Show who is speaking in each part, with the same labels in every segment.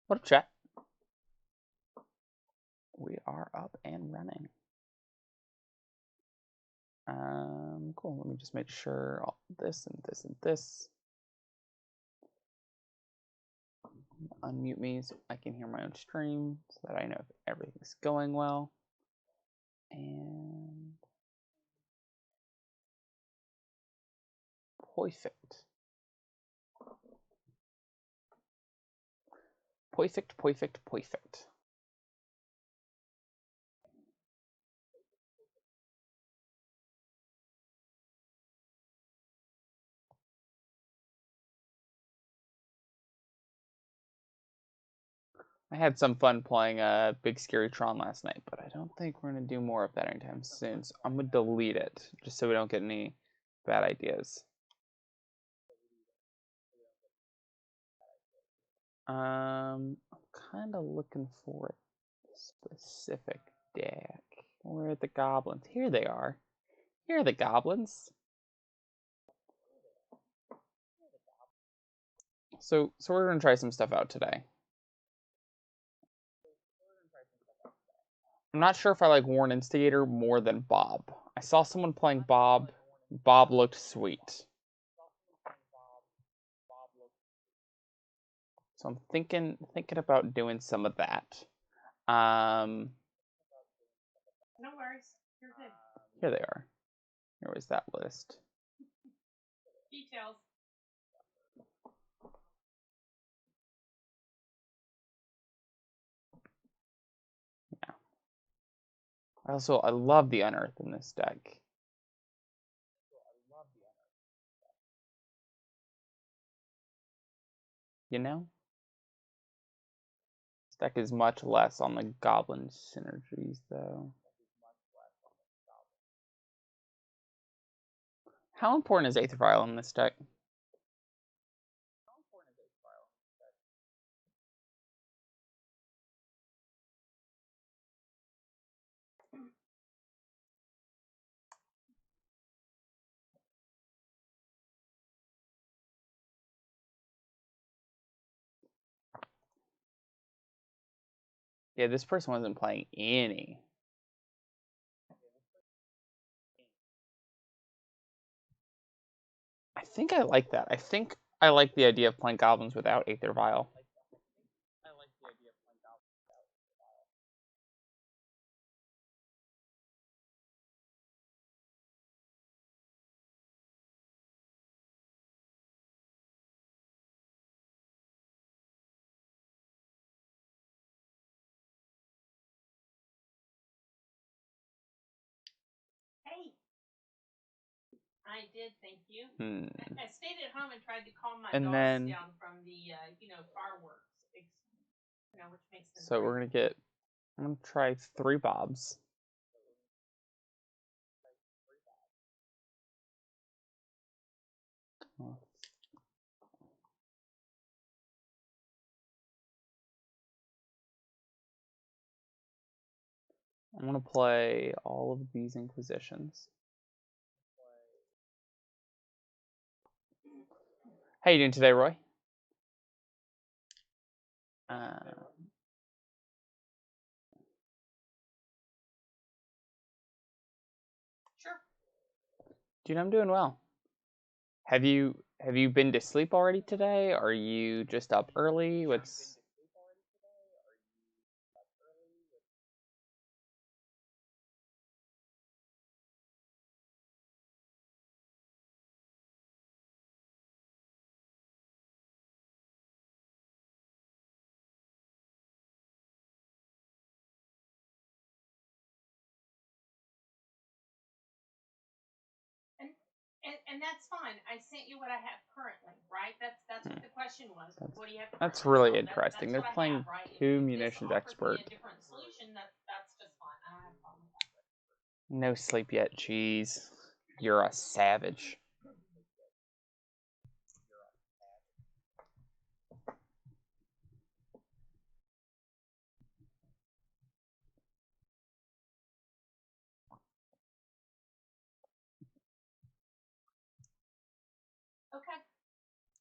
Speaker 1: What up, chat? We are up and running. Cool. Let me just make sure all this and this and this. Unmute me so I can hear my own stream so that I know if everything's going well. And perfect. Perfect, perfect, perfect. I had some fun playing Big Scary Tron last night, but I don't think we're going to do more of that anytime soon. So I'm going to delete it just so we don't get any bad ideas. I'm kind of looking for a specific deck. Where are the goblins? Here they are. Here are the goblins. So we're gonna try some stuff out today. I'm not sure if I like Warren Instigator more than Bob. I saw someone playing Bob. Bob looked sweet. So I'm thinking about doing some of that.
Speaker 2: No worries. You're good.
Speaker 1: Here they are. Here was that list.
Speaker 2: Details.
Speaker 1: Yeah. I love the unearth in this deck. You know? This deck is much less on the goblin synergies though. How important is Aether Vial in this deck? Yeah, this person wasn't playing any. I think I like that. I think I like the idea of playing goblins without Aether Vial.
Speaker 2: Hey. I did, thank you.
Speaker 1: Hmm.
Speaker 2: I stayed at home and tried to calm my
Speaker 1: And
Speaker 2: dogs
Speaker 1: then,
Speaker 2: down from the, fireworks. Which makes them
Speaker 1: so we're
Speaker 2: crazy.
Speaker 1: I'm gonna try 3 Bobs. I'm gonna play all of these Inquisitions. How you doing today, Roy?
Speaker 2: Sure.
Speaker 1: Dude, I'm doing well. Have you been to sleep already today? Are you just up early? What's
Speaker 2: And that's fine. I sent you what I have currently, right? That's what the question was. What do you have currently?
Speaker 1: That's really
Speaker 2: So
Speaker 1: interesting. They're
Speaker 2: that's
Speaker 1: playing
Speaker 2: have, right?
Speaker 1: 2
Speaker 2: If
Speaker 1: munitions expert.
Speaker 2: a different solution, that's just fine. I don't have a problem with that.
Speaker 1: No sleep yet, jeez. You're a savage.
Speaker 2: Okay.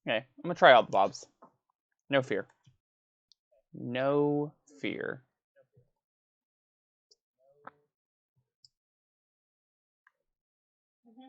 Speaker 1: Okay, I'm gonna try all the bobs. No fear. No fear.
Speaker 2: Mm-hmm.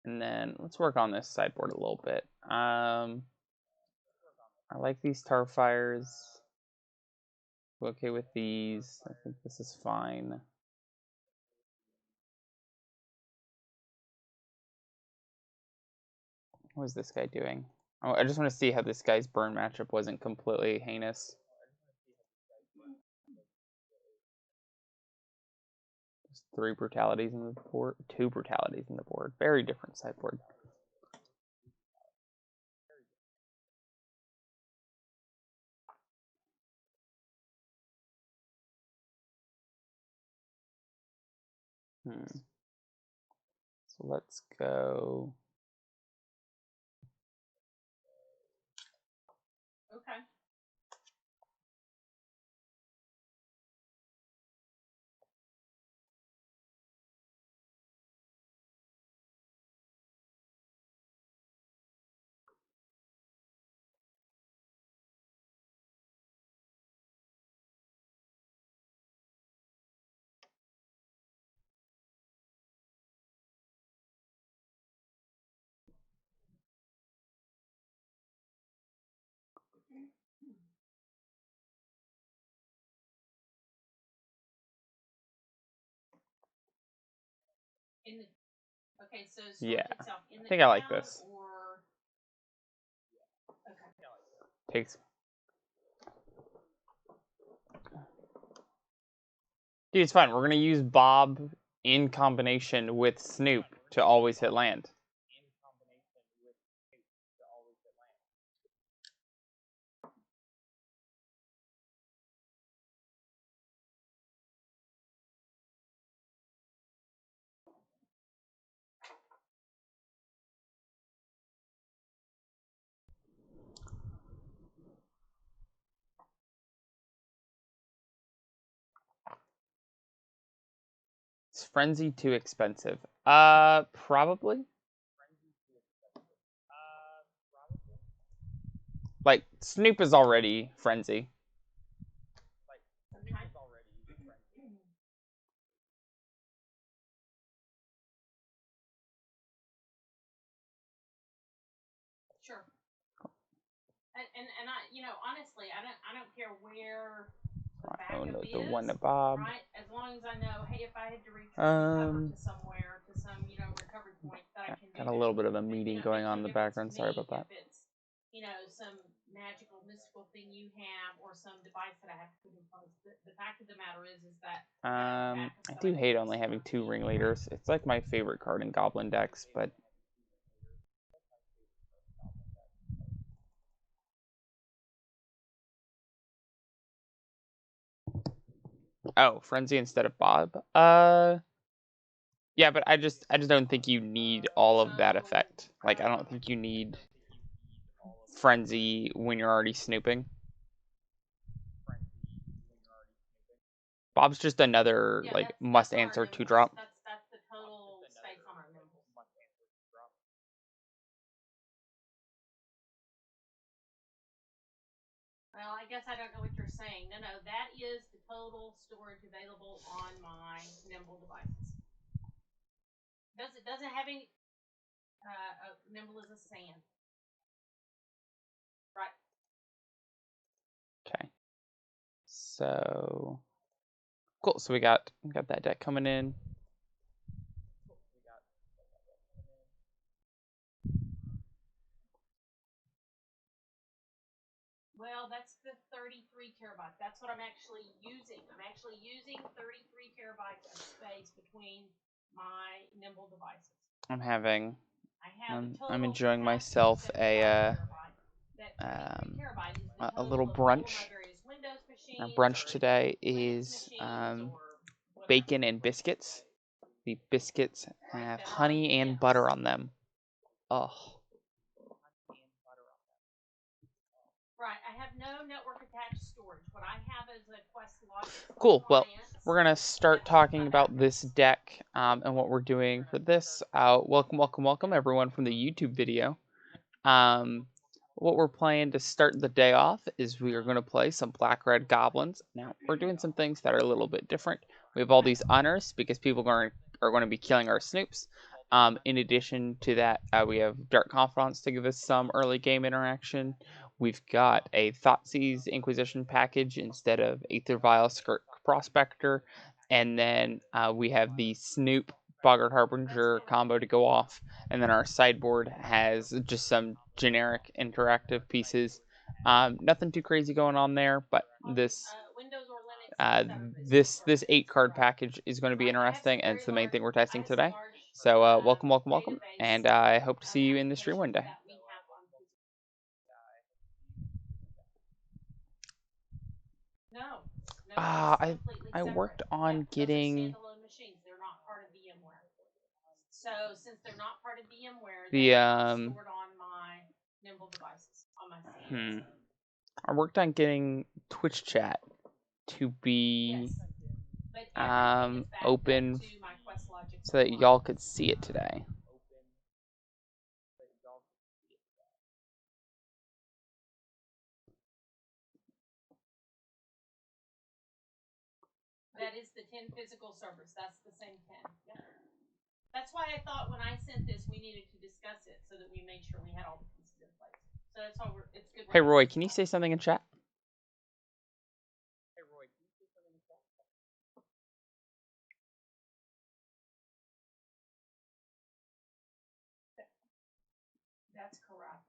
Speaker 1: And then let's work on this sideboard a little bit. I like these tar fires. Okay with these. I think this is fine. What is this guy doing? Oh, I just want to see how this guy's burn matchup wasn't completely heinous. There's 3 brutalities in the board, 2 brutalities in the board. Very different sideboard. So let's go.
Speaker 2: Okay. In the okay, so
Speaker 1: Yeah,
Speaker 2: itself in
Speaker 1: I
Speaker 2: the
Speaker 1: think I like
Speaker 2: ground
Speaker 1: this.
Speaker 2: or okay.
Speaker 1: Takes. Dude, it's fine. We're gonna use Bob in combination with Snoop to always hit land. Is Frenzy too expensive? Probably. Like, Snoop is already Frenzy.
Speaker 2: Okay. Sure. And I, honestly, I don't care where the
Speaker 1: Oh
Speaker 2: backup
Speaker 1: no, the
Speaker 2: is,
Speaker 1: one to Bob.
Speaker 2: right? As long as I know, hey, if I had to recover to somewhere, to some, recovery point, that I can do
Speaker 1: Got a
Speaker 2: that.
Speaker 1: little bit of a meeting
Speaker 2: It
Speaker 1: going
Speaker 2: makes
Speaker 1: on
Speaker 2: no
Speaker 1: in the
Speaker 2: difference to
Speaker 1: background. Sorry
Speaker 2: me
Speaker 1: about that.
Speaker 2: if it's, some magical, mystical thing you have or some device that I have to put in place. The fact of the matter is that I have backups
Speaker 1: I
Speaker 2: that
Speaker 1: do
Speaker 2: I can
Speaker 1: hate
Speaker 2: use
Speaker 1: only
Speaker 2: for
Speaker 1: having
Speaker 2: my
Speaker 1: 2
Speaker 2: team, right?
Speaker 1: ringleaders. It's like my favorite card in Goblin decks, but oh, Frenzy instead of Bob. Yeah, but I just don't think you need all of that effect. Like, I don't think you need Frenzy when you're already snooping. Bob's just another
Speaker 2: Yeah,
Speaker 1: like must
Speaker 2: that's on our
Speaker 1: answer 2
Speaker 2: nimbles.
Speaker 1: drop.
Speaker 2: That's the total space on our nimbles. Well, I guess I don't know what you're saying. No, that is the total storage available on my nimble devices. Doesn't have any. Nimble is a sand. Right.
Speaker 1: Okay. So cool. So we got that deck coming in.
Speaker 2: Well, that's the 33 terabytes. That's what I'm actually using. I'm actually using 33 terabytes of space between my nimble devices.
Speaker 1: I'm having.
Speaker 2: I have a
Speaker 1: I'm
Speaker 2: total
Speaker 1: enjoying
Speaker 2: capacity of
Speaker 1: myself
Speaker 2: 75 terabyte. That 33
Speaker 1: um,
Speaker 2: terabyte is the
Speaker 1: a little
Speaker 2: total of all of my
Speaker 1: brunch.
Speaker 2: various Windows
Speaker 1: Our
Speaker 2: machines
Speaker 1: brunch
Speaker 2: or
Speaker 1: today
Speaker 2: Linux
Speaker 1: is
Speaker 2: machines or whatever.
Speaker 1: bacon and biscuits. The biscuits have honey and butter on them. Oh.
Speaker 2: Right, I have no network attached storage. What I have is a Quest Logic
Speaker 1: Cool. Well,
Speaker 2: appliance.
Speaker 1: we're gonna start talking about this deck and what we're doing for this. Welcome everyone from the YouTube video. What we're playing to start the day off is we are going to play some black-red goblins. Now, we're doing some things that are a little bit different. We have all these unearths because people are going to be killing our snoops. In addition to that, we have Dark Confidants to give us some early game interaction. We've got a Thoughtseize Inquisition package instead of Aether Vial Skirt Prospector. And then we have the Snoop Boggart Harbinger combo to go off. And then our sideboard has just some generic interactive pieces. Nothing too crazy going on there, but this this 8-card package is going to be interesting, and it's the main thing we're testing today. So welcome, and I hope to see you in the stream one day. I worked on getting
Speaker 2: So since they're not part of VMware,
Speaker 1: the
Speaker 2: they're stored on my Nimble devices, on my CDs.
Speaker 1: I worked on getting Twitch chat to be open so that y'all could see it today.
Speaker 2: That is the 10 physical servers. That's the same 10. Yep. That's why I thought when I sent this, we needed to discuss it so that we made sure we had all the pieces in place. So that's why it's good.
Speaker 1: Hey, Roy, can you say something in chat?
Speaker 2: That's correct.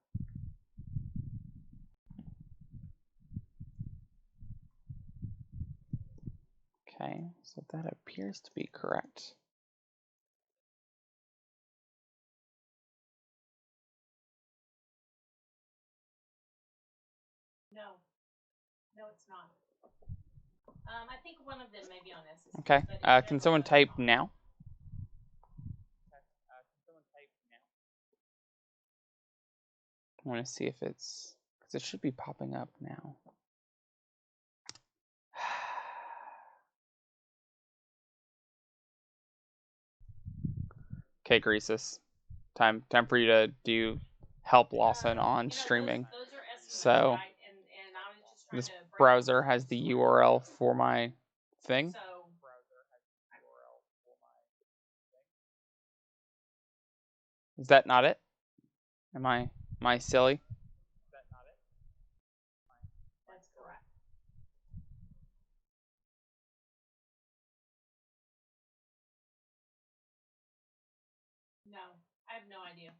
Speaker 1: Okay, so that appears to be correct.
Speaker 2: No, it's not. I think one of them may be on SSD.
Speaker 1: Okay, can someone type now? I want to see if it's, because it should be popping up now. Okay, Greasus, time for you to do help Lawson on streaming.
Speaker 2: Those are estimates,
Speaker 1: so
Speaker 2: right? And I was just trying
Speaker 1: this
Speaker 2: to
Speaker 1: browser has the URL for my thing. Is that not it? Am I silly?
Speaker 2: That's correct. No, I have no idea.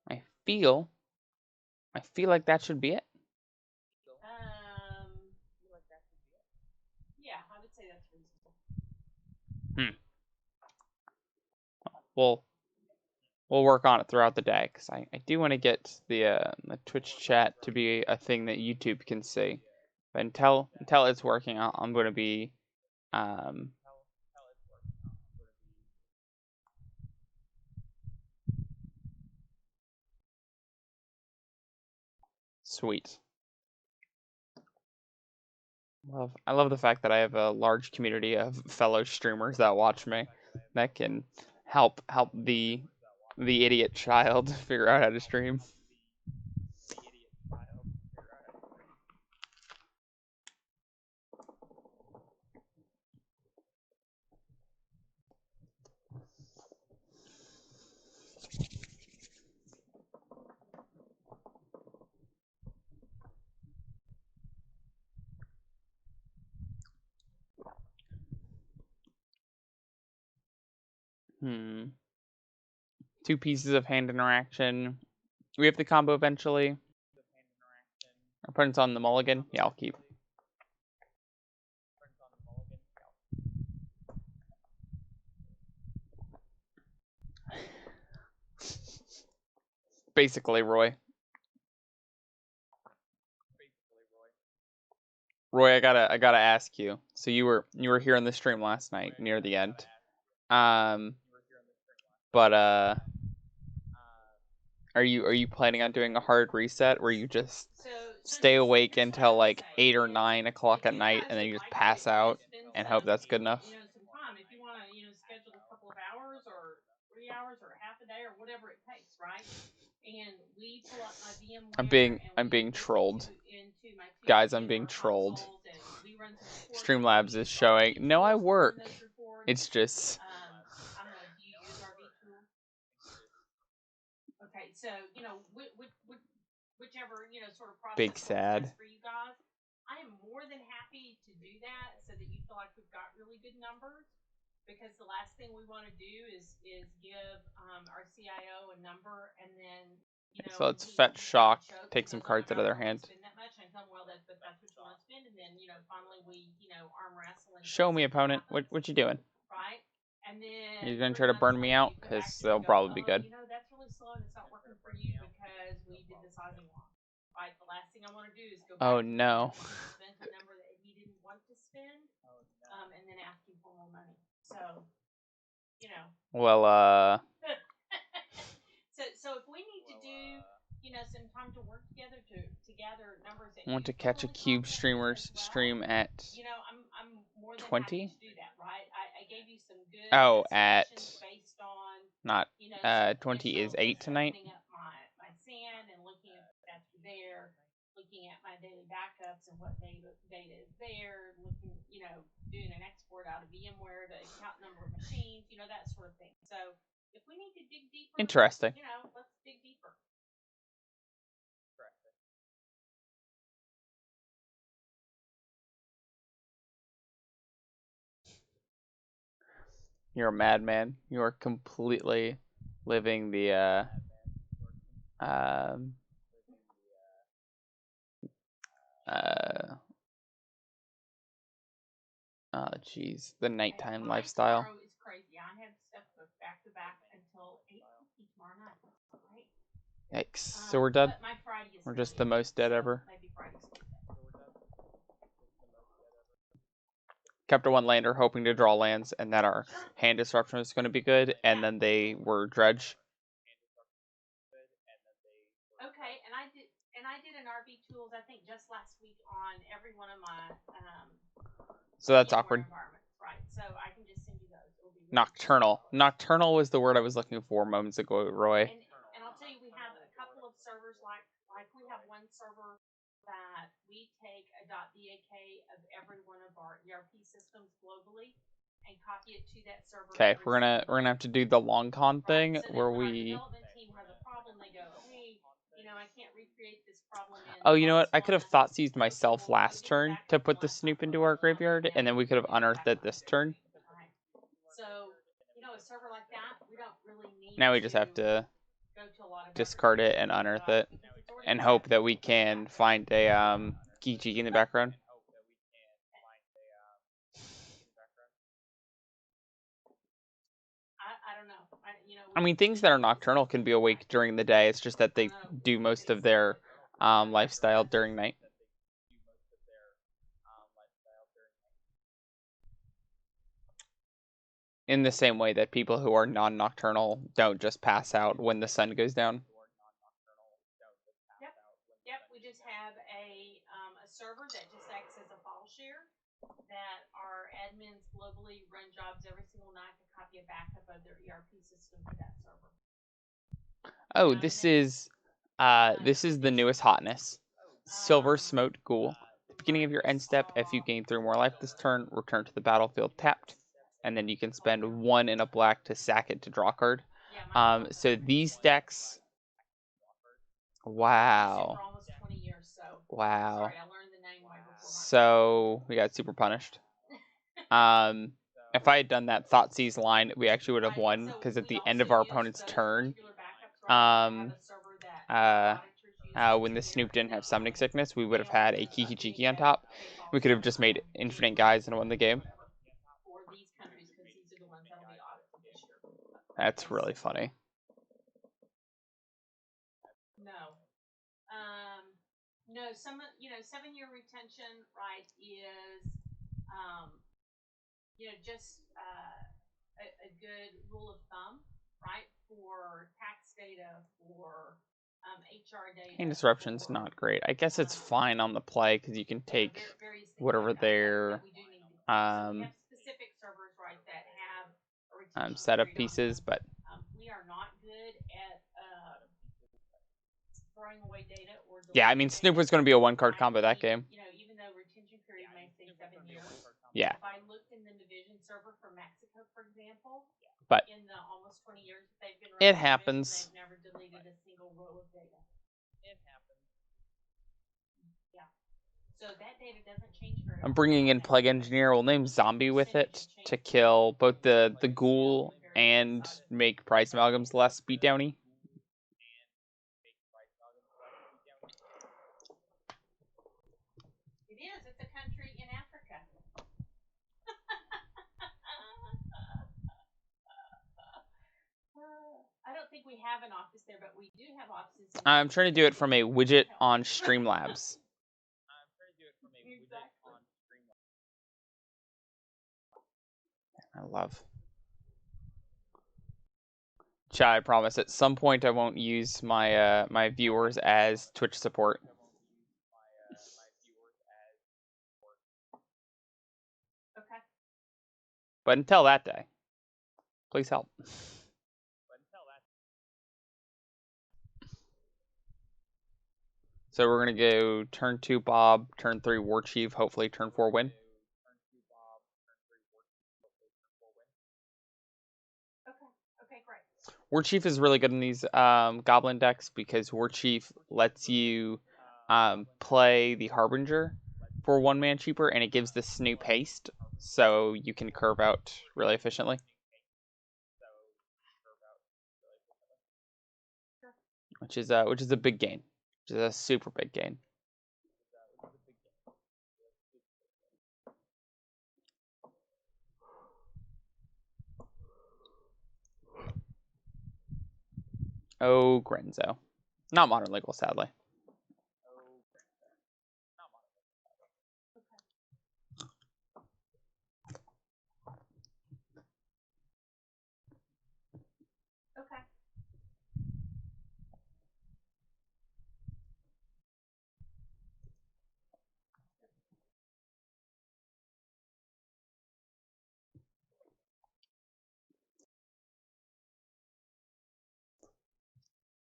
Speaker 1: I feel like that should be it.
Speaker 2: Yeah, I would say that's reasonable.
Speaker 1: We'll work on it throughout the day, because I do want to get the Twitch chat to be a thing that YouTube can see. But until it's working, I'm going to be sweet. I love the fact that I have a large community of fellow streamers that watch me, that can help the idiot child figure out how to stream. Two pieces of hand interaction. We have the combo eventually. Our opponent's on the mulligan. Yeah, I'll keep. Basically, Roy. Roy, I gotta ask you. So you were here in the stream last night near the end. Um, but are you planning on doing a hard reset where you just stay awake
Speaker 2: here's what I
Speaker 1: until
Speaker 2: would
Speaker 1: like
Speaker 2: say
Speaker 1: 8 or 9 o'clock at night,
Speaker 2: yeah,
Speaker 1: and
Speaker 2: so
Speaker 1: then you just
Speaker 2: I think
Speaker 1: pass out
Speaker 2: spend
Speaker 1: and hope that's good enough?
Speaker 2: some time if you want to schedule a couple of hours or 3 hours or half a day or whatever it takes, right? And we pull up my
Speaker 1: I'm
Speaker 2: VMware
Speaker 1: being
Speaker 2: and
Speaker 1: I'm
Speaker 2: we
Speaker 1: being
Speaker 2: look
Speaker 1: trolled.
Speaker 2: into my two
Speaker 1: Guys, I'm being
Speaker 2: computer
Speaker 1: trolled.
Speaker 2: consoles and we run some reports. So we
Speaker 1: Streamlabs is
Speaker 2: use
Speaker 1: showing.
Speaker 2: RV
Speaker 1: No, I
Speaker 2: tools to run
Speaker 1: work.
Speaker 2: those reports.
Speaker 1: It's just
Speaker 2: I don't know. Do you use RV tools? Okay, so whichever sort of
Speaker 1: big
Speaker 2: process works
Speaker 1: sad.
Speaker 2: best for you guys. I am more than happy to do that so that you feel like we've got really good numbers. Because the last thing we want to do is give our CIO a number and then
Speaker 1: So let's
Speaker 2: he
Speaker 1: fetch
Speaker 2: kind of
Speaker 1: shock,
Speaker 2: chokes
Speaker 1: take
Speaker 2: and
Speaker 1: some
Speaker 2: goes, oh my
Speaker 1: cards out of
Speaker 2: gosh,
Speaker 1: their
Speaker 2: I want to
Speaker 1: hand.
Speaker 2: spend that much. And I tell him, well, that's what you want to spend. And then finally we arm wrestle until
Speaker 1: Show me,
Speaker 2: something
Speaker 1: opponent.
Speaker 2: happens,
Speaker 1: What you doing?
Speaker 2: right? And then
Speaker 1: You're gonna
Speaker 2: 3
Speaker 1: try to
Speaker 2: months
Speaker 1: burn me
Speaker 2: later,
Speaker 1: out?
Speaker 2: you come back
Speaker 1: Because
Speaker 2: to me
Speaker 1: they'll
Speaker 2: and go,
Speaker 1: probably be
Speaker 2: oh,
Speaker 1: good.
Speaker 2: that's really slow and it's not working for you because we did the sizing wrong. Right? The last thing I want to do is go
Speaker 1: Oh
Speaker 2: back to him
Speaker 1: no.
Speaker 2: after he spent a number that he didn't want to spend, and then ask him for more money. So, you know.
Speaker 1: Well,
Speaker 2: So if we need to do, some time to work together to gather numbers that
Speaker 1: I want
Speaker 2: you
Speaker 1: to
Speaker 2: feel
Speaker 1: catch a
Speaker 2: really
Speaker 1: cube
Speaker 2: confident with as
Speaker 1: streamers
Speaker 2: well,
Speaker 1: stream at
Speaker 2: I'm more than happy
Speaker 1: 20.
Speaker 2: to do that, right? I gave you some good
Speaker 1: Oh, at
Speaker 2: suggestions based on,
Speaker 1: not
Speaker 2: some
Speaker 1: 20 is
Speaker 2: additional,
Speaker 1: 8
Speaker 2: just
Speaker 1: tonight.
Speaker 2: opening up my SAN and looking at that's there, looking at my daily backups and what data is there, looking, doing an export out of VMware to count number of machines, that sort of thing. So if we need to dig deeper,
Speaker 1: Interesting.
Speaker 2: let's dig deeper.
Speaker 1: You're a madman. You are completely living the um uh oh jeez, the nighttime
Speaker 2: Mine
Speaker 1: lifestyle.
Speaker 2: tomorrow is crazy. I have stuff booked back to back until 8:50 tomorrow night. That's great.
Speaker 1: Yikes. So we're dead.
Speaker 2: But my Friday is
Speaker 1: We're just
Speaker 2: fairly
Speaker 1: the
Speaker 2: open,
Speaker 1: most dead
Speaker 2: so
Speaker 1: ever.
Speaker 2: maybe Friday's a good day.
Speaker 1: Kept a one lander hoping to draw lands and that our
Speaker 2: Sure.
Speaker 1: hand disruption was going to be good, and
Speaker 2: Yeah.
Speaker 1: then they were dredge.
Speaker 2: Okay, and I did an RV tools I think just last week on every one of my
Speaker 1: So that's
Speaker 2: VMware
Speaker 1: awkward.
Speaker 2: environments, right? So I can just send you those. It'll be really
Speaker 1: Nocturnal. Nocturnal was the word I was looking for moments ago, Roy.
Speaker 2: And I'll tell you, we have a couple of servers like we have one server that we take a .dak of every one of our ERP systems globally and copy it to that server.
Speaker 1: Okay,
Speaker 2: every
Speaker 1: we're gonna
Speaker 2: single
Speaker 1: have to do the long con
Speaker 2: right.
Speaker 1: thing
Speaker 2: So
Speaker 1: where
Speaker 2: that when our
Speaker 1: we.
Speaker 2: development team has a problem, they go, hey, I can't recreate this problem in
Speaker 1: Oh, you know what? I could have
Speaker 2: Bob's
Speaker 1: thought seized
Speaker 2: one. So
Speaker 1: myself
Speaker 2: we'll
Speaker 1: last
Speaker 2: get it
Speaker 1: turn
Speaker 2: back
Speaker 1: to
Speaker 2: up to
Speaker 1: put the
Speaker 2: last time
Speaker 1: snoop
Speaker 2: for
Speaker 1: into our
Speaker 2: Bob's one,
Speaker 1: graveyard, and then we could have unearthed it this turn.
Speaker 2: Right. So a server like that, we don't really need
Speaker 1: Now we just have to
Speaker 2: go to a lot of
Speaker 1: discard it and unearth it, and hope that we can find a Geeky in the background.
Speaker 2: I don't know.
Speaker 1: I mean, things that are nocturnal can be awake during the day. It's just that they do most of their lifestyle during night. In the same way that people who are non-nocturnal don't just pass out when the sun goes down.
Speaker 2: Yep. We just have a server that just acts as a file share that our admins globally run jobs every single night to copy a backup of their ERP system to that server.
Speaker 1: Oh, this is the newest hotness. Silver Smoked Ghoul. At the beginning of your end step, if you gain 3 more life this turn, return to the battlefield tapped, and then you can spend 1 in a black to sack it to draw a card. So these decks. Wow.
Speaker 2: For almost 20 years, so.
Speaker 1: Wow.
Speaker 2: Sorry, I learned the name way before.
Speaker 1: So we got super punished. If I had done that Thoughtseize line, we actually would have won because at the end of our opponent's turn, when the Snoop didn't have summoning sickness, we would have had a Kiki Chiki on top. We could have just made infinite guys and won the game.
Speaker 2: For these countries, because these are the ones that'll be audited this year.
Speaker 1: That's really funny.
Speaker 2: No. No, 7-year retention, right, is, just a good rule of thumb, right, for tax data, for HR data.
Speaker 1: Hand disruption's
Speaker 2: for,
Speaker 1: not great. I guess it's fine on the play because you can take
Speaker 2: various things
Speaker 1: whatever
Speaker 2: like that,
Speaker 1: their
Speaker 2: that we do need to keep. So we have specific servers, right, that have a retention
Speaker 1: setup
Speaker 2: period
Speaker 1: pieces,
Speaker 2: on them.
Speaker 1: but
Speaker 2: We are not good at throwing away data or
Speaker 1: yeah, I
Speaker 2: deleting
Speaker 1: mean,
Speaker 2: data.
Speaker 1: Snoop was going to be a one-card
Speaker 2: Right?
Speaker 1: combo that game.
Speaker 2: You know, even though retention period may say 7 years,
Speaker 1: Yeah,
Speaker 2: if I looked in the division server for Mexico, for example,
Speaker 1: but
Speaker 2: in the almost 20 years that they've been
Speaker 1: it
Speaker 2: running the division,
Speaker 1: happens.
Speaker 2: they've never deleted a single row of data. Yeah. So that data doesn't change very
Speaker 1: I'm
Speaker 2: often
Speaker 1: bringing
Speaker 2: on
Speaker 1: in
Speaker 2: that
Speaker 1: Plague
Speaker 2: database.
Speaker 1: Engineer. We'll name Zombie with it to kill both the ghoul and make price amalgams less beatdowny.
Speaker 2: It is. It's a country in Africa. I don't think we have an office there, but we do have offices.
Speaker 1: I'm trying to do it from a widget on Streamlabs.
Speaker 2: Exactly.
Speaker 1: I love. Chat, I promise. At some point, I won't use my my viewers as Twitch support.
Speaker 2: Okay.
Speaker 1: But until that day, please help. So we're gonna go turn 2 Bob, turn 3 War Chief, hopefully turn 4 win.
Speaker 2: Okay, great.
Speaker 1: War Chief is really good in these Goblin decks because War Chief lets you play the Harbinger for 1 man cheaper, and it gives the Snoop haste, so you can curve out really efficiently. Which is a big gain. Which is a super big gain. Oh, Grenzo. Not modern legal, sadly.
Speaker 2: Okay.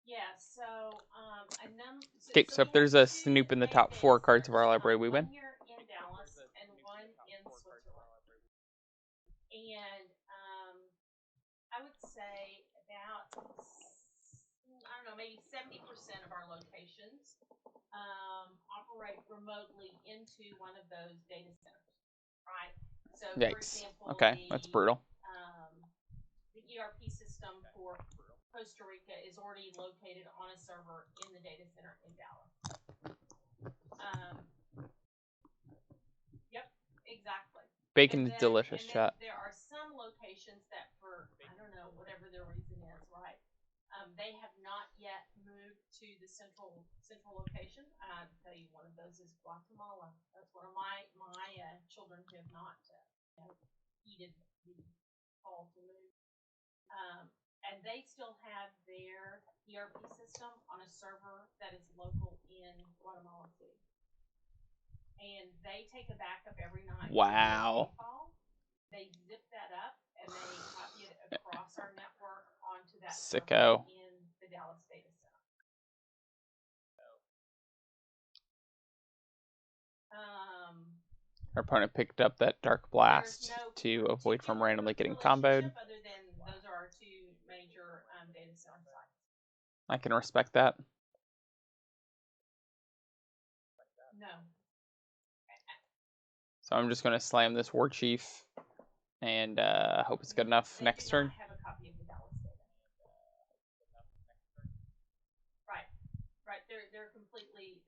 Speaker 2: Yeah, so
Speaker 1: Okay, so if there's a Snoop in the top 4 cards of our library, we win.
Speaker 2: One here in Dallas and one in Switzerland. And I would say about, I don't know, maybe 70% of our locations operate remotely into one of those data centers, right? So, for
Speaker 1: Yikes.
Speaker 2: example,
Speaker 1: Okay, that's brutal.
Speaker 2: The ERP system for Costa Rica is already located on a server in the data center in Dallas. Yep, exactly.
Speaker 1: Bacon is delicious, chat.
Speaker 2: There are some locations that, for I don't know, whatever their reason is, right? They have not yet moved to the central location. I'll tell you, one of those is Guatemala. That's one of my children who have not heeded the call to move. And they still have their ERP system on a server that is local in Guatemala City. And they take a backup every night.
Speaker 1: Wow.
Speaker 2: They zip that up and they copy it across our network onto that
Speaker 1: Sicko.
Speaker 2: server in the Dallas data center.
Speaker 1: Our opponent picked up that Dark Blast to avoid from randomly getting comboed.
Speaker 2: Other than those are our 2 major data center sites.
Speaker 1: I can respect that.
Speaker 2: No.
Speaker 1: So I'm just going to slam this War Chief and hope it's good enough next turn.
Speaker 2: Have a copy of the Dallas data. Right. They're completely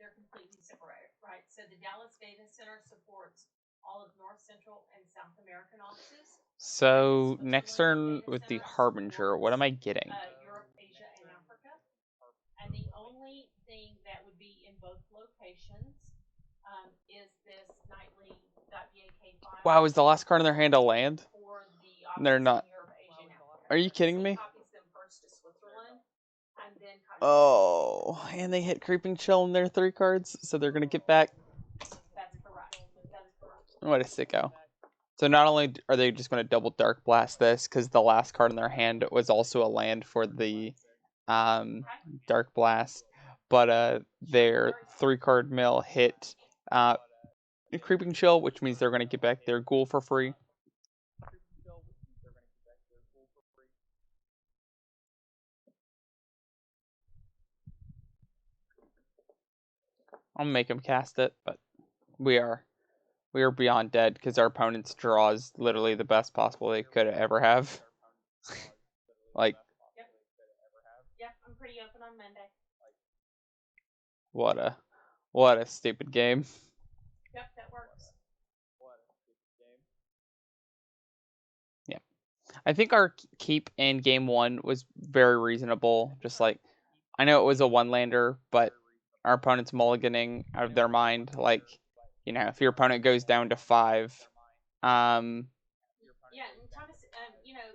Speaker 2: separated. Right. So the Dallas data center supports all of North, Central, and South American offices.
Speaker 1: So next turn with the Harbinger, what am I getting?
Speaker 2: Europe, Asia, and Africa. And the only thing that would be in both locations is this nightly .yak file.
Speaker 1: Wow, is the last card in their hand a land?
Speaker 2: For the
Speaker 1: They're not. Are you kidding
Speaker 2: because he
Speaker 1: me?
Speaker 2: copies them first to Switzerland and then copies them to me.
Speaker 1: Oh, and they hit Creeping Chill in their 3 cards, so they're gonna get back.
Speaker 2: That's correct. That is correct.
Speaker 1: What a sicko. So not only are they just going to double Dark Blast this, because the last card in their hand was also a land for the um,
Speaker 2: Okay.
Speaker 1: Dark Blast, but their
Speaker 2: Very smart.
Speaker 1: 3-card mill hit Creeping Chill, which means they're going to get back their Ghoul for free. I'll make them cast it, but we are beyond dead because our opponent's draw is literally the best possible they could ever have. Like,
Speaker 2: Yep. Yep. I'm pretty open on Monday.
Speaker 1: what a stupid game.
Speaker 2: Yep, that works.
Speaker 1: Yeah. I think our keep in game 1 was very reasonable. Just like, I know it was a 1-lander, but our opponent's mulliganing out of their mind. Like, if your opponent goes down to 5, um,
Speaker 2: Yeah, and Thomas,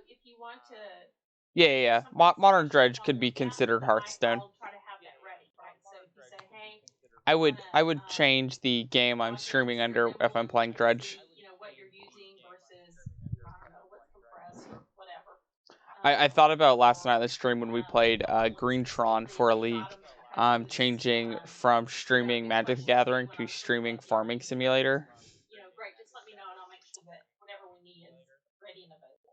Speaker 2: if you want to do
Speaker 1: yeah.
Speaker 2: something
Speaker 1: Modern
Speaker 2: special with
Speaker 1: Dredge
Speaker 2: something
Speaker 1: could be
Speaker 2: like that,
Speaker 1: considered Hearthstone.
Speaker 2: I'll try to have that ready, right? So if you say, hey,
Speaker 1: I
Speaker 2: we
Speaker 1: would
Speaker 2: want to,
Speaker 1: I would change the game I'm
Speaker 2: log in and
Speaker 1: streaming
Speaker 2: stream
Speaker 1: under
Speaker 2: it,
Speaker 1: if I'm playing
Speaker 2: look and
Speaker 1: Dredge.
Speaker 2: see, what you're using versus, I don't know, what's compressed or whatever.
Speaker 1: I thought about last night the stream when we played
Speaker 2: Look and see
Speaker 1: Greentron
Speaker 2: the
Speaker 1: for a league,
Speaker 2: bottom. Okay, so this is
Speaker 1: changing from streaming
Speaker 2: good
Speaker 1: Magic the
Speaker 2: questions for
Speaker 1: Gathering
Speaker 2: when
Speaker 1: to
Speaker 2: I'm putting
Speaker 1: streaming
Speaker 2: together
Speaker 1: Farming Simulator.
Speaker 2: great. Just let me know and I'll make sure that whatever we need is ready and available.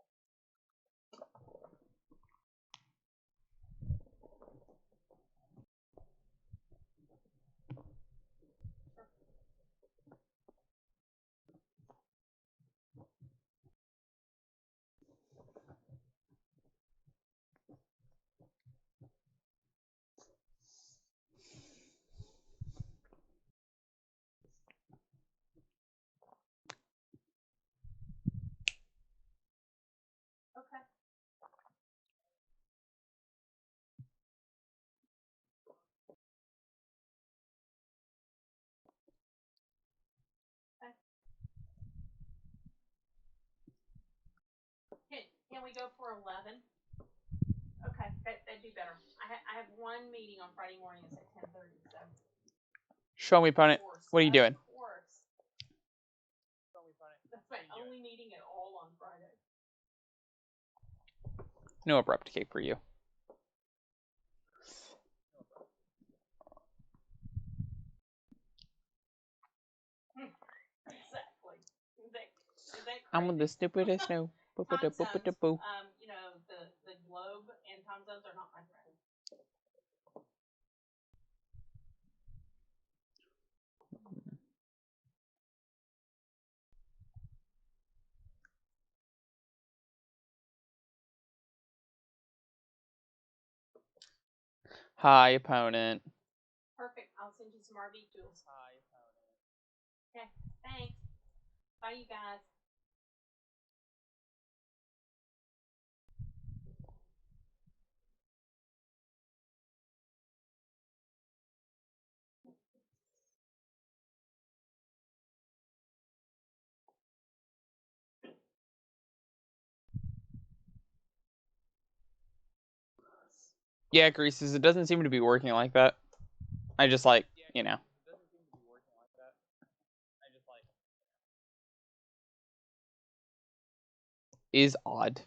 Speaker 2: Okay. Okay. Can we go for 11? Okay, that'd be better. I have one meeting on Friday morning. It's at 10:30. So
Speaker 1: Show me,
Speaker 2: of
Speaker 1: opponent.
Speaker 2: course,
Speaker 1: What are you doing?
Speaker 2: of course. That's my only meeting at all on Friday.
Speaker 1: No abrupt cape for you.
Speaker 2: Exactly. Is that
Speaker 1: I'm with the
Speaker 2: crazy?
Speaker 1: stupidest no.
Speaker 2: Time zones,
Speaker 1: Boo.
Speaker 2: the globe and time zones are not my friend.
Speaker 1: Hi, opponent.
Speaker 2: Perfect. I'll send you some RV tools. Okay. Thanks. Bye, you guys.
Speaker 1: Yeah, Greases, it doesn't seem to be working like that. I just like, is odd.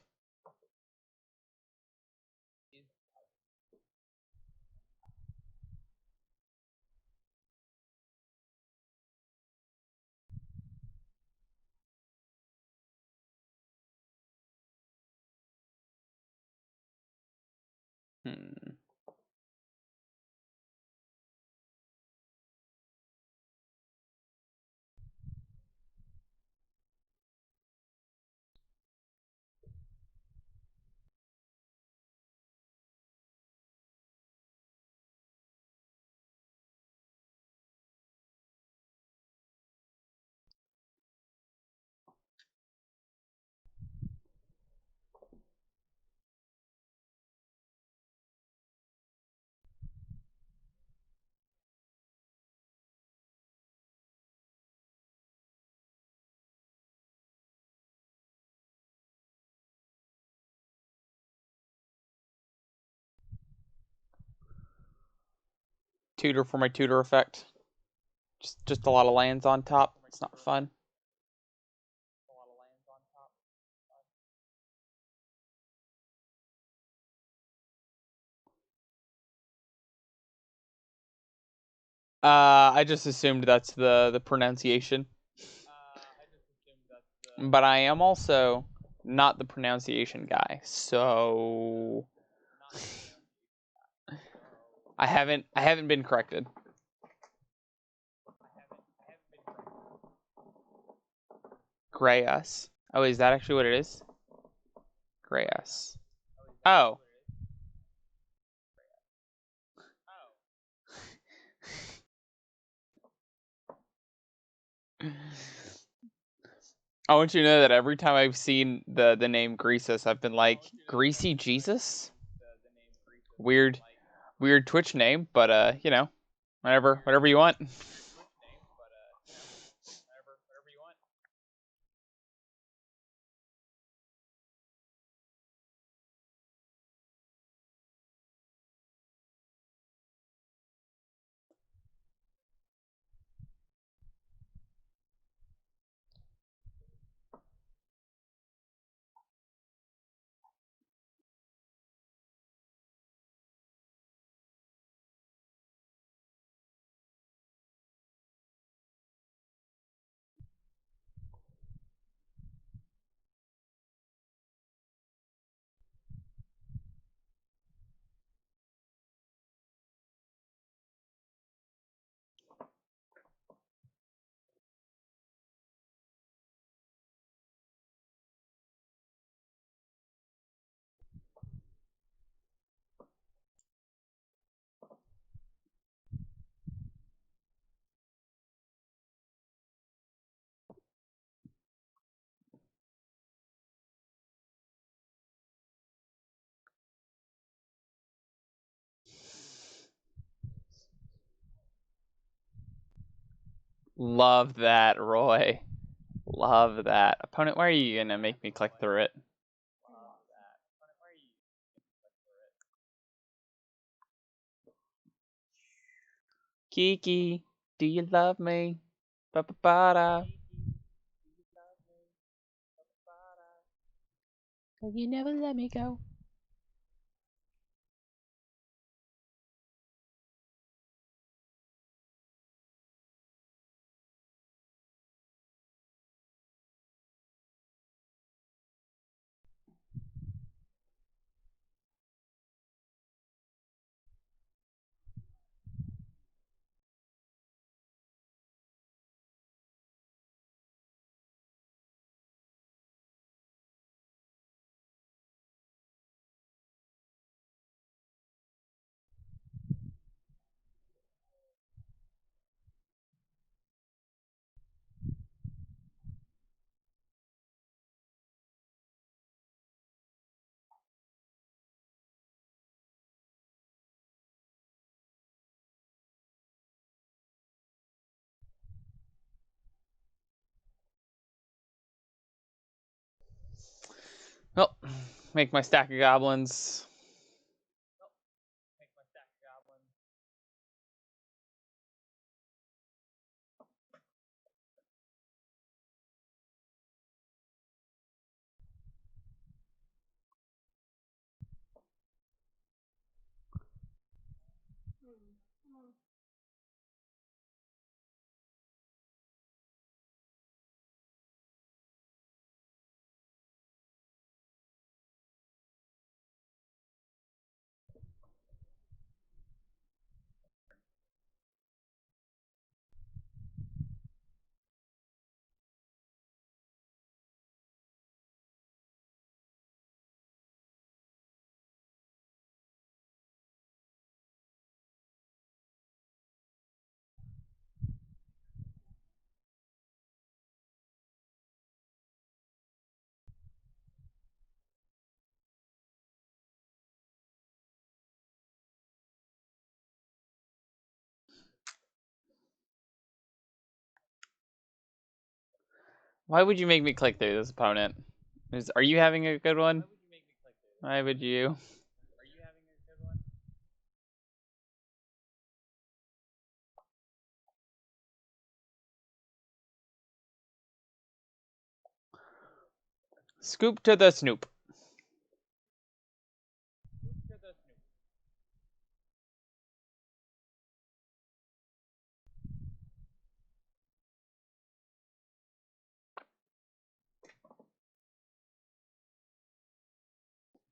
Speaker 1: Hmm. tutor for my tutor effect. Just a lot of lands on top. It's not fun. I just assumed that's the pronunciation. But I am also not the pronunciation guy, so I haven't been corrected. Grayus. Oh, is that actually what it is? Grayus. Oh. I want you to know that every time I've seen the name Greasus, I've been like, Greasy Jesus? Weird Twitch name, but you know, whatever you want. Love that, Roy. Love that. Opponent, why are you gonna make me click through it? Kiki, do you love me? Ba-ba-ba-da. You never let me go. Well, make my stack of goblins. Why would you make me click through this, opponent? Are you having a good one? Why would you? Scoop to the snoop.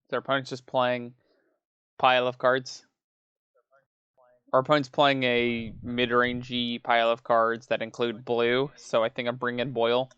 Speaker 1: Their opponent's just playing pile of cards. Our opponent's playing a mid-rangey pile of cards that include blue, so I think I'm bringing Boyle.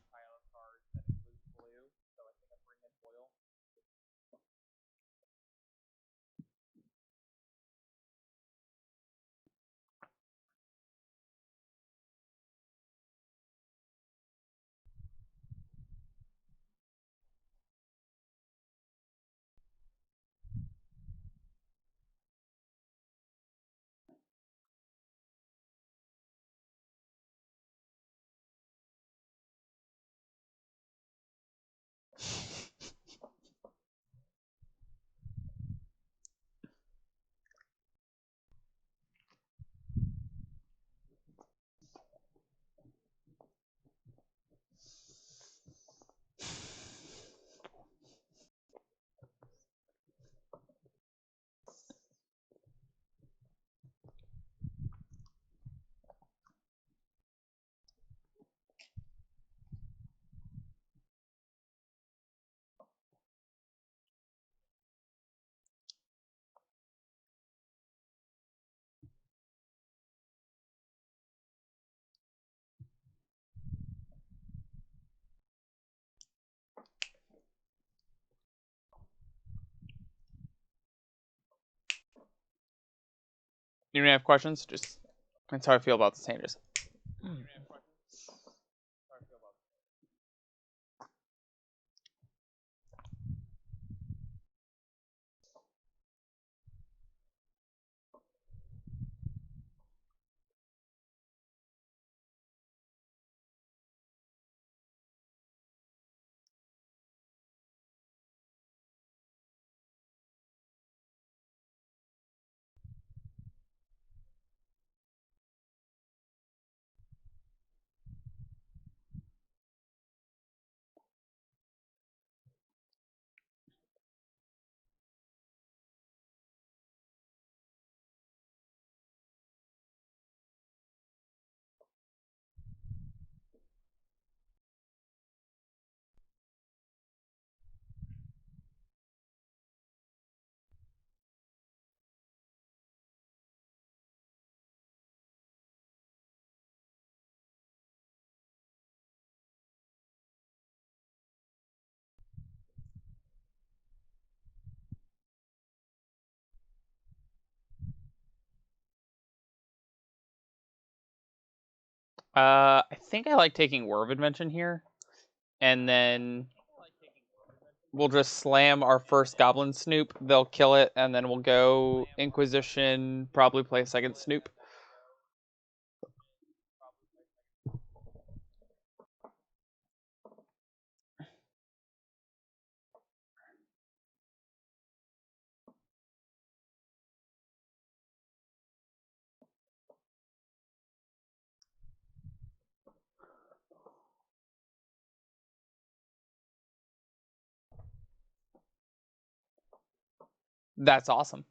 Speaker 1: You don't have questions? Just that's how I feel about the Sanders. I think I like taking War of Invention here, and then we'll just slam our first Goblin Snoop. They'll kill it, and then we'll go Inquisition. Probably play a second Snoop. That's awesome.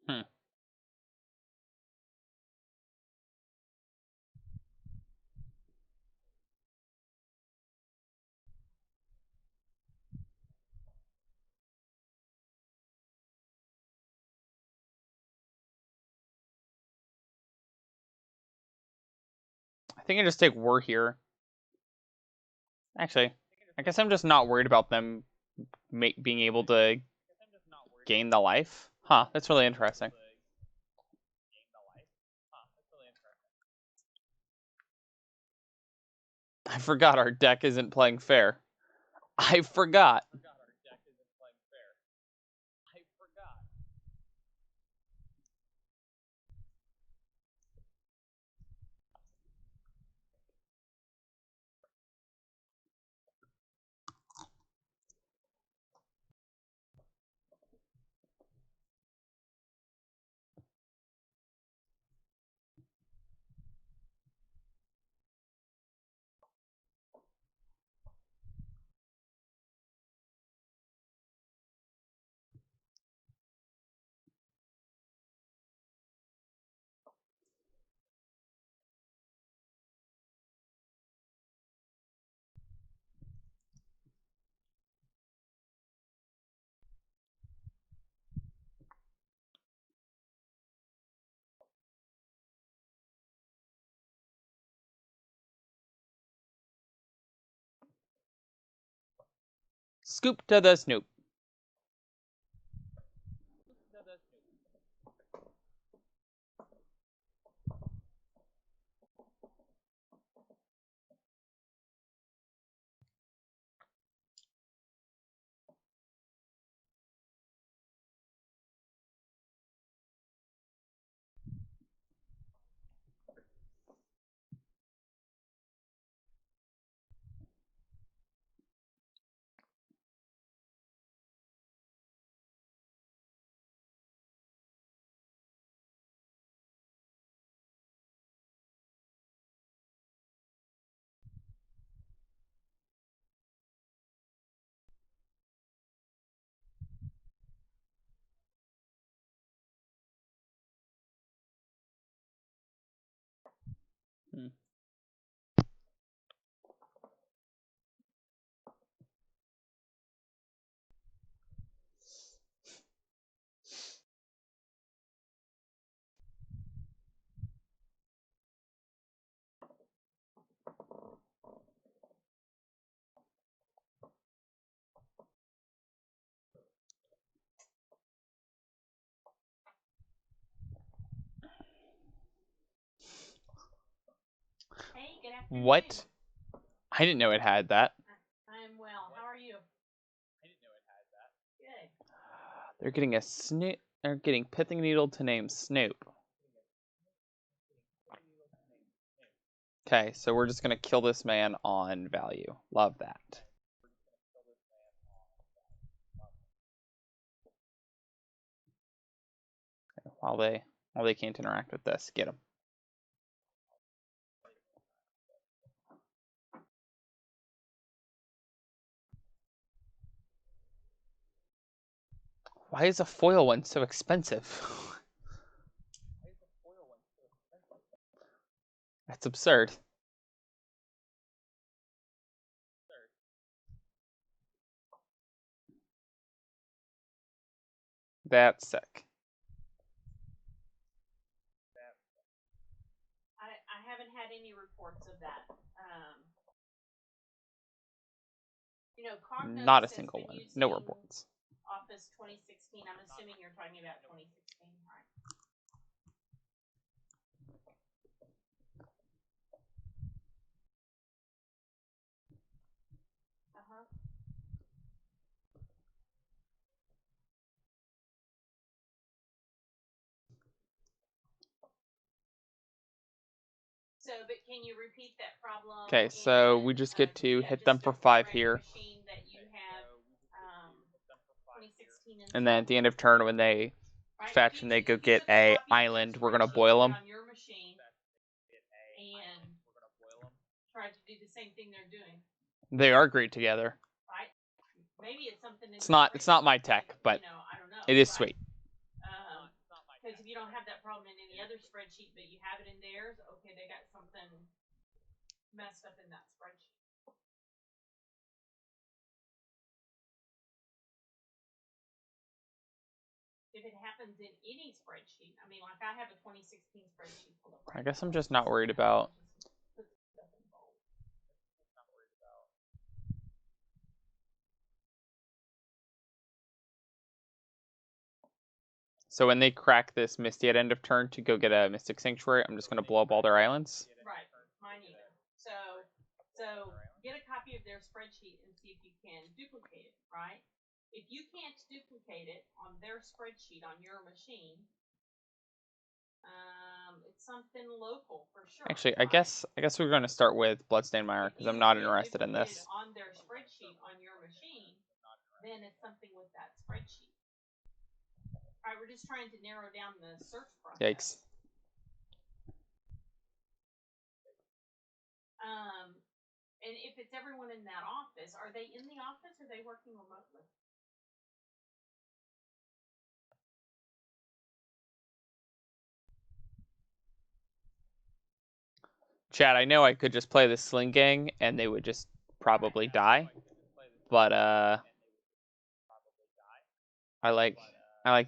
Speaker 1: Hmm. I think I just take war here. Actually, I guess I'm just not worried about them being able to gain the life. Huh, that's really interesting. I forgot our deck isn't playing fair. I forgot. Scoop to the snoop. Hmm.
Speaker 2: Hey, good afternoon.
Speaker 1: What? I didn't know it had that.
Speaker 2: I'm well. How are you? Good.
Speaker 1: They're getting a snoop. They're getting pithing needle to name Snoop. Okay, so we're just gonna kill this man on value. Love that. Okay, while they can't interact with this, get them. Why is a foil one so expensive? That's absurd. That's sick.
Speaker 2: I haven't had any reports of that.
Speaker 1: Not a
Speaker 2: Cognos has
Speaker 1: single
Speaker 2: been
Speaker 1: one. No
Speaker 2: using
Speaker 1: reports.
Speaker 2: Office 2016. I'm assuming you're talking about 2016, right? Uh-huh. So, but can you repeat that problem
Speaker 1: Okay, so we
Speaker 2: and
Speaker 1: just get to hit them
Speaker 2: just
Speaker 1: for
Speaker 2: a
Speaker 1: 5
Speaker 2: running
Speaker 1: here.
Speaker 2: machine that you have 2016
Speaker 1: And then
Speaker 2: installed?
Speaker 1: at the end of turn, when they
Speaker 2: Right.
Speaker 1: fetch and they go
Speaker 2: If you
Speaker 1: get
Speaker 2: took a
Speaker 1: a
Speaker 2: copy of that
Speaker 1: island, we're gonna
Speaker 2: spreadsheet,
Speaker 1: boil
Speaker 2: put it
Speaker 1: them.
Speaker 2: on your machine, and tried to do the same thing they're doing,
Speaker 1: They are great together.
Speaker 2: right? Maybe it's something in
Speaker 1: It's
Speaker 2: the
Speaker 1: not
Speaker 2: spreadsheet.
Speaker 1: my tech, but
Speaker 2: I don't know,
Speaker 1: it is
Speaker 2: right?
Speaker 1: sweet.
Speaker 2: Because if you don't have that problem in any other spreadsheet, but you have it in theirs, okay, they got something messed up in that spreadsheet. If it happens in any spreadsheet, I mean, like I have a 2016 spreadsheet full of.
Speaker 1: I guess I'm just not worried about. So when they crack this Misty at end of turn to go get a Mystic Sanctuary, I'm just going to blow up all their islands.
Speaker 2: Right, mine either. So get a copy of their spreadsheet and see if you can duplicate it, right? If you can't duplicate it on their spreadsheet on your machine, it's something local for sure.
Speaker 1: Actually, I guess we're going to start with Bloodstained Mire because I'm not interested in this.
Speaker 2: On their spreadsheet on your machine, then it's something with that spreadsheet. All right, we're just trying to narrow down the search process.
Speaker 1: Yikes.
Speaker 2: And if it's everyone in that office, are they in the office or are they working remotely?
Speaker 1: Chad, I know I could just play the Sling Gang and they would just probably die. But I like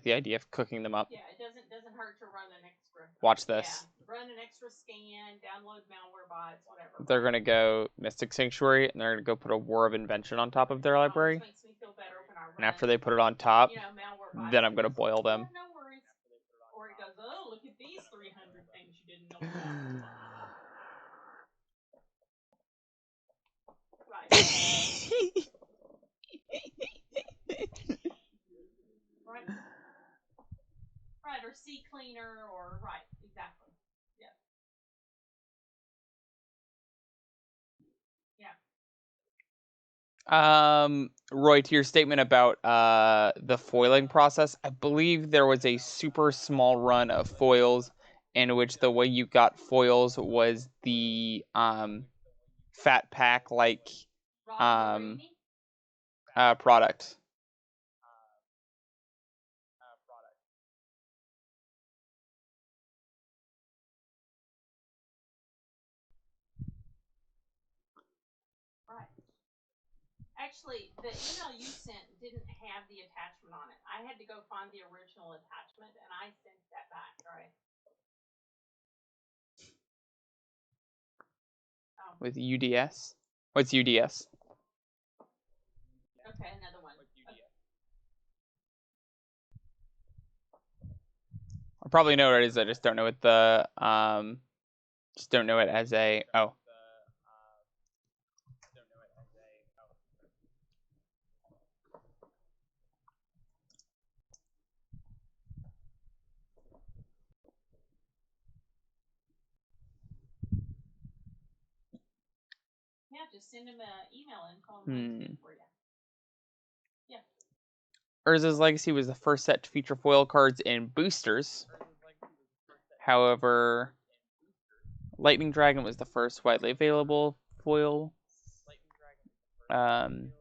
Speaker 1: the idea of cooking them up.
Speaker 2: Yeah, it doesn't hurt to run an extra.
Speaker 1: Watch this.
Speaker 2: Yeah, run an extra scan, download malware bots, whatever.
Speaker 1: They're gonna go Mystic Sanctuary and they're gonna go put a War of Invention on top of their library.
Speaker 2: Makes me feel better when I run,
Speaker 1: and after they put it on top,
Speaker 2: malware
Speaker 1: then I'm gonna boil them.
Speaker 2: Yeah, no worries. Or it goes, oh, look at these 300 things you didn't know about. Right. Right. Right, or sea cleaner, or right, exactly. Yeah.
Speaker 1: Yeah. Roy, to your statement about the foiling process, I believe there was a super small run of foils in which the way you got foils was the fat pack like product.
Speaker 2: Right. Actually, the email you sent didn't have the attachment on it. I had to go find the original attachment, and I sent that back, right? Oh.
Speaker 1: With UDS? What's UDS?
Speaker 2: Okay, another one.
Speaker 1: I probably know what it is. I just don't know what the just don't know it as a
Speaker 2: Yeah, just send him an email and tell him what for you. Yeah.
Speaker 1: Urza's Legacy was the first set to feature foil cards in boosters. However, Lightning Dragon was the first widely available foil. And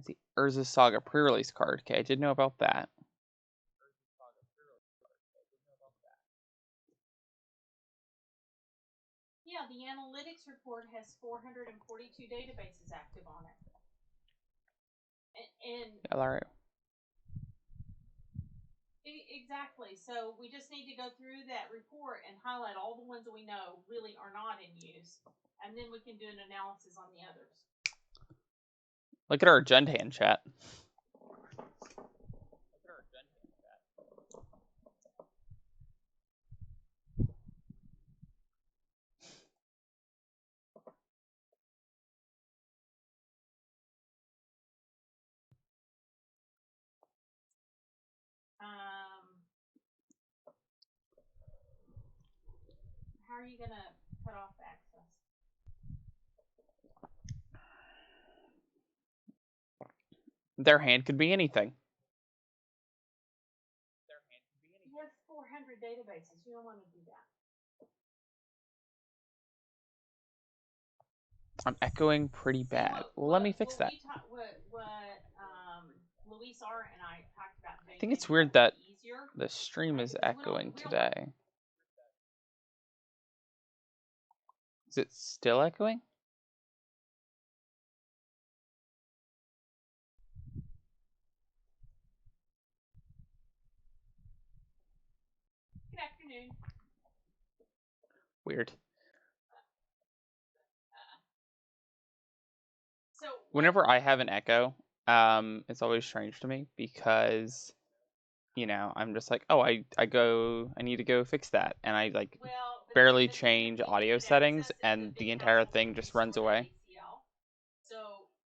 Speaker 1: the Urza Saga pre-release card. Okay, I did know about that.
Speaker 2: Yeah, the analytics report has 442 databases active on it. And
Speaker 1: all right.
Speaker 2: Exactly. So we just need to go through that report and highlight all the ones that we know really are not in use, and then we can do an analysis on the others.
Speaker 1: Look at our agenda hand chat.
Speaker 2: How are you going to cut off access?
Speaker 1: Their hand could be anything.
Speaker 2: You have 400 databases. You don't want to do that.
Speaker 1: I'm echoing pretty bad. Let me fix that.
Speaker 2: What Luis R and I talked about doing.
Speaker 1: I think it's weird that
Speaker 2: easier.
Speaker 1: The stream is
Speaker 2: Because
Speaker 1: echoing today. Is it still echoing?
Speaker 2: Good afternoon.
Speaker 1: Weird.
Speaker 2: So
Speaker 1: Whenever I have an echo, it's always strange to me because, you know, I'm just like, oh, I need to go fix that, and I like
Speaker 2: well, but
Speaker 1: barely
Speaker 2: the thing
Speaker 1: change
Speaker 2: that we
Speaker 1: audio
Speaker 2: could
Speaker 1: settings,
Speaker 2: access is a
Speaker 1: and the
Speaker 2: big
Speaker 1: entire
Speaker 2: household
Speaker 1: thing just
Speaker 2: space
Speaker 1: runs
Speaker 2: for an
Speaker 1: away
Speaker 2: ACL. So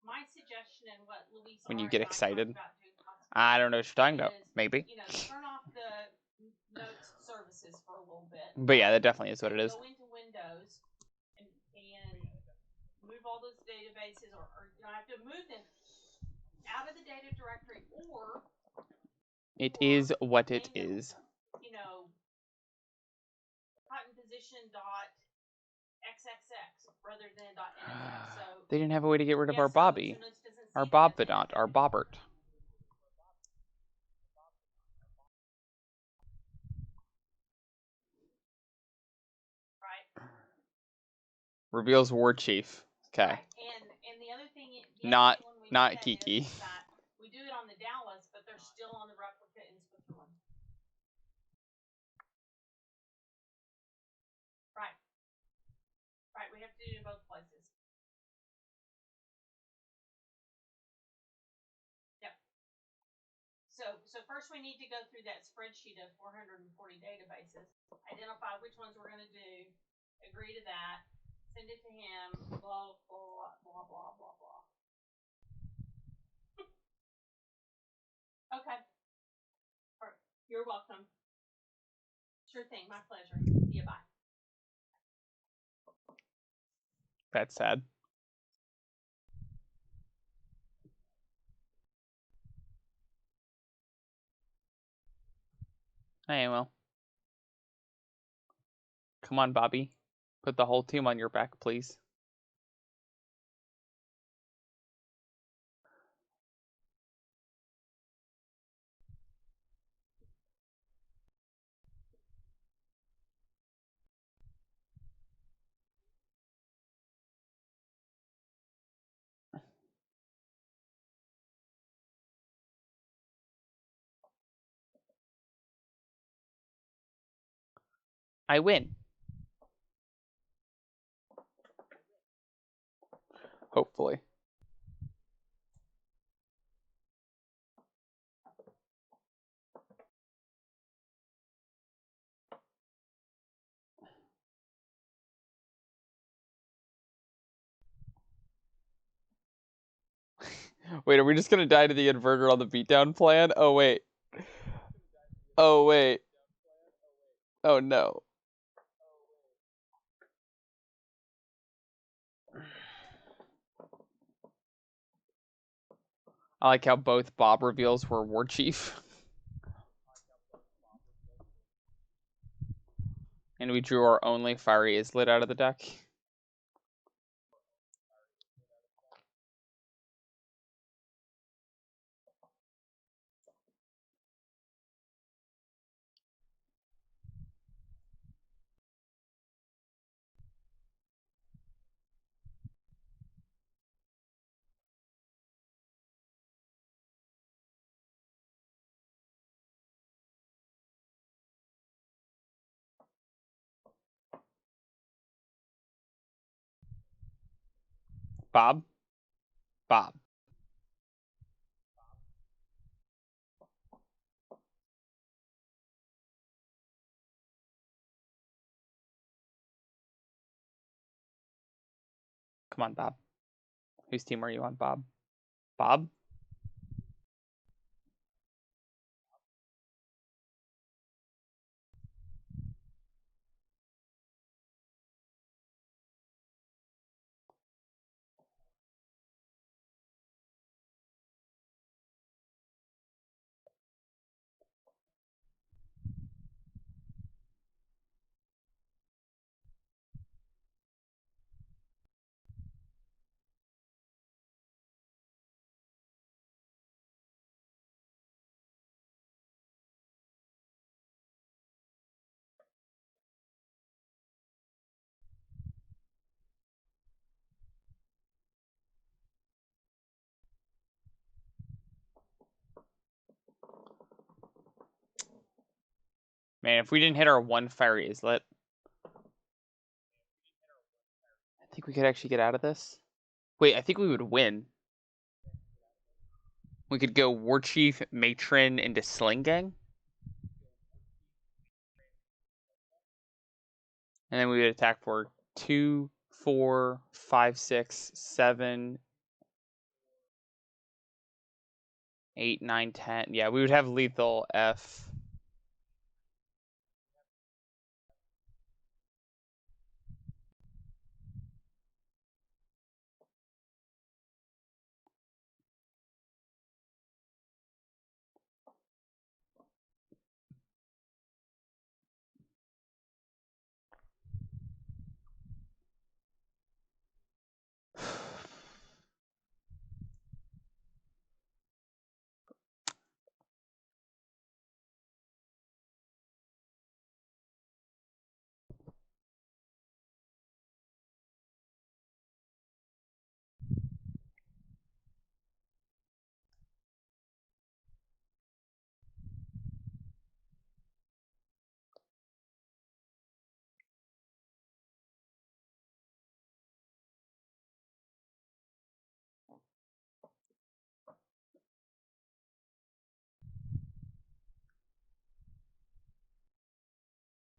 Speaker 2: my suggestion and what Luis
Speaker 1: when you
Speaker 2: Art
Speaker 1: get
Speaker 2: and I talked
Speaker 1: excited.
Speaker 2: about doing
Speaker 1: I
Speaker 2: possibly
Speaker 1: don't know what you're talking about.
Speaker 2: is,
Speaker 1: Maybe.
Speaker 2: turn off the notes services for a little bit,
Speaker 1: But yeah, that definitely is
Speaker 2: and
Speaker 1: what it
Speaker 2: then
Speaker 1: is.
Speaker 2: go into Windows and move all those databases, or I have to move them out of the data directory,
Speaker 1: It
Speaker 2: or
Speaker 1: is what it
Speaker 2: name them,
Speaker 1: is.
Speaker 2: cotton position dot XXX rather than .nsx. So
Speaker 1: They didn't have a way to get rid of
Speaker 2: yeah,
Speaker 1: our
Speaker 2: so
Speaker 1: Bobby,
Speaker 2: notes doesn't
Speaker 1: our
Speaker 2: see them as
Speaker 1: Bobfidont, our
Speaker 2: NFFs.
Speaker 1: Bobbert.
Speaker 2: Right.
Speaker 1: Reveals War Chief. Okay.
Speaker 2: Right. And the other thing
Speaker 1: Not
Speaker 2: when we do
Speaker 1: not
Speaker 2: that
Speaker 1: Kiki.
Speaker 2: is that we do it on the Dallas, but they're still on the replica in Switzerland. Right. Right. We have to do it in both places. Yep. So first we need to go through that spreadsheet of 440 databases, identify which ones we're going to do, agree to that, send it to him, blah, blah, blah, blah, blah, blah. Okay. You're welcome. Sure thing. My pleasure. See you. Bye.
Speaker 1: That's sad. Hey, well. Come on, Bobby. Put the whole team on your back, please. I win. Hopefully. Wait, are we just gonna die to the inverter on the beatdown plan? Oh, wait. Oh, wait. Oh, no. I like how both Bob reveals were War Chief. And we drew our only Fiery Islet out of the deck. Bob? Bob. Come on, Bob. Whose team are you on, Bob? Bob? Man, if we didn't hit our one fiery islet, I think we could actually get out of this. Wait, I think we would win. We could go War Chief, Matron into Sling Gang. And then we would attack for 2, 4, 5, 6, 7, 8, 9, 10. Yeah, we would have lethal F.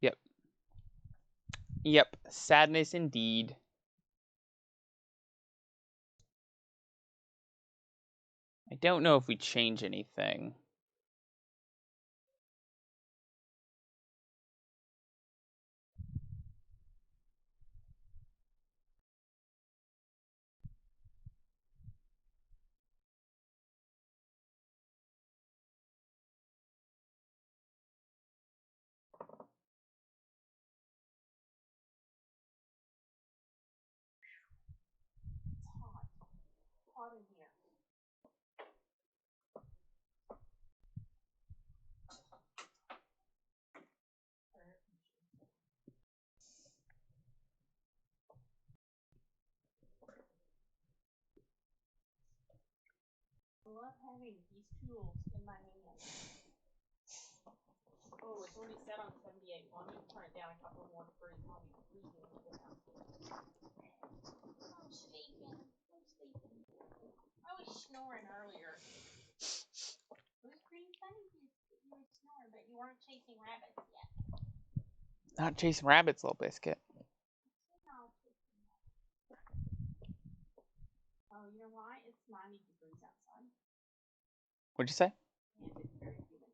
Speaker 1: Yep. Yep. Sadness indeed. I don't know if we change anything.
Speaker 2: It's hot. Hot in here. I love having these tools in my hands. Oh, it's already set on 78. Well, I'm going to turn it down a couple more degrees. I'll be freezing when we go downstairs. I'm sleeping. I was snoring earlier. It was pretty funny you were snoring, but you weren't chasing rabbits yet.
Speaker 1: Not chasing rabbits, little biscuit.
Speaker 2: Oh, you know why? It's 90 degrees outside.
Speaker 1: What'd you say?
Speaker 2: And it's very humid.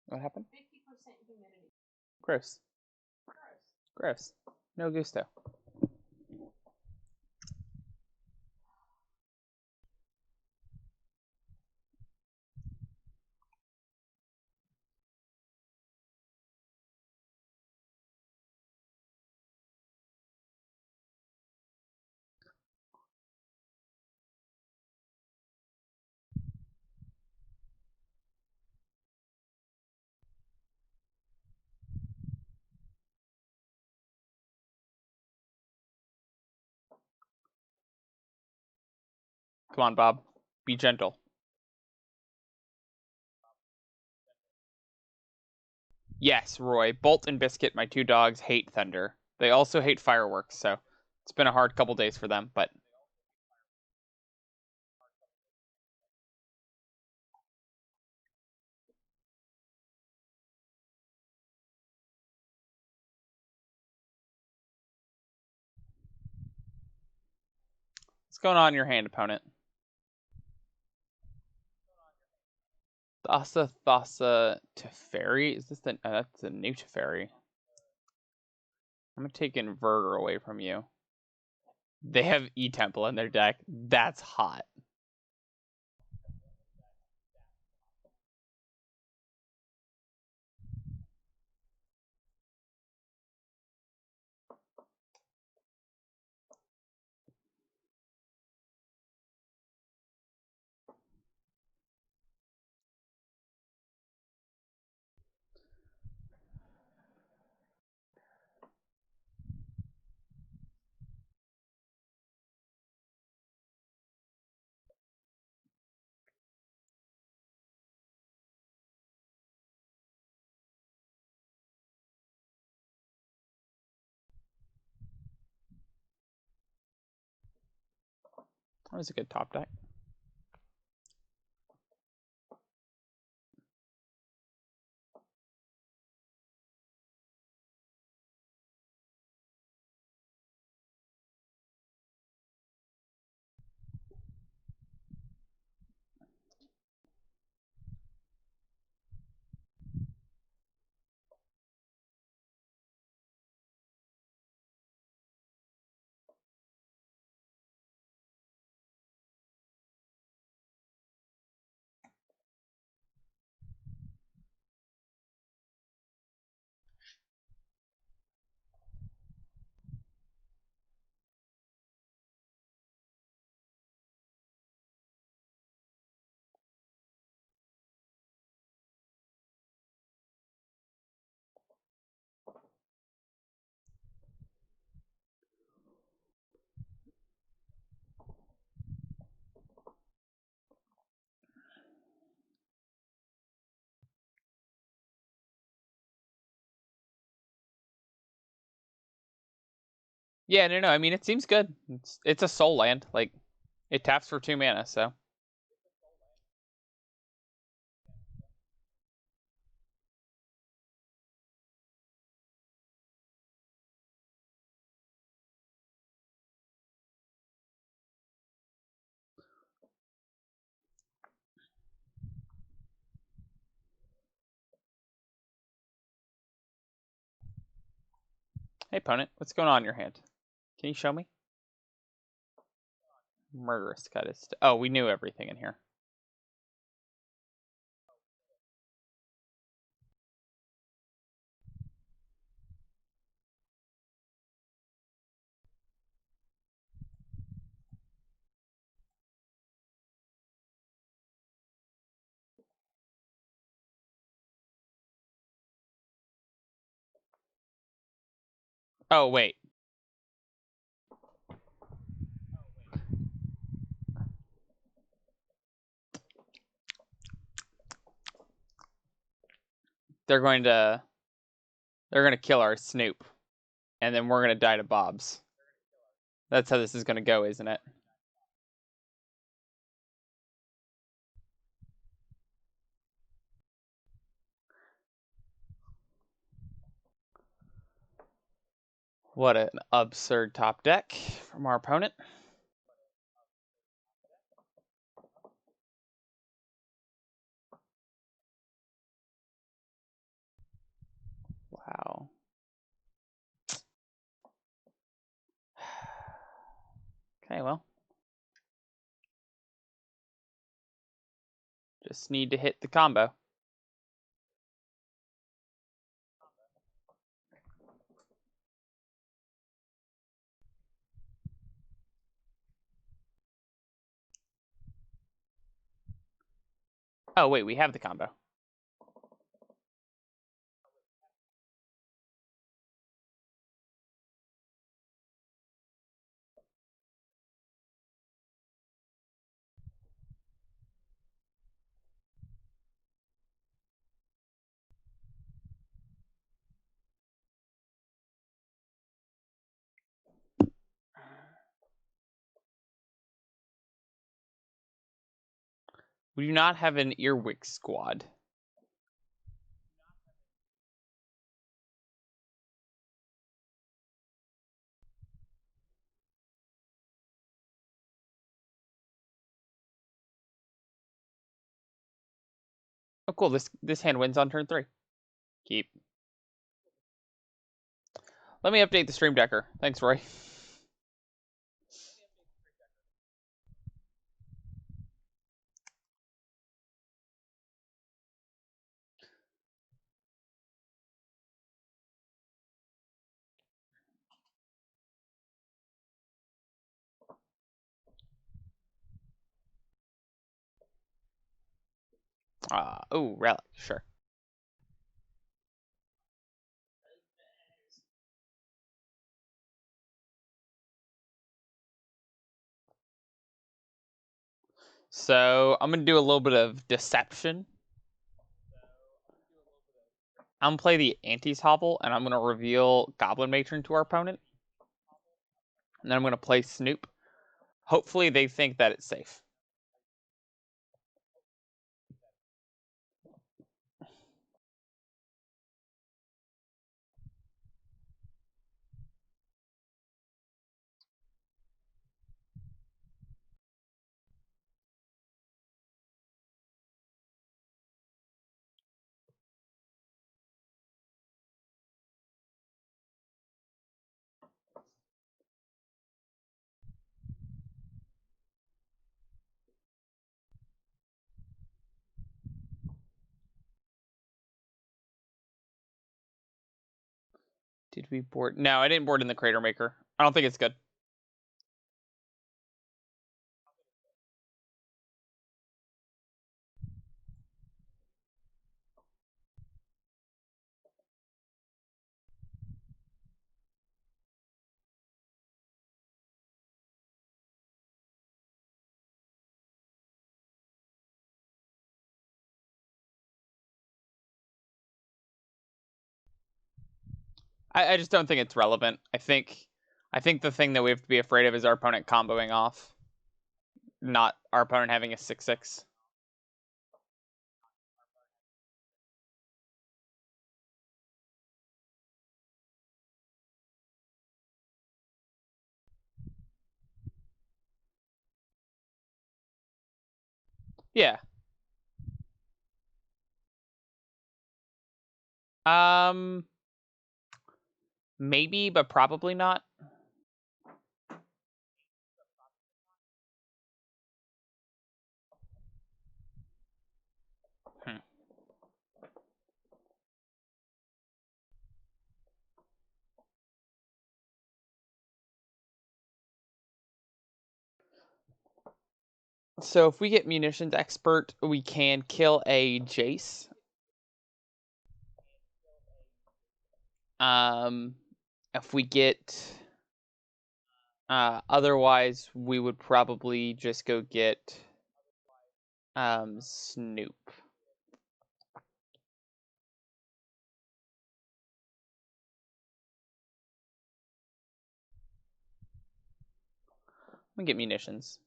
Speaker 1: What happened?
Speaker 2: 50% humidity.
Speaker 1: Gross.
Speaker 2: Gross.
Speaker 1: Gross. No gusto. Come on, Bob. Be gentle. Yes, Roy. Bolt and Biscuit, my two dogs, hate thunder. They also hate fireworks, so it's been a hard couple days for them, but what's going on in your hand, opponent? Thassa Teferi? Is this the that's a new Teferi. I'm gonna take Inverter away from you. They have E-Temple in their deck. That's hot. That was a good top deck. Yeah, no. I mean, it seems good. It's a soul land. Like, it taps for 2 mana, so. Hey, opponent, what's going on in your hand? Can you show me? Murderous cut is. Oh, we knew everything in here. Oh, wait. They're going to kill our Snoop, and then we're going to die to Bob's. That's how this is going to go, isn't it? What an absurd top deck from our opponent. Wow. Okay, well. Just need to hit the combo. Oh, wait, we have the combo. We do not have an Earwig squad. Oh, cool. This hand wins on turn 3. Keep. Let me update the stream decker. Thanks, Roy. Oh, relic. Sure. So I'm gonna do a little bit of deception. I'm gonna play the Anti's Hovel, and I'm gonna reveal Goblin Matron to our opponent. And then I'm gonna play Snoop. Hopefully they think that it's safe. Did we board? No, I didn't board in the Crater Maker. I don't think it's good. I just don't think it's relevant. I think the thing that we have to be afraid of is our opponent comboing off, not our opponent having a 6/6. Yeah. Um, maybe, but probably not. Hmm. So if we get munitions expert, we can kill a Jace. Um, if we get, otherwise we would probably just go get, Snoop. We get munitions.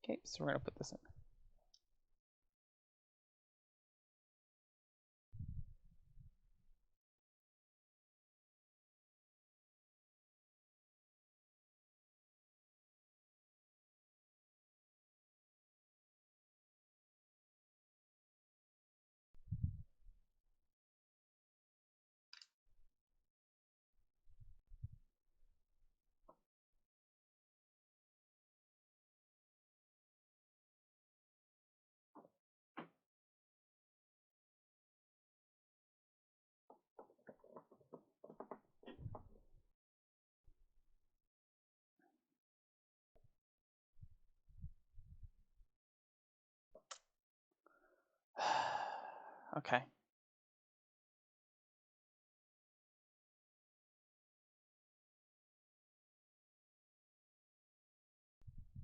Speaker 1: Okay, so we're gonna put this in. Okay.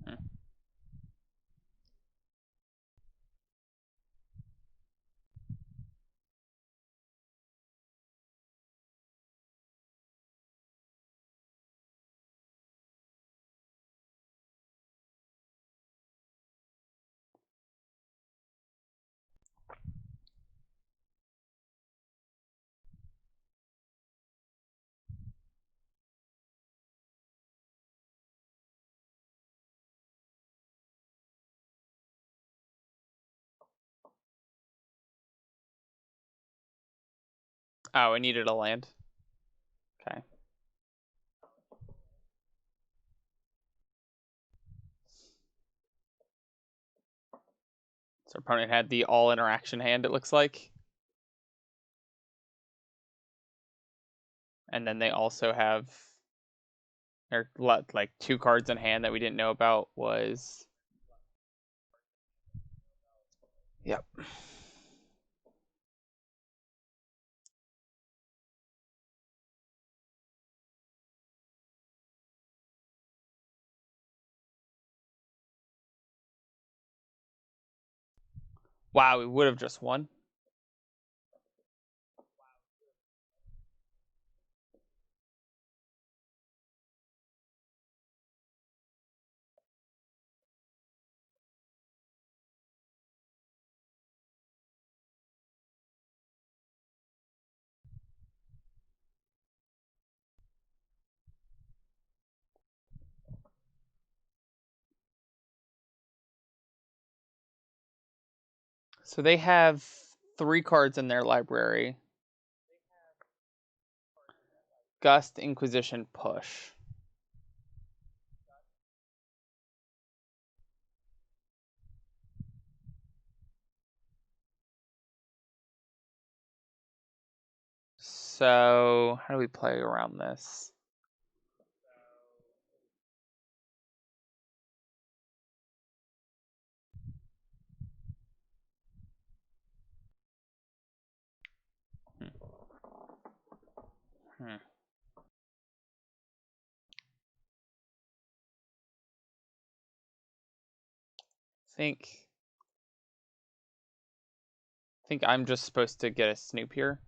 Speaker 1: Hmm. Oh, I needed a land. Okay. So opponent had the all interaction hand, it looks like. And then they also have their like 2 cards in hand that we didn't know about was. Yep. Wow, we would have just won. So they have 3 cards in their library. Gust, Inquisition, Push. So how do we play around this? Hmm. Think I'm just supposed to get a Snoop here.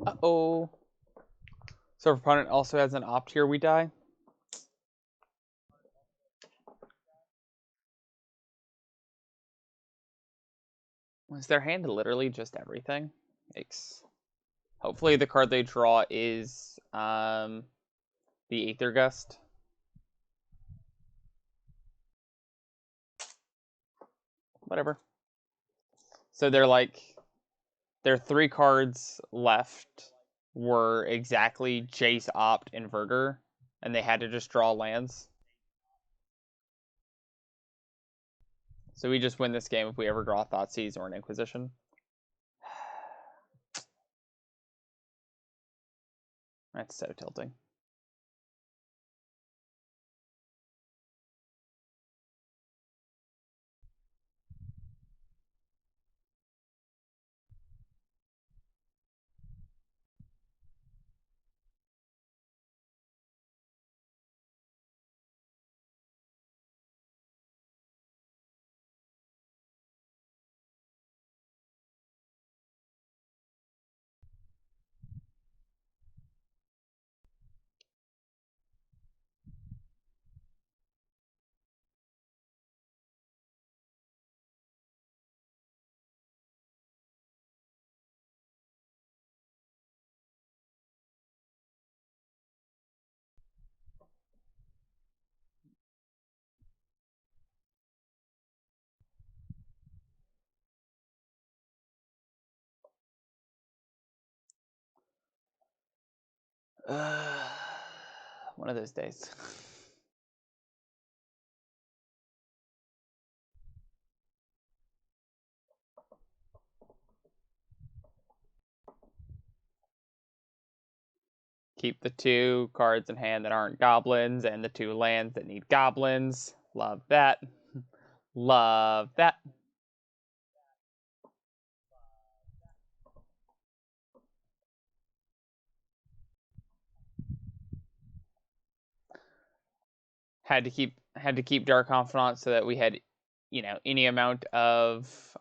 Speaker 1: Uh-oh. So if opponent also has an opt here, we die. Was their hand literally just everything? Yikes. Hopefully the card they draw is the Aether Gust. Whatever. So they're like, their 3 cards left were exactly Jace, Opt, Inverter, and they had to just draw lands. So we just win this game if we ever draw Thoughtseize or an Inquisition. That's so tilting. One of those days. Keep the 2 cards in hand that aren't goblins and the 2 lands that need goblins. Love that. Love that. had to keep Dark Confidant so that we had, any amount of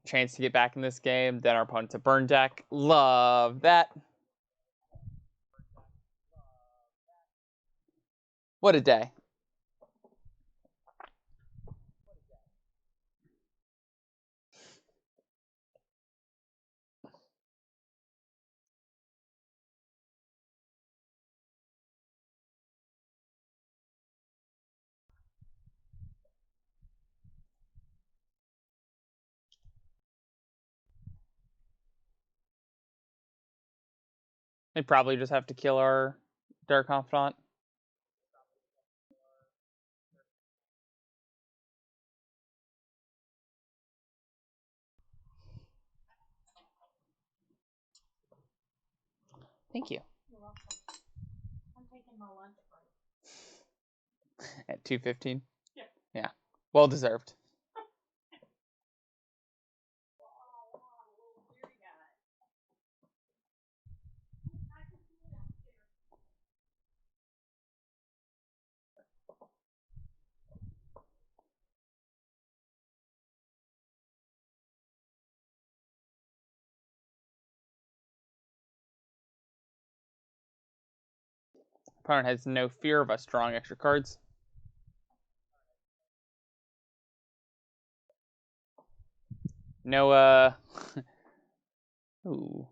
Speaker 1: chance to get back in this game. Then our opponent's a burn deck. Love that. What a day. They probably just have to kill our Dark Confidant. Thank you.
Speaker 2: You're welcome. I'm taking my lunch break.
Speaker 1: At 2:15?
Speaker 2: Yeah.
Speaker 1: Yeah. Well deserved. Opponent has no fear of us drawing extra cards. No, ooh.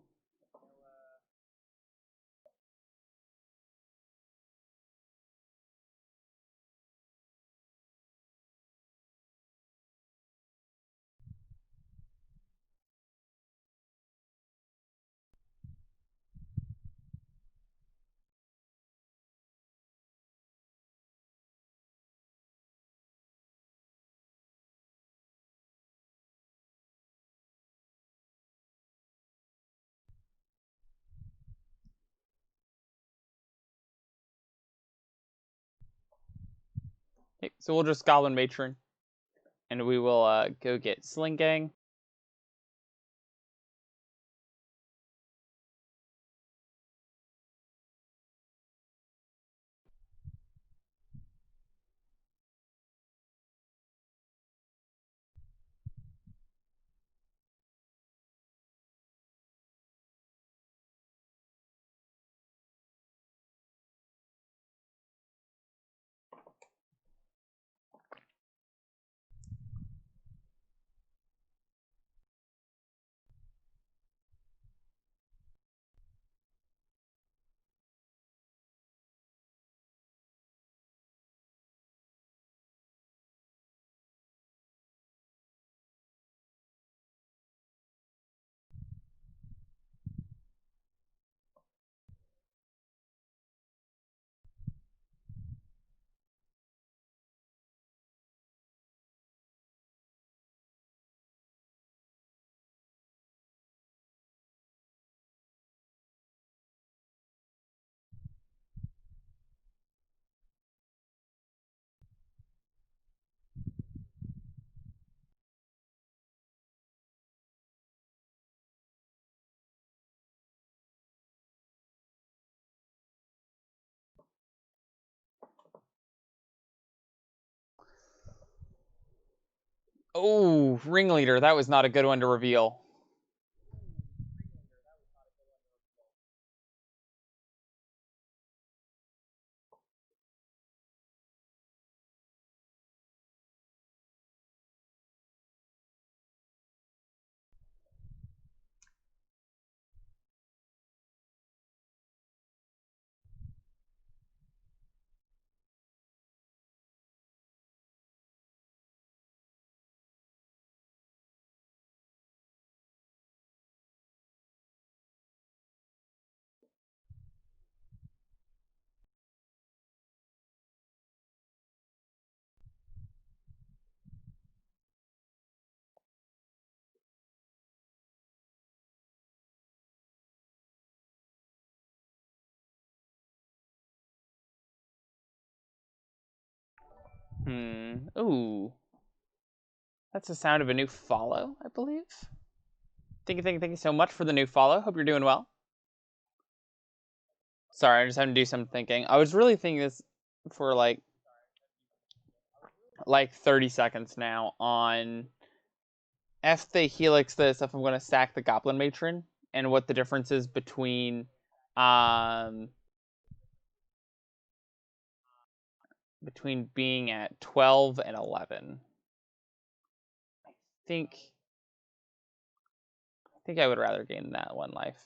Speaker 1: Okay, so we'll just Goblin Matron, and we will go get Sling Gang. Oh, Ringleader. That was not a good one to reveal. Ooh. That's the sound of a new follow, I believe. Thank you so much for the new follow. Hope you're doing well. Sorry, I just had to do some thinking. I was really thinking this for, like, like 30 seconds now on if they helix this, if I'm going to sack the Goblin Matron, and what the difference is um, between being at 12 and 11. think I think I would rather gain that one life.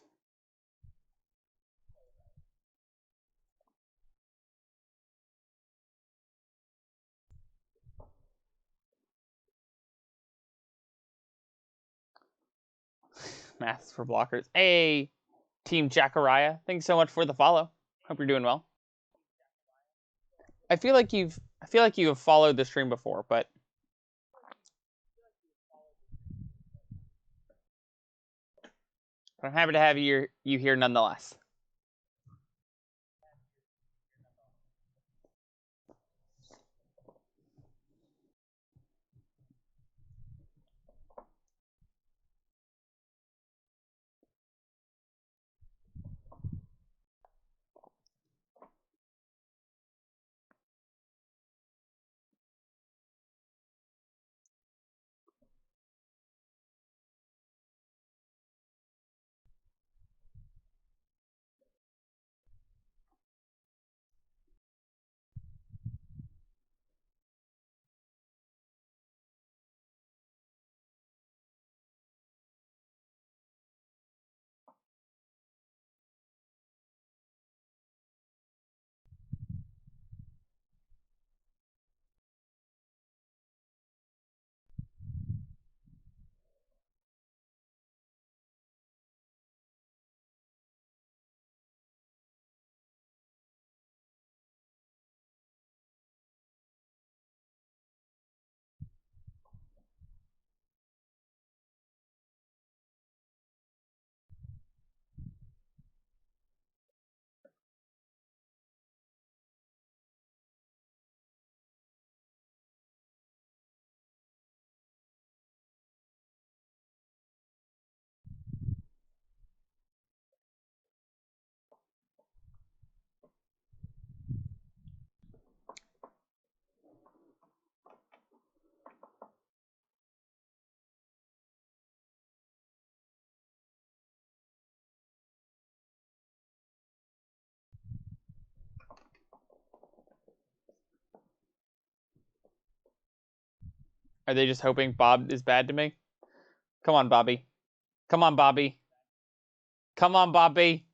Speaker 1: Maths for blockers. Hey, Team Jacariah, thanks so much for the follow. Hope you're doing well. I feel like you have followed the stream before, but I'm happy to have you here nonetheless. Are they just hoping Bob is bad to me? Come on, Bobby. Come on, Bobby. Come on, Bobby.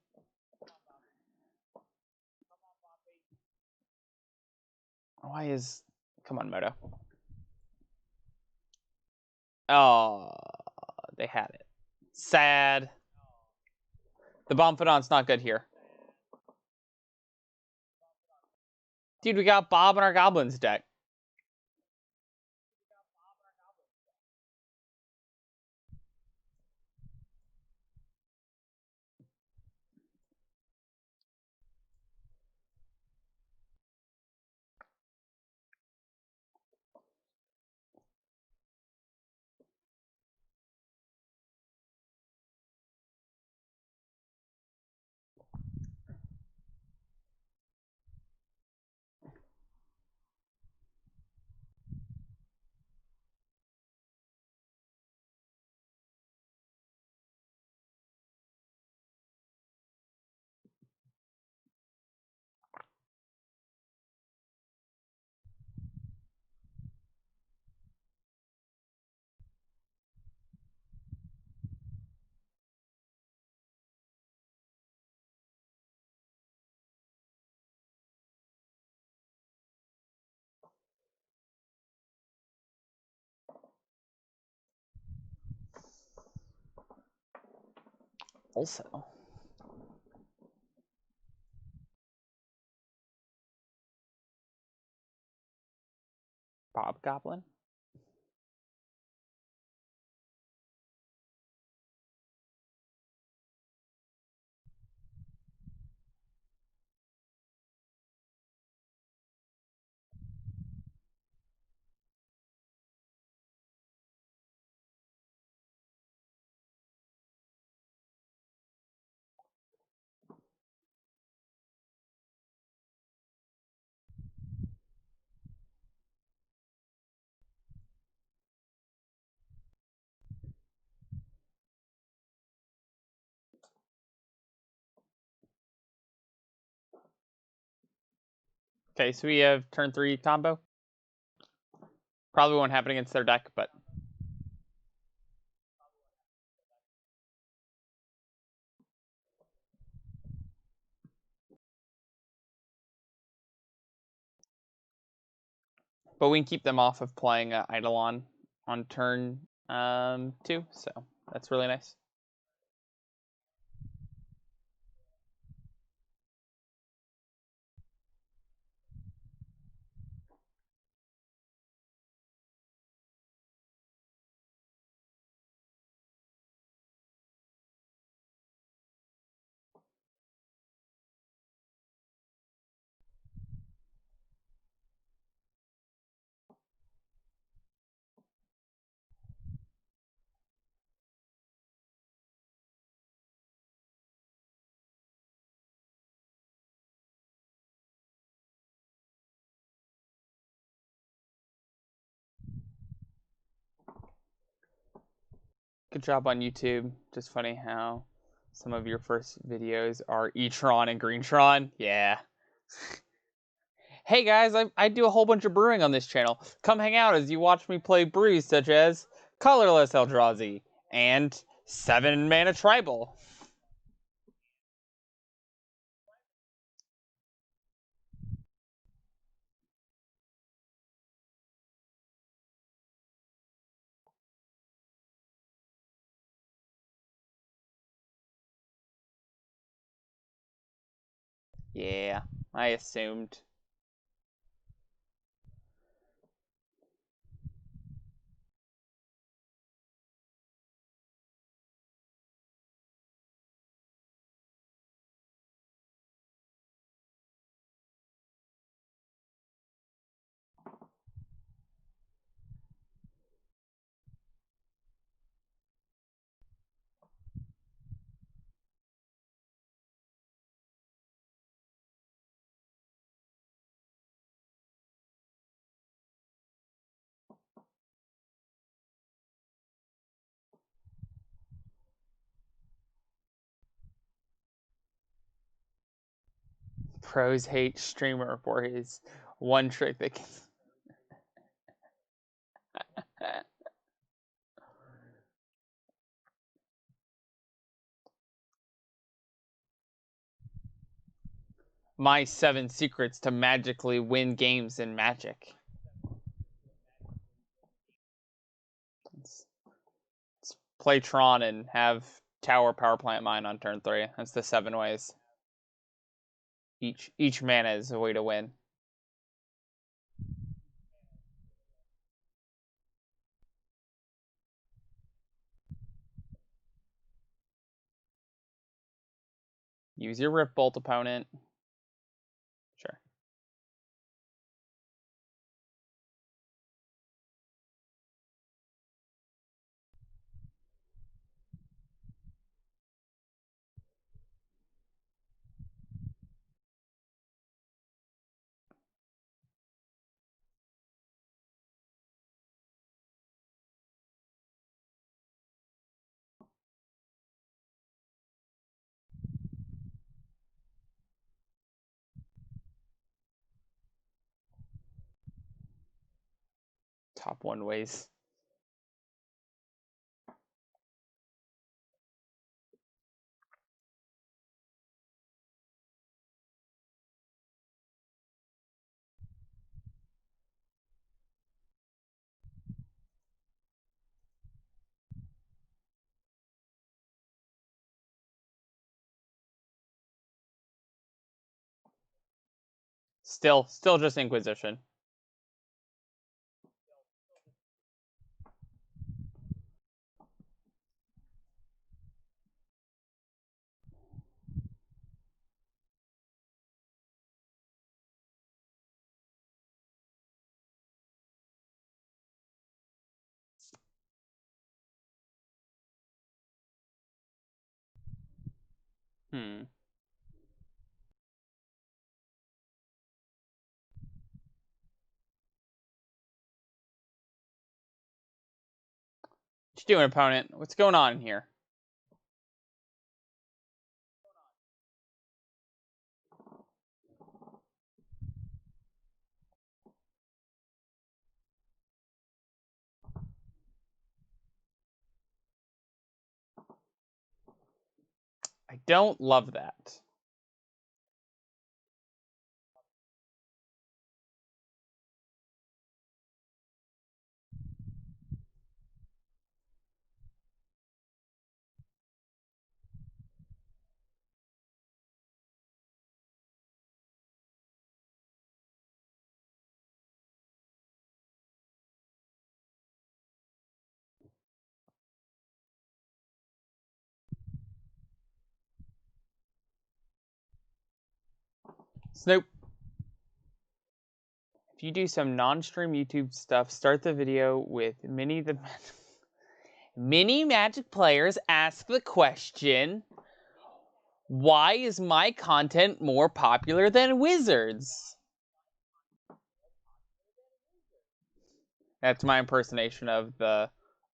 Speaker 1: Why is... Come on, Moto. Oh, they had it. Sad. The Bobfidont's not good here. Dude, we got Bob in our Goblins deck. Also, Bob Goblin. Okay, so we have turn 3 combo. Probably won't happen against their deck, but we can keep them off of playing Eidolon on turn 2, so that's really nice. Good job on YouTube. Just funny how some of your first videos are E-Tron and Greentron. Yeah. Hey guys, I do a whole bunch of brewing on this channel. Come hang out as you watch me play brews such as Colorless Eldrazi and 7 Mana Tribal. Yeah, I assumed. Pros hate streamer for his one trick that can... My 7 secrets to magically win games in Magic. Let's play Tron and have Tower Power Plant mine on turn 3. That's the 7 ways. Each mana is a way to win. Use your Rip Bolt, opponent. Sure. Top 1 ways. Still just Inquisition. Hmm. What you doing, opponent? What's going on here? don't love that. Snoop. If you do some non-stream YouTube stuff, start the video with Mini Magic players ask the question, why is my content more popular than Wizards? That's my impersonation of the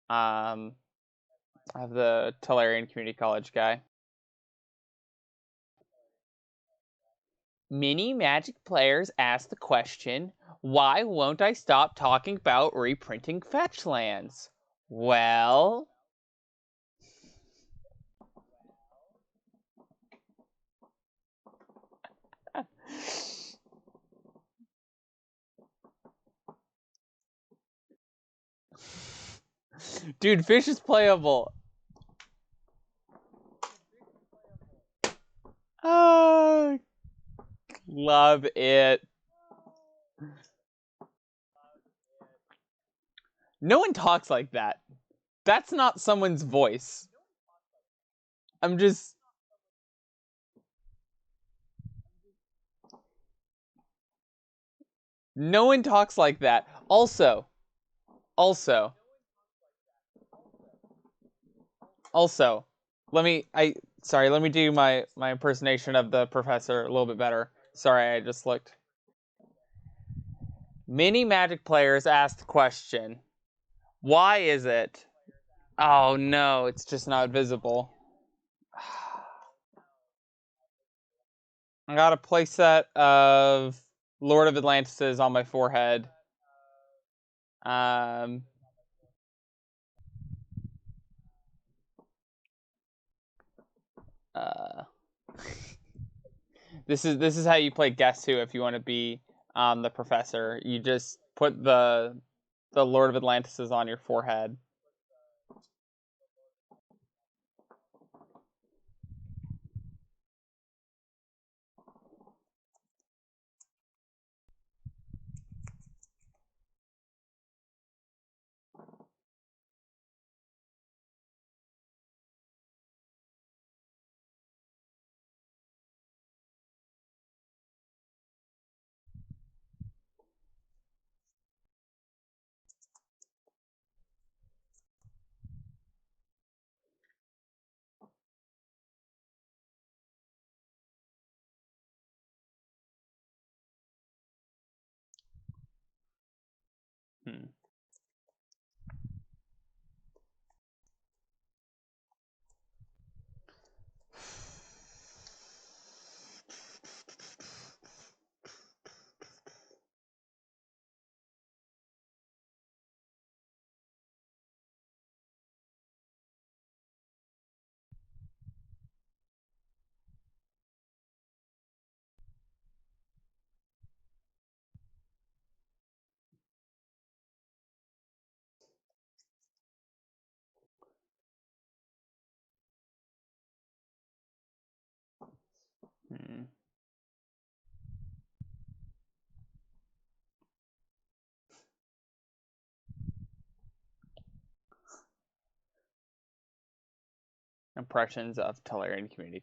Speaker 1: Tolarian Community College guy. Mini Magic players ask the question, why won't I stop talking about reprinting fetch lands? Well... Dude, Fish is playable. Oh, love it. No one talks like that. That's not someone's voice. I'm just... No one talks like that. Also, let me do my impersonation of the professor a little bit better. Sorry, I just looked. Many Magic players ask the question, why is it? Oh no, it's just not visible. I got a playset of Lord of Atlantis on my forehead. Uh, this is how you play Guess Who if you want to be the professor. You just put the Lord of Atlantis on your forehead. Hmm. Hmm. Impressions of Tolarian Community.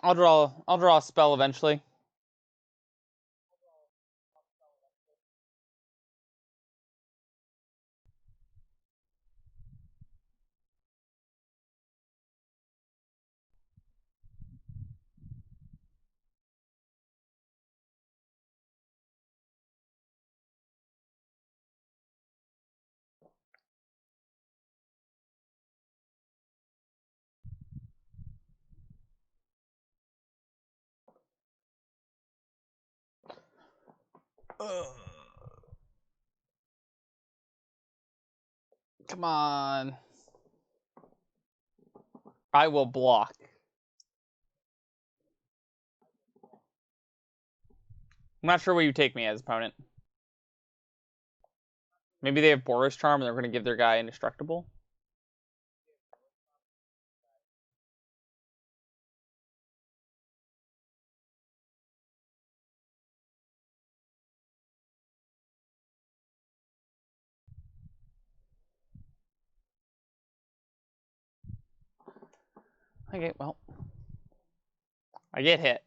Speaker 1: I'll draw a spell eventually. Come on. I will block. I'm not sure what you take me as, opponent. Maybe they have Boros Charm and they're going to give their guy indestructible. Okay, well. I get hit.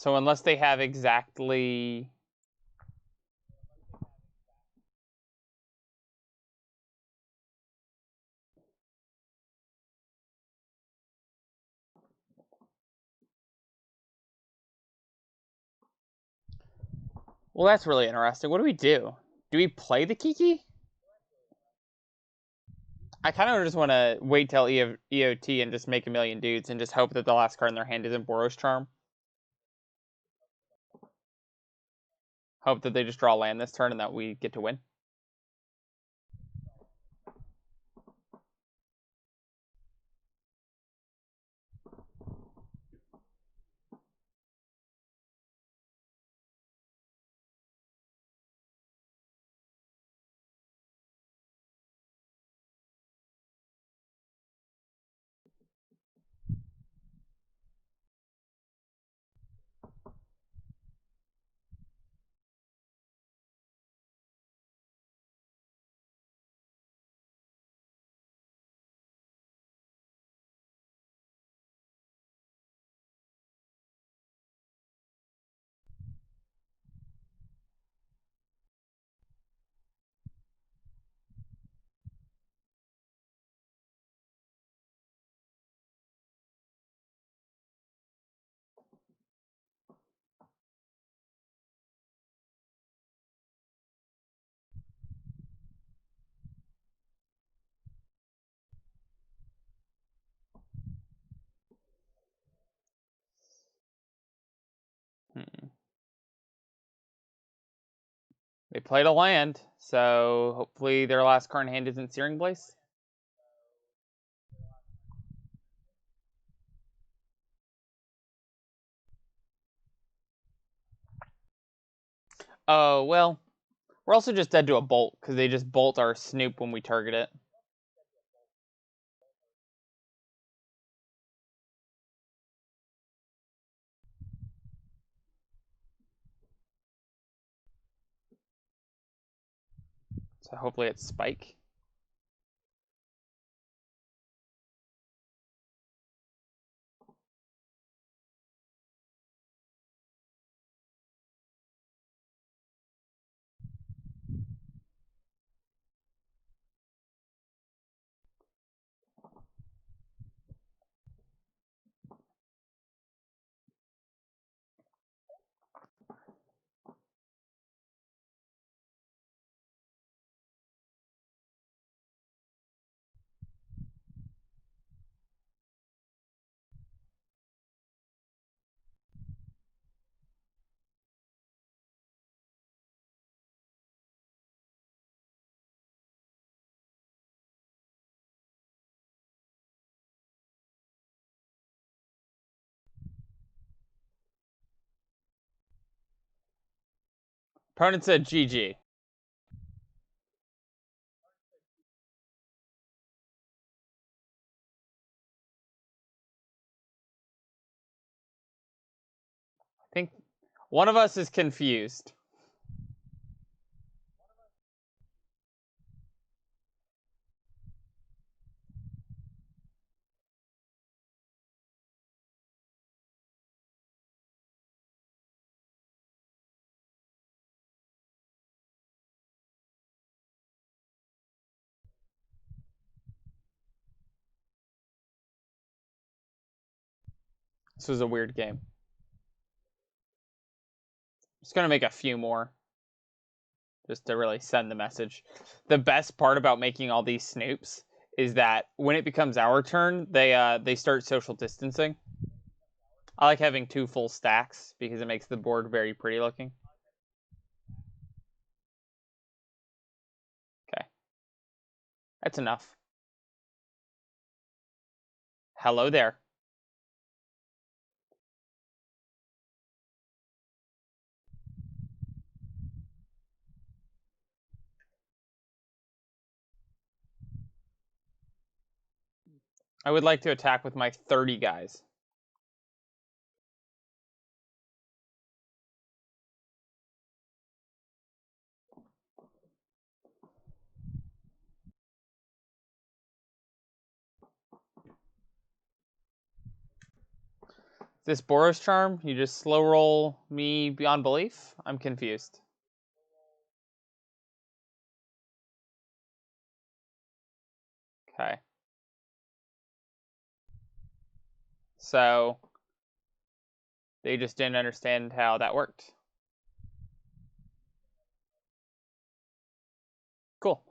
Speaker 1: So unless they have exactly... Well, that's really interesting. What do we do? Do we play the Kiki? I kind of just want to wait till EOT and just make a million dudes and just hope that the last card in their hand isn't Boros Charm. Hope that they just draw land this turn and that we get to win. They played a land, so hopefully their last card in hand isn't Searing Blaze. Oh, well, we're also just dead to a bolt, because they just bolt our Snoop when we target it. So hopefully it's Spike. Opponent said GG. I think one of us is confused. This was a weird game. Just gonna make a few more. just to really send the message. The best part about making all these snoops is that when it becomes our turn, they start social distancing. I like having 2 full stacks because it makes the board very pretty looking. Okay. That's enough. Hello there. I would like to attack with my 30 guys. This Boros charm, you just slow roll me beyond belief? I'm confused. Okay. So they just didn't understand how that worked. Cool.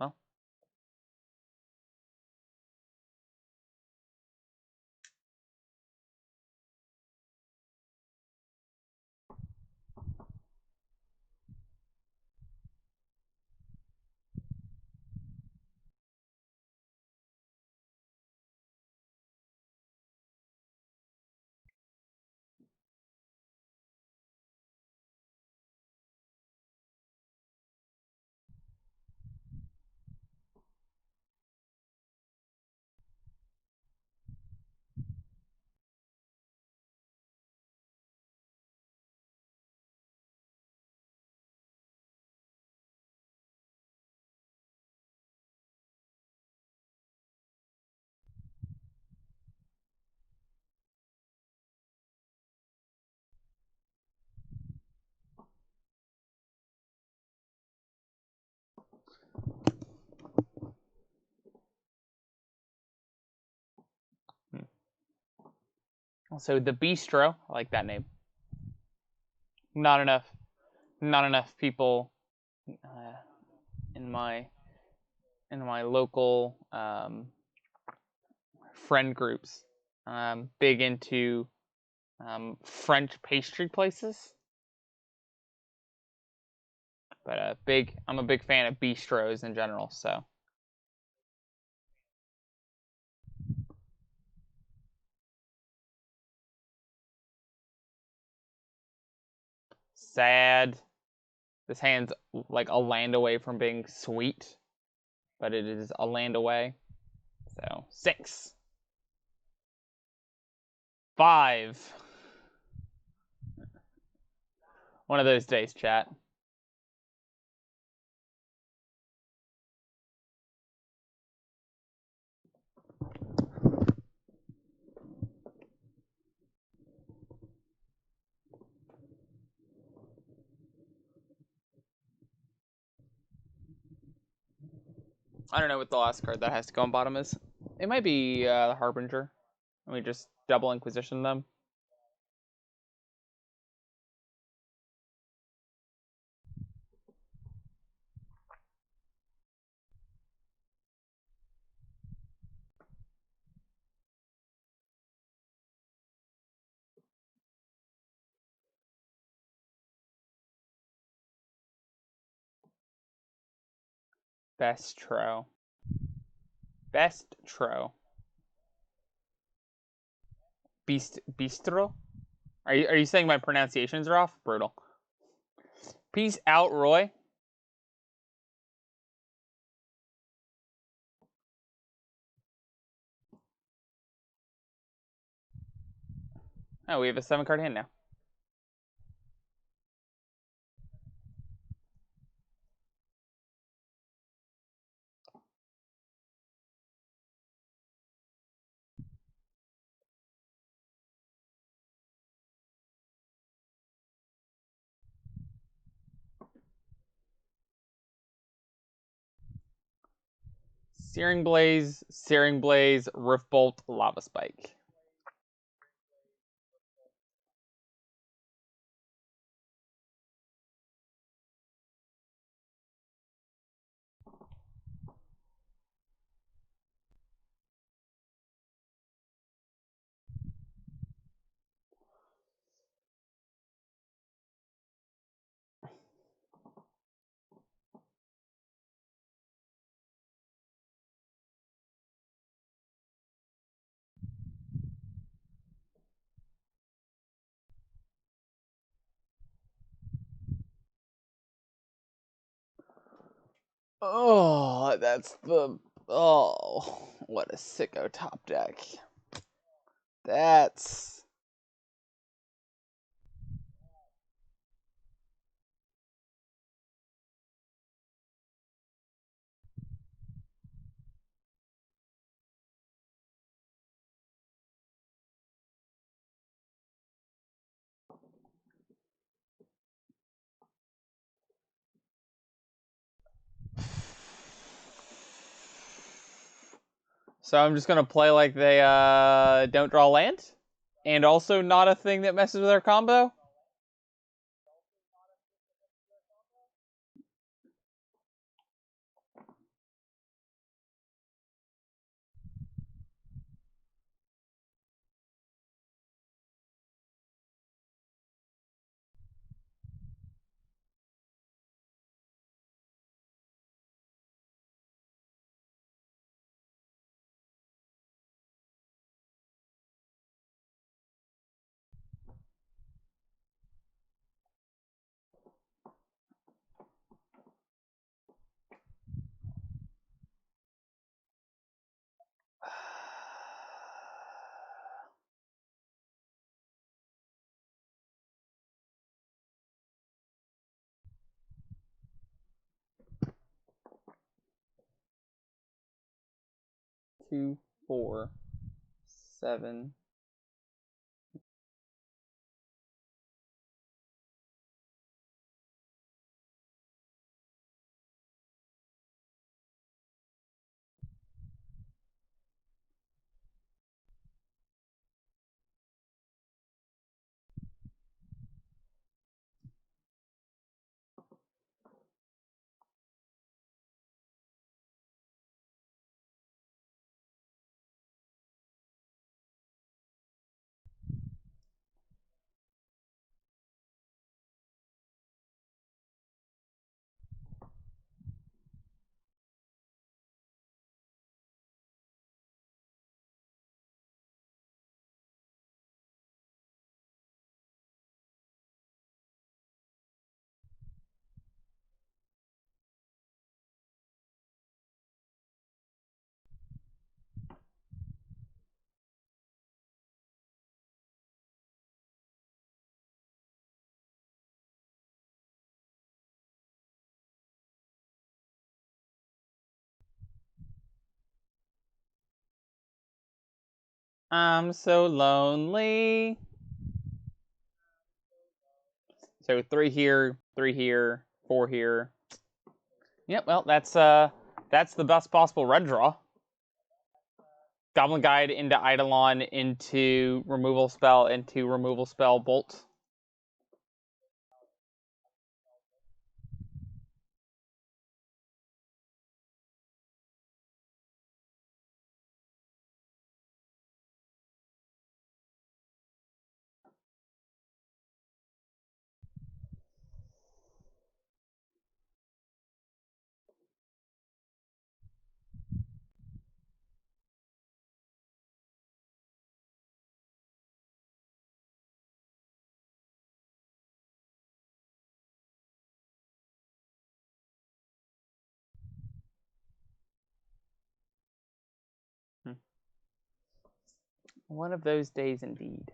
Speaker 1: Well, so the Bistro, I like that name. Not enough, not enough people uh, in my local friend groups. Big into French pastry places, but I'm a big fan of bistros in general. So sad. This hand's like a land away from being sweet, but it is a land away. So 6, 5. One of those days, chat. I don't know what the last card that has to go on bottom is. It might be the Harbinger. And we just double Inquisition them. Bestro. Bestro. Bistro? Are you saying my pronunciations are off? Brutal. Peace out, Roy. Oh, we have a 7-card hand now. Searing Blaze, Rift Bolt, Lava Spike. Oh, that's the... Oh, what a sicko top deck. That's... So I'm just gonna play like they don't draw land? And also not a thing that messes with our combo? 2, 4, 7... I'm so lonely. So 3 here, 3 here, 4 here. Yep, well, that's the best possible red draw. Goblin Guide into Eidolon, into removal spell, bolt. One of those days indeed.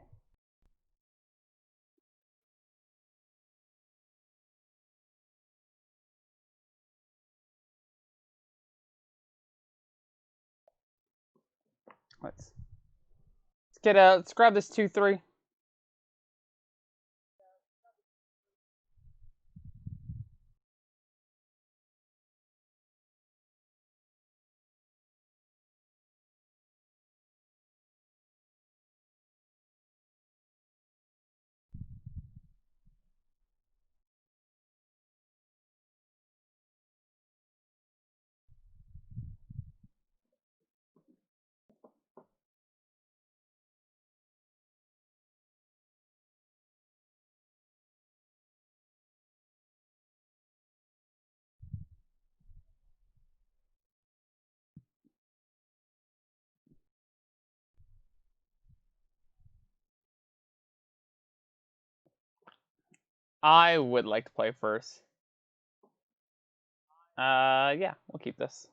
Speaker 1: Let's grab this 2/3. I would like to play first. Yeah, we'll keep this.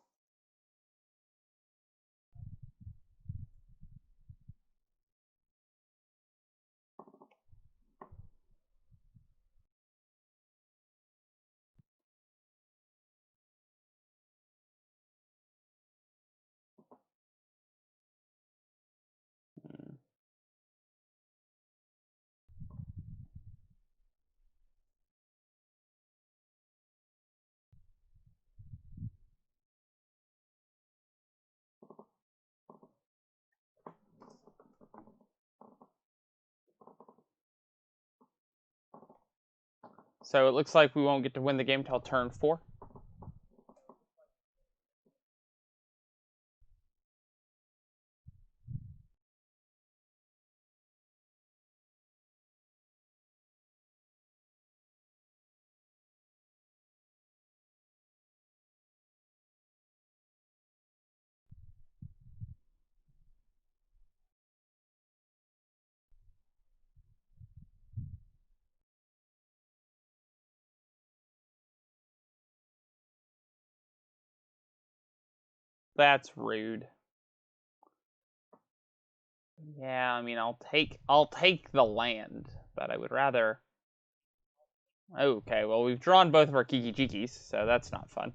Speaker 1: So it looks like we won't get to win the game till turn 4. That's rude. Yeah, I mean, I'll take the land, but I would rather. Okay, well we've drawn both of our Kiki Jikis, so that's not fun.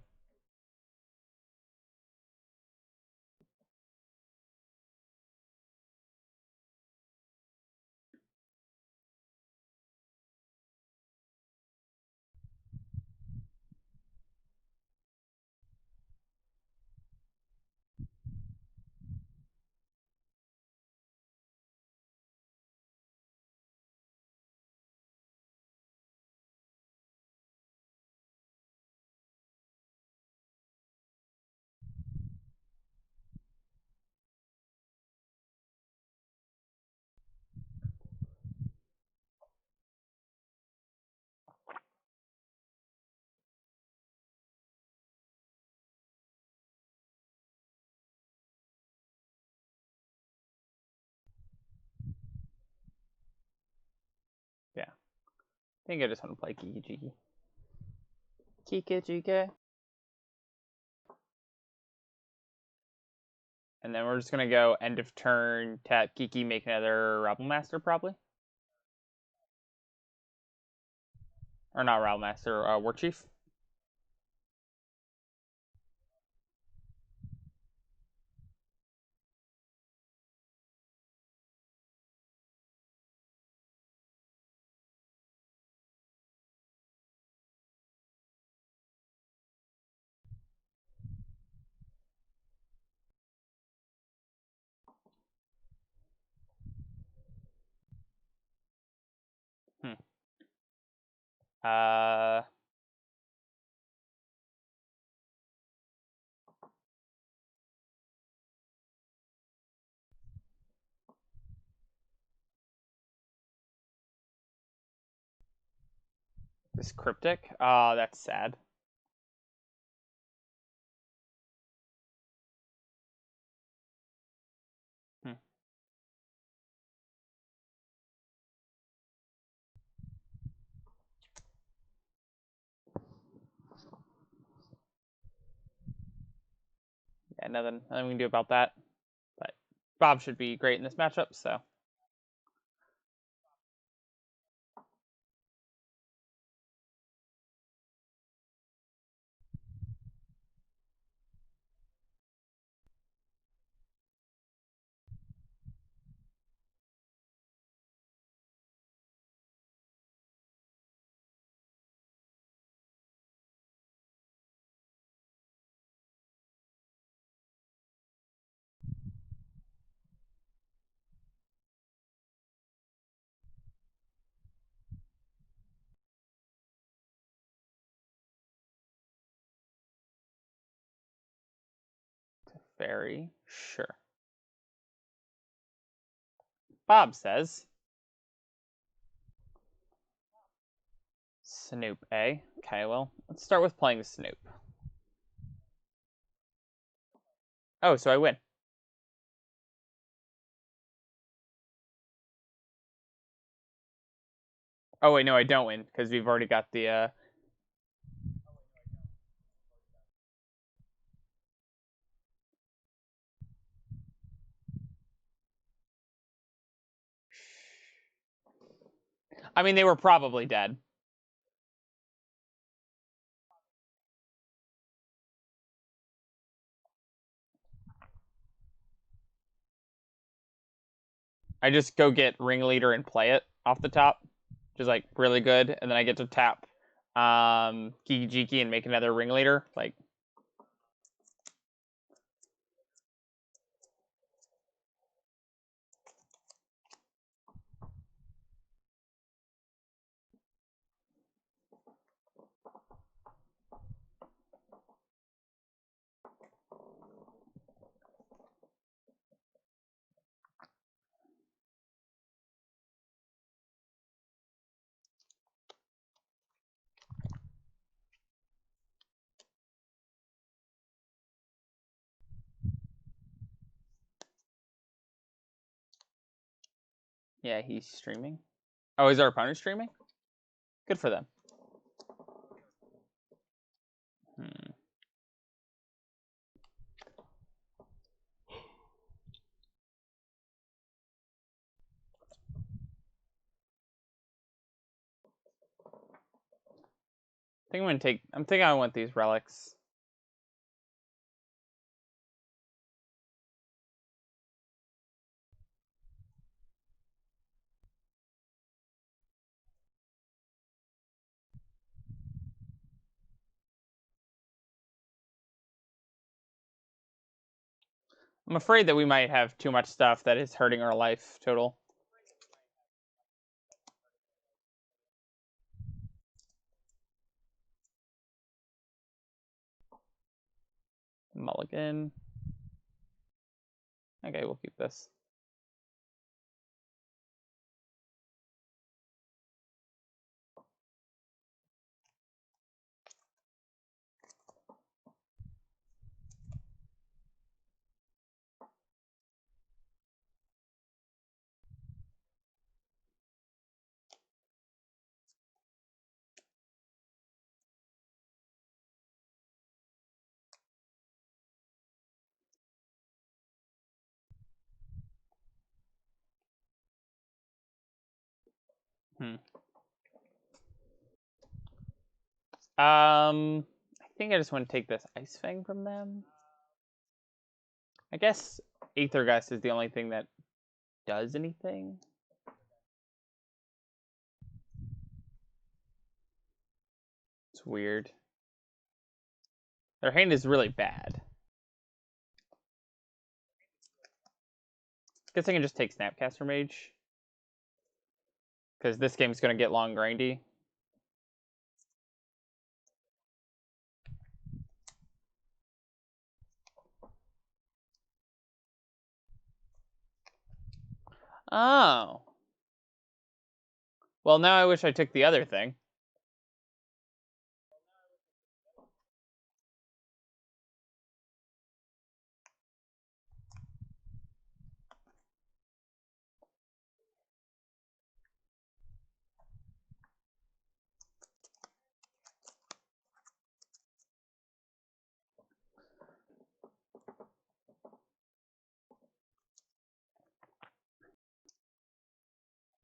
Speaker 1: Yeah, I think I just want to play Kiki Jiki. Kiki Jiki. And then we're just gonna go end of turn, tap Kiki, make another Rabble Master probably. Or not Rabble Master, War Chief. Hmm. Uh, this Cryptic. That's sad. Hmm. Yeah, nothing we can do about that. But Bob should be great in this matchup, so. Very sure. Bob says. Snoop, eh? Okay, well, let's start with playing Snoop. Oh, so I win. Oh wait, no, I don't win because we've already got the. I mean, they were probably dead. I just go get Ringleader and play it off the top, which is like really good, and then I get to tap Geeky Jeeky and make another Ringleader. Like, yeah, he's streaming. Oh, is our opponent streaming? Good for them. Hmm. I'm thinking I want these relics. I'm afraid that we might have too much stuff that is hurting our life total. Mulligan. Okay, we'll keep this. Hmm. I think I just want to take this Ice Fang from them. I guess Aethergust is the only thing that does anything. It's weird. Their hand is really bad. Guess I can just take Snapcaster Mage. Because this game's going to get long grindy. Oh. Well, now I wish I took the other thing.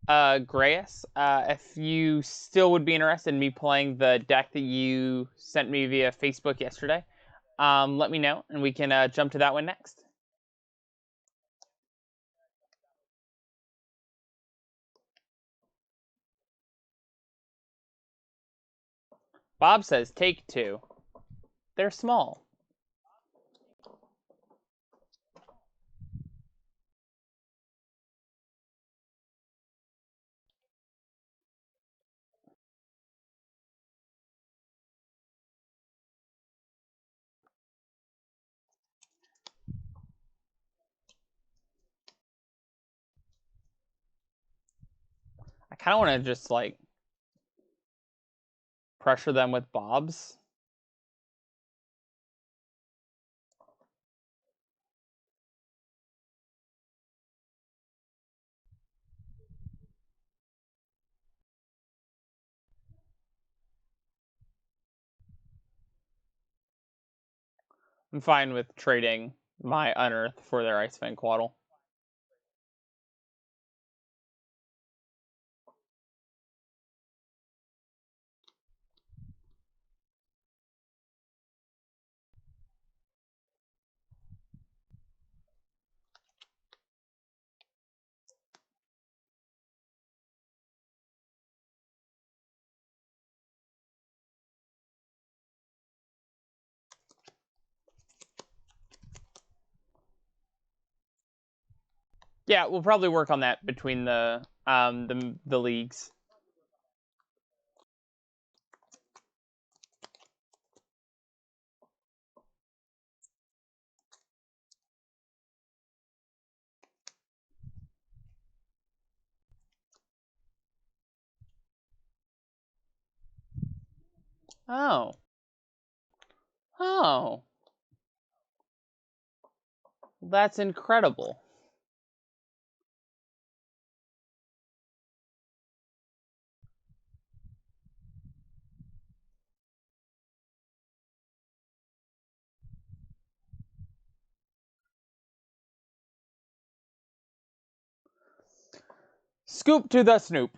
Speaker 1: Grayus, if you still would be interested in me playing the deck that you sent me via Facebook yesterday, let me know, and we can jump to that one next. Bob says, take two. They're small. I kind of want to just, like, pressure them with Bobs. I'm fine with trading my Unearth for their Ice Fang Quaddle. Yeah, we'll probably work on that between the leagues. Oh. Oh. That's incredible. Scoop to the snoop.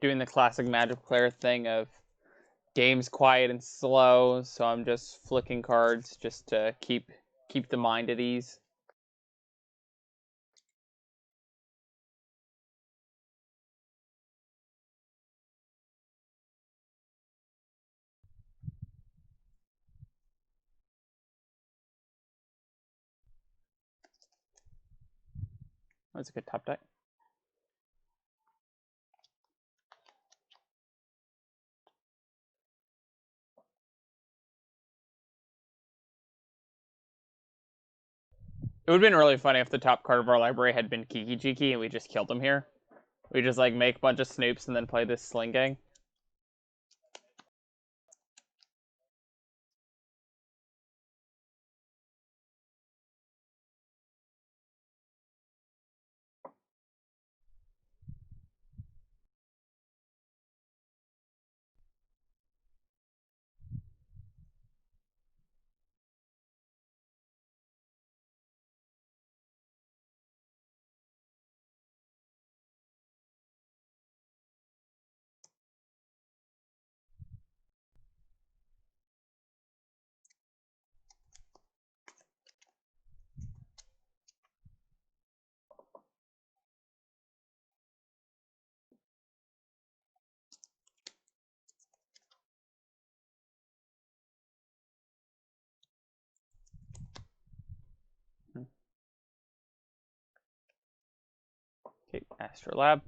Speaker 1: Doing the classic Magic player thing of game's quiet and slow, so I'm just flicking cards just to keep the mind at ease. That's a good top deck. It would have been really funny if the top card of our library had been Kiki Jiki and we just killed him here. We just like make a bunch of Snoops and then play this Sling Gang. Okay, Astrolab.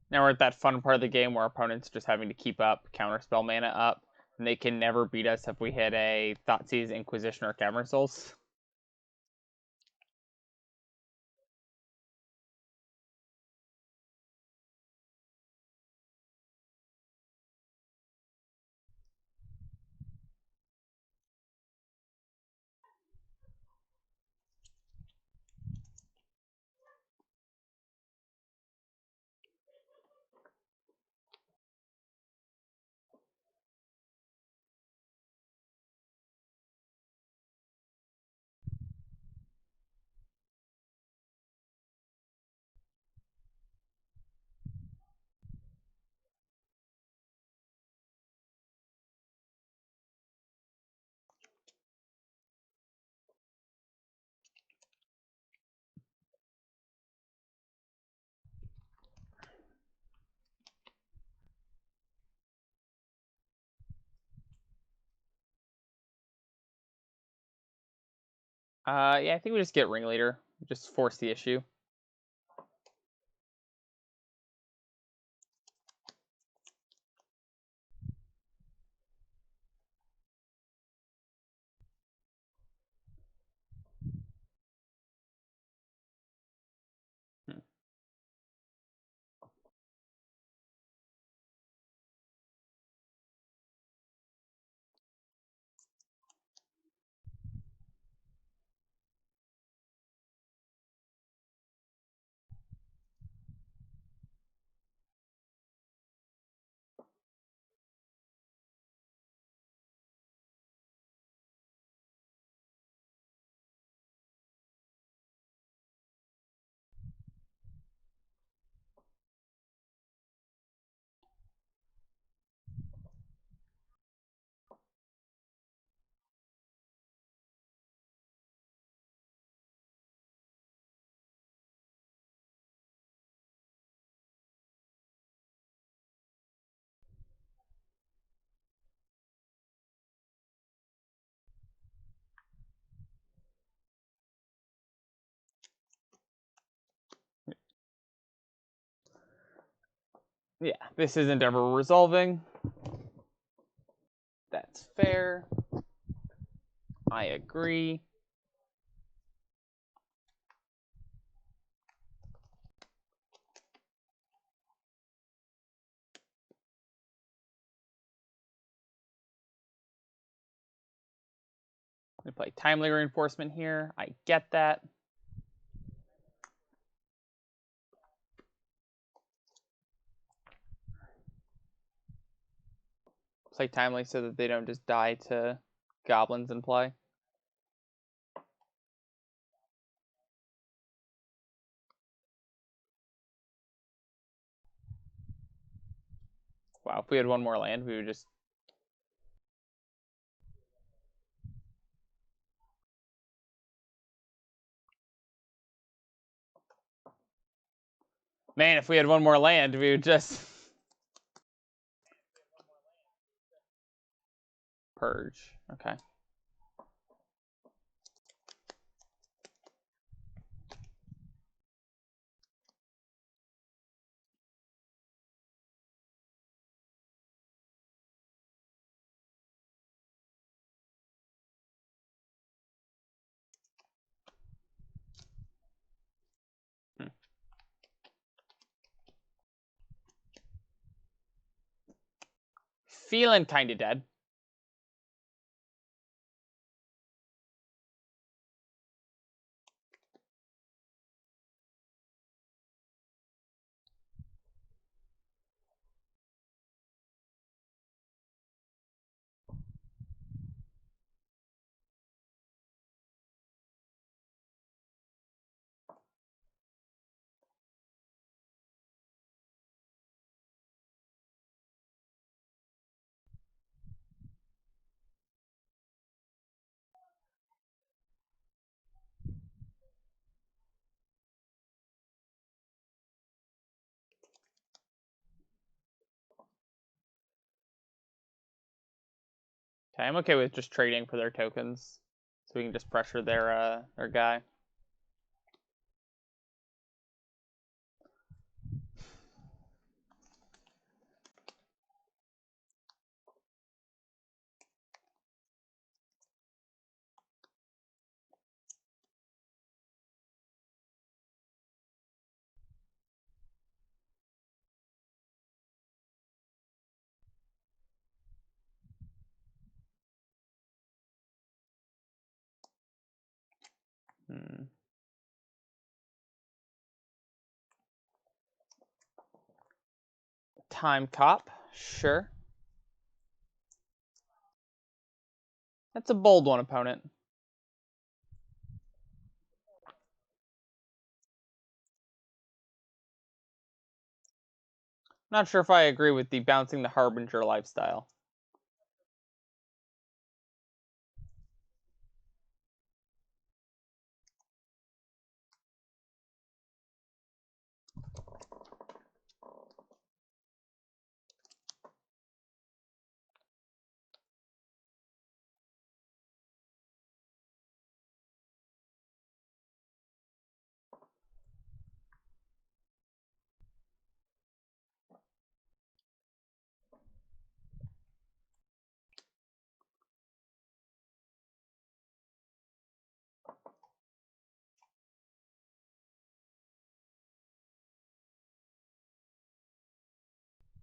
Speaker 1: Now we're at that fun part of the game where our opponent's just having to keep up counterspell mana up, and they can never beat us if we hit a Thoughtseize, Inquisition, or Cavern Souls. Yeah, I think we just get ringleader. Just force the issue. Hmm. Yeah, this isn't ever resolving. That's fair. I agree. We play timely reinforcement here. I get that. Play timely so that they don't just die to goblins in play. Wow, if we had one more land, we would just... Man, if we had one more land, we would just... Purge. Okay. Hmm. Feeling kind of dead. Okay, I'm okay with just trading for their tokens, so we can just pressure their guy. Hmm. Time cop, sure. That's a bold one, opponent. Not sure if I agree with the bouncing the Harbinger lifestyle.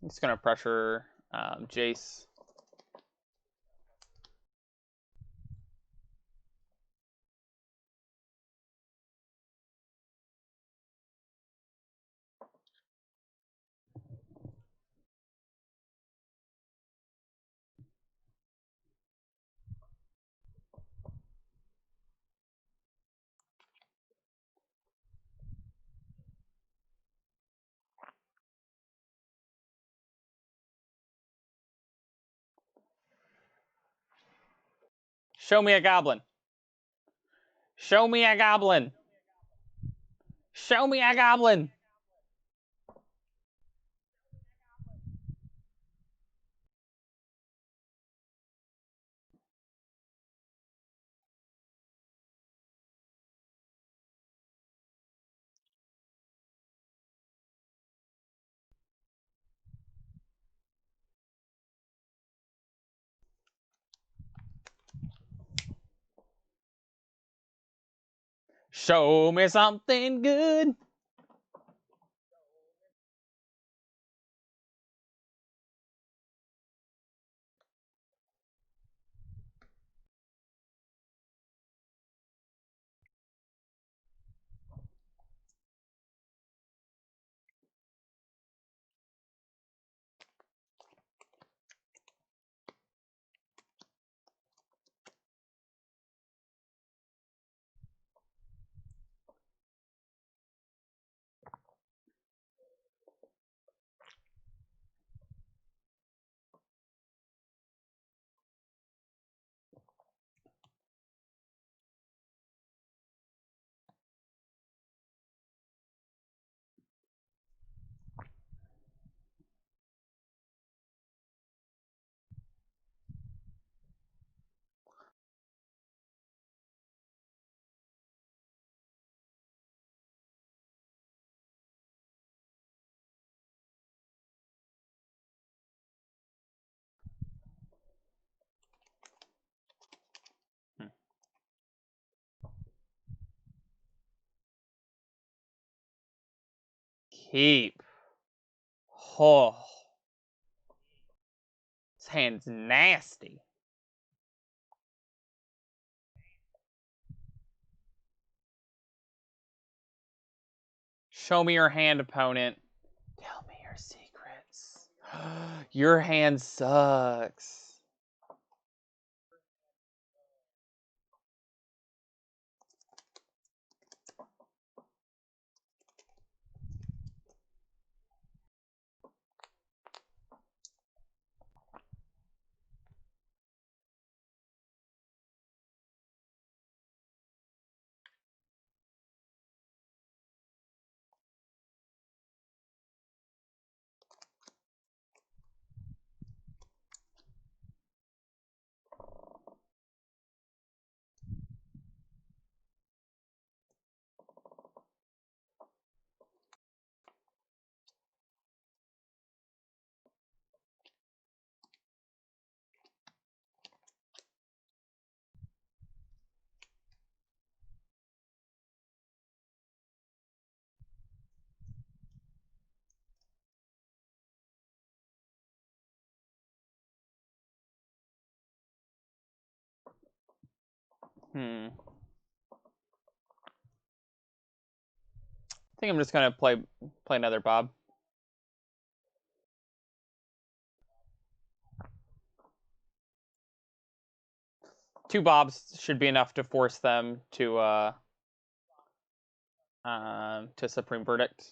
Speaker 1: just gonna pressure Jace. Show me a goblin. Show me a goblin. Show me a goblin. Show me something good. Keep. Oh, this hand's nasty. Show me your hand, opponent. Tell me your secrets. Your hand sucks. I think I'm just gonna play another Bob. Two Bobs should be enough to force them to Supreme Verdict.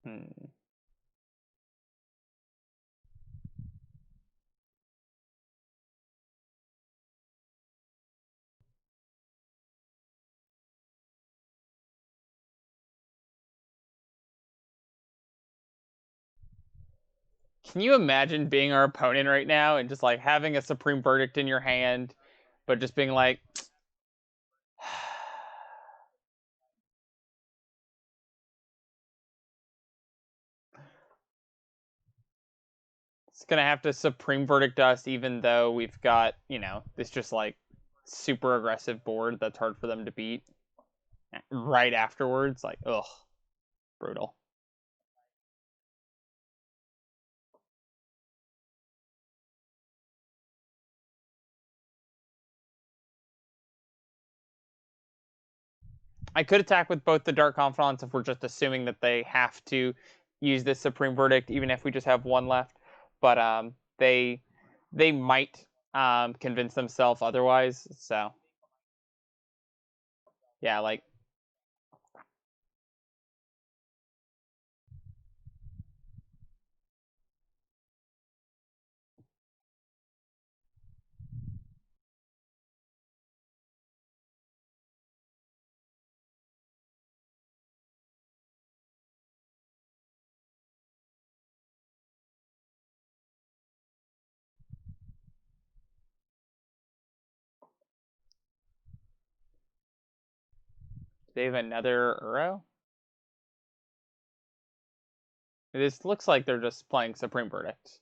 Speaker 1: Hmm. Can you imagine being our opponent right now and just like having a Supreme Verdict in your hand but just being like, it's gonna have to Supreme Verdict us, even though we've got, this just like super aggressive board that's hard for them to beat right afterwards. Like, ugh, brutal. I could attack with both the Dark Confidants if we're just assuming that they have to use this Supreme Verdict, even if we just have one left. But they might convince themselves otherwise. So yeah, like they have another Uro. This looks like they're just playing Supreme Verdict.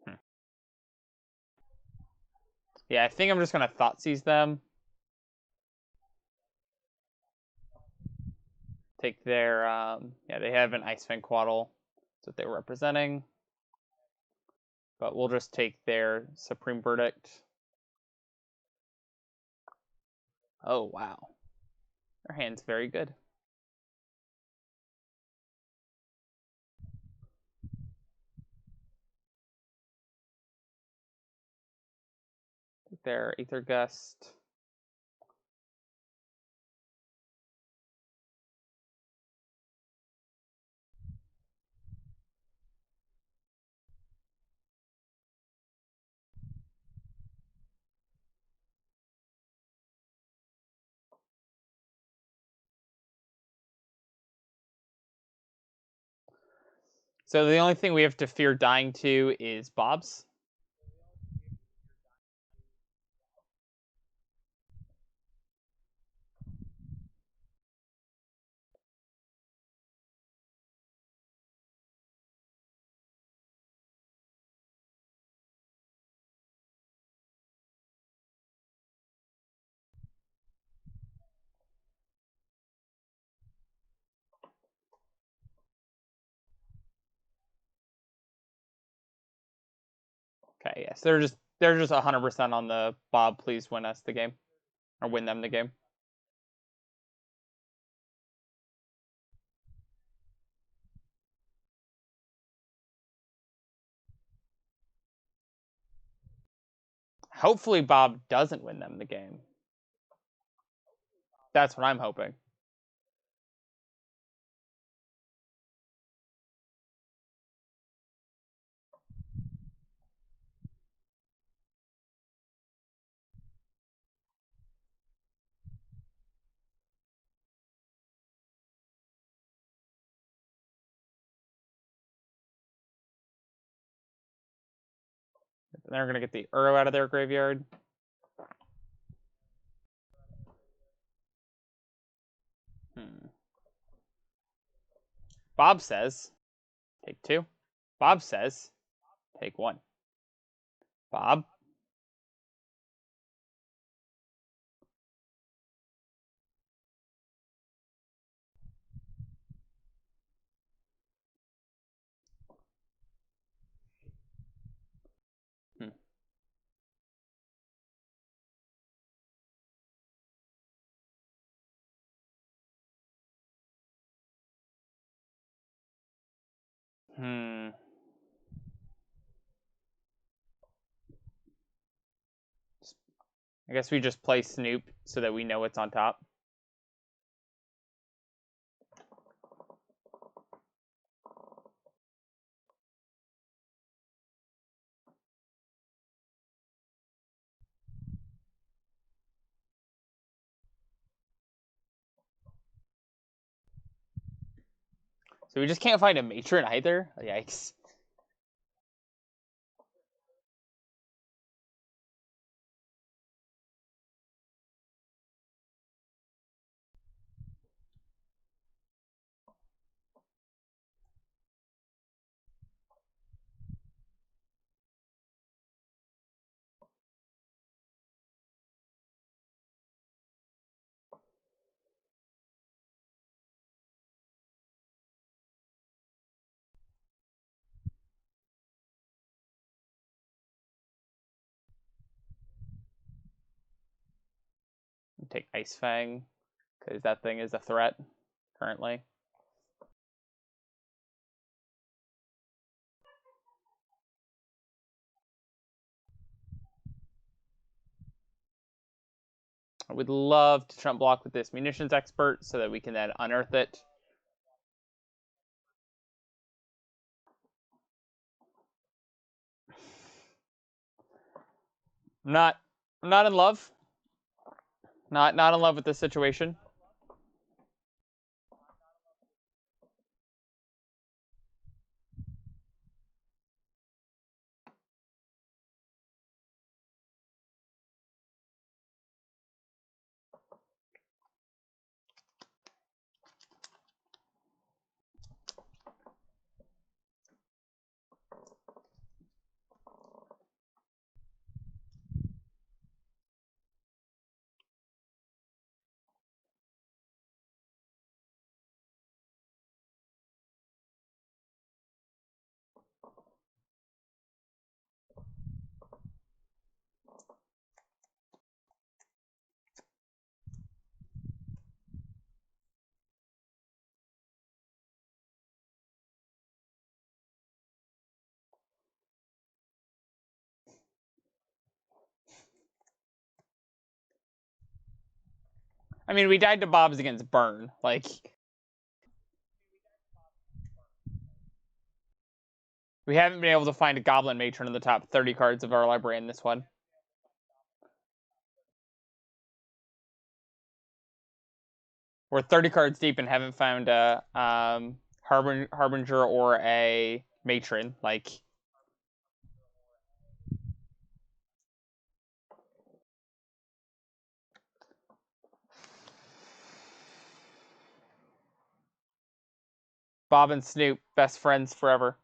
Speaker 1: Hmm. Yeah, I think I'm just gonna Thoughtseize them. Take their yeah, they have an Ice-Fang Quaddle. That's what they were representing. But we'll just take their Supreme Verdict. Oh wow. Their hand's very good. Take their Aether Gust. So the only thing we have to fear dying to is Bob's. Okay, yes, they're just 100% on the Bob. Please win us the game, or win them the game. Hopefully, Bob doesn't win them the game. That's what I'm hoping. They're gonna get the Uro out of their graveyard. Hmm. Bob says, take two. Bob says, take one. Bob. Hmm. I guess we just play Snoop so that we know what's on top. So we just can't find a matron either? Yikes. Take Ice Fang, because that thing is a threat currently. I would love to trump block with this munitions expert so that we can then unearth it. I'm not in love. Not in love with this situation. I mean, we died to Bob's against Burn. Like, we haven't been able to find a Goblin Matron in the top 30 cards of our library in this one. We're 30 cards deep and haven't found a Harbinger or a Matron. Like, Bob and Snoop, best friends forever.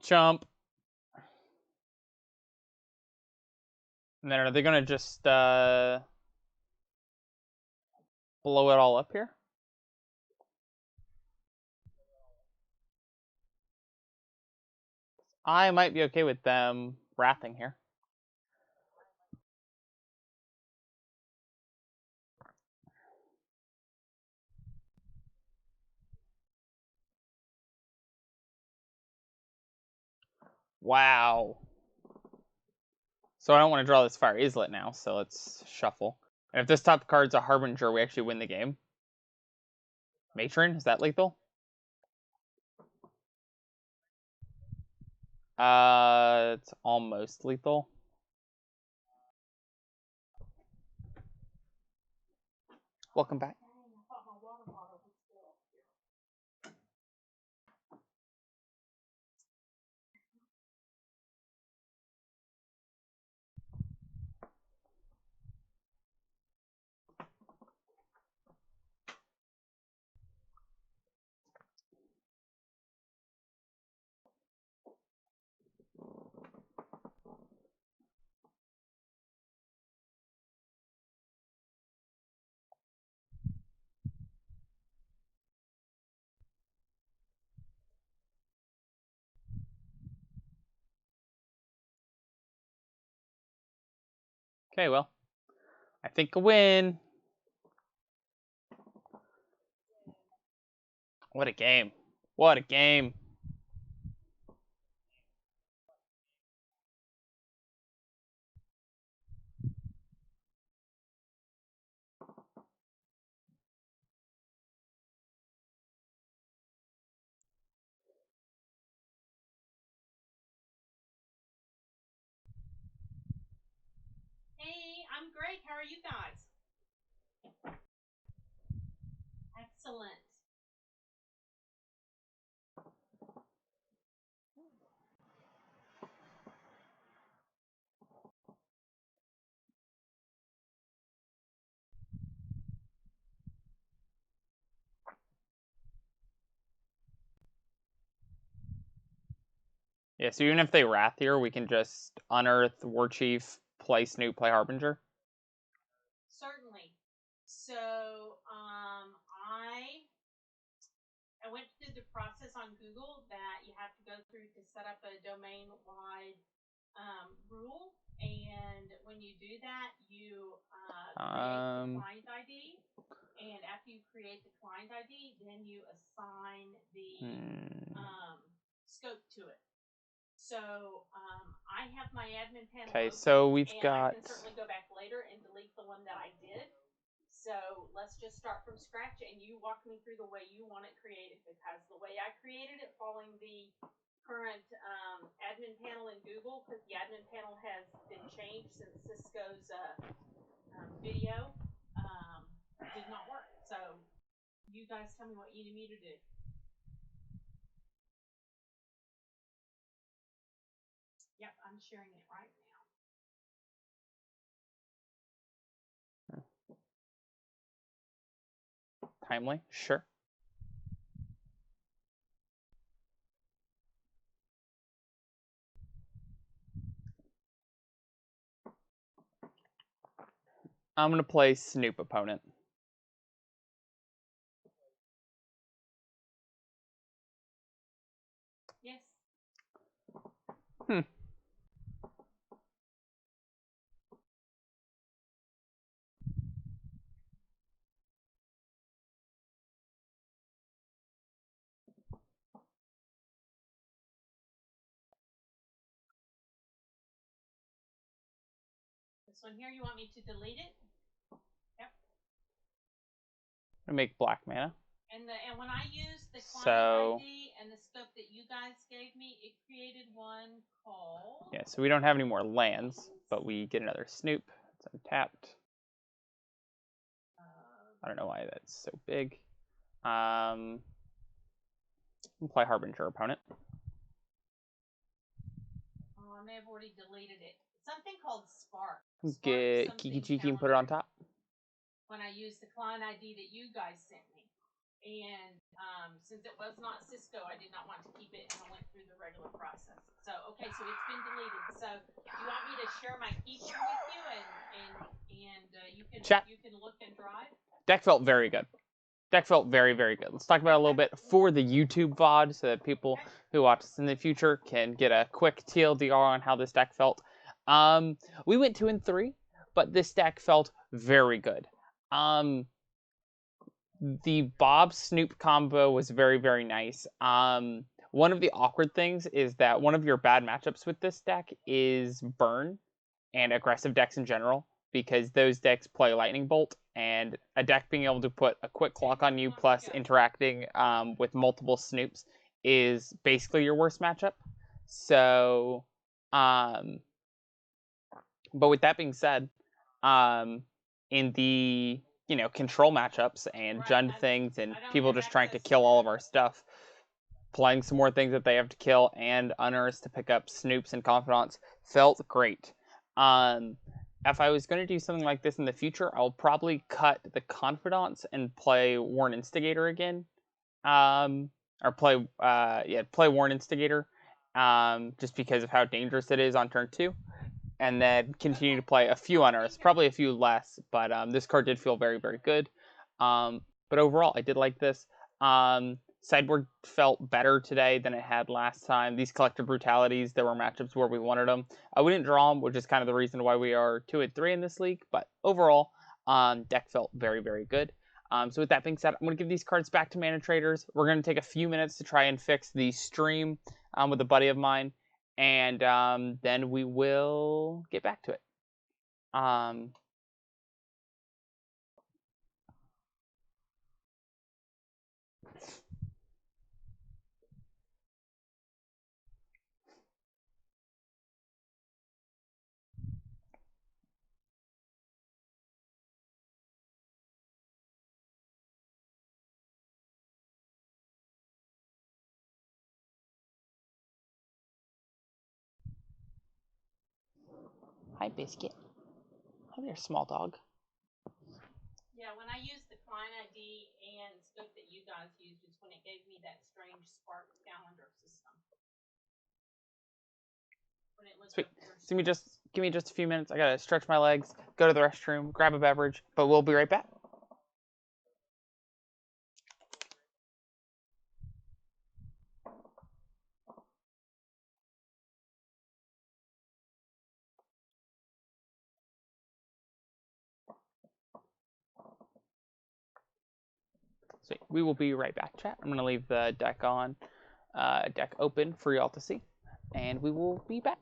Speaker 1: Chump. And then are they gonna just blow it all up here? I might be okay with them wrathing here. Wow. So I don't want to draw this Fire Islet now, so let's shuffle. And if this top card's a Harbinger, we actually win the game. Matron, is that lethal? It's almost lethal. Welcome back. Okay, well, I think a win. What a game. What a game.
Speaker 2: Hey, I'm great. How are you guys? Excellent.
Speaker 1: Yeah, so even if they wrath here, we can just unearth War Chief, play Snoop, play Harbinger.
Speaker 2: Certainly. So, I went through the process on Google that you have to go through to set up a domain-wide rule, and when you do that, you create the client ID, and after you create the client ID, then you assign the scope to it. So I have my admin panel
Speaker 1: Okay,
Speaker 2: open,
Speaker 1: so we've
Speaker 2: and I
Speaker 1: got...
Speaker 2: can certainly go back later and delete the one that I did. So let's just start from scratch, and you walk me through the way you want it created, because the way I created it, following the current admin panel in Google, because the admin panel has been changed since Cisco's video, did not work. So you guys tell me what you need me to do. Yep, I'm sharing it right now.
Speaker 1: Timely? Sure. I'm going to play Snoop opponent.
Speaker 2: Yes.
Speaker 1: Hmm.
Speaker 2: This one here, you want me to delete it? Yep.
Speaker 1: I'm going to make black mana.
Speaker 2: And when I used the client
Speaker 1: So...
Speaker 2: ID and the scope that you guys gave me, it created one called...
Speaker 1: Yeah, so we don't have any more lands, but we get another Snoop. It's untapped. I don't know why that's so big. We'll play Harbinger opponent.
Speaker 2: Oh, I may have already deleted it. Something called Spark.
Speaker 1: Get Kiki Chiki and put it on top.
Speaker 2: When I used the client ID that you guys sent me. And since it was not Cisco, I did not want to keep it, and I went through the regular process. So okay, so it's been deleted. So do you want me to share my keyboard with you, and
Speaker 1: Chat.
Speaker 2: you can look and drive?
Speaker 1: Deck felt very good. Deck felt very, very good. Let's talk about it a little bit for the YouTube VOD so that people who watch this in the future can get a quick TLDR on how this deck felt. We went 2 and 3, but this deck felt very good. The Bob Snoop combo was very, very nice. One of the awkward things is that one of your bad matchups with this deck is Burn and aggressive decks in general, because those decks play Lightning Bolt, and a deck being able to put a quick clock on you plus interacting with multiple Snoops is basically your worst matchup. So, but with that being said, in the control matchups and Jund things and people just trying to kill all of our stuff, playing some more things that they have to kill and unearths to pick up Snoops and Confidants felt great. If I was going to do something like this in the future, I'll probably cut the Confidants and play Warren Instigator again. Or play Warren Instigator, just because of how dangerous it is on turn 2. And then continue to play a few unearths, probably a few less, but this card did feel very, very good. But overall, I did like this. Sideboard felt better today than it had last time. These collective brutalities, there were matchups where we wanted them. We didn't draw them, which is kind of the reason why we are 2 and 3 in this league. But overall, deck felt very, very good. So with that being said, I'm going to give these cards back to Mana Traders. We're going to take a few minutes to try and fix the stream with a buddy of mine, and then we will get back to it. Hi, Biscuit. Hi there, small dog.
Speaker 2: Yeah, when I used the client ID and scope that you guys used, is when it gave me that strange Spark calendar system. When it looked
Speaker 1: Sweet.
Speaker 2: up your
Speaker 1: Give me just a few minutes. I gotta stretch my legs, go to the restroom, grab a beverage, but we'll be right back. Sweet. We will be right back, chat. I'm gonna leave the deck open for y'all to see, and we will be back.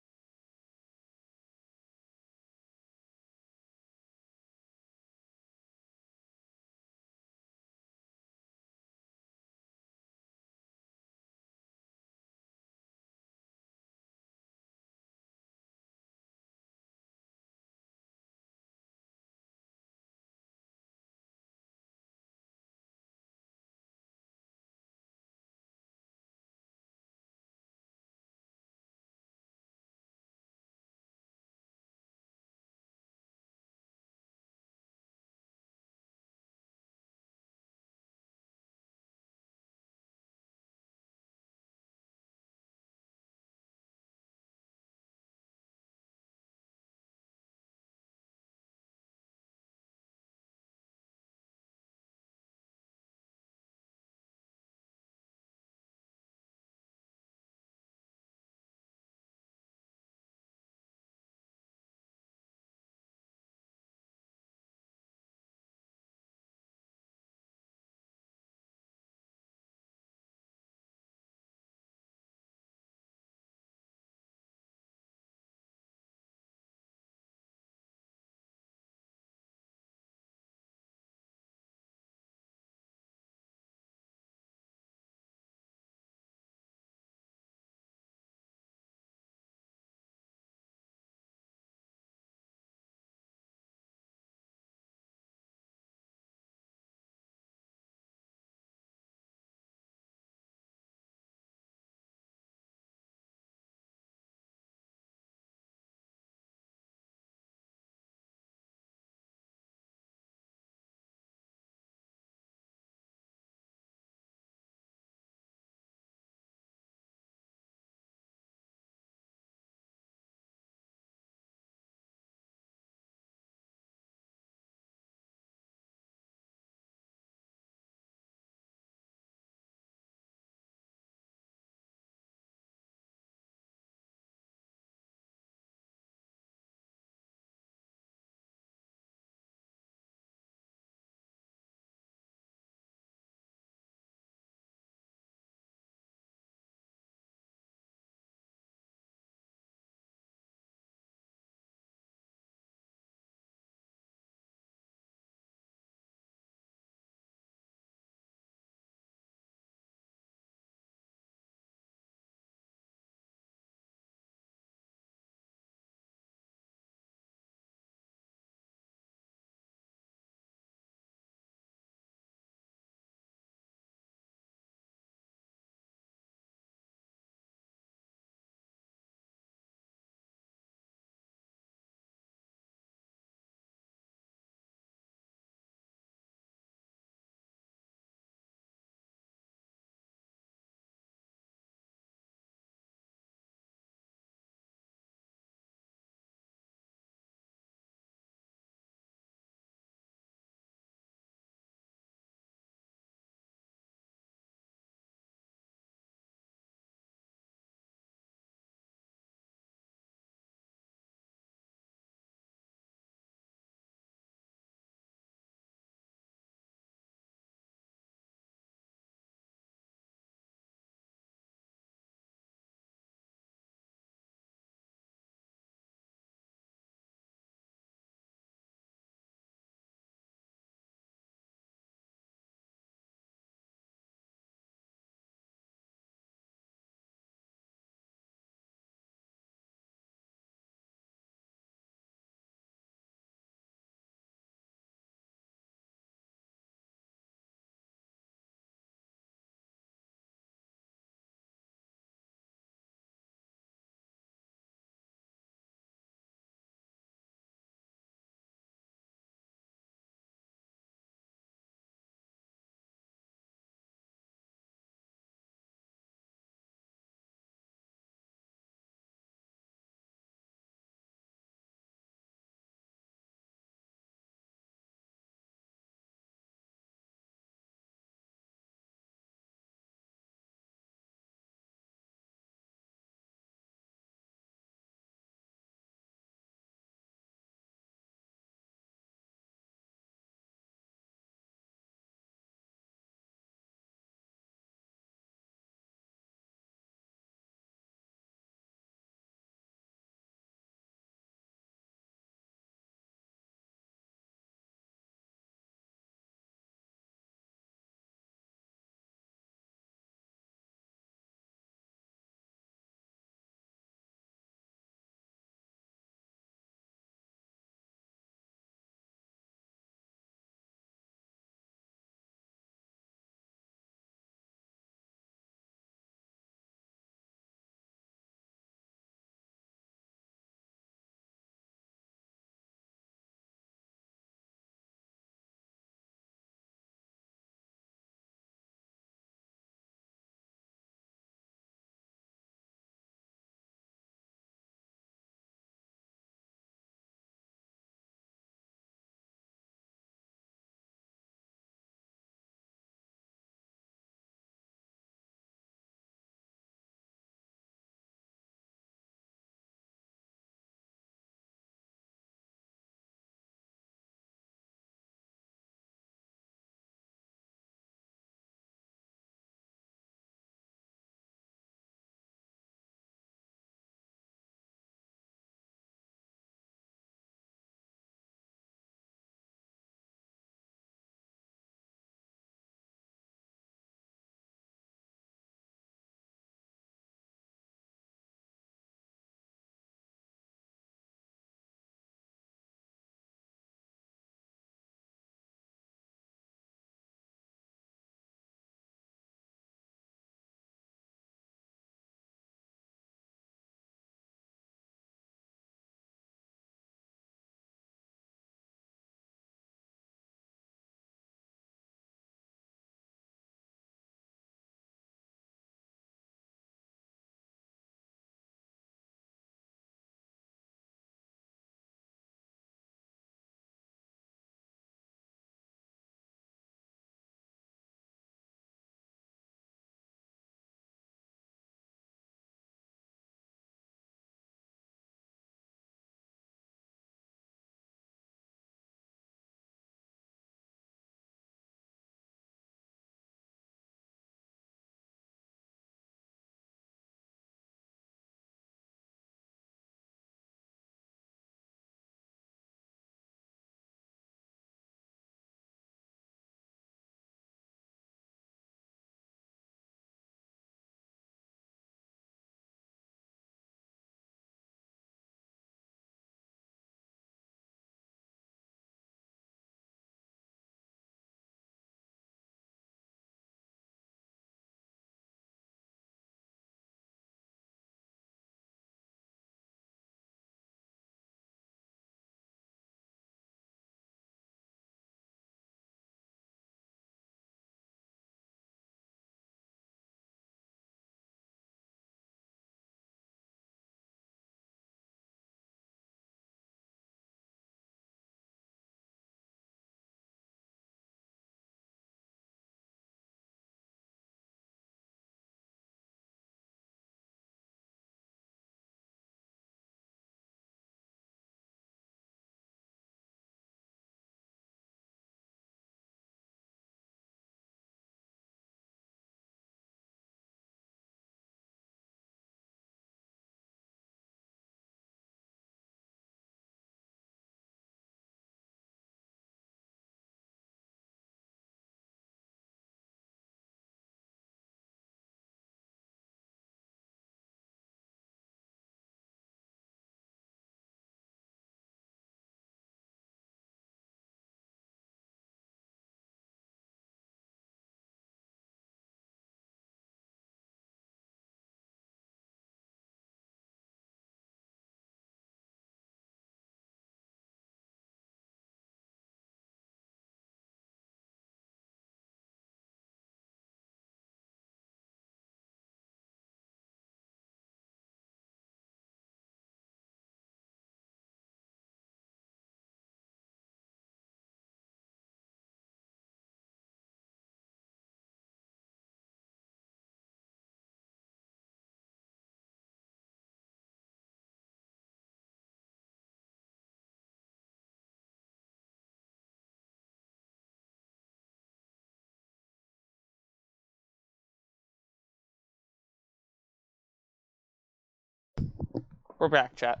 Speaker 1: We're back, chat.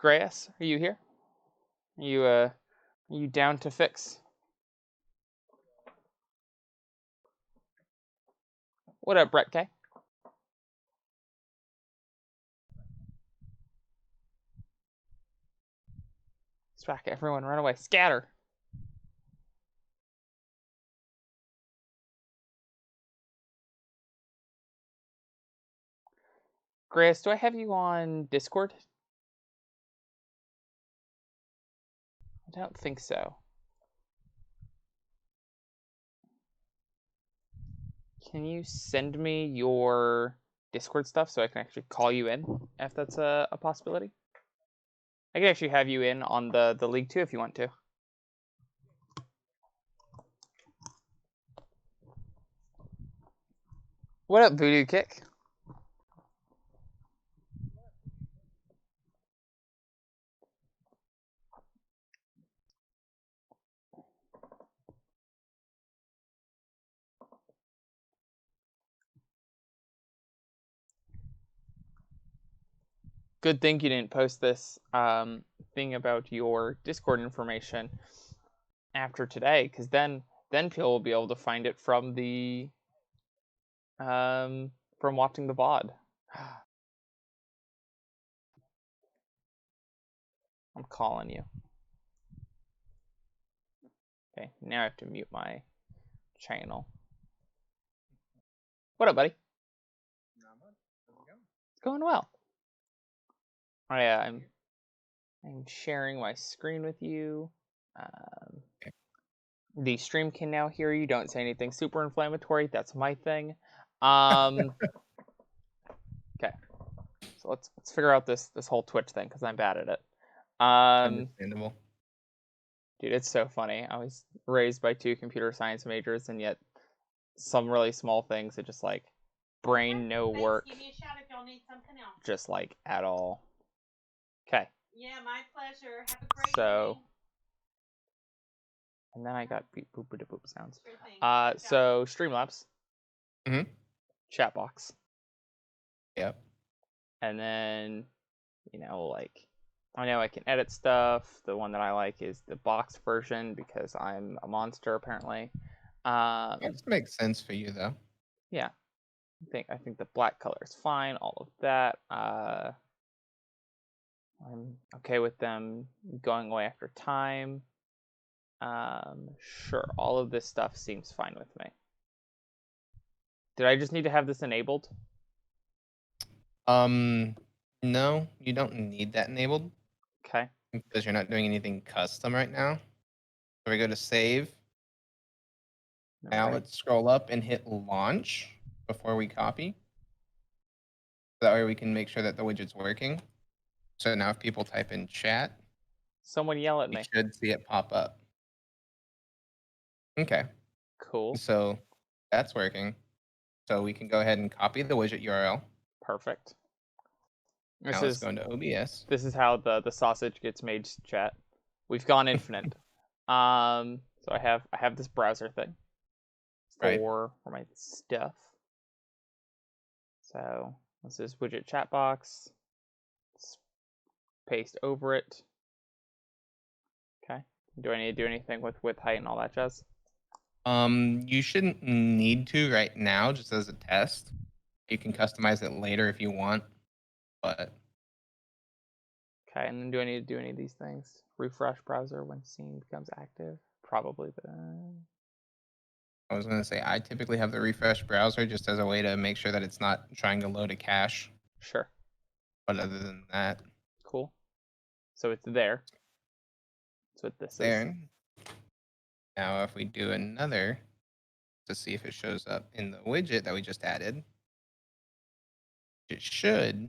Speaker 1: Grayus, are you here? Are you down to fix? What up, Brett K? Smack, everyone run away. Scatter. Grayus, do I have you on Discord? I don't think so. Can you send me your Discord stuff so I can actually call you in, if that's a possibility? I can actually have you in on the league too if you want to. What up, Voodoo Kick? Good thing you didn't post this thing about your Discord information after today, because then people will be able to find it from the from watching the VOD. I'm calling you. Okay, now I have to mute my channel. What up, buddy? It's going well. Oh yeah, I'm sharing my screen with you. The stream can now hear you. Don't say anything super inflammatory. That's my thing. Okay, so let's figure out this whole Twitch thing because I'm bad at it.
Speaker 3: Understandable.
Speaker 1: Dude, it's so funny. I was raised by 2 computer science majors, and yet some really small things that just like brain no
Speaker 2: Thanks.
Speaker 1: work,
Speaker 2: Give me a shout if y'all need something else.
Speaker 1: just like at all. Okay.
Speaker 2: Yeah, my pleasure. Have a great
Speaker 1: So,
Speaker 2: evening.
Speaker 1: and then I got beep boop boop boop sounds.
Speaker 2: Sure thing.
Speaker 1: So Streamlabs,
Speaker 3: Mhm.
Speaker 1: chat box,
Speaker 3: Yep.
Speaker 1: and then like I know I can edit stuff. The one that I like is the box version because I'm a monster apparently.
Speaker 3: That makes sense for you though.
Speaker 1: Yeah, I think the black color is fine. All of that. I'm okay with them going away after time. Sure, all of this stuff seems fine with me. Did I just need to have this enabled?
Speaker 3: No, you don't need that enabled
Speaker 1: Okay.
Speaker 3: because you're not doing anything custom right now. So we go to save. Now
Speaker 1: Right.
Speaker 3: let's scroll up and hit launch before we copy. That way we can make sure that the widget's working. So now if people type in chat,
Speaker 1: Someone yell at
Speaker 3: you
Speaker 1: me.
Speaker 3: should see it pop up. Okay.
Speaker 1: Cool.
Speaker 3: So that's working. So we can go ahead and copy the widget URL.
Speaker 1: Perfect.
Speaker 3: Now let's go into OBS.
Speaker 1: This is how the sausage gets made, chat. We've gone infinite. So I have this browser thing for my stuff. So this is widget chat box. Let's paste over it. Okay. Do I need to do anything with width, height, and all that jazz?
Speaker 3: You shouldn't need to right now, just as a test. You can customize it later if you want, but
Speaker 1: Okay, and then do I need to do any of these things? Refresh browser when scene becomes active? Probably the...
Speaker 3: I was going to say I typically have the refresh browser just as a way to make sure that it's not trying to load a cache.
Speaker 1: Sure.
Speaker 3: But other than that,
Speaker 1: cool. So it's there. That's what this is.
Speaker 3: there. Now, if we do another to see if it shows up in the widget that we just added, it should,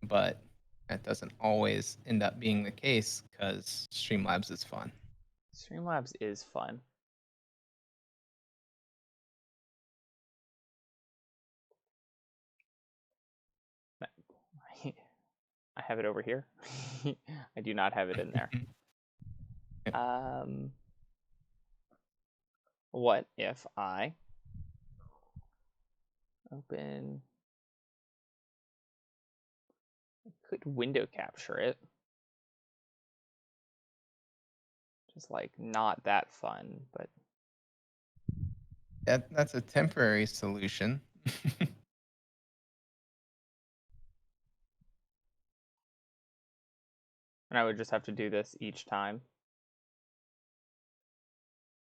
Speaker 3: but that doesn't always end up being the case because Streamlabs is fun.
Speaker 1: Streamlabs is fun. I have it over here. I do not have it in there. What if I Open. I could window capture it. Just like not that fun, but
Speaker 3: That's a temporary solution.
Speaker 1: and I would just have to do this each time.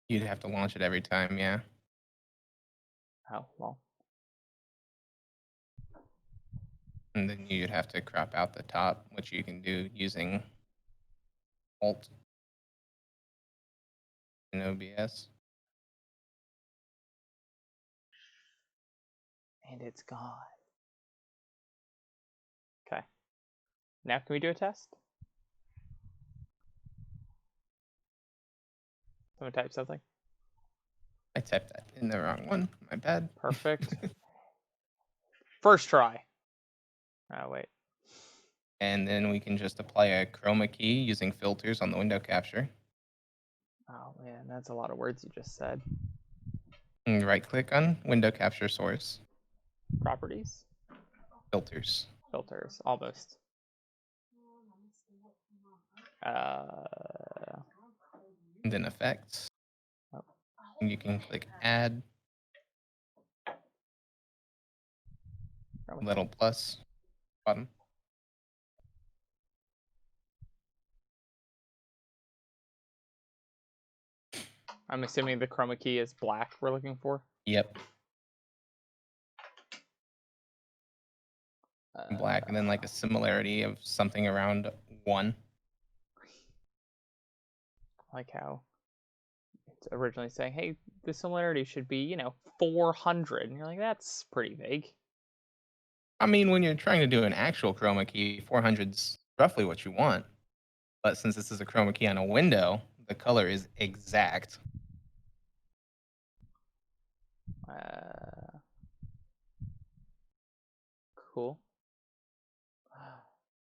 Speaker 3: You'd have to launch it every time, yeah.
Speaker 1: Oh, well.
Speaker 3: And then you'd have to crop out the top, which you can do using Alt in OBS.
Speaker 1: And it's gone. Okay. Now can we do a test? Someone type something.
Speaker 3: I typed that in the wrong one. My bad.
Speaker 1: Perfect. First try. Oh, wait.
Speaker 3: And then we can just apply a chroma key using filters on the window capture.
Speaker 1: Oh, man, that's a lot of words you just said.
Speaker 3: And right click on window capture source.
Speaker 1: Properties?
Speaker 3: Filters.
Speaker 1: Filters. Almost.
Speaker 3: And then effects.
Speaker 1: Oh.
Speaker 3: And you can click add. Little plus button.
Speaker 1: I'm assuming the chroma key is black we're looking for.
Speaker 3: Yep. Black, and then like a similarity of something around 1.
Speaker 1: Like how it's originally saying, hey, the similarity should be, 400. And you're like, that's pretty vague.
Speaker 3: I mean, when you're trying to do an actual chroma key, 400's roughly what you want. But since this is a chroma key on a window, the color is exact.
Speaker 1: Cool.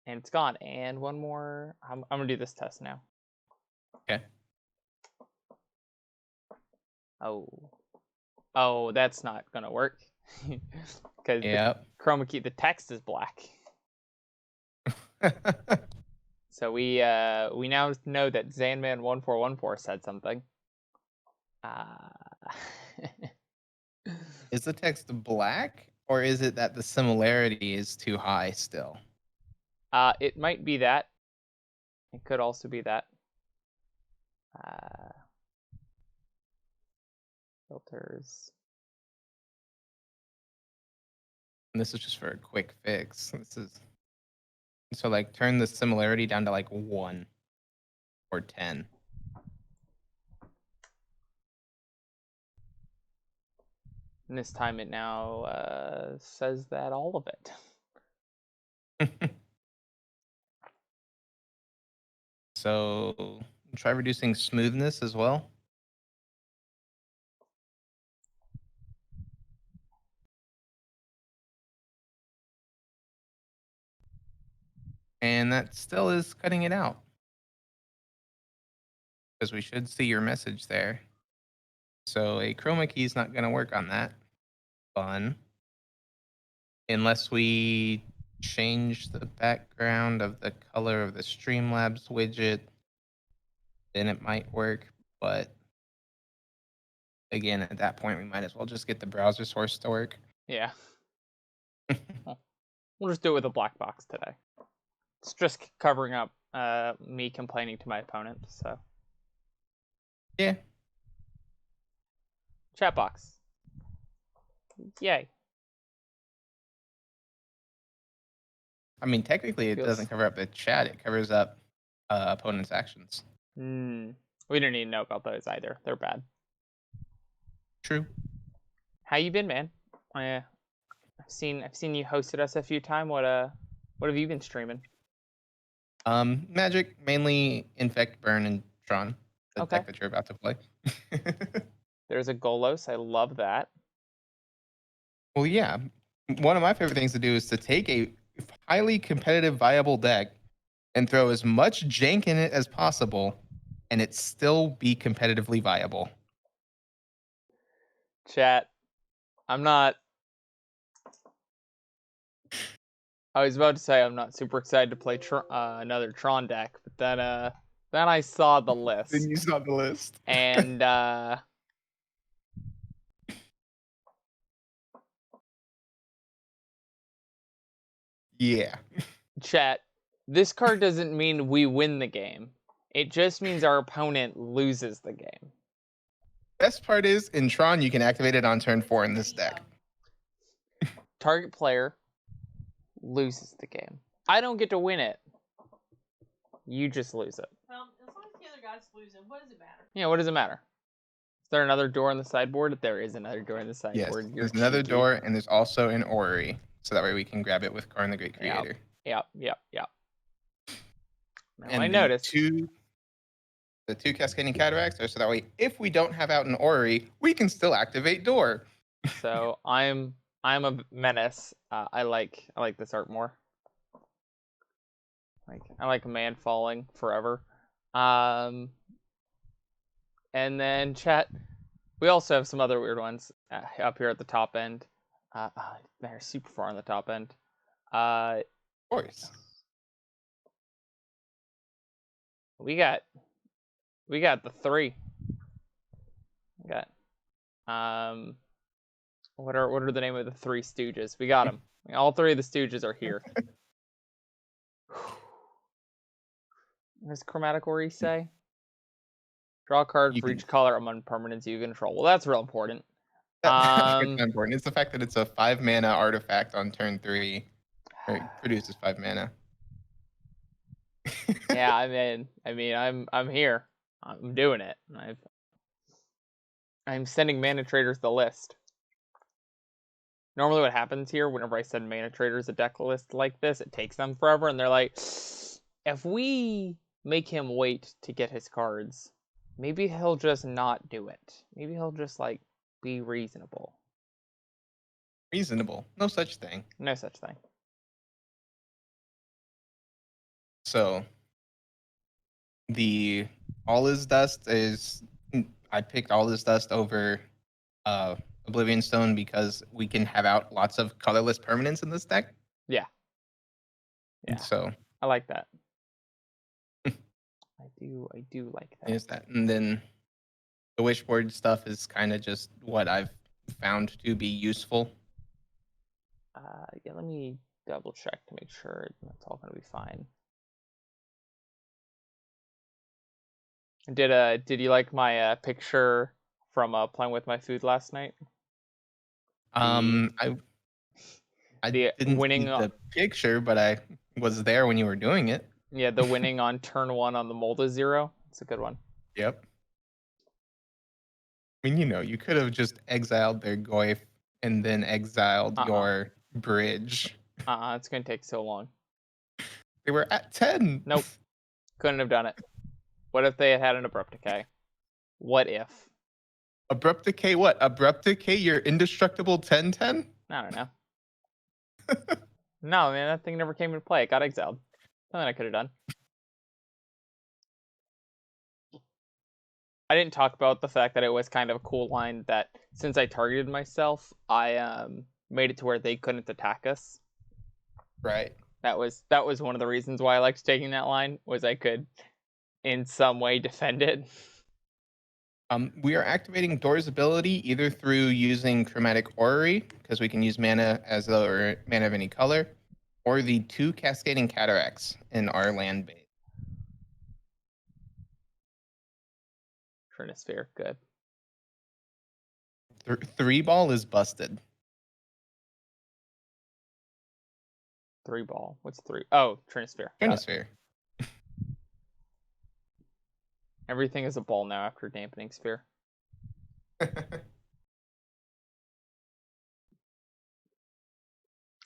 Speaker 1: And it's gone. And one more. I'm going to do this test now.
Speaker 3: Okay.
Speaker 1: Oh, that's not going to work. Because the chroma key, the text is black. So we now know that Zanman1414 said something.
Speaker 3: Is the text black, or is it that the similarity is too high still?
Speaker 1: It might be that. It could also be that. Filters.
Speaker 3: And this is just for a quick fix. So like turn the similarity down to like 1 or 10.
Speaker 1: And this time it now says that all of it.
Speaker 3: So try reducing smoothness as well. And that still is cutting it out. Because we should see your message there. So a chroma key is not going to work on that. Fun. Unless we change the background of the color of the Streamlabs widget, then it might work. But again, at that point, we might as well just get the browser source to work.
Speaker 1: Yeah. We'll just do it with a black box today. It's just covering up me complaining to my opponent, so.
Speaker 3: Yeah.
Speaker 1: Chat box. Yay.
Speaker 3: I mean, technically, it doesn't cover up the chat. It covers up opponent's actions.
Speaker 1: We don't need to know about those either. They're bad.
Speaker 3: True.
Speaker 1: How you been, man? I've seen you hosted us a few times. What have you been streaming?
Speaker 3: Magic, mainly Infect, Burn, and Tron. The
Speaker 1: Okay.
Speaker 3: deck that you're about to play.
Speaker 1: There's a Golos. I love that.
Speaker 3: Well, yeah. One of my favorite things to do is to take a highly competitive, viable deck and throw as much jank in it as possible, and it still be competitively viable.
Speaker 1: Chat, I'm not I was about to say I'm not super excited to play another Tron deck, but then I saw the list.
Speaker 3: Then you saw the list.
Speaker 1: And
Speaker 3: yeah.
Speaker 1: chat, this card doesn't mean we win the game. It just means our opponent loses the game.
Speaker 3: Best part is in Tron you can activate it on turn 4 in this deck.
Speaker 1: Target player loses the game. I don't get to win it. You just lose it.
Speaker 2: Well, as long as the other guy's losing, what does it matter?
Speaker 1: Yeah, what does it matter? Is there another door on the sideboard? There is another door on the sideboard.
Speaker 3: Yes,
Speaker 1: You're
Speaker 3: there's another
Speaker 1: cheeky.
Speaker 3: door, and there's also an orrery, so that way we can grab it with Karn the Great Creator.
Speaker 1: Yep. Now
Speaker 3: And
Speaker 1: I noticed.
Speaker 3: The two Cascading Cataracts are so that way if we don't have out an orrery, we can still activate door.
Speaker 1: So I'm a menace. I like this art more. I like a man falling forever. And then chat. We also have some other weird ones up here at the top end. They're super far on the top end.
Speaker 3: Of course.
Speaker 1: We got the 3. We got what are the name of the 3 Stooges? We got them. All 3 of the Stooges are here. What does Chromatic Ori say? Draw a card for each color among permanents you control. Well, that's real important.
Speaker 3: It's important. It's the fact that it's a 5 mana artifact on turn 3. Or it produces 5 mana.
Speaker 1: Yeah, I mean, I'm here. I'm doing it. I'm sending mana traders the list. Normally what happens here, whenever I send mana traders a deck list like this, it takes them forever, and they're like, if we make him wait to get his cards, maybe he'll just not do it. Maybe he'll just, like, be reasonable.
Speaker 3: Reasonable. No such thing.
Speaker 1: No such thing.
Speaker 3: So, the All Is Dust is... I picked All Is Dust over Oblivion Stone because we can have out lots of colorless permanents in this deck.
Speaker 1: Yeah.
Speaker 3: So
Speaker 1: I like that. I do like that.
Speaker 3: Is that, and then the wishboard stuff is kind of just what I've found to be useful.
Speaker 1: Yeah, let me double check to make sure that's all gonna be fine. Did you like my picture from playing with my food last night?
Speaker 3: I didn't
Speaker 1: winning
Speaker 3: see the picture, but I was there when you were doing it.
Speaker 1: Yeah, the winning on turn 1 on the Molda 0. It's a good one.
Speaker 3: Yep. I mean, you could have just exiled their Goyf and then exiled your bridge.
Speaker 1: It's gonna take so long.
Speaker 3: They were at 10.
Speaker 1: Nope. Couldn't have done it. What if they had an Abrupt Decay? What if?
Speaker 3: Abrupt Decay what? Abrupt Decay your indestructible 10/10?
Speaker 1: I don't know. No, man, that thing never came into play. It got exiled. Something I could have done. I didn't talk about the fact that it was kind of a cool line that since I targeted myself, I made it to where they couldn't attack us.
Speaker 3: Right.
Speaker 1: That was one of the reasons why I liked taking that line, was I could in some way defend it.
Speaker 3: We are activating Door's ability either through using Chromatic Orrery, because we can use mana as though or mana of any color, or the 2 Cascading Cataracts in our land base.
Speaker 1: Trinisphere, good.
Speaker 3: 3-ball is busted.
Speaker 1: 3-ball. What's 3? Oh, Trinisphere.
Speaker 3: Trinisphere.
Speaker 1: Everything is a ball now after Dampening Sphere.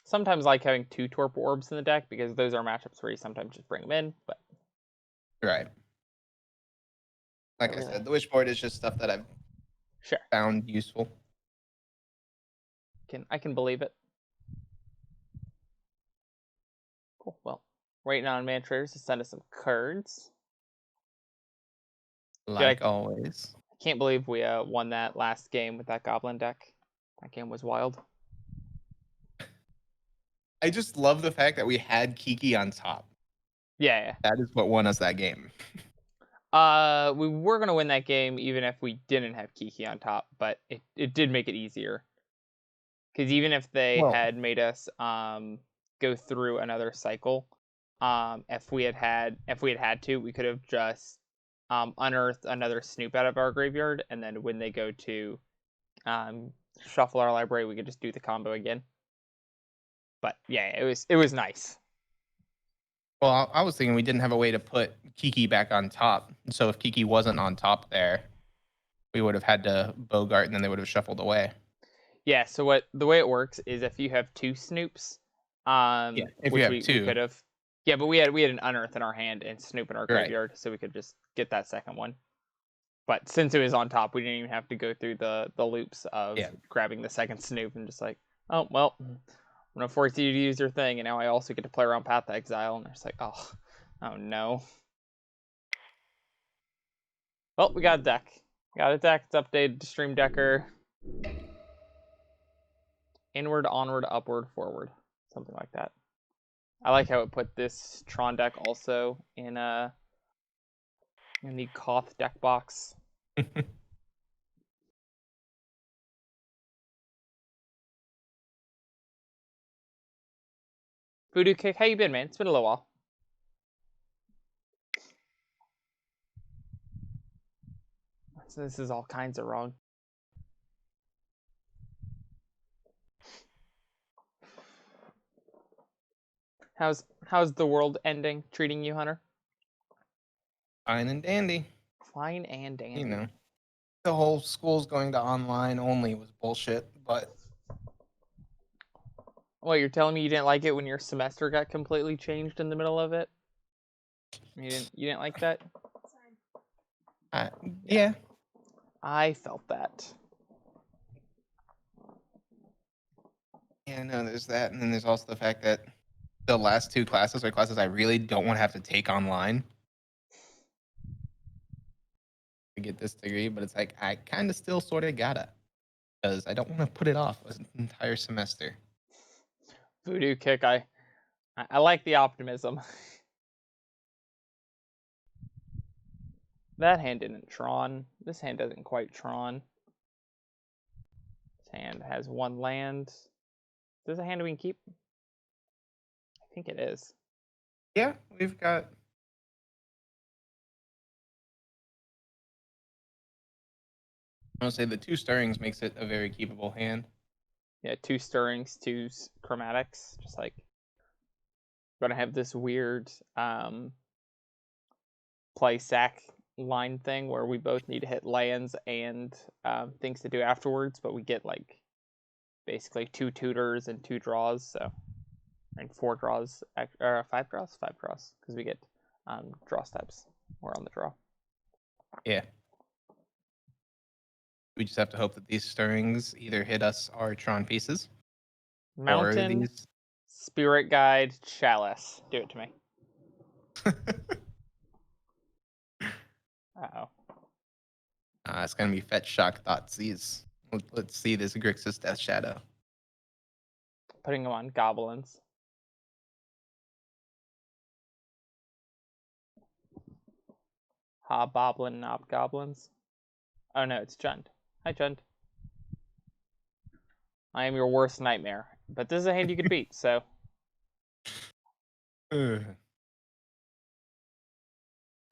Speaker 1: Sometimes I like having 2 Torpor Orbs in the deck because those are matchups where you sometimes just bring them in, but...
Speaker 3: Right. Like I said, the wishboard is just stuff that I've found useful.
Speaker 1: I can believe it. Cool. Well, waiting on Man Traders to send us some cards.
Speaker 3: Like always.
Speaker 1: I can't believe we won that last game with that Goblin deck. That game was wild.
Speaker 3: I just love the fact that we had Kiki on top.
Speaker 1: Yeah.
Speaker 3: That is what won us that game.
Speaker 1: We were gonna win that game even if we didn't have Kiki on top, but it did make it easier. Because even if they
Speaker 3: Well,
Speaker 1: had made us go through another cycle, if we had to, we could have just unearthed another Snoop out of our graveyard, and then when they go to um, shuffle our library, we could just do the combo again. But yeah, it was nice.
Speaker 3: well, I was thinking we didn't have a way to put Kiki back on top. So if Kiki wasn't on top there, we would have had to Bogart and then they would have shuffled away.
Speaker 1: Yeah. So the way it works is if you have two Snoops,
Speaker 3: Yeah. If you
Speaker 1: which
Speaker 3: have
Speaker 1: we
Speaker 3: two,
Speaker 1: could have, yeah, but we had an unearth in our hand and Snoop in our
Speaker 3: right.
Speaker 1: graveyard, so we could just get that second one. But since it was on top, we didn't even have to go through the loops of
Speaker 3: Yeah.
Speaker 1: grabbing the second Snoop and just like, oh well, I'm gonna force you to use your thing, and now I also get to play around Path to Exile, and it's like, oh no. Well, we got a deck. Got a deck. It's updated to Stream Decker. Inward, onward, upward, forward, something like that. I like how it put this Tron deck also in the Koth deck box. Voodoo Kick, how you been, man? It's been a little while. So this is all kinds of wrong. How's the world ending treating you, Hunter?
Speaker 3: Fine and dandy.
Speaker 1: Fine and dandy.
Speaker 3: You know, the whole school's going to online only was bullshit, but
Speaker 1: Well, you're telling me you didn't like it when your semester got completely changed in the middle of it? You didn't like that?
Speaker 3: yeah.
Speaker 1: I felt that.
Speaker 3: Yeah, no, there's that. And then there's also the fact that the last two classes are classes I really don't want to have to take online to get this degree, but it's like I kind of still sort of gotta because I don't want to put it off an entire semester.
Speaker 1: Voodoo Kick, I like the optimism. That hand didn't Tron. This hand doesn't quite Tron. This hand has one land. Is this a hand we can keep? I think it is.
Speaker 3: Yeah, we've got. I want to say the two stirrings makes it a very keepable hand.
Speaker 1: Yeah, two stirrings, two chromatics. Just like gonna have this weird play sack line thing where we both need to hit lands and things to do afterwards, but we get like basically two tutors and two draws, so and four draws, or five draws, because we get draw steps. We're on the draw.
Speaker 3: Yeah. We just have to hope that these stirrings either hit us our Tron pieces
Speaker 1: Mountain,
Speaker 3: or these.
Speaker 1: Spirit Guide, Chalice. Do it to me. Uh-oh.
Speaker 3: It's going to be Fetch Shock Thoughtseize. Let's see this Grixis Death Shadow.
Speaker 1: Putting them on Goblins. Hobgoblin, Knobgoblins. Oh no, it's Jund. Hi, Jund. I am your worst nightmare. But this is a hand you could beat, so.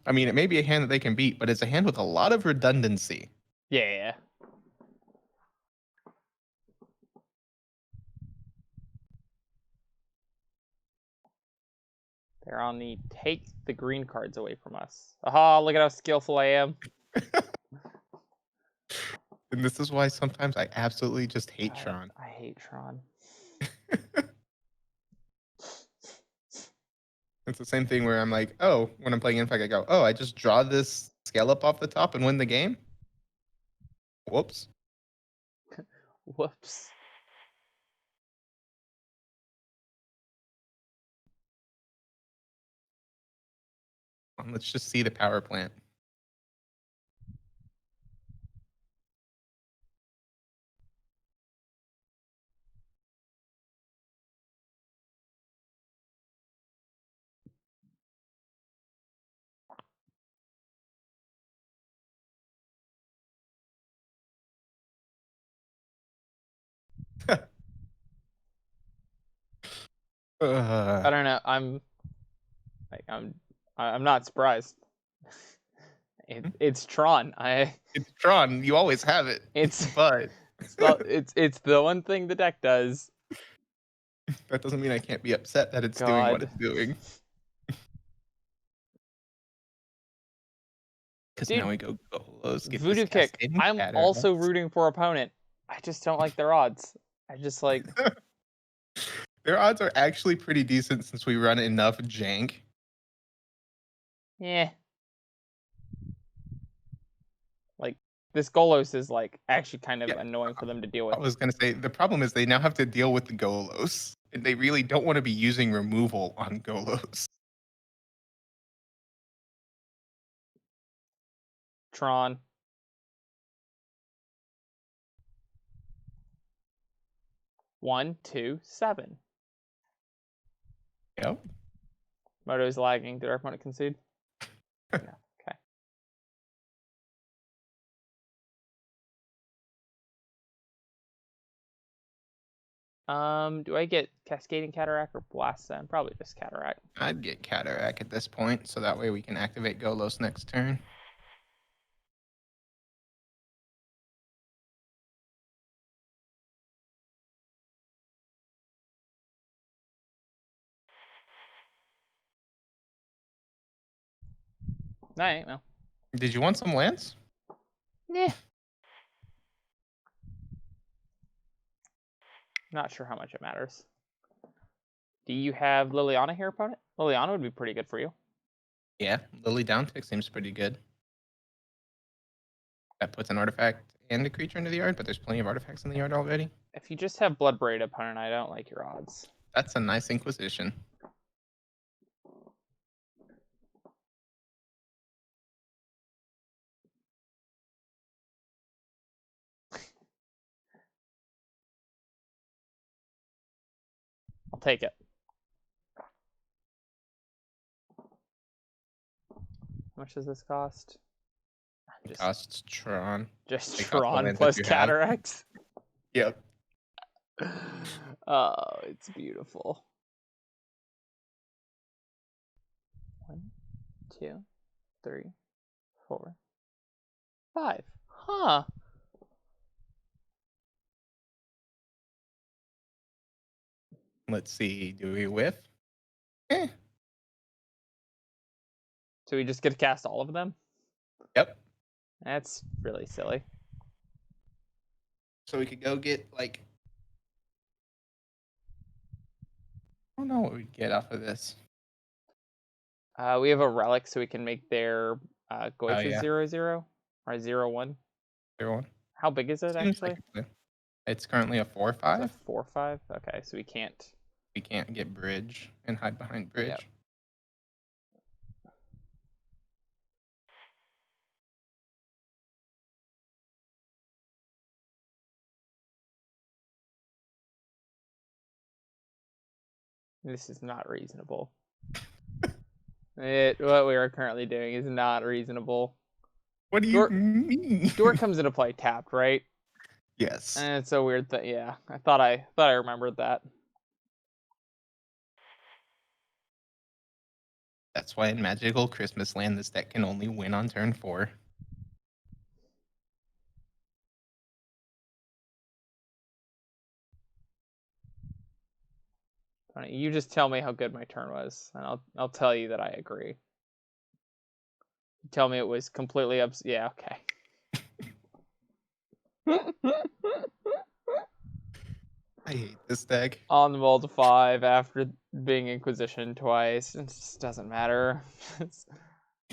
Speaker 3: I mean, it may be a hand that they can beat, but it's a hand with a lot of redundancy.
Speaker 1: Yeah. They're on the take the green cards away from us. Aha, look at how skillful I am.
Speaker 3: And this is why sometimes I absolutely just hate
Speaker 1: God,
Speaker 3: Tron.
Speaker 1: I hate Tron.
Speaker 3: It's the same thing where I'm like, oh, when I'm playing Infect, I go, oh, I just draw this scale up off the top and win the game? Whoops.
Speaker 1: Whoops.
Speaker 3: Let's just see the power plant.
Speaker 1: I don't know. I'm not surprised. It's Tron.
Speaker 3: It's Tron. You always have it.
Speaker 1: It's
Speaker 3: But
Speaker 1: it's the one thing the deck does.
Speaker 3: that doesn't mean I can't be upset that it's doing what
Speaker 1: God.
Speaker 3: it's doing. Because now
Speaker 1: Dude,
Speaker 3: we go Golos, get this
Speaker 1: Voodoo Kick.
Speaker 3: cascading
Speaker 1: I'm
Speaker 3: Cataract.
Speaker 1: also rooting for opponent. I just don't like their odds. I just like
Speaker 3: Their odds are actually pretty decent since we run enough jank.
Speaker 1: yeah. Like this Golos is like actually kind of
Speaker 3: Yeah.
Speaker 1: annoying for them to deal
Speaker 3: I
Speaker 1: with.
Speaker 3: was going to say, the problem is they now have to deal with the Golos. And they really don't want to be using removal on Golos.
Speaker 1: Tron. One, two, 7.
Speaker 3: Yep.
Speaker 1: Moto's lagging. Did our opponent concede? No. Okay. Do I get Cascading Cataract or Blast then? Probably just Cataract.
Speaker 3: I'd get Cataract at this point, so that way we can activate Golos next turn.
Speaker 1: Alright, well.
Speaker 3: Did you want some lands?
Speaker 1: Yeah. Not sure how much it matters. Do you have Liliana here, opponent? Liliana would be pretty good for you.
Speaker 3: Yeah, Lily Downtick seems pretty good. That puts an artifact and a creature into the yard, but there's plenty of artifacts in the yard already.
Speaker 1: If you just have Bloodbraid, opponent, I don't like your odds.
Speaker 3: That's a nice Inquisition.
Speaker 1: I'll take it. How much does this cost?
Speaker 3: Just, costs Tron.
Speaker 1: Just
Speaker 3: Take off the
Speaker 1: Tron
Speaker 3: lands
Speaker 1: plus
Speaker 3: that you have.
Speaker 1: Cataracts.
Speaker 3: Yep.
Speaker 1: Oh, it's beautiful. 1, 2, 3, 4, 5. Huh.
Speaker 3: Let's see. Do we whiff? Eh.
Speaker 1: So we just get to cast all of them?
Speaker 3: Yep.
Speaker 1: That's really silly.
Speaker 3: So we could go get, like... I don't know what we'd get off of this.
Speaker 1: We have a relic, so we can make their Goitres
Speaker 3: yeah.
Speaker 1: 0/0 or 0/1.
Speaker 3: 0/1.
Speaker 1: How big is it
Speaker 3: Seems
Speaker 1: actually?
Speaker 3: like it's currently a 4/5.
Speaker 1: It's a 4/5. Okay, so we can't.
Speaker 3: We can't get bridge and hide behind bridge.
Speaker 1: Yep. This is not reasonable. What we are currently doing is not reasonable.
Speaker 3: What do you mean?
Speaker 1: Door comes into play tapped, right?
Speaker 3: Yes.
Speaker 1: And it's a weird thing. Yeah, I thought I remembered that.
Speaker 3: That's why in Magical Christmas Land, this deck can only win on turn 4.
Speaker 1: You just tell me how good my turn was, and I'll tell you that I agree. Tell me it was completely yeah, okay.
Speaker 3: I hate this deck.
Speaker 1: On the roll to 5 after being Inquisition twice. It just doesn't matter.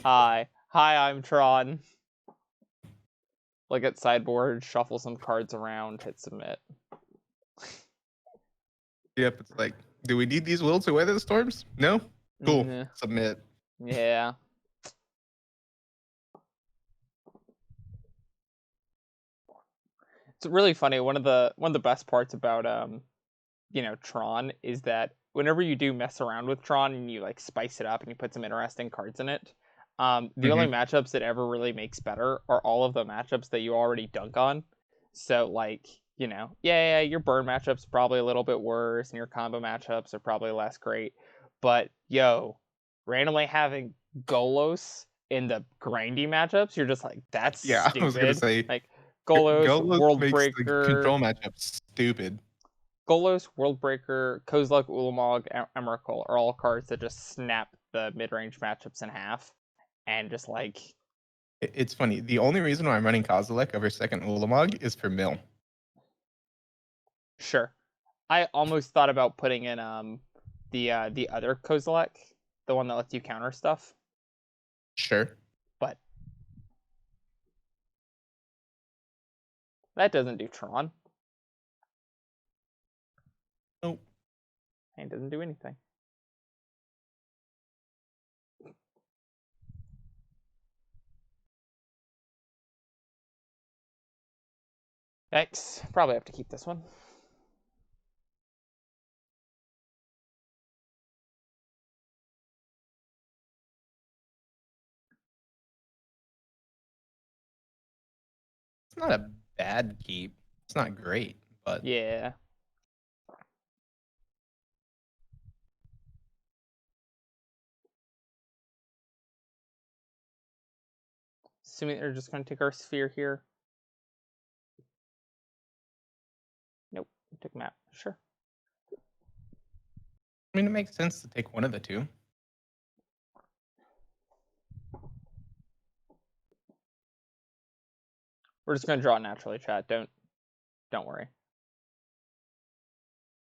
Speaker 1: Hi, I'm Tron. Look at sideboard, shuffle some cards around, hit submit.
Speaker 3: Yep, it's like, do we need these Will to weather the storms? No? Cool. Submit.
Speaker 1: Yeah. It's really funny. One of the best parts about Tron is that whenever you do mess around with Tron and you like spice it up and you put some interesting cards in it, the only matchups that ever really makes better are all of the matchups that you already dunk on. So like yeah, your burn matchup's probably a little bit worse, and your combo matchups are probably less great. But yo, randomly having Golos in the grindy matchups, you're just like, that's
Speaker 3: Yeah, I was gonna
Speaker 1: stupid.
Speaker 3: say
Speaker 1: Like Golos,
Speaker 3: Golos
Speaker 1: World
Speaker 3: makes the
Speaker 1: Breaker,
Speaker 3: control matchup stupid.
Speaker 1: Golos, World Breaker, Kozilek, Ulamog, Emrakul are all cards that just snap the mid-range matchups in half, and just like,
Speaker 3: It's funny. The only reason why I'm running Kozilek over second Ulamog is for mill.
Speaker 1: sure. I almost thought about putting in the other Kozilek, the one that lets you counter stuff,
Speaker 3: Sure.
Speaker 1: but that doesn't do Tron.
Speaker 3: Nope.
Speaker 1: And it doesn't do anything. Yikes. Probably have to keep this one.
Speaker 3: It's not a bad keep. It's not great, but
Speaker 1: Yeah. Assuming they're just going to take our sphere here. Nope. Took map. Sure.
Speaker 3: I mean, it makes sense to take one of the two.
Speaker 1: We're just going to draw naturally, chat. Don't worry.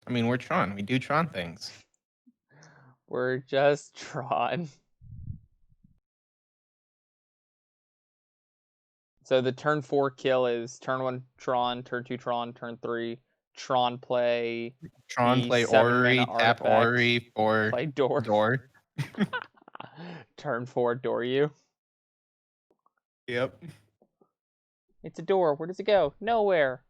Speaker 3: I mean, we're Tron. We do Tron things.
Speaker 1: We're just Tron. So the turn 4 kill is turn 1 Tron, turn 2 Tron, turn 3 Tron play
Speaker 3: Tron
Speaker 1: the
Speaker 3: play
Speaker 1: 7
Speaker 3: Ori,
Speaker 1: mana
Speaker 3: tap
Speaker 1: artifact.
Speaker 3: Ori for
Speaker 1: Play Door.
Speaker 3: Door.
Speaker 1: Turn 4 Door you.
Speaker 3: Yep.
Speaker 1: It's a door. Where does it go? Nowhere.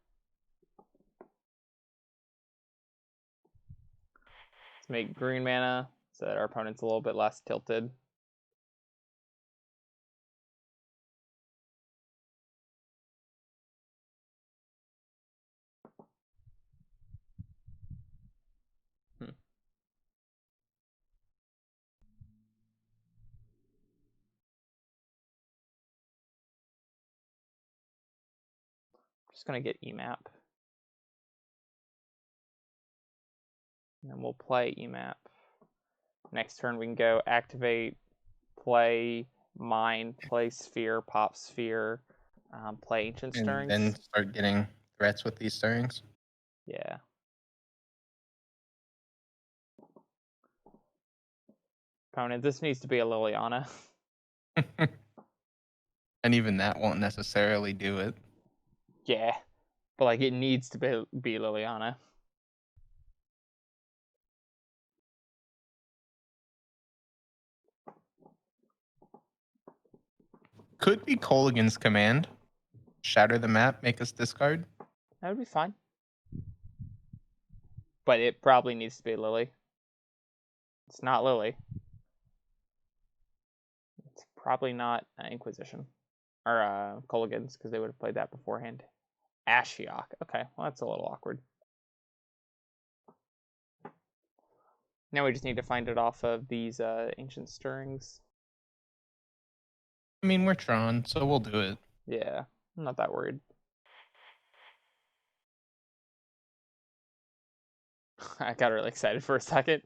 Speaker 1: Let's make green mana so that our opponent's a little bit less tilted. Just going to get EMAP. And then we'll play EMAP. Next turn we can go activate, play Mine, play Sphere, pop Sphere, play Ancient
Speaker 3: And
Speaker 1: Stirrings.
Speaker 3: then start getting threats with these stirrings.
Speaker 1: Yeah. Opponent, this needs to be a Liliana.
Speaker 3: And even that won't necessarily do it.
Speaker 1: Yeah. But like it needs to be Liliana.
Speaker 3: Could be Colligan's command. Shatter the map, make us discard.
Speaker 1: That would be fine. But it probably needs to be Lily. It's not Lily. It's probably not Inquisition. Or Colligan's, because they would have played that beforehand. Ashiok. Okay, well that's a little awkward. Now we just need to find it off of these Ancient Stirrings.
Speaker 3: I mean, we're Tron, so we'll do it.
Speaker 1: Yeah, I'm not that worried. I got really excited for a second.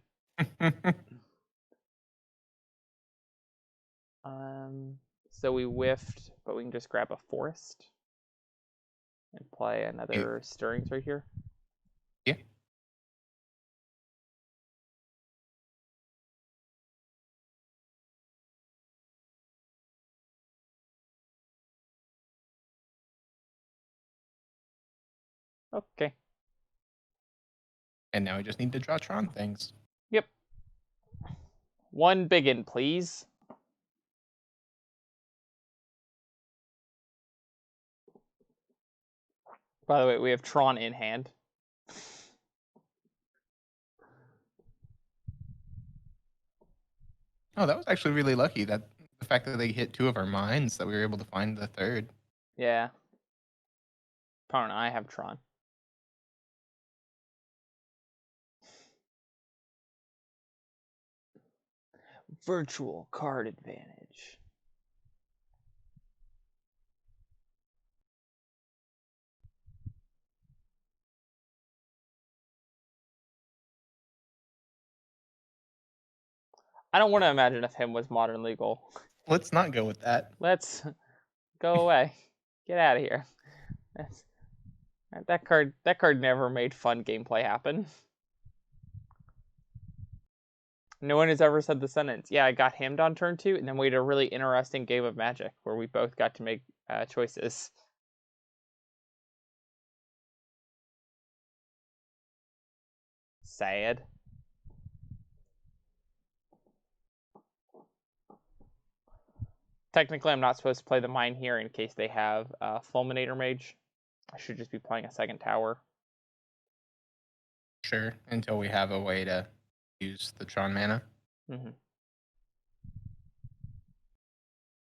Speaker 1: So we whiffed, but we can just grab a forest and play another Stirrings right here.
Speaker 3: Yeah.
Speaker 1: Okay.
Speaker 3: And now we just need to draw Tron things.
Speaker 1: Yep. One biggin, please. By the way, we have Tron in hand.
Speaker 3: Oh, that was actually really lucky. That the fact that they hit 2 of our mines, that we were able to find the third.
Speaker 1: Yeah. Opponent, I have Tron. Virtual card advantage. I don't want to imagine if him was modern legal.
Speaker 3: Let's not go with that.
Speaker 1: Let's go away. Get out of here. That card never made fun gameplay happen. No one has ever said the sentence, yeah, I got hammed on turn 2, and then we had a really interesting game of Magic where we both got to make choices. Sad. Technically, I'm not supposed to play the mine here in case they have Fulminator Mage. I should just be playing a second tower.
Speaker 3: Sure, until we have a way to use the Tron mana.
Speaker 1: Mm-hmm.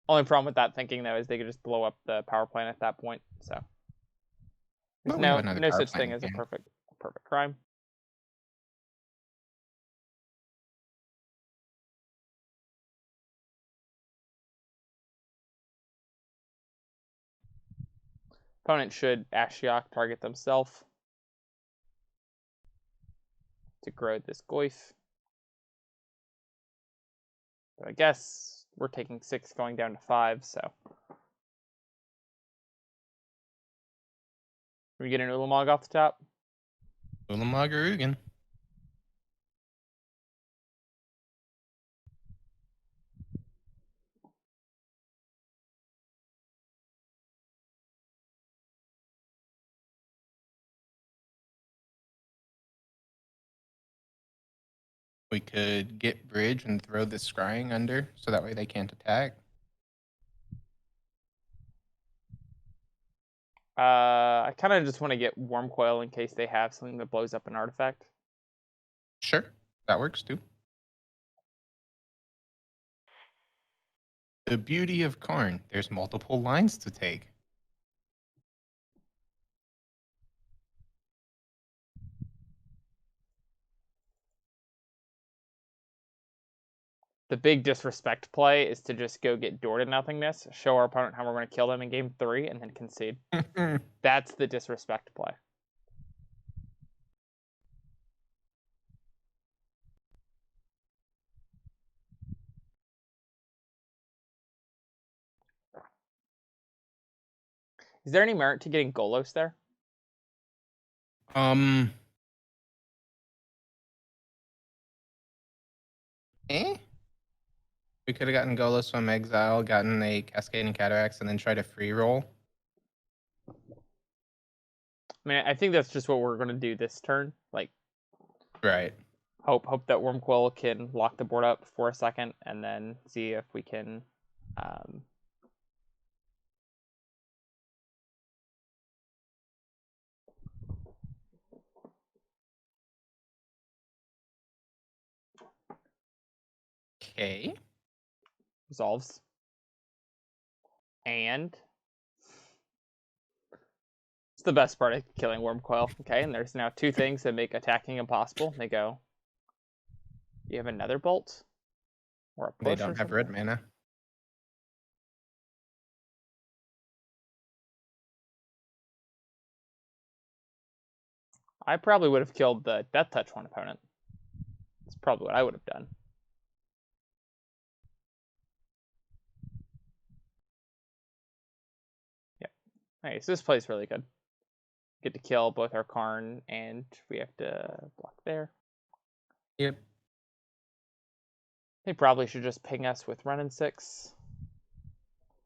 Speaker 1: Only problem with that thinking, though, is they could just blow up the power plant at that point. So there's no such thing as a perfect crime. Opponent should Ashiok target themselves to grow this Goyf. But I guess we're taking 6 going down to 5, so. We get an Ulamog off the top?
Speaker 3: Ulamog or Ugin. We could get bridge and throw the scrying under, so that way they can't attack.
Speaker 1: I kind of just want to get Worm Coil in case they have something that blows up an artifact.
Speaker 3: Sure, that works too. The beauty of Karn, there's multiple lines to take.
Speaker 1: The big disrespect play is to just go get door to nothingness, show our opponent how we're going to kill them in game 3, and then concede. That's the disrespect play. Is there any merit to getting Golos there?
Speaker 3: We could have gotten Golos from exile, gotten a Cascading Cataracts, and then tried a free roll.
Speaker 1: I mean, I think that's just what we're going to do this turn. Like,
Speaker 3: right.
Speaker 1: Hope that Wormcoil can lock the board up for a second, and then see if we can.
Speaker 3: Okay.
Speaker 1: Resolves. And it's the best part of killing Wormcoil. Okay, and there's now 2 things that make attacking impossible. They go, you have another bolt? Or a push?
Speaker 3: They don't have red mana.
Speaker 1: I probably would have killed the Death Touch one opponent. That's probably what I would have done. Yep. Okay, so this plays really good. Get to kill both our Karn, and we have to block there.
Speaker 3: Yep.
Speaker 1: They probably should just ping us with Ren and 6.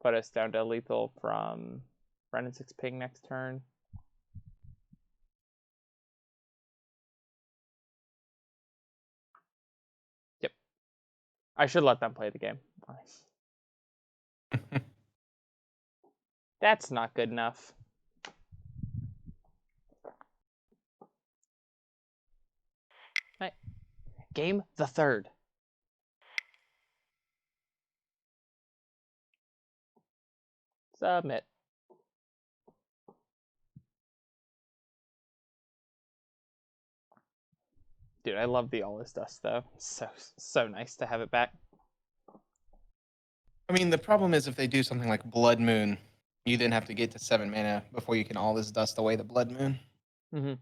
Speaker 1: Put us down to lethal from Ren and 6 ping next turn. Yep. I should let them play the game. That's not good enough. Right. Game the 3rd. Submit. Dude, I love the All Is Dust though. So nice to have it back.
Speaker 3: I mean, the problem is if they do something like Blood Moon, you then have to get to 7 mana before you can all this dust away the Blood Moon.
Speaker 1: Mm-hmm.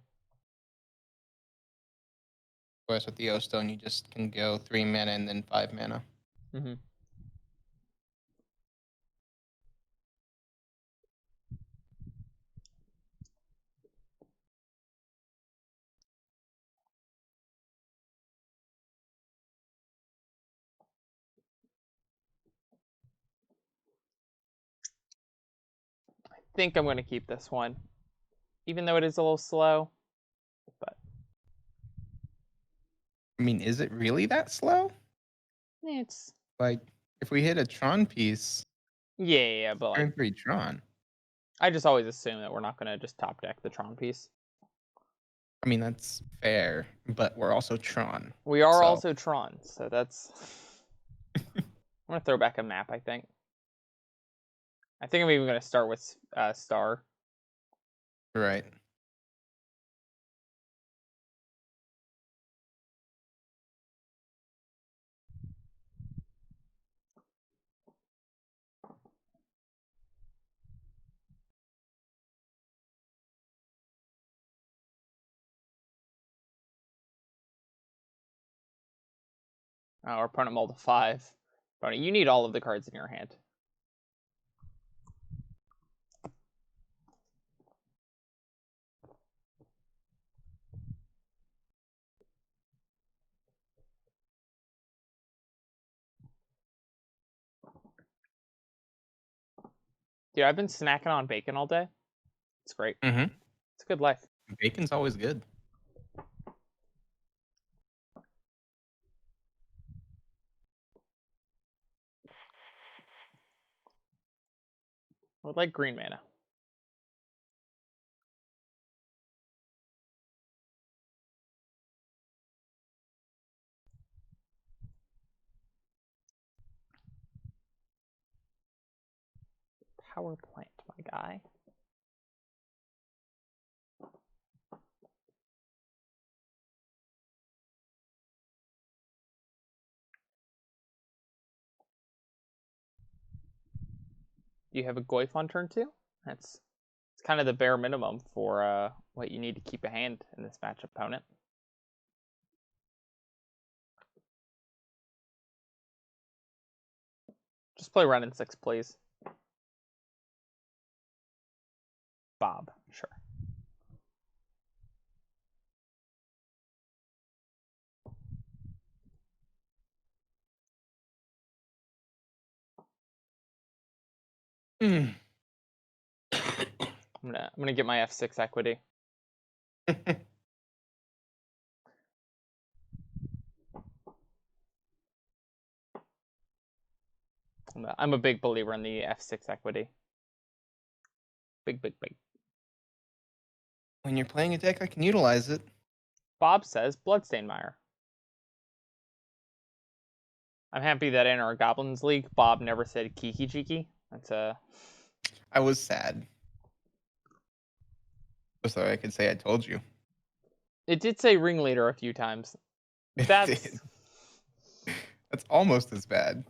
Speaker 3: Whereas with the O-Stone, you just can go 3 mana and then 5 mana.
Speaker 1: Mm-hmm. I think I'm going to keep this one, even though it is a little slow. But
Speaker 3: I mean, is it really that slow?
Speaker 1: it's
Speaker 3: Like, if we hit a Tron piece,
Speaker 1: yeah, but like
Speaker 3: turn 3 Tron.
Speaker 1: I just always assume that we're not going to just top deck the Tron piece.
Speaker 3: I mean, that's fair, but we're also Tron.
Speaker 1: We are
Speaker 3: So.
Speaker 1: also Tron, so that's. I'm going to throw back a map, I think. I think I'm even going to start with Star.
Speaker 3: Right.
Speaker 1: Our opponent mulled a 5. Opponent, you need all of the cards in your hand. Dude, I've been snacking on bacon all day. It's great.
Speaker 3: Mm-hmm.
Speaker 1: It's a good life.
Speaker 3: Bacon's always good.
Speaker 1: I would like green mana. Power plant, my guy. You have a Goyf on turn 2? It's kind of the bare minimum for what you need to keep a hand in this match, opponent. Just play Ren in 6, please. Bob, sure.
Speaker 3: Mm.
Speaker 1: I'm gonna get my F6 equity. I'm a big believer in the F6 equity. Big, big, big.
Speaker 3: When you're playing a deck, I can utilize it.
Speaker 1: Bob says Bloodstainmire. I'm happy that in our Goblins League, Bob never said Kiki Jiki. That's
Speaker 3: I was sad. So I could say I told you.
Speaker 1: It did say ringleader a few times.
Speaker 3: It
Speaker 1: That's
Speaker 3: did. That's almost as bad.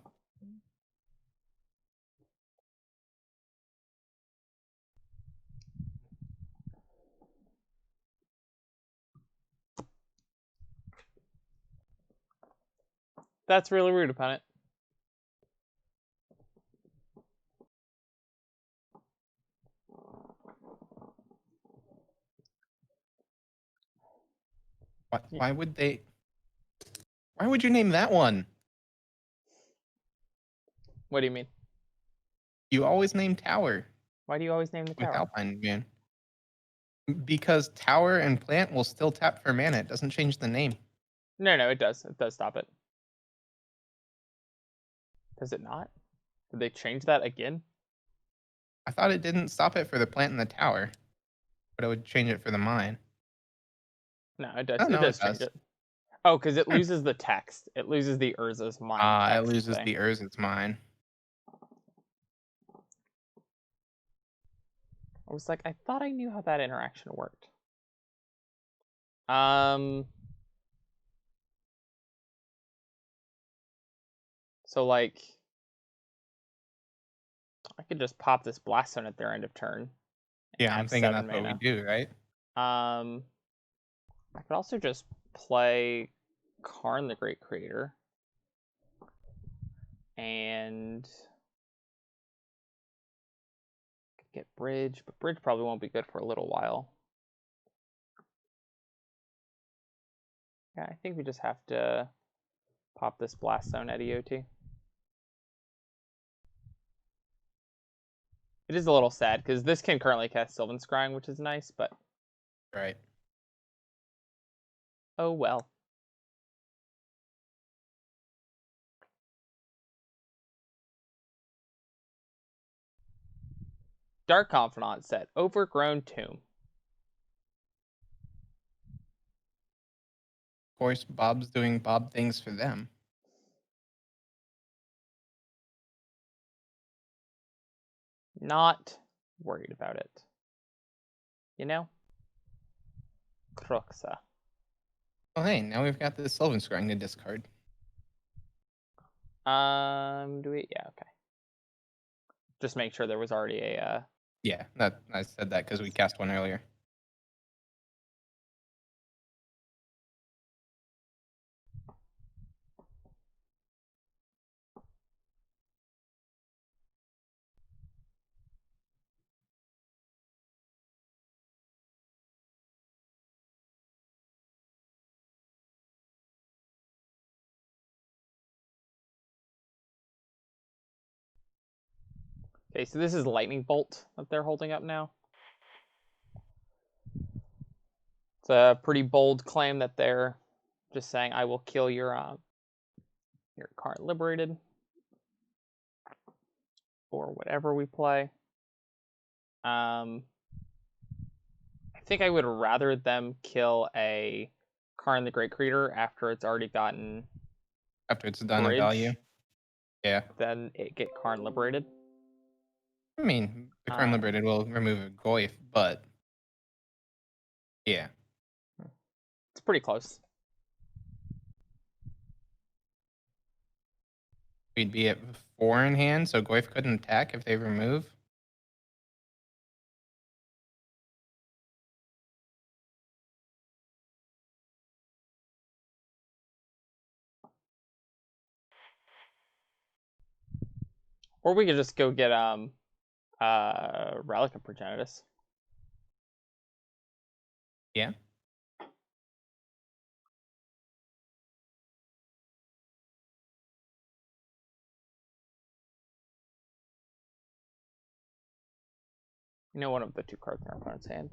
Speaker 1: that's really rude, opponent.
Speaker 3: Why would they? Why would you name that one?
Speaker 1: What do you mean?
Speaker 3: You always name Tower
Speaker 1: Why do you always name the
Speaker 3: with
Speaker 1: tower?
Speaker 3: Alpine Man. Because Tower and Plant will still tap for mana. It doesn't change the name.
Speaker 1: No, it does. It does stop it. Does it not? Did they change that again?
Speaker 3: I thought it didn't stop it for the Plant and the Tower, but it would change it for the Mine.
Speaker 1: No, it does.
Speaker 3: Oh,
Speaker 1: It
Speaker 3: no, it
Speaker 1: does change
Speaker 3: does.
Speaker 1: it. Oh, because it
Speaker 3: Hmm.
Speaker 1: loses the text. It loses the Urza's Mind
Speaker 3: It
Speaker 1: text
Speaker 3: loses
Speaker 1: thing.
Speaker 3: the Urza's Mine.
Speaker 1: I was like, I thought I knew how that interaction worked. So like I could just pop this Blast Zone at their end of turn.
Speaker 3: Yeah, I'm
Speaker 1: Have
Speaker 3: thinking
Speaker 1: 7
Speaker 3: that's what we
Speaker 1: mana.
Speaker 3: do, right?
Speaker 1: I could also just play Karn the Great Creator. And get Bridge, but Bridge probably won't be good for a little while. Yeah, I think we just have to pop this Blast Zone at EOT. It is a little sad, because this can currently cast Sylvan Scrying, which is nice, but
Speaker 3: Right.
Speaker 1: oh well. Dark Confidant set, Overgrown Tomb.
Speaker 3: Of course, Bob's doing Bob things for them.
Speaker 1: Not worried about it. You know? Kroxa.
Speaker 3: Oh, hey, now we've got this Sylvan Scrying to discard.
Speaker 1: Do we? Yeah, okay. Just make sure there was already a,
Speaker 3: Yeah, I said that because we cast one earlier.
Speaker 1: okay, so this is Lightning Bolt that they're holding up now. It's a pretty bold claim that they're just saying, I will kill your card liberated. Or whatever we play. I think I would rather them kill a Karn the Great Creator after it's already gotten
Speaker 3: After it's done a
Speaker 1: Bridge
Speaker 3: value. Yeah.
Speaker 1: than it get Karn liberated.
Speaker 3: I mean, the Karn Liberated will remove a Goyf, but yeah.
Speaker 1: It's pretty close.
Speaker 3: We'd be at 4 in hand, so Goyf couldn't attack if they remove.
Speaker 1: Or we could just go get Relic of Progenitus.
Speaker 3: Yeah.
Speaker 1: You know, one of the 2 cards in our opponent's hand.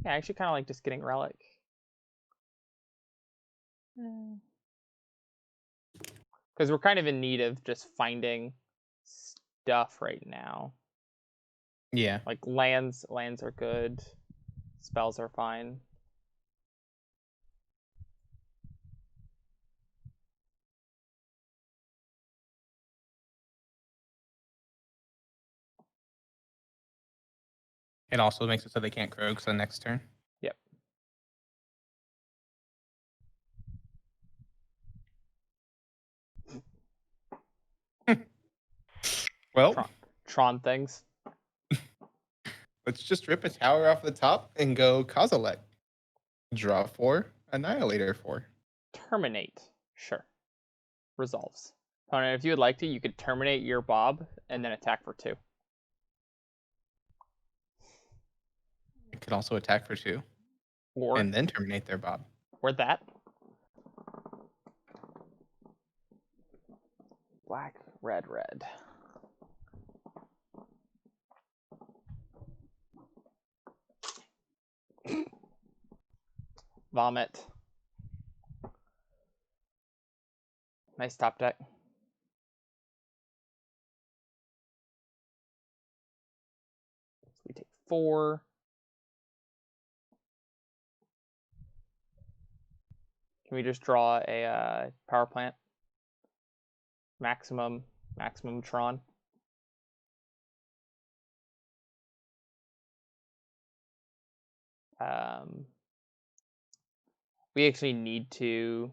Speaker 1: Yeah, I actually kind of like just getting Relic. Because we're kind of in need of just finding stuff right now.
Speaker 3: Yeah.
Speaker 1: Like lands are good. Spells are fine.
Speaker 3: It also makes it so they can't Krogs the next turn.
Speaker 1: Yep.
Speaker 3: Well,
Speaker 1: Tron things.
Speaker 3: let's just rip a tower off the top and go Kozilek. Draw 4, Annihilator 4.
Speaker 1: Terminate. Sure. Resolves. Opponent, if you would like to, you could terminate your Bob and then attack for 2.
Speaker 3: It could also attack for 2.
Speaker 1: Or
Speaker 3: And then terminate their Bob.
Speaker 1: Or that. Black, red, red. Vomit. Nice top deck. So we take 4. Can we just draw a power plant? Maximum Tron. We actually need to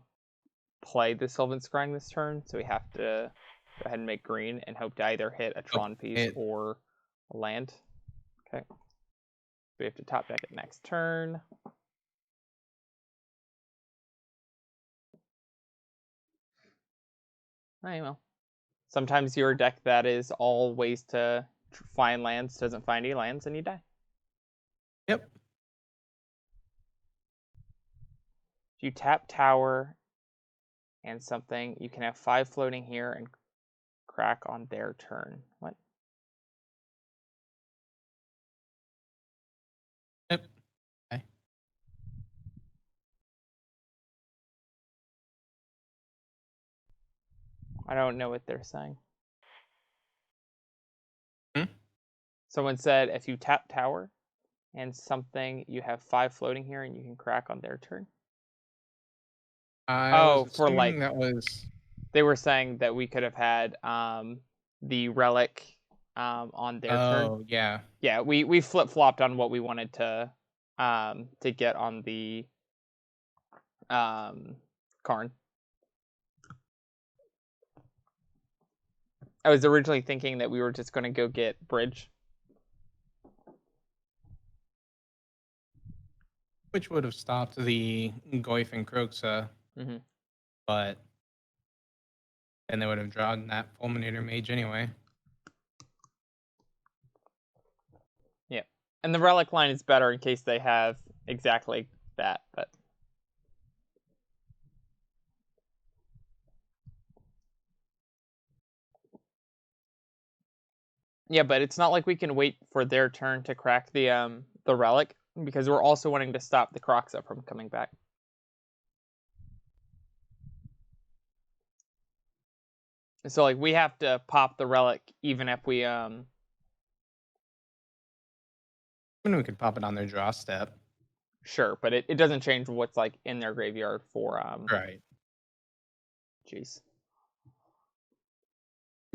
Speaker 1: play the Sylvan Scrying this turn, so we have to go ahead and make green and hope to either hit a Tron piece or a land. Okay. We have to top deck it next turn. Right, well. Sometimes your deck that is all ways to find lands doesn't find any lands and you die.
Speaker 3: Yep.
Speaker 1: If you tap tower and something, you can have 5 floating here and crack on their turn. What?
Speaker 3: Yep. Okay.
Speaker 1: I don't know what they're saying.
Speaker 3: Hmm?
Speaker 1: Someone said if you tap tower and something, you have 5 floating here and you can crack on their turn.
Speaker 3: I was
Speaker 1: for
Speaker 3: assuming
Speaker 1: like
Speaker 3: that was.
Speaker 1: they were saying that we could have had the relic on their turn.
Speaker 3: Oh yeah.
Speaker 1: Yeah, we flip flopped on what we wanted to get on the Karn. I was originally thinking that we were just going to go get bridge.
Speaker 3: Which would have stopped the Goyf and Kroxa,
Speaker 1: Mm-hmm.
Speaker 3: but then they would have drawn that Fulminator Mage anyway.
Speaker 1: Yeah, and the relic line is better in case they have exactly that, but. Yeah, but it's not like we can wait for their turn to crack the relic, because we're also wanting to stop the Kroxa from coming back. So like we have to pop the relic even if we
Speaker 3: I mean, we could pop it on their draw step.
Speaker 1: sure, but it doesn't change what's like in their graveyard for
Speaker 3: Right.
Speaker 1: Jeez.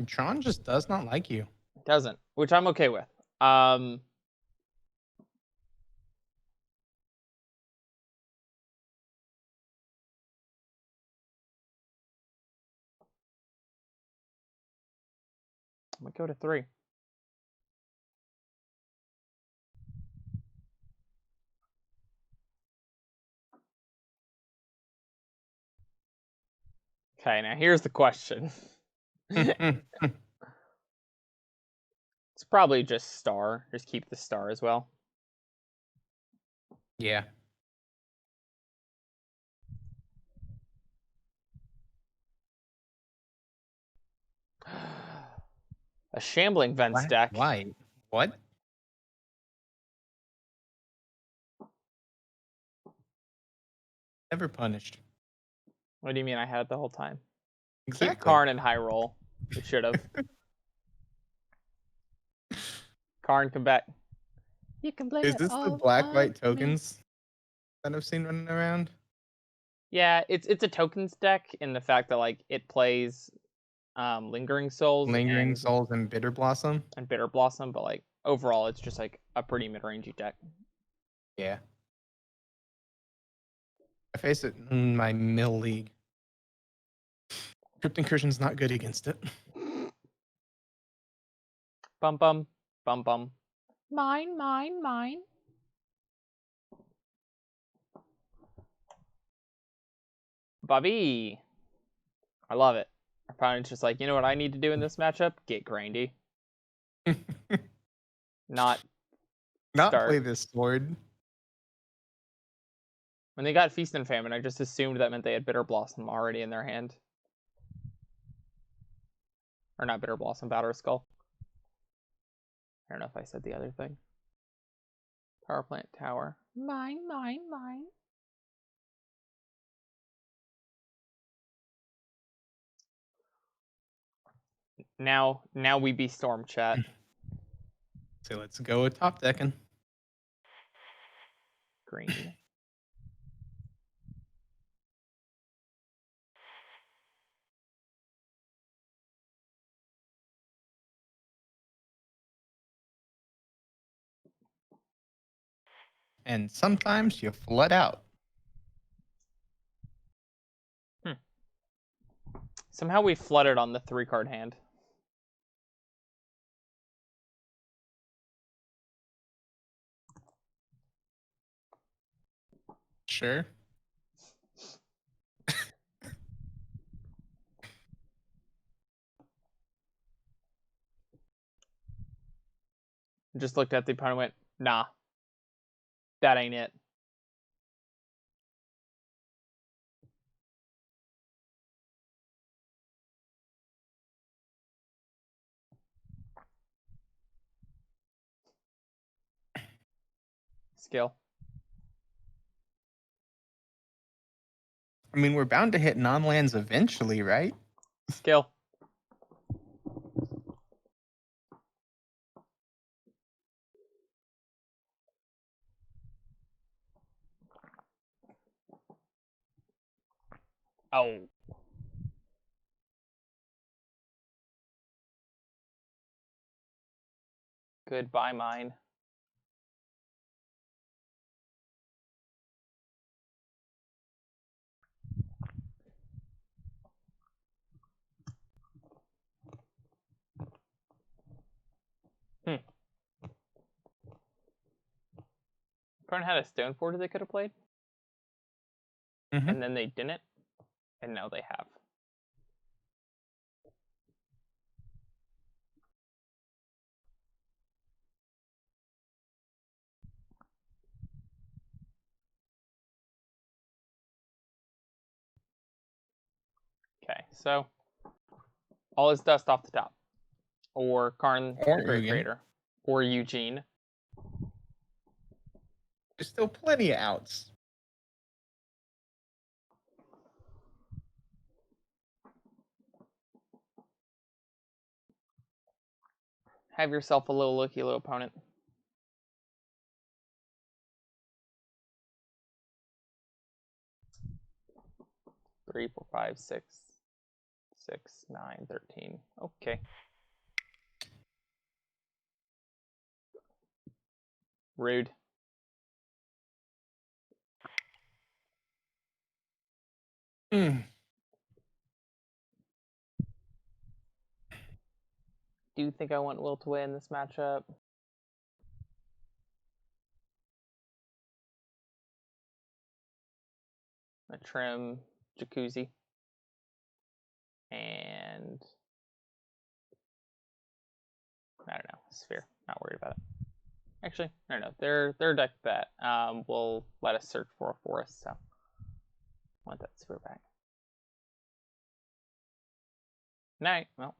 Speaker 3: Tron just does not like you.
Speaker 1: It doesn't, which I'm okay with. I'm gonna go to 3. Okay, now here's the question. It's probably just star. Just keep the star as well.
Speaker 3: Yeah.
Speaker 1: A Shambling Vents deck.
Speaker 3: White. What? Never punished.
Speaker 1: What do you mean I had it the whole time?
Speaker 3: Exactly.
Speaker 1: Keep Karn in high roll. We should have. Karn, come back. You can blame
Speaker 3: Is
Speaker 1: it
Speaker 3: this the
Speaker 1: all
Speaker 3: black-white
Speaker 1: on
Speaker 3: tokens that I've seen running around?
Speaker 1: Yeah, it's a tokens deck in the fact that like it plays Lingering Souls
Speaker 3: Lingering Souls and Bitter Blossom?
Speaker 1: and Bitter Blossom, but like overall it's just like a pretty mid-rangey deck.
Speaker 3: Yeah. I face it in my mill league. Crypt Incursion's not good against it.
Speaker 1: Bum bum bum bum. Mine, mine, mine. Bobby. I love it. Our opponent's just like, you know what I need to do in this matchup? Get grindy. Not start.
Speaker 3: Play this sword.
Speaker 1: When they got Feast and Famine, I just assumed that meant they had Bitter Blossom already in their hand. Or not Bitter Blossom, Batter Skull. I don't know if I said the other thing. Power Plant Tower. Mine, mine, mine. Now we be Storm Chat.
Speaker 3: So let's go with top decking.
Speaker 1: Green.
Speaker 3: And sometimes you flood out.
Speaker 1: Somehow we flooded on the 3-card hand.
Speaker 3: Sure.
Speaker 1: Just looked at the opponent and went, nah. That ain't it. Skill.
Speaker 3: I mean, we're bound to hit non-lands eventually, right?
Speaker 1: Skill. Oh. Goodbye, mine. Opponent had a stone forge they could have played, and then they didn't, and now they have. Okay, so all his dust off the top, or Karn
Speaker 3: Or
Speaker 1: the Great
Speaker 3: Ugin.
Speaker 1: Creator, or Eugene.
Speaker 3: There's still plenty of outs.
Speaker 1: Have yourself a little looky, little opponent. Three, 4, 5, 6, 6, 9, 13. Okay. Rude.
Speaker 3: Hmm.
Speaker 1: Do you think I want Will to win this matchup? A trim jacuzzi. And I don't know, sphere. Not worried about it. Actually, I don't know. Their deck that will let us search for a forest, so I want that sphere back. Night. Well,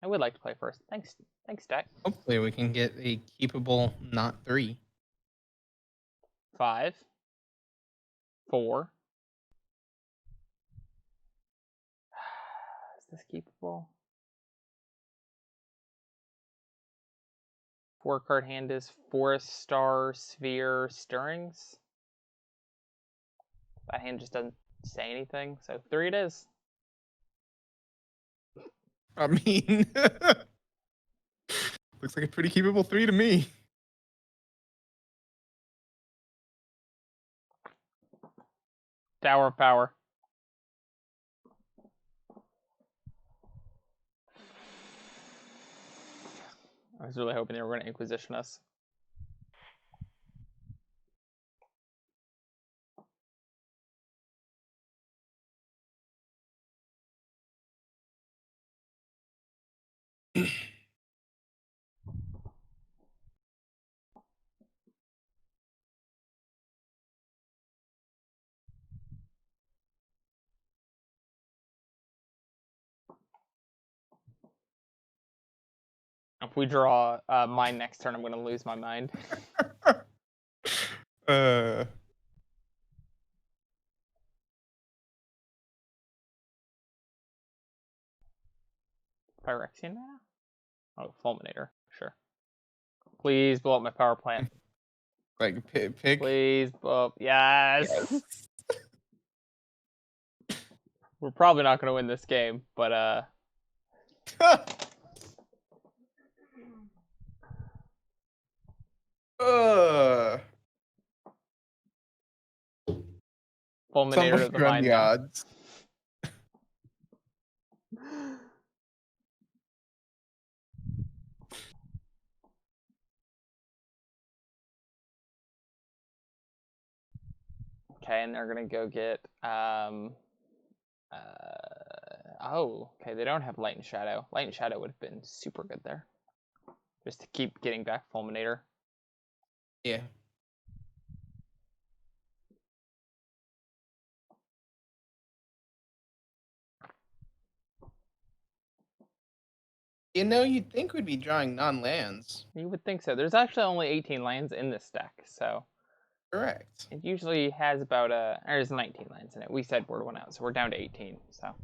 Speaker 1: I would like to play first. Thanks, deck.
Speaker 3: Hopefully we can get a keepable not 3.
Speaker 1: 5, 4. Is this keepable? 4-card hand is Forest, Star, Sphere, Stirrings. That hand just doesn't say anything, so 3 it is.
Speaker 3: I mean, looks like a pretty keepable 3 to me.
Speaker 1: Tower of Power. I was really hoping they were going to Inquisition us. If we draw mine next turn, I'm going to lose my mind. Phyrexian mana? Oh, Fulminator. Sure. Please blow up my power plant.
Speaker 3: Like pig.
Speaker 1: Please blow up. Yes!
Speaker 3: Yes.
Speaker 1: We're probably not going to win this game, but Fulminator of the
Speaker 3: run
Speaker 1: mind
Speaker 3: the
Speaker 1: now.
Speaker 3: odds.
Speaker 1: Okay, and they're gonna go get oh, okay, they don't have Light and Shadow. Light and Shadow would have been super good there. Just to keep getting back Fulminator.
Speaker 3: Yeah. You know, you'd think we'd be drawing non-lands.
Speaker 1: You would think so. There's actually only 18 lands in this deck, so
Speaker 3: Correct.
Speaker 1: it usually has about there's 19 lands in it. We said word one out, so we're down to 18. So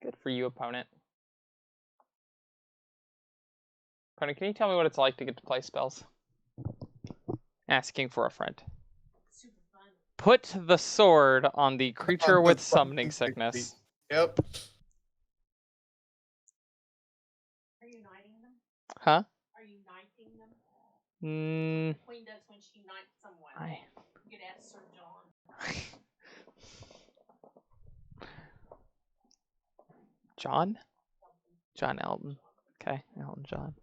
Speaker 1: good for you, opponent. Opponent, can you tell me what it's like to get to play spells? Asking for a friend.
Speaker 2: Super fun.
Speaker 1: Put the sword on the creature
Speaker 3: On the
Speaker 1: with summoning
Speaker 3: fucking
Speaker 1: sickness.
Speaker 3: Yep.
Speaker 2: Are you knighting them?
Speaker 1: Huh?
Speaker 2: Are you knighting them?
Speaker 1: Hmm.
Speaker 2: Queen does when she knights someone.
Speaker 1: I.
Speaker 2: You could ask Sir John.
Speaker 1: John? John Elton. Okay, Elton John.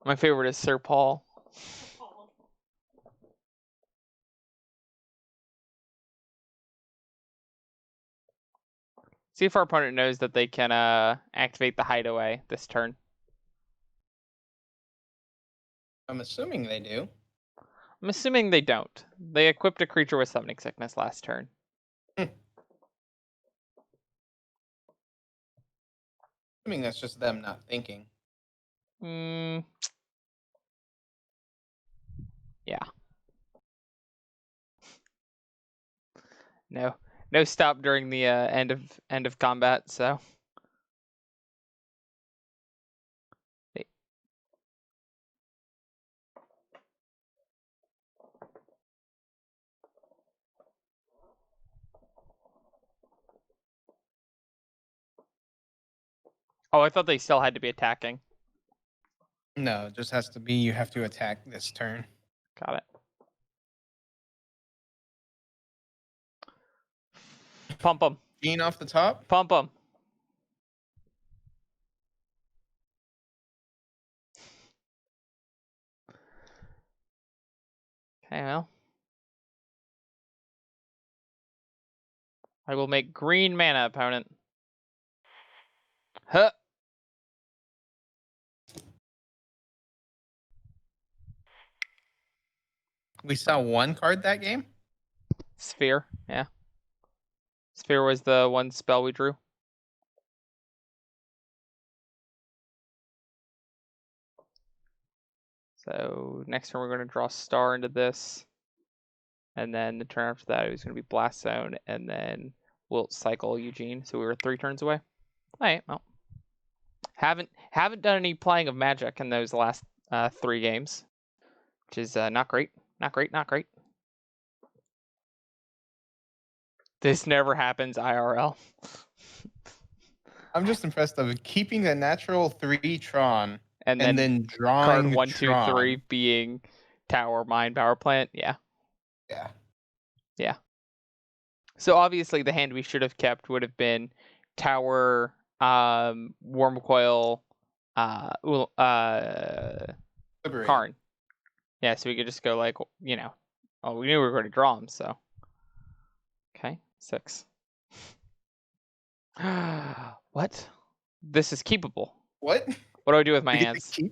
Speaker 1: My favorite is Sir Paul.
Speaker 2: Paul.
Speaker 1: See if our opponent knows that they can activate the hideaway this turn.
Speaker 3: I'm assuming they do.
Speaker 1: I'm assuming they don't. They equipped a creature with summoning sickness last turn.
Speaker 3: Assuming that's just them not thinking.
Speaker 1: Hmm. Yeah. No stop during the end of combat. So. Oh, I thought they still had to be attacking.
Speaker 3: No, it just has to be you have to attack this turn.
Speaker 1: Got it. Pump them.
Speaker 3: Gene off the top.
Speaker 1: Pump them. Okay, well. I will make green mana, opponent. Huh.
Speaker 3: We saw one card that game.
Speaker 1: Sphere, yeah. Sphere was the one spell we drew. So next turn we're going to draw Star into this. And then the turn after that it was going to be Blast Zone and then Wilt Cycle Eugene. So we were 3 turns away. Alright, well. Haven't done any playing of Magic in those last 3 games. Which is not great. Not great, not great. This never happens IRL.
Speaker 3: I'm just impressed of keeping the natural 3 Tron
Speaker 1: and
Speaker 3: then
Speaker 1: card
Speaker 3: drawing
Speaker 1: 1, 2,
Speaker 3: Tron.
Speaker 1: 3 being Tower, Mine, Power Plant. Yeah.
Speaker 3: Yeah.
Speaker 1: Yeah. So obviously the hand we should have kept would have been Tower, Worm Coil, Karn. Yeah, so we could just go like, you know, oh, we knew we were going to draw them, so. Okay, 6. What? This is keepable.
Speaker 3: What?
Speaker 1: What do I do with my
Speaker 3: We get to
Speaker 1: hands?
Speaker 3: keep?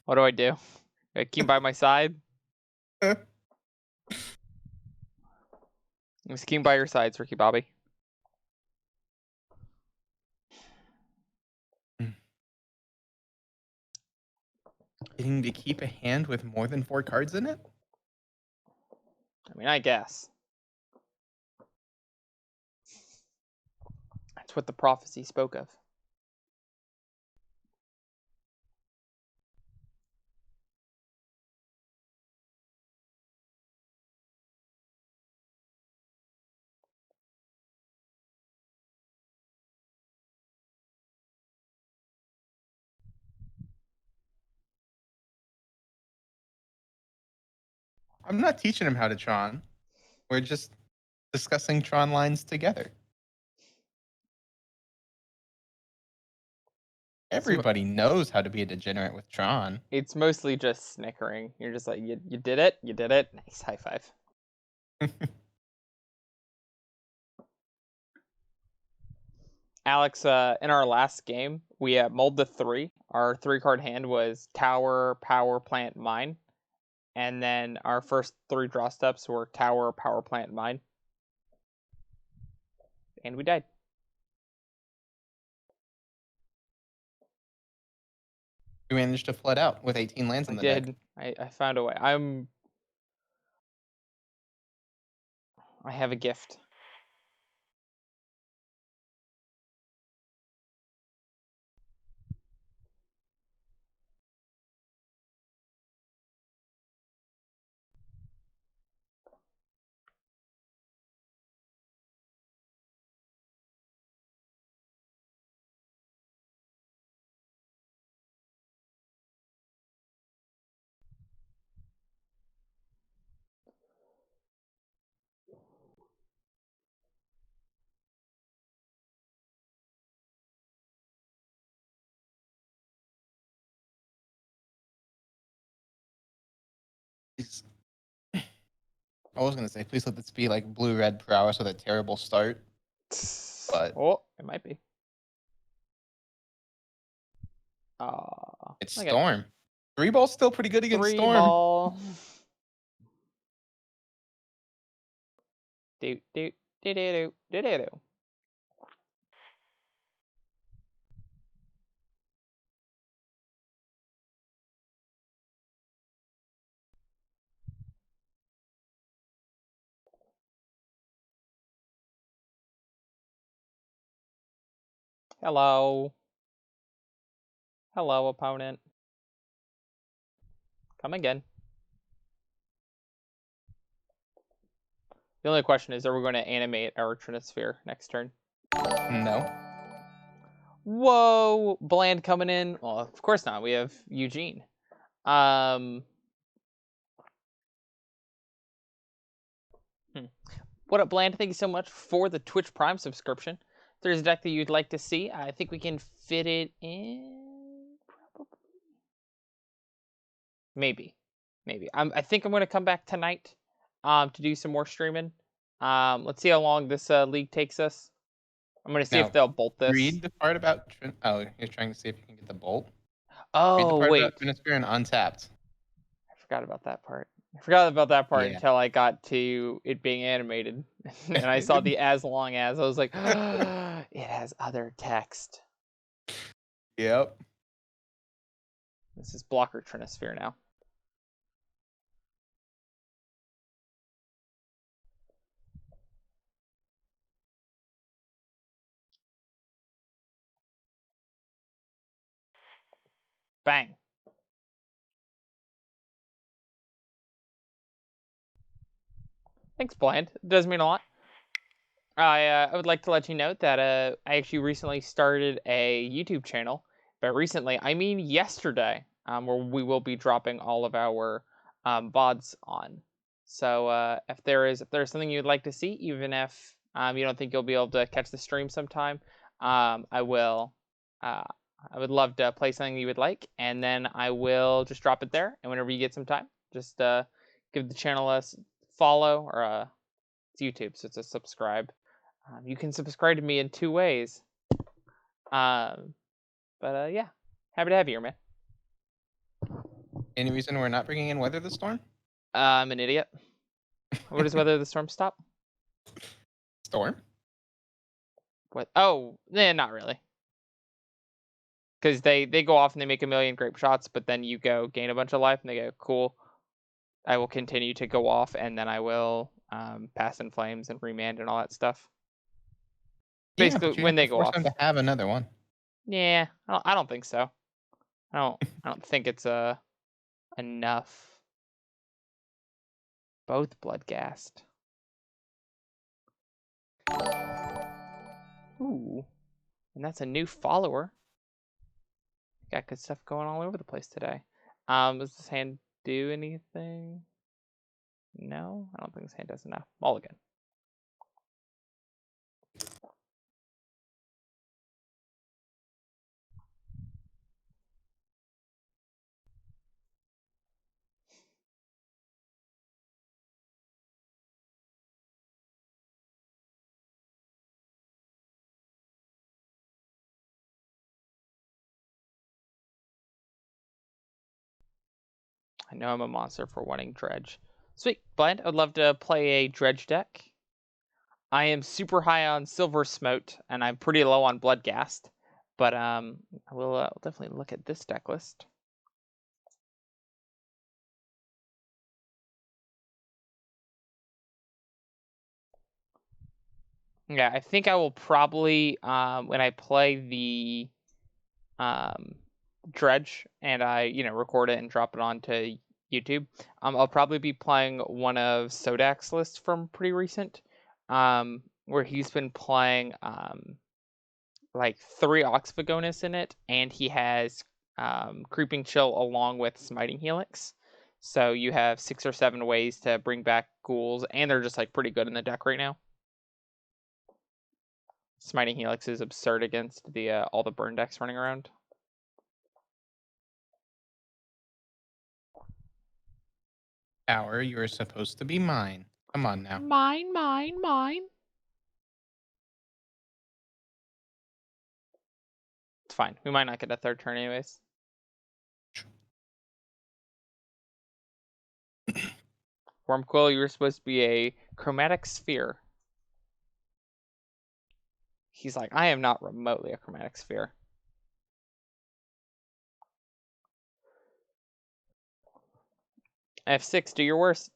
Speaker 1: What do I do? I keep 'em by my side? Just keep 'em by your sides, Ricky Bobby.
Speaker 3: Getting to keep a hand with more than 4 cards in it?
Speaker 1: I mean, I guess. That's what the prophecy spoke of.
Speaker 3: I'm not teaching him how to Tron. We're just discussing Tron lines together. Everybody knows how to be a degenerate with Tron.
Speaker 1: It's mostly just snickering. You're just like, you did it, you did it. Nice, high five. Alex, in our last game, we mulled the 3. Our 3-card hand was Tower, Power Plant, Mine. And then our first 3 draw steps were Tower, Power Plant, Mine. And we died.
Speaker 3: You managed to flood out with 18 lands in the deck.
Speaker 1: I found a way. I have a gift.
Speaker 3: I was gonna say, please let this be like blue-red prowess with a terrible start. But
Speaker 1: Oh, it might be.
Speaker 3: it's
Speaker 1: okay.
Speaker 3: Storm. 3-ball's still pretty good against
Speaker 1: 3
Speaker 3: Storm.
Speaker 1: ball. Do do do do do do do do. Hello. Hello, opponent. Come again. The only question is, are we going to animate our Trinisphere next turn?
Speaker 3: No.
Speaker 1: Whoa, Bland coming in. Well, of course not. We have Eugene. What up, Bland? Thank you so much for the Twitch Prime subscription. If there's a deck that you'd like to see, I think we can fit it in. Probably. Maybe. I think I'm going to come back tonight to do some more streaming. Let's see how long this league takes us. I'm going to see if they'll bolt this.
Speaker 3: Read the part about... Oh, you're trying to see if you can get the bolt?
Speaker 1: Oh,
Speaker 3: read the part
Speaker 1: wait.
Speaker 3: about Trinisphere and Untapped.
Speaker 1: I forgot about that part. Yeah.
Speaker 3: Until
Speaker 1: I got to it being animated. And I saw the as long as. I was like, it has other text.
Speaker 3: Yep.
Speaker 1: This is blocker Trinisphere now. Bang. Thanks, Blind. It does mean a lot. I would like to let you know that I actually recently started a YouTube channel. By recently, I mean yesterday, where we will be dropping all of our VODs on. So if there's something you'd like to see, even if you don't think you'll be able to catch the stream sometime, I will. I would love to play something you would like, and then I will just drop it there. And whenever you get some time, just give the channel a follow, or it's YouTube, so it's a subscribe. You can subscribe to me in 2 ways. Yeah, happy to have you here, man.
Speaker 3: Any reason we're not bringing in Weather the Storm?
Speaker 1: I'm an idiot. What does Weather the Storm stop?
Speaker 3: Storm?
Speaker 1: What? Oh, not really. Because they go off and they make a million grape shots, but then you go gain a bunch of life, and they go, cool. I will continue to go off, and then I will pass in flames and remand and all that stuff. Basically, when they go off.
Speaker 3: Force them to have another one.
Speaker 1: Yeah, I don't think so. I don't think it's enough. Both bloodgast. Ooh, and that's a new follower. Got good stuff going all over the place today. Does this hand do anything? No, I don't think his hand does enough. Mulligan. I know I'm a monster for wanting Dredge. Sweet, Blind, I'd love to play a Dredge deck. I am super high on Silver Smote, and I'm pretty low on Bloodghast. But I will definitely look at this deck list. Yeah, I think I will probably when I play the Dredge and I record it and drop it onto YouTube, I'll probably be playing one of Sodak's lists from pretty recent, where he's been playing like 3 Oxyvagonis in it, and he has Creeping Chill along with Smiting Helix. So you have 6 or 7 ways to bring back ghouls, and they're just like pretty good in the deck right now. Smiting Helix is absurd against the all the burn decks running around.
Speaker 3: Tower, you are supposed to be mine. Come on now.
Speaker 1: Mine, mine, mine. It's fine. We might not get a 3rd turn anyways. Wormquill, you were supposed to be a chromatic sphere. He's like, I am not remotely a chromatic sphere. F6, do your worst.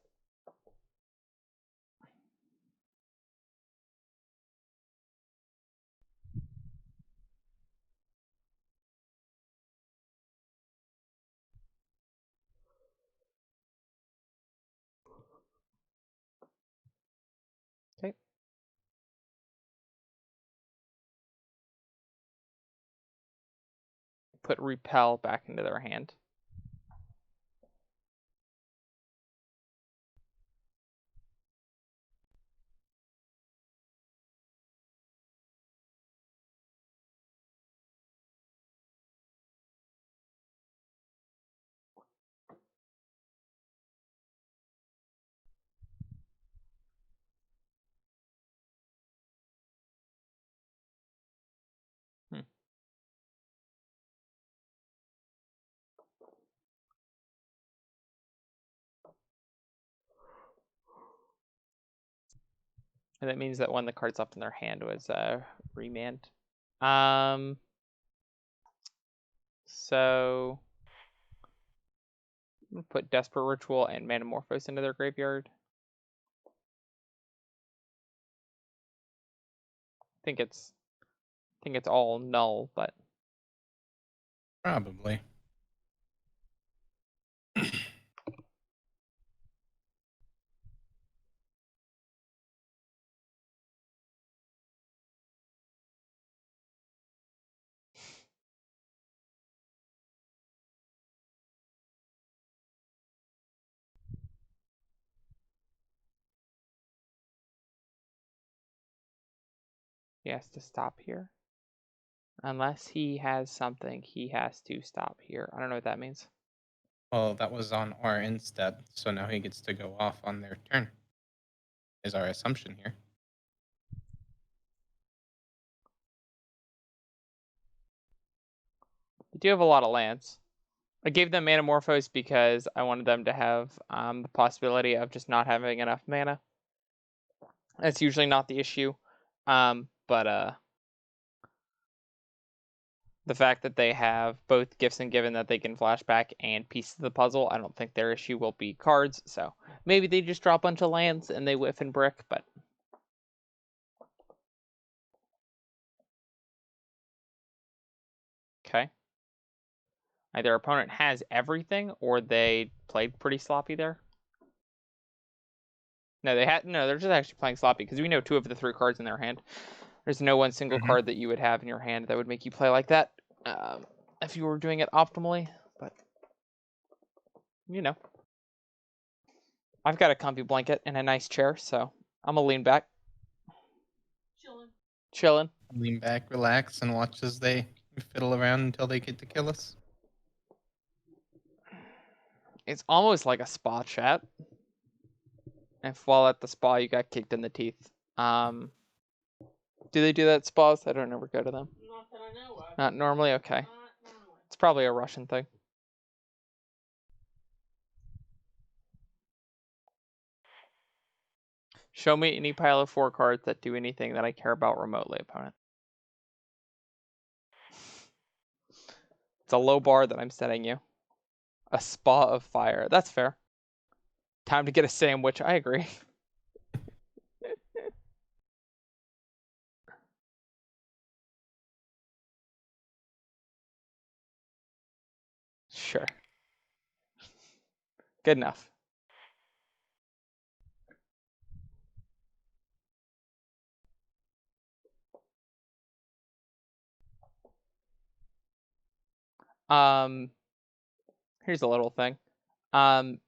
Speaker 1: Okay. Put repel back into their hand. And that means that one of the cards left in their hand was remand. So I'm gonna put Desperate Ritual and Manamorphose into their graveyard. I think it's all null, but
Speaker 3: Probably.
Speaker 1: he has to stop here. Unless he has something, he has to stop here. I don't know what that means.
Speaker 3: Well, that was on our end step, so now he gets to go off on their turn. Is our assumption here.
Speaker 1: They do have a lot of lands. I gave them Manamorphose because I wanted them to have the possibility of just not having enough mana. That's usually not the issue. But the fact that they have both Gifts and Given that they can flashback and Piece of the Puzzle, I don't think their issue will be cards. So maybe they just draw a bunch of lands and they whiff and brick, but okay. Either opponent has everything or they played pretty sloppy there. No, they're just actually playing sloppy because we know 2 of the 3 cards in their hand. There's no one single card that you would have in your hand that would make you play like that if you were doing it optimally, but you know. I've got a comfy blanket and a nice chair, so I'm gonna lean back, chilling.
Speaker 3: Lean back, relax, and watch as they fiddle around until they get to kill us.
Speaker 1: It's almost like a spa chat. If while at the spa you got kicked in the teeth. Do they do that at spas? I don't ever go to them.
Speaker 2: Not that I know of.
Speaker 1: Not normally? Okay.
Speaker 2: Not normally.
Speaker 1: It's probably a Russian thing. Show me any pile of 4 cards that do anything that I care about remotely, opponent. It's a low bar that I'm setting you. A spa of fire. That's fair. Time to get a sandwich. I agree. Sure. Good enough. Here's a little thing.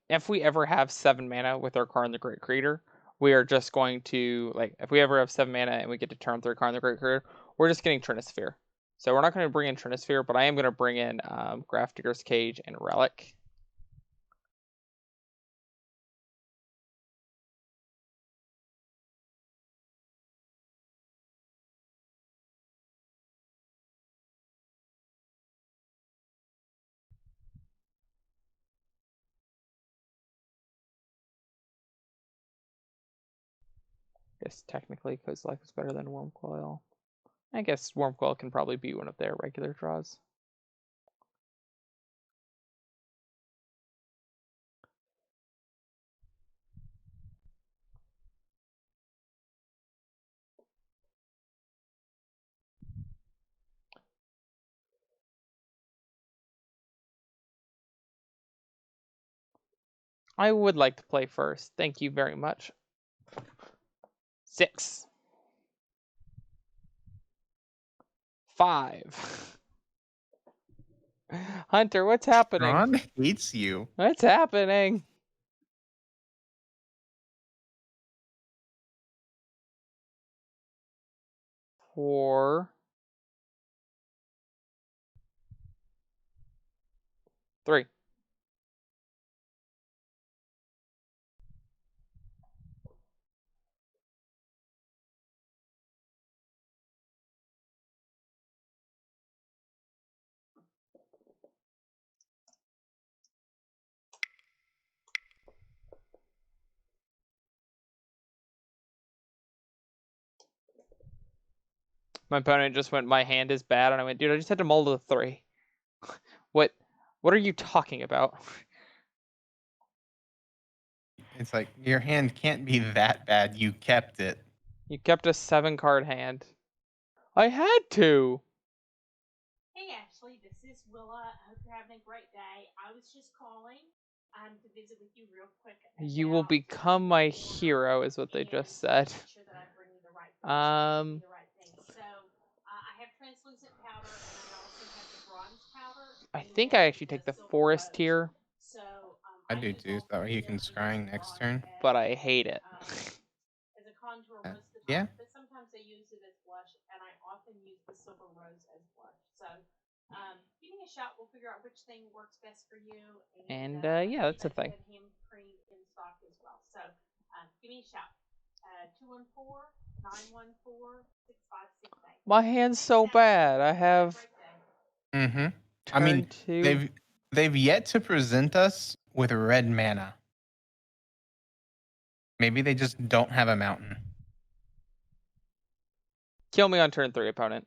Speaker 1: If we ever have 7 mana with our Karn the Great Creator, we are just going to, like, if we ever have 7 mana and we get to turn 3 Karn the Great Creator, we're just getting Trinisphere. So we're not going to bring in Trinisphere, but I am going to bring in Grafdigger's Cage and Relic. I guess technically, because life is better than Wormcoil. I guess Wormcoil can probably be one of their regular draws. I would like to play first. Thank you very much. 6. 5. Hunter, what's happening?
Speaker 3: Ron hates you.
Speaker 1: What's happening? Four. 3. My opponent just went, my hand is bad, and I went, dude, I just had to mull to 3. What are you talking about?
Speaker 3: It's like, your hand can't be that bad. You kept it.
Speaker 1: You kept a 7-card hand. I had to.
Speaker 2: Hey Ashley, this is Willa. I hope you're having a great day. I was just calling to visit with you real quick.
Speaker 1: You will become my hero, is what they just said.
Speaker 2: Make sure that I bring you the right things,
Speaker 1: Um,
Speaker 2: the right things. So I have translucent powder, and I also have the bronze powder.
Speaker 1: I think I actually take the forest here,
Speaker 2: So
Speaker 3: I do too. So that way you can scrying next turn.
Speaker 1: but I hate it.
Speaker 2: As a contour most of the
Speaker 3: Yeah.
Speaker 2: time, but sometimes I use it as blush, and I often use the silver rose as blush. So give me a shot. We'll figure out which thing works best for you.
Speaker 1: And
Speaker 2: I
Speaker 1: yeah,
Speaker 2: believe
Speaker 1: that's a
Speaker 2: I do
Speaker 1: thing.
Speaker 2: have hand cream in stock as well. So give me a shout. 214-914-6568.
Speaker 1: My hand's so bad. I have
Speaker 3: Mm-hmm. I
Speaker 1: turn
Speaker 3: mean,
Speaker 1: 2.
Speaker 3: they've yet to present us with red mana. Maybe they just don't have a mountain.
Speaker 1: Kill me on turn 3, opponent.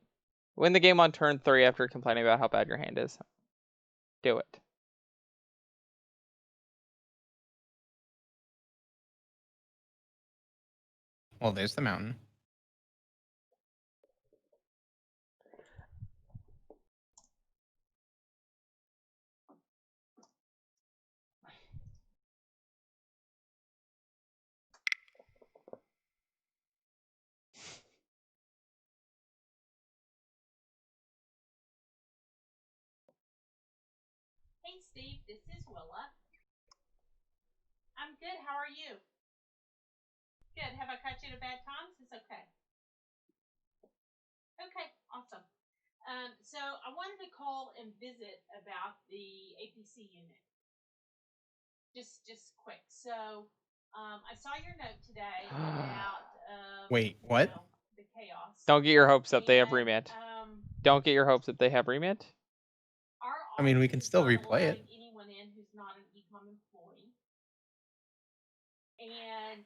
Speaker 1: Win the game on turn 3 after complaining about how bad your hand is. Do it.
Speaker 3: Well, there's the mountain.
Speaker 2: Hey Steve, this is Willa. I'm good. How are you? Good. Have I caught you at a bad time? Is this okay? Okay, awesome. So I wanted to call and visit about the APC unit. Just quick. So I saw your note today about
Speaker 3: Wait, what?
Speaker 2: the chaos.
Speaker 1: Don't get your hopes up. They have
Speaker 2: And,
Speaker 1: remand. Don't get your hopes up. They have remand.
Speaker 2: Our
Speaker 3: I mean, we can
Speaker 2: office is
Speaker 3: still
Speaker 2: not
Speaker 3: replay it.
Speaker 2: allowing anyone in who's not an ecom employee. And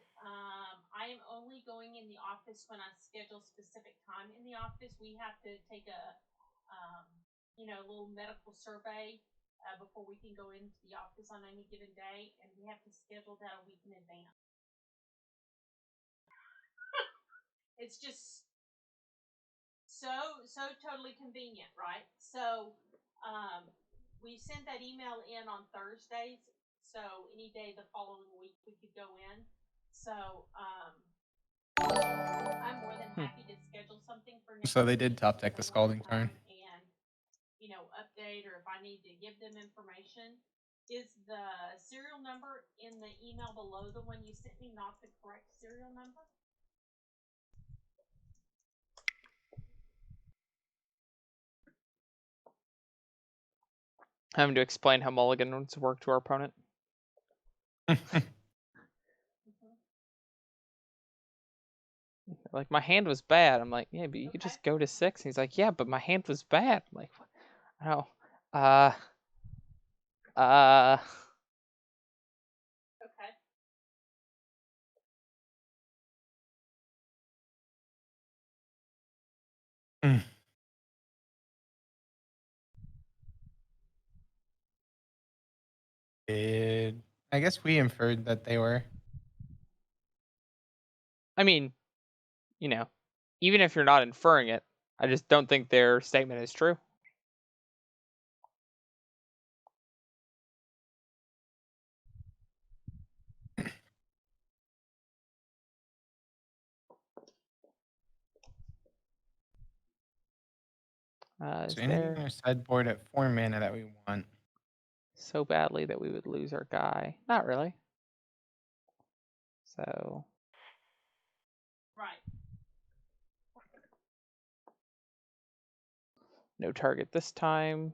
Speaker 2: I am only going in the office when I schedule specific time in the office. We have to take a little medical survey before we can go into the office on any given day, and we have to schedule that a week in advance. It's just so totally convenient, right? So we sent that email in on Thursdays, so any day the following week we could go in. So I'm more than happy to schedule something for next
Speaker 3: So they
Speaker 2: week
Speaker 3: did top deck the scalding turn.
Speaker 2: and update, or if I need to give them information. Is the serial number in the email below the one you sent me not the correct serial number?
Speaker 1: Having to explain how mulligans work to our opponent. Like, my hand was bad. I'm like, yeah, but you could just go to 6. And he's like, yeah, but my hand was bad. I'm like, oh,
Speaker 2: Okay.
Speaker 3: I guess we inferred that they were.
Speaker 1: I mean, even if you're not inferring it, I just don't think their statement is true.
Speaker 3: Is
Speaker 1: Is
Speaker 3: there anything
Speaker 1: there
Speaker 3: on our sideboard at 4 mana that we want?
Speaker 1: so badly that we would lose our guy? Not really. So.
Speaker 2: Right.
Speaker 1: No target this time.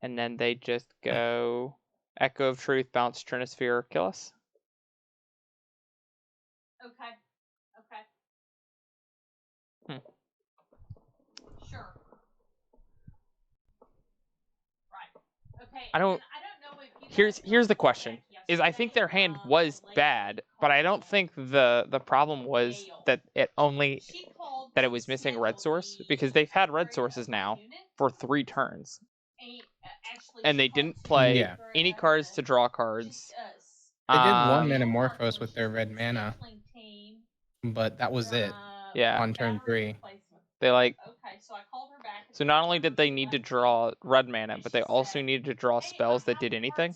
Speaker 1: And then they just go Echo of Truth, bounce Trinisphere, kill us.
Speaker 2: Okay. Sure. Right. Okay.
Speaker 1: I don't
Speaker 2: know if you
Speaker 1: here's the question. Is I think their hand was bad, but I don't think the problem was that it was missing red source, because they've had red sources now for 3 turns. And they didn't play any cards to draw cards.
Speaker 3: They did 1 Metamorphose with their red mana, but that was it.
Speaker 1: Yeah.
Speaker 3: On turn 3.
Speaker 1: They
Speaker 2: Okay, so I called her back.
Speaker 1: So not only did they need to draw red mana, but they also needed to draw spells that did anything.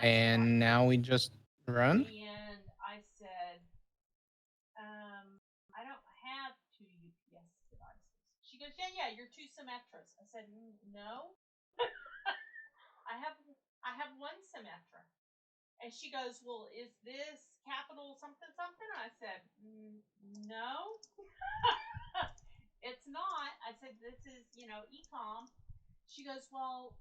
Speaker 3: And now we just run?
Speaker 2: And I said, I don't have 2 UPS devices. She goes, yeah, you're 2 Symmetras. I said, no. I have 1 Symmetra. And she goes, well, is this capital something something? I said, no. It's not. I said, this is, ecom. She goes, well,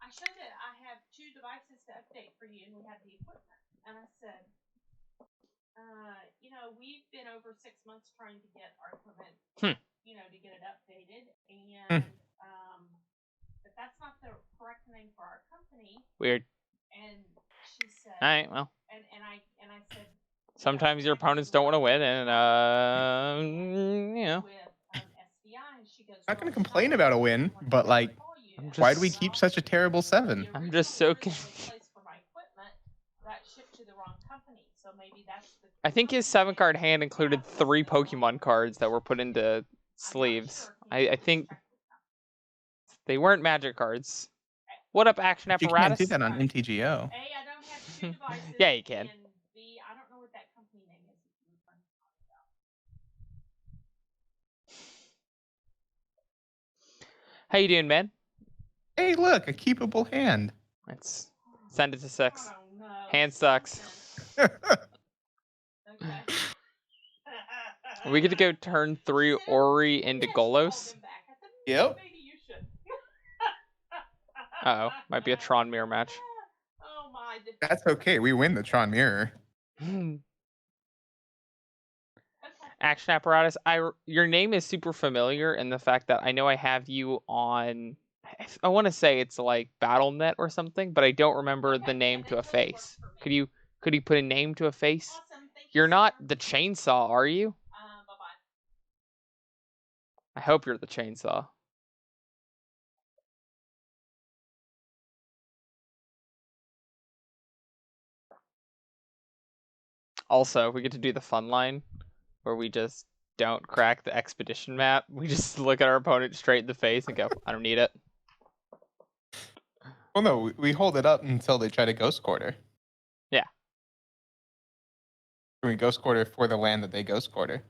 Speaker 2: I showed that I have 2 devices to update for you, and we have the equipment. And I said, we've been over 6 months trying to get our equipment, to get it updated, and but that's not the correct name for our company.
Speaker 1: Weird.
Speaker 2: And she said,
Speaker 1: all right, well.
Speaker 2: And I said,
Speaker 1: sometimes your opponents don't want to win, and
Speaker 2: with SBI, and she goes,
Speaker 3: I'm not going to complain about a win, but like, why do we keep such a terrible 7?
Speaker 1: I'm just so confused. I think his 7-card hand included 3 Pokemon cards that were put into sleeves. I think they weren't magic cards. What up, Action
Speaker 3: You can't
Speaker 1: Apparatus?
Speaker 3: do that on MTGO.
Speaker 2: A, I don't have 2 devices.
Speaker 1: Yeah, you can.
Speaker 2: And B, I don't know what that company name is.
Speaker 1: How you doing, man?
Speaker 3: Hey, look, a keepable hand.
Speaker 1: It's Send it to 6.
Speaker 2: Oh no.
Speaker 1: Hand sucks.
Speaker 2: Okay.
Speaker 1: We get to go turn 3 Ori into Golos.
Speaker 3: Yep.
Speaker 2: Maybe you should.
Speaker 1: Uh-oh. Might be a Tron mirror match.
Speaker 2: Oh my.
Speaker 3: That's okay. We win the Tron mirror.
Speaker 2: Okay.
Speaker 1: Action apparatus. Your name is super familiar in the fact that I know I have you on. I want to say it's like BattleNet or something, but I don't remember
Speaker 2: Okay,
Speaker 1: the
Speaker 2: yeah,
Speaker 1: name
Speaker 2: that
Speaker 1: to a
Speaker 2: totally works
Speaker 1: face.
Speaker 2: for me.
Speaker 1: Could you put a name to a face?
Speaker 2: Awesome. Thank
Speaker 1: You're
Speaker 2: you,
Speaker 1: not
Speaker 2: sir.
Speaker 1: the chainsaw, are you?
Speaker 2: Bye-bye.
Speaker 1: I hope you're the chainsaw. Also, we get to do the fun line where we just don't crack the expedition map. We just look at our opponent straight in the face and go, I don't need it.
Speaker 3: Well, no, we hold it up until they try to ghost quarter.
Speaker 1: Yeah.
Speaker 3: We ghost quarter for the land that they ghost quarter.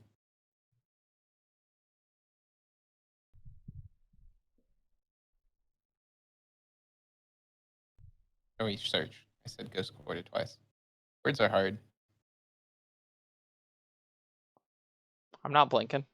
Speaker 3: Or we search. I said ghost quarter twice. Words are hard.
Speaker 1: I'm not blinking.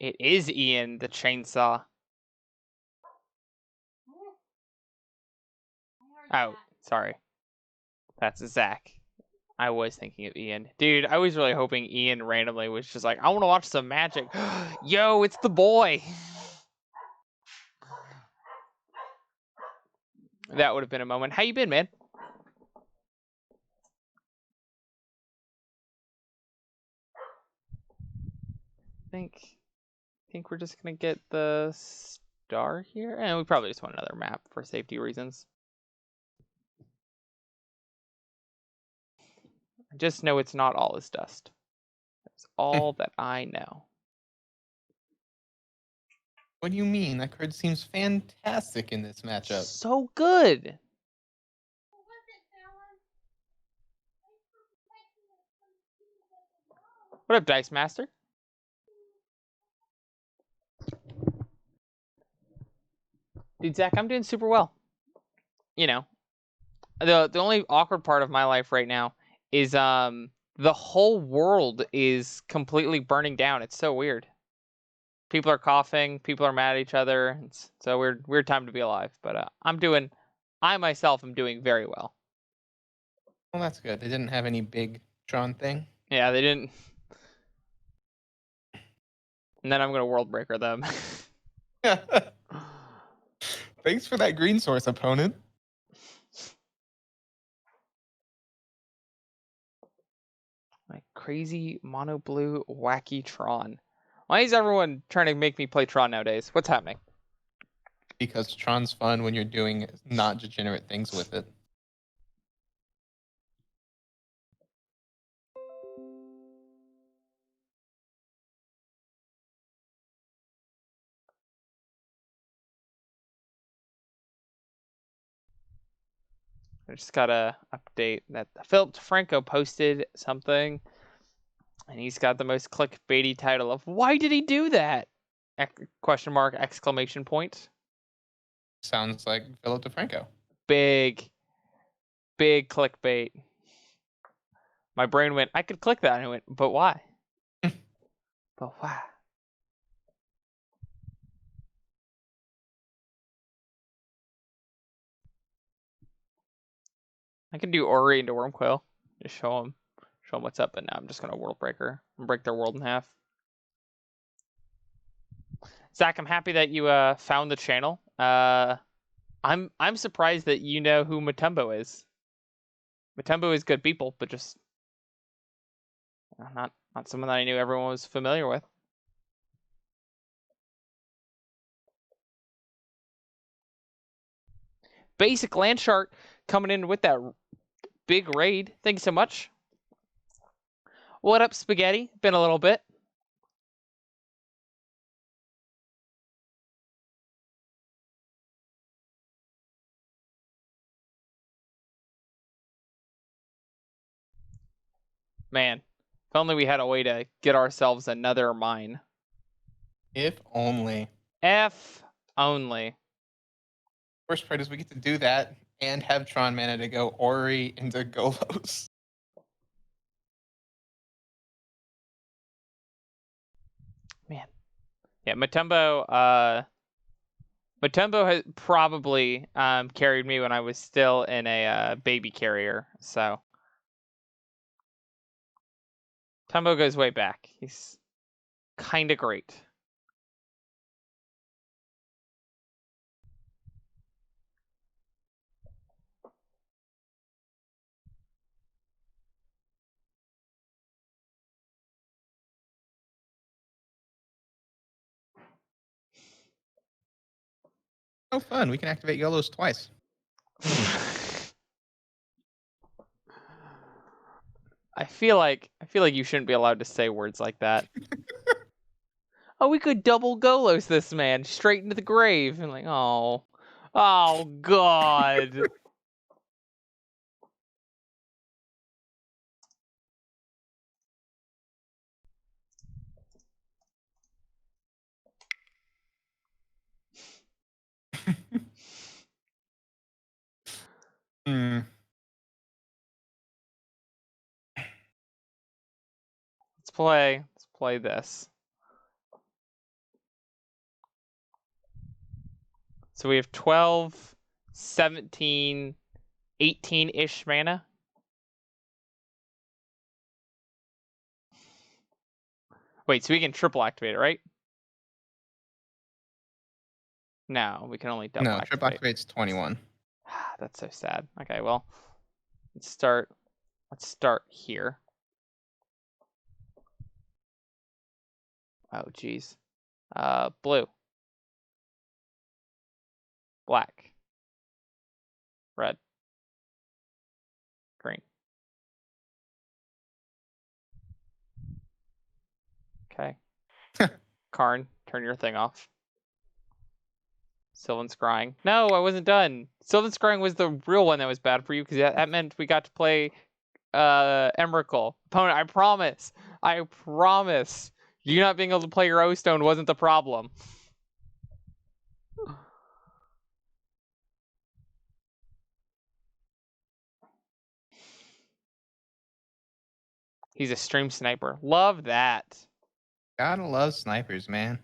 Speaker 1: It is Ian, the chainsaw. Oh, sorry. That's Zach. I was thinking of Ian. Dude, I was really hoping Ian randomly was just like, I want to watch some magic. Yo, it's the boy. That would have been a moment. How you been, man? Think we're just gonna get the star here, and we probably just want another map for safety reasons. I just know it's not all is dust. That's all that I know.
Speaker 3: What do you mean? That card seems fantastic in this matchup.
Speaker 1: So good. What up, Dice Master? Dude, Zach, I'm doing super well. You know, the only awkward part of my life right now is the whole world is completely burning down. It's so weird. People are coughing. People are mad at each other. It's a weird time to be alive. But I myself am doing very well.
Speaker 3: Well, that's good. They didn't have any big Tron thing.
Speaker 1: Yeah, they didn't. And then I'm gonna world breaker them.
Speaker 3: Thanks for that green source, opponent.
Speaker 1: My crazy mono blue wacky Tron. Why is everyone trying to make me play Tron nowadays? What's happening?
Speaker 3: Because Tron's fun when you're doing not degenerate things with it.
Speaker 1: I just gotta update that Philip DeFranco posted something, and he's got the most clickbaity title of "Why did he do that?" Question mark exclamation point.
Speaker 3: Sounds like Philip DeFranco.
Speaker 1: Big clickbait. My brain went, I could click that, and it went, but why? But why? I can do Ori into Wormcoil. Just show them what's up, and now I'm just gonna world breaker and break their world in half. Zach, I'm happy that you found the channel. I'm surprised that you know who Matumbo is. Matumbo is good people, but just not someone that I knew everyone was familiar with. Basic land shark coming in with that big raid. Thank you so much. What up, Spaghetti? Been a little bit. Man, if only we had a way to get ourselves another mine.
Speaker 3: If only.
Speaker 1: F only.
Speaker 3: Worst part is we get to do that and have Tron mana to go Ori into Golos.
Speaker 1: Man. Yeah, Matumbo has probably carried me when I was still in a baby carrier, so Tumbo goes way back. He's kind of great.
Speaker 3: Oh, fun. We can activate Golos twice.
Speaker 1: I feel like you shouldn't be allowed to say words like that. Oh, we could double Golos this man straight into the grave. And like, oh God.
Speaker 3: Hmm.
Speaker 1: Let's play this. So we have 12, 17, 18-ish mana. Wait, so we can triple activate it, right? No, we can only double
Speaker 3: No,
Speaker 1: activate.
Speaker 3: trip activates 21.
Speaker 1: That's so sad. Okay, well, let's start here. Oh, geez. Blue. Black. Red. Green. Okay. Karn, turn your thing off. Sylvan Scrying. No, I wasn't done. Sylvan Scrying was the real one that was bad for you because that meant we got to play Emrakul. Opponent, I promise. I promise. You not being able to play your O-Stone wasn't the problem. He's a stream sniper. Love that.
Speaker 3: Gotta love snipers, man.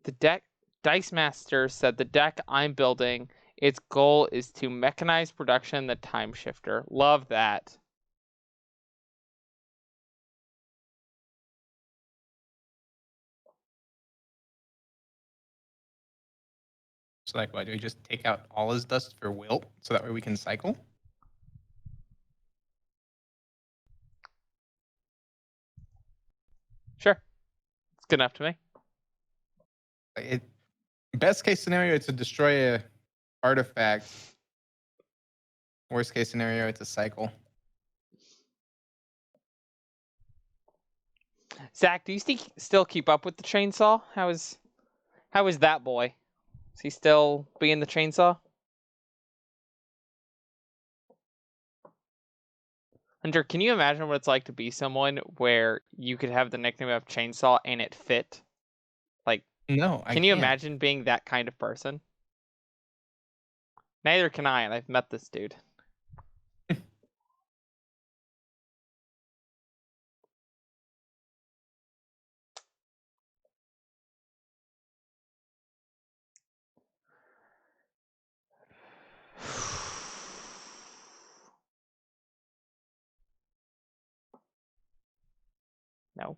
Speaker 1: The deck Dice Master said the deck I'm building, its goal is to mechanize production the time shifter. Love that.
Speaker 3: So, like, what? Do we just take out all his dust for Wilt so that way we can cycle?
Speaker 1: Sure. It's good enough to me.
Speaker 3: Best case scenario, it's to destroy a artifact. Worst case scenario, it's a cycle.
Speaker 1: Zach, do you still keep up with the chainsaw? How is that boy? Is he still being the chainsaw? Hunter, can you imagine what it's like to be someone where you could have the nickname of Chainsaw and it fit? Like,
Speaker 3: No, I
Speaker 1: can you
Speaker 3: can't.
Speaker 1: imagine being that kind of person? Neither can I, and I've met this dude. No.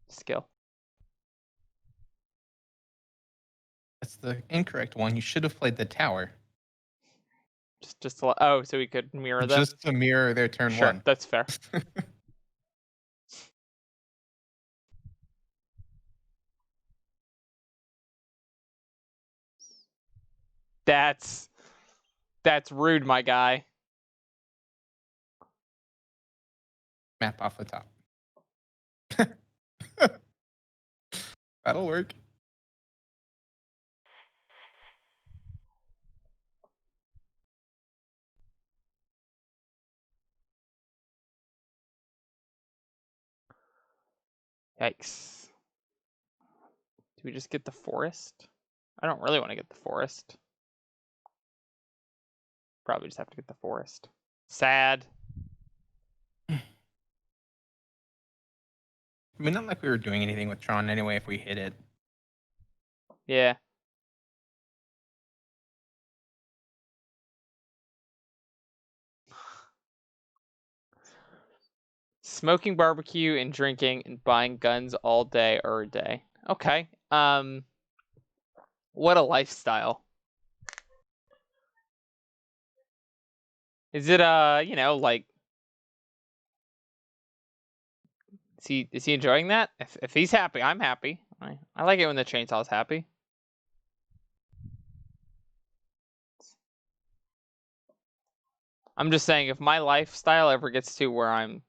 Speaker 1: Skill.
Speaker 3: the incorrect one. You should have played the tower.
Speaker 1: Just to, oh, so we could mirror them?
Speaker 3: Just to mirror their turn
Speaker 1: Sure,
Speaker 3: 1.
Speaker 1: that's fair. That's rude, my guy.
Speaker 3: Map off the top. That'll work.
Speaker 1: Yikes. Do we just get the forest? I don't really want to get the forest. Probably just have to get the forest. Sad.
Speaker 3: I mean, not like we were doing anything with Tron anyway if we hit it.
Speaker 1: Yeah. Smoking barbecue and drinking and buying guns all day or a day. Okay. What a lifestyle. Is it like is he enjoying that? If he's happy, I'm happy. I like it when the chainsaw's happy. I'm just saying, if my lifestyle ever gets to where I'm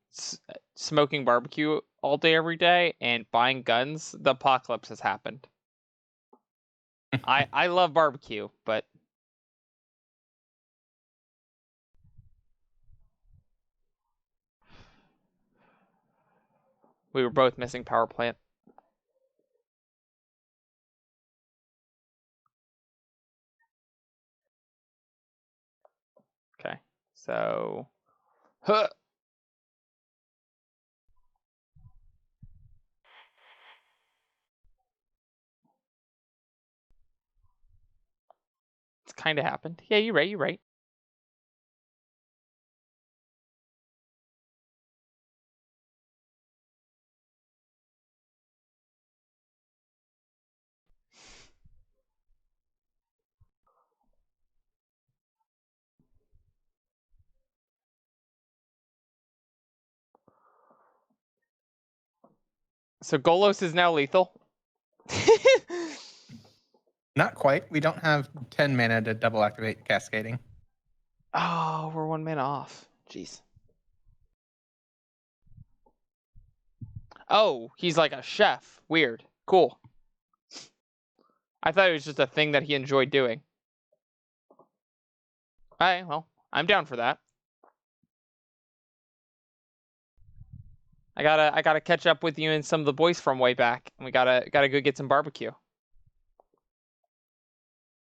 Speaker 1: smoking barbecue all day every day and buying guns, the apocalypse has happened. I love barbecue, but we were both missing power plant. Okay, so huh. It's kind of happened. Yeah, you're right. You're right. So Golos is now lethal.
Speaker 3: Not quite. We don't have 10 mana to double activate Cascading.
Speaker 1: Oh, we're 1 mana off. Jeez. Oh, he's like a chef. Weird. Cool. I thought it was just a thing that he enjoyed doing. Alright, well, I'm down for that. I gotta catch up with you and some of the boys from way back, and we gotta go get some barbecue.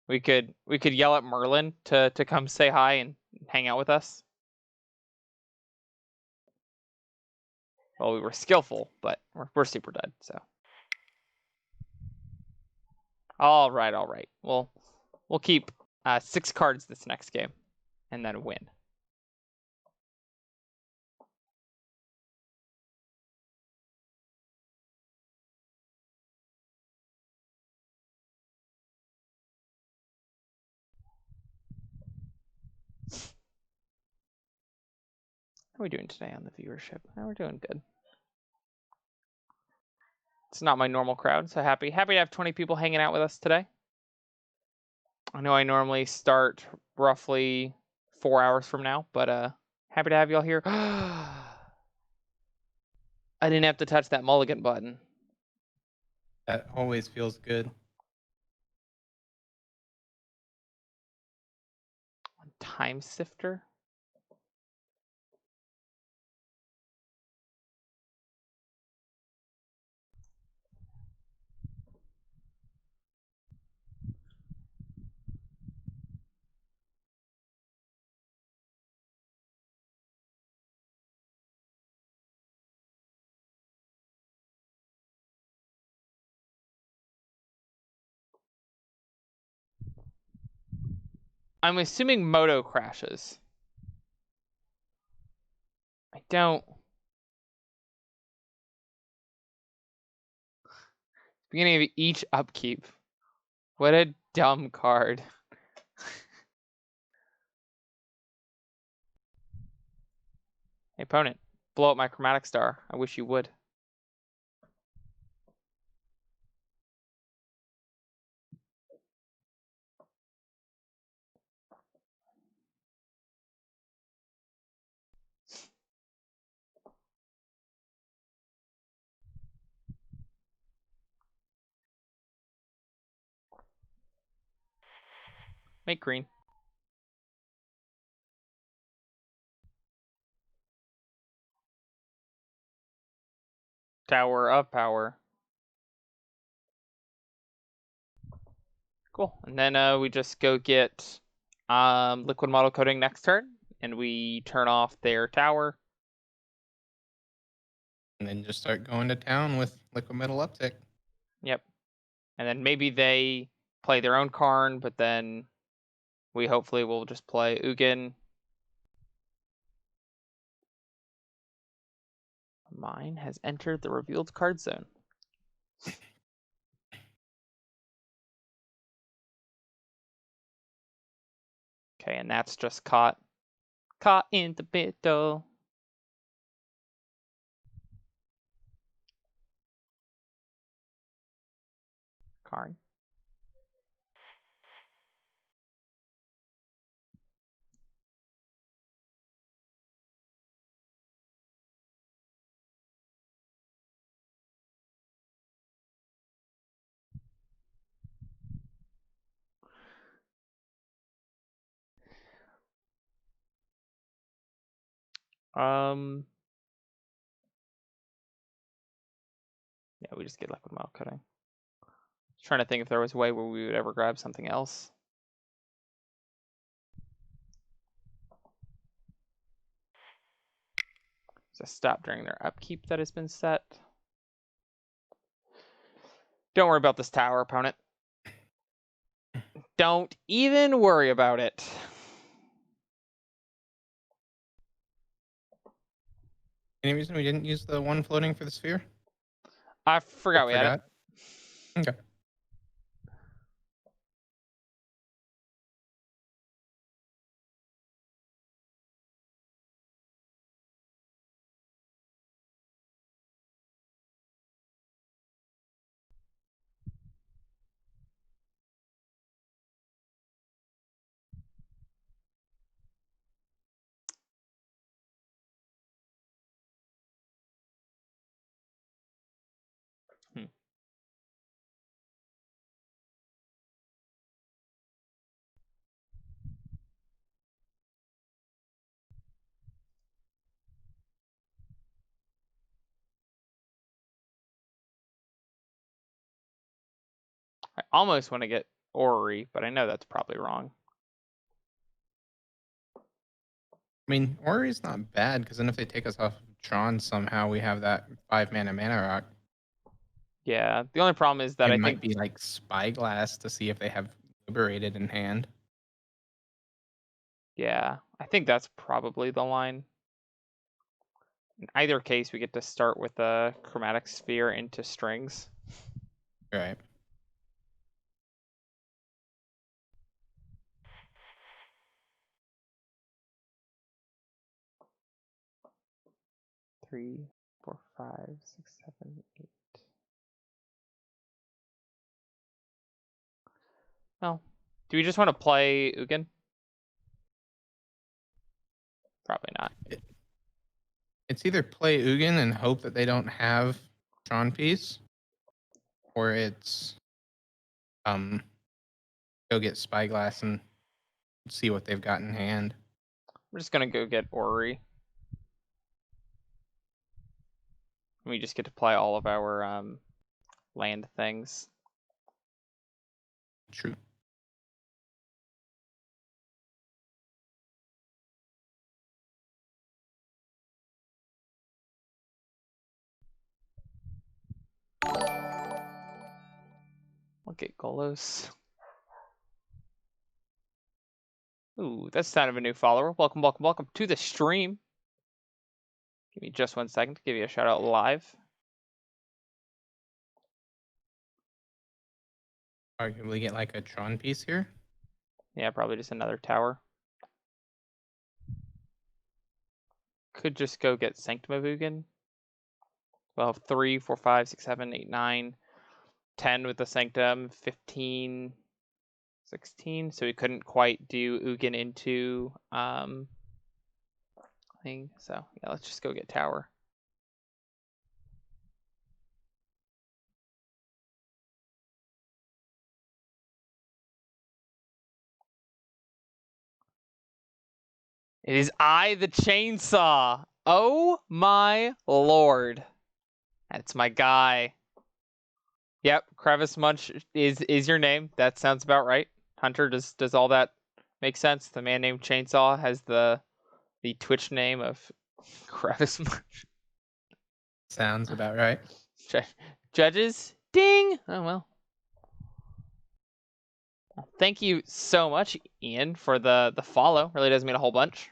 Speaker 1: We could yell at Merlin to come say hi and hang out with us. Well, we were skillful, but we're super dead, so. All right. We'll keep 6 cards this next game, and then win. How are we doing today on the viewership? Oh, we're doing good. It's not my normal crowd, so happy to have 20 people hanging out with us today. I know I normally start roughly 4 hours from now, but happy to have y'all here. I didn't have to touch that mulligan button.
Speaker 3: That always feels good.
Speaker 1: Time Sifter? I'm assuming Moto crashes. I don't. Beginning of each upkeep. What a dumb card. Hey, opponent, blow up my chromatic star. I wish you would. Make green. Tower of Power. Cool. And then we just go get liquid model coating next turn, and we turn off their tower.
Speaker 3: And then just start going to town with liquid metal uptick.
Speaker 1: Yep. And then maybe they play their own Karn, but then we hopefully will just play Ugin. Mine has entered the revealed card zone. Okay, and that's just caught in the middle. Karn. Yeah, we just get liquid model coating. Trying to think if there was a way where we would ever grab something else. Just stop during their upkeep that has been set. Don't worry about this tower, opponent. Don't even worry about it.
Speaker 3: Any reason we didn't use the one floating for the sphere?
Speaker 1: I forgot we had it.
Speaker 3: Okay.
Speaker 1: I almost want to get Ori, but I know that's probably wrong.
Speaker 3: I mean, Ori's not bad because then if they take us off Tron somehow, we have that 5-mana mana rock.
Speaker 1: Yeah, the only problem is that
Speaker 3: It
Speaker 1: I
Speaker 3: might
Speaker 1: think
Speaker 3: be like Spyglass to see if they have Liberated in hand.
Speaker 1: yeah, I think that's probably the line. In either case, we get to start with a chromatic sphere into strings.
Speaker 3: Right.
Speaker 1: Three, four, 5, 6, 7, 8. Well, do we just want to play Ugin? Probably not.
Speaker 3: It's either play Ugin and hope that they don't have Tron piece, or it's go get Spyglass and see what they've got in hand.
Speaker 1: We're just gonna go get Ori. We just get to play all of our land things.
Speaker 3: True.
Speaker 1: We'll get Golos. Ooh, that's the sound of a new follower. Welcome, welcome, welcome to the stream. Give me just 1 second to give you a shout out live.
Speaker 3: Arguably get like a Tron piece here.
Speaker 1: Yeah, probably just another tower. Could just go get Sanctum of Ugin. We'll have 3, 4, 5, 6, 7, 8, 9, 10 with the Sanctum, 15, 16. So we couldn't quite do Ugin into thing. So yeah, let's just go get tower. It is I, the chainsaw. Oh my lord. That's my guy. Yep, Crevice Munch is your name. That sounds about right. Hunter, does all that make sense? The man named Chainsaw has the Twitch name of Crevice Munch.
Speaker 3: Sounds about right.
Speaker 1: Judges? Ding! Oh well. Thank you so much, Ian, for the follow. Really does mean a whole bunch.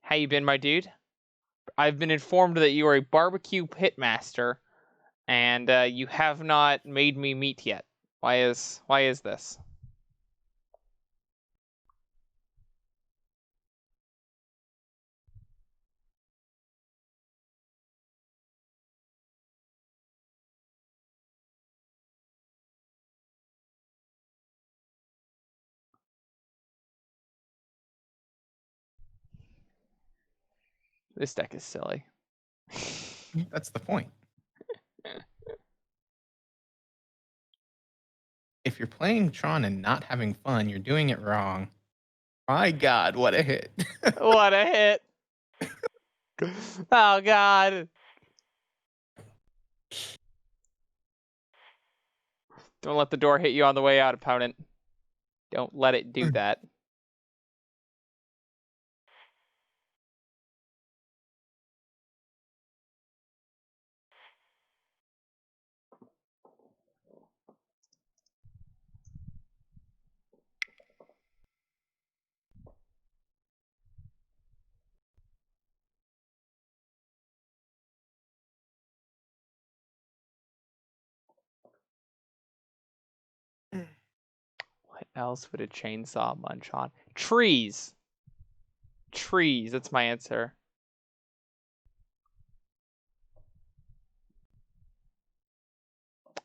Speaker 1: How you been, my dude? I've been informed that you are a barbecue pitmaster, and you have not made me meat yet. Why is this? This deck is silly.
Speaker 3: That's the point. If you're playing Tron and not having fun, you're doing it wrong. My God, what a hit.
Speaker 1: What a hit. Oh, God. Don't let the door hit you on the way out, opponent. Don't let it do that. What else would a chainsaw munch on? Trees. Trees, that's my answer.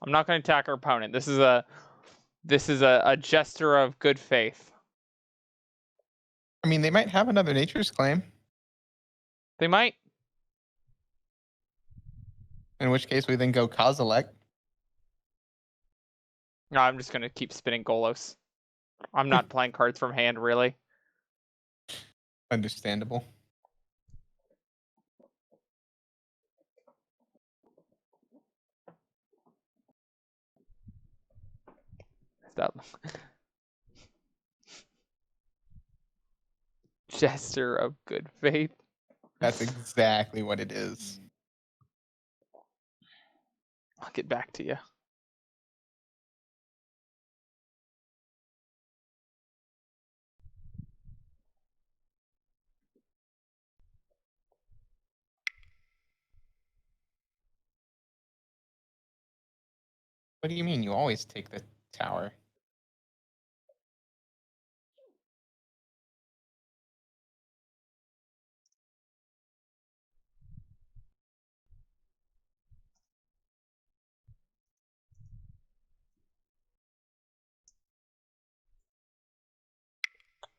Speaker 1: I'm not going to attack our opponent. This is a gesture of good faith.
Speaker 3: I mean, they might have another Nature's Claim,
Speaker 1: They might.
Speaker 3: in which case we then go Kozilek.
Speaker 1: No, I'm just going to keep spinning Golos. I'm not playing cards from hand, really.
Speaker 3: Understandable.
Speaker 1: Stop. Gesture of good faith.
Speaker 3: That's exactly what it is.
Speaker 1: I'll get back to you.
Speaker 3: What do you mean? You always take the tower.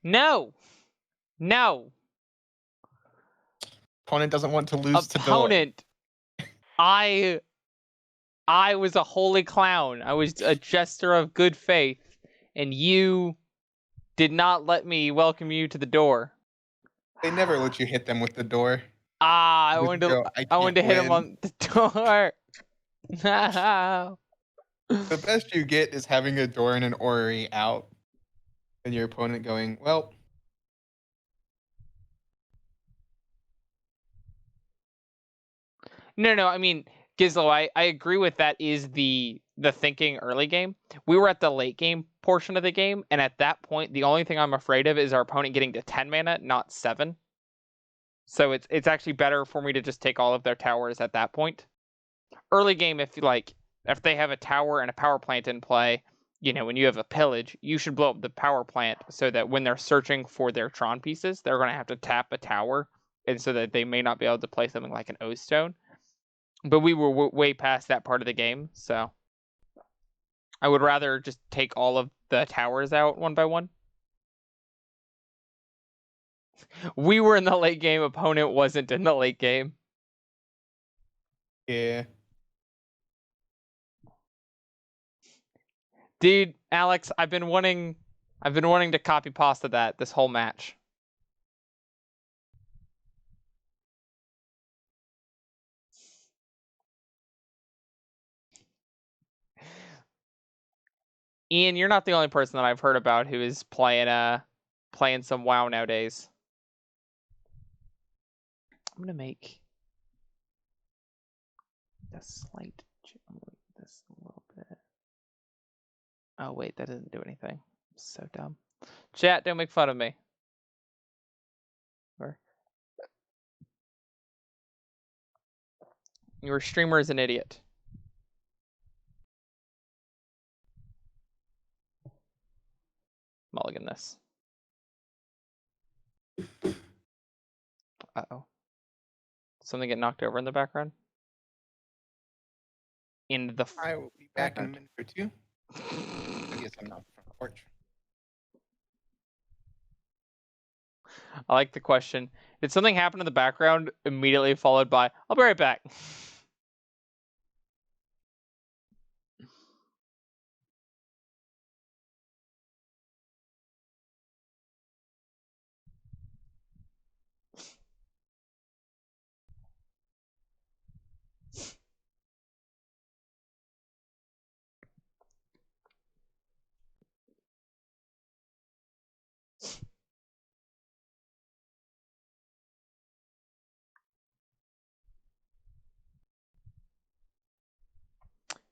Speaker 1: No. No.
Speaker 3: Opponent doesn't want to lose to door.
Speaker 1: Opponent. I was a holy clown. I was a gesture of good faith, and you did not let me welcome you to the door.
Speaker 3: They never let you hit them with the door.
Speaker 1: I
Speaker 3: Just
Speaker 1: wanted to.
Speaker 3: go,
Speaker 1: I wanted to hit him
Speaker 3: win."
Speaker 1: on the door. No.
Speaker 3: The best you get is having a door and an orrery out, and your opponent going, well,
Speaker 1: No. I mean, Gizlo, I agree with that. Is the thinking early game? We were at the late game portion of the game, and at that point, the only thing I'm afraid of is our opponent getting to 10 mana, not 7. So it's actually better for me to just take all of their towers at that point. Early game, if like if they have a tower and a power plant in play, when you have a pillage, you should blow up the power plant so that when they're searching for their Tron pieces, they're going to have to tap a tower, and so that they may not be able to play something like an O stone. But we were way past that part of the game, so I would rather just take all of the towers out one by one. We were in the late game, opponent wasn't in the late game.
Speaker 3: Yeah.
Speaker 1: Dude, Alex, I've been wanting to copy pasta that this whole match. Ian, you're not the only person that I've heard about who is playing some WoW nowadays. I'm gonna make a slight this a little bit. Oh wait, that doesn't do anything. I'm so dumb. Chat, don't make fun of me. Your streamer is an idiot. Mulligan this. Uh-oh. Something get knocked over in the background? In the
Speaker 3: I will be back in a
Speaker 1: background.
Speaker 3: minute or two. I guess I'm not from the porch.
Speaker 1: I like the question. Did something happen in the background immediately followed by, I'll be right back?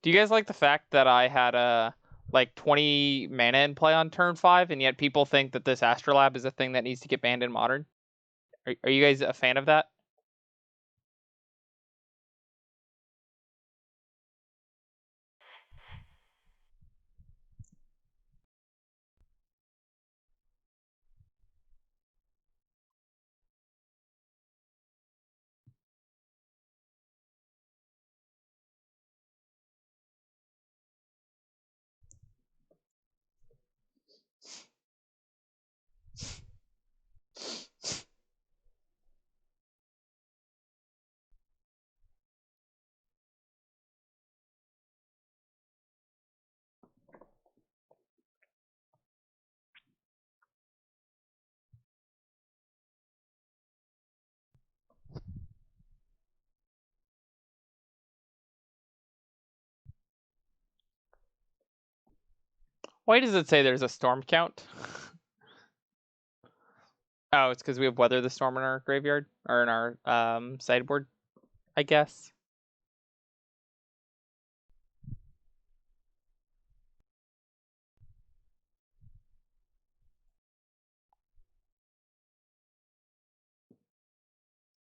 Speaker 1: Do you guys like the fact that I had like 20 mana in play on turn 5, and yet people think that this Astrolab is a thing that needs to get banned in Modern? Are you guys a fan of that? Why does it say there's a storm count? Oh, it's because we have Weather the Storm in our graveyard, or in our sideboard, I guess.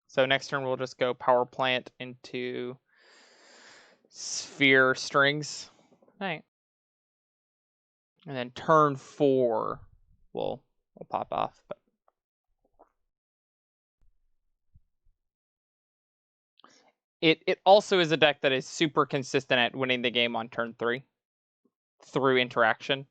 Speaker 1: So next turn we'll just go Power Plant into Sphere Strings. Right. And then turn 4 we'll pop off. But it also is a deck that is super consistent at winning the game on turn 3 through interaction.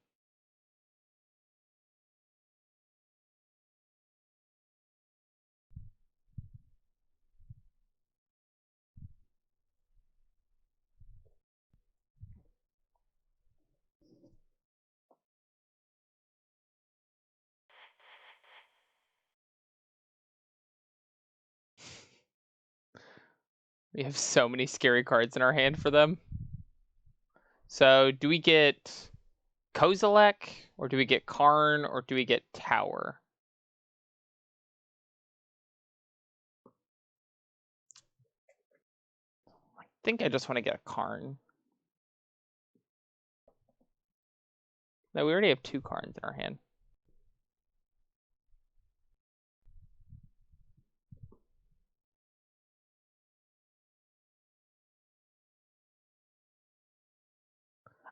Speaker 1: We have so many scary cards in our hand for them. So do we get Kozilek, or do we get Karn, or do we get Tower? I think I just want to get a Karn. No, we already have 2 Karns in our hand.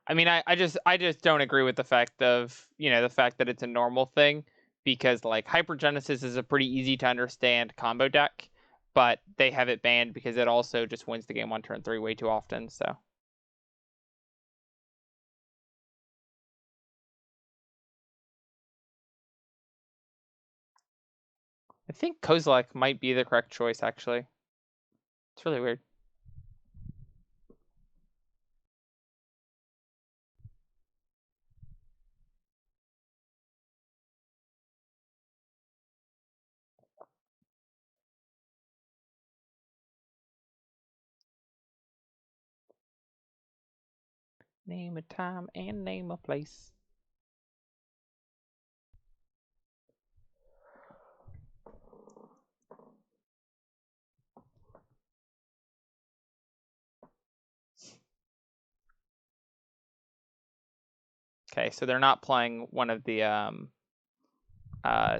Speaker 1: I mean, I just don't agree with the fact of, the fact that it's a normal thing, because like Hypergenesis is a pretty easy to understand combo deck, but they have it banned because it also just wins the game on turn 3 way too often, so. I think Kozilek might be the correct choice, actually. It's really weird. Name a time and name a place. Okay, so they're not playing one of the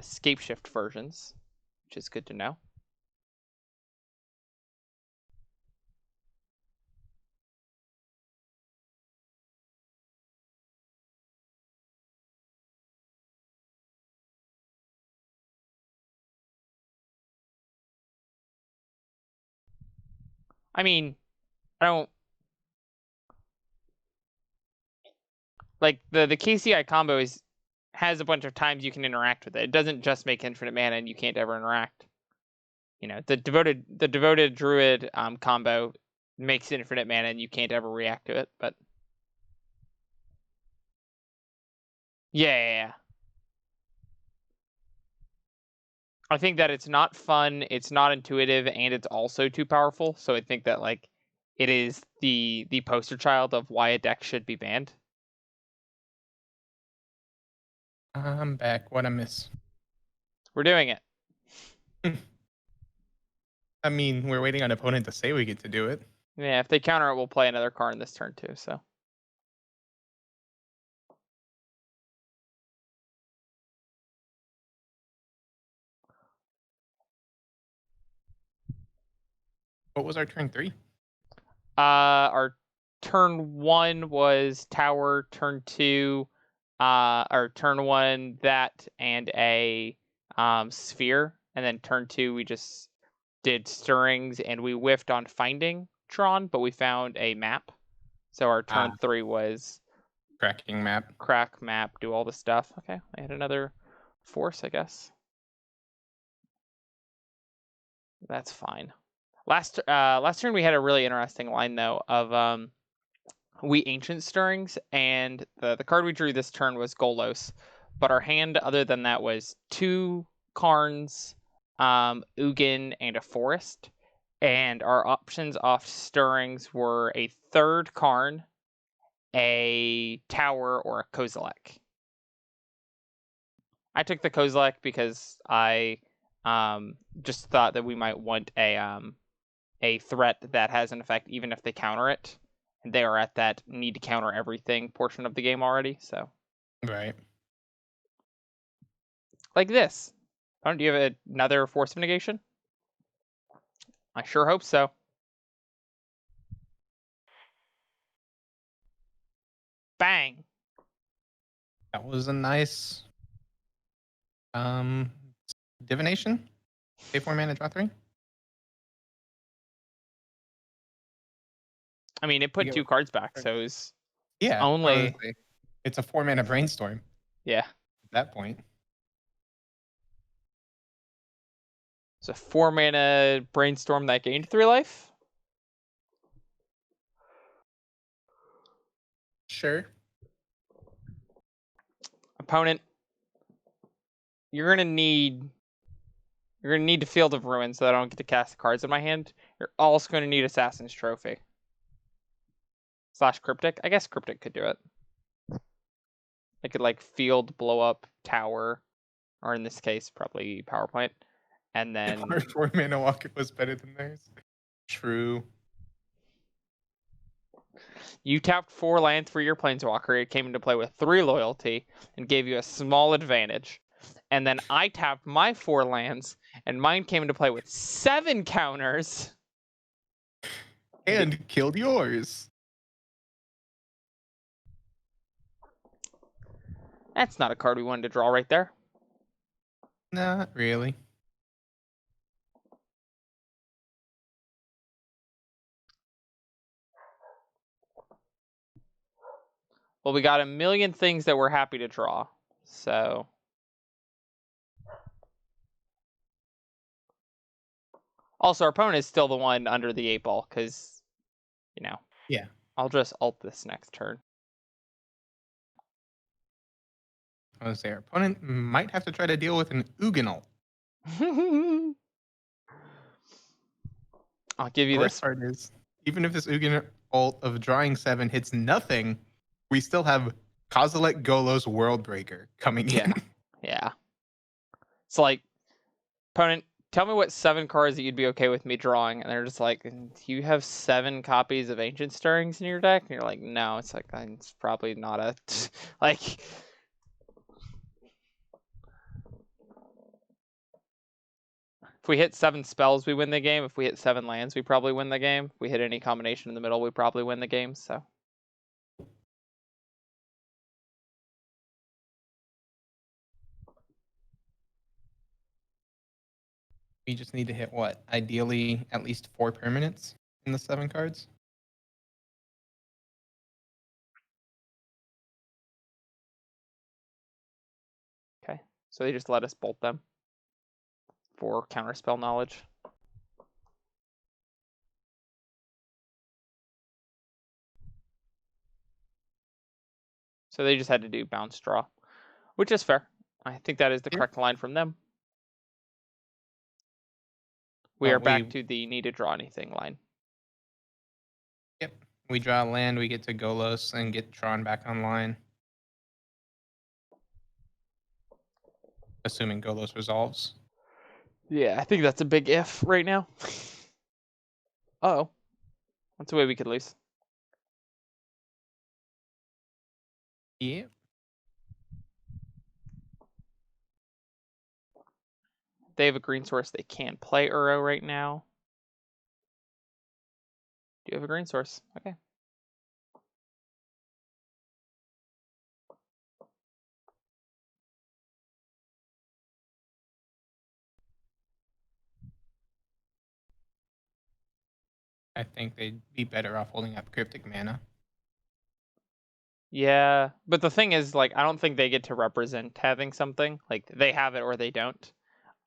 Speaker 1: Scape Shift versions, which is good to know. I mean, I don't like the KCI combo has a bunch of times you can interact with it. It doesn't just make infinite mana and you can't ever interact. The devoted druid combo makes infinite mana and you can't ever react to it, but yeah. I think that it's not fun, it's not intuitive, and it's also too powerful. So I think that like it is the poster child of why a deck should be banned.
Speaker 3: I'm back. What I miss?
Speaker 1: We're doing it.
Speaker 3: I mean, we're waiting on opponent to say we get to do it.
Speaker 1: Yeah, if they counter it, we'll play another card in this turn too. So.
Speaker 3: What was our turn 3?
Speaker 1: Our turn 1 was tower. Turn 2, or turn 1 that and a sphere, and then turn 2 we just did stirrings and we whiffed on finding Tron, but we found a map. So our turn 3 was
Speaker 3: cracking map,
Speaker 1: crack map, do all the stuff. Okay, I had another force, I guess. That's fine. Last turn we had a really interesting line though of we ancient stirrings, and the card we drew this turn was Golos, but our hand other than that was 2 Karns, Ugin, and a forest, and our options off stirrings were a 3rd Karn, a tower, or a Kozilek. I took the Kozilek because I just thought that we might want a threat that has an effect even if they counter it. And they are at that need to counter everything portion of the game already, so.
Speaker 3: Right.
Speaker 1: Like this. Do you have another force of negation? I sure hope so. Bang!
Speaker 3: That was a nice divination. Pay 4 mana, draw 3.
Speaker 1: I mean, it put 2 cards back, so it's only.
Speaker 3: It's a 4 mana brainstorm.
Speaker 1: Yeah.
Speaker 3: At that point.
Speaker 1: It's a 4 mana brainstorm that gained 3 life.
Speaker 3: Sure.
Speaker 1: Opponent, you're gonna need the Field of Ruin so that I don't get to cast the cards in my hand. You're also gonna need Assassin's Trophy. / Cryptic. I guess Cryptic could do it. I could like field, blow up, tower, or in this case, probably power plant. And then
Speaker 3: Our 4 mana walk was better than theirs. True.
Speaker 1: You tapped 4 lands for your Planeswalker. It came into play with 3 loyalty and gave you a small advantage. And then I tapped my 4 lands, and mine came into play with 7 counters.
Speaker 3: And killed yours.
Speaker 1: That's not a card we wanted to draw right there.
Speaker 3: Not really.
Speaker 1: Well, we got a million things that we're happy to draw. So also, our opponent is still the one under the 8 ball because,
Speaker 3: Yeah.
Speaker 1: I'll just alt this next turn.
Speaker 3: I was there. Opponent might have to try to deal with an Uganal.
Speaker 1: I'll give you
Speaker 3: The worst
Speaker 1: this.
Speaker 3: part is, even if this Uganal of drawing 7 hits nothing, we still have Kozilek Golos Worldbreaker coming
Speaker 1: Yeah.
Speaker 3: in.
Speaker 1: Yeah. It's like, opponent, tell me what 7 cards that you'd be okay with me drawing. And they're just like, do you have 7 copies of Ancient Stirrings in your deck? And you're like, no. It's like, it's probably not a... like... If we hit 7 spells, we win the game. If we hit 7 lands, we probably win the game. If we hit any combination in the middle, we probably win the game, so...
Speaker 3: We just need to hit what? Ideally, at least 4 permanents in the 7 cards.
Speaker 1: Okay, so they just let us bolt them for counterspell knowledge. So they just had to do bounce draw, which is fair. I think that is the correct line from them. We are back to the need to draw anything line.
Speaker 3: Yep. We draw a land, we get to Golos and get Tron back online. Assuming Golos resolves.
Speaker 1: Yeah, I think that's a big if right now. Uh-oh. That's a way we could lose.
Speaker 3: Yeah.
Speaker 1: They have a green source. They can't play Uro right now. Do you have a green source? Okay.
Speaker 3: I think they'd be better off holding up Cryptic Mana.
Speaker 1: Yeah, but the thing is, like, I don't think they get to represent having something. Like, they have it or they don't.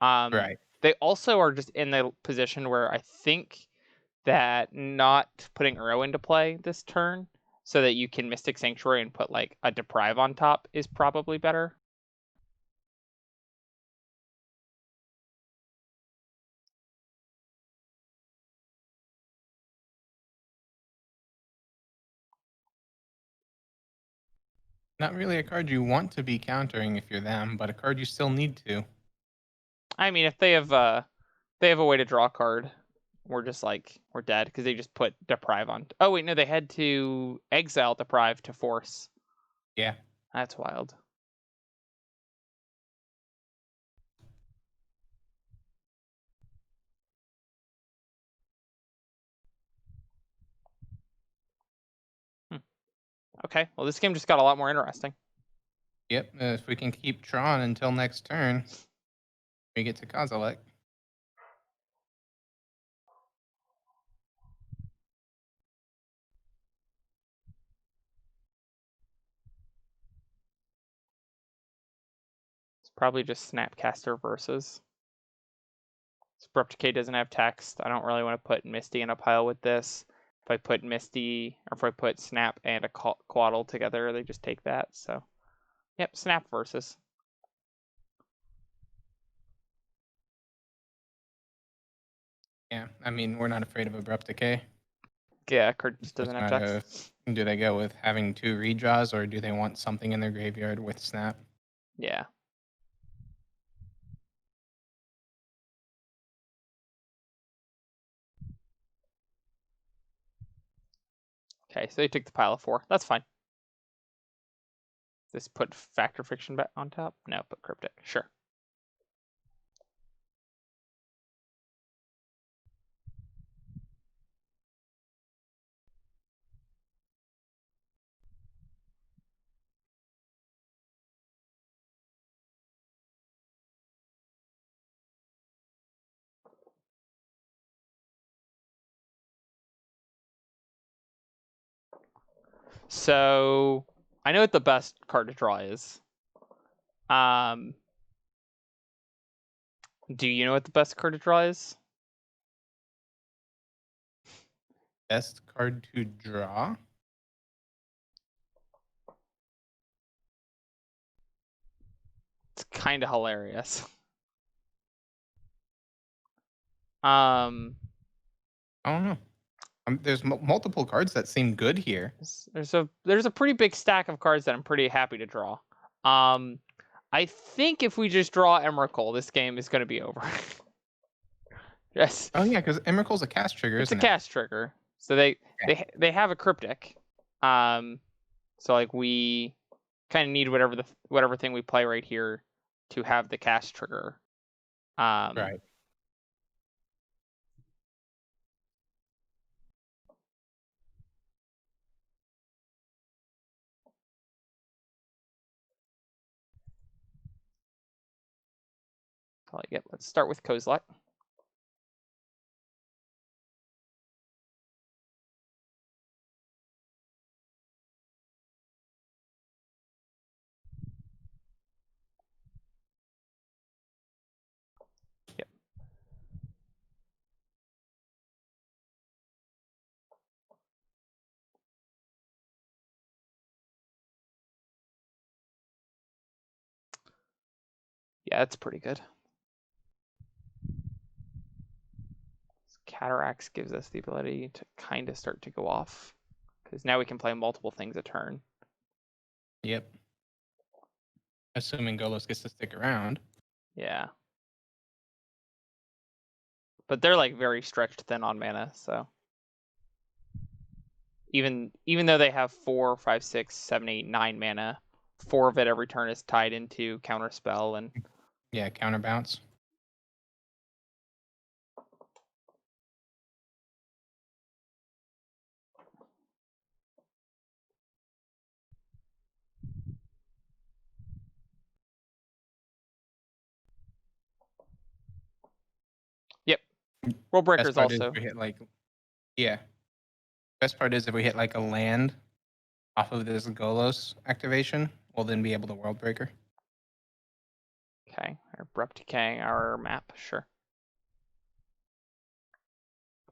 Speaker 3: Right.
Speaker 1: They also are just in the position where I think that not putting Uro into play this turn so that you can Mystic Sanctuary and put, like, a Deprive on top is probably better.
Speaker 3: Not really a card you want to be countering if you're them, but a card you still need to.
Speaker 1: I mean, if they have a way to draw a card, we're just like, we're dead because they just put Deprive on. Oh, wait, no, they had to exile Deprive to force.
Speaker 3: Yeah.
Speaker 1: That's wild. Okay, well, this game just got a lot more interesting.
Speaker 3: Yep. If we can keep Tron until next turn, we get to Kozilek.
Speaker 1: It's probably just Snapcaster versus. Abrupt Decay doesn't have text. I don't really want to put Misty in a pile with this. If I put Misty, or if I put Snap and a Quaddle together, they just take that. So, yep, Snap versus.
Speaker 3: Yeah. I mean, we're not afraid of Abrupt Decay.
Speaker 1: Yeah, card just
Speaker 3: It's just
Speaker 1: doesn't have
Speaker 3: a matter of,
Speaker 1: text.
Speaker 3: do they go with having 2 redraws or do they want something in their graveyard with Snap?
Speaker 1: Yeah. Okay, so they took the pile of 4. That's fine. This put Factor Fiction back on top? No, put Cryptic. Sure. So I know what the best card to draw is. Do you know what the best card to draw is?
Speaker 3: Best card to draw?
Speaker 1: It's kind of hilarious.
Speaker 3: I don't know. There's multiple cards that seem good here.
Speaker 1: There's a pretty big stack of cards that I'm pretty happy to draw. I think if we just draw Emrakul, this game is going to be over. Yes.
Speaker 3: Oh yeah, because Emrakul's a cast trigger,
Speaker 1: It's a
Speaker 3: isn't it?
Speaker 1: cast trigger, so they have a cryptic. So like we kind of need whatever thing we play right here to have the cast trigger.
Speaker 3: Right.
Speaker 1: Let's start with Kozilek. Yep. Yeah, that's pretty good. Cataracts gives us the ability to kind of start to go off, because now we can play multiple things a turn.
Speaker 3: Yep. Assuming Golos gets to stick around.
Speaker 1: Yeah. But they're like very stretched thin on mana, so even though they have 4, 5, 6, 7, 8, 9 mana, 4 of it every turn is tied into counterspell and
Speaker 3: yeah, counterbounce.
Speaker 1: Yep. World Breakers
Speaker 3: Best part
Speaker 1: also.
Speaker 3: is we hit like, yeah. Best part is if we hit like a land off of this Golos activation, we'll then be able to World Breaker.
Speaker 1: Okay, abrupt decaying our map, sure.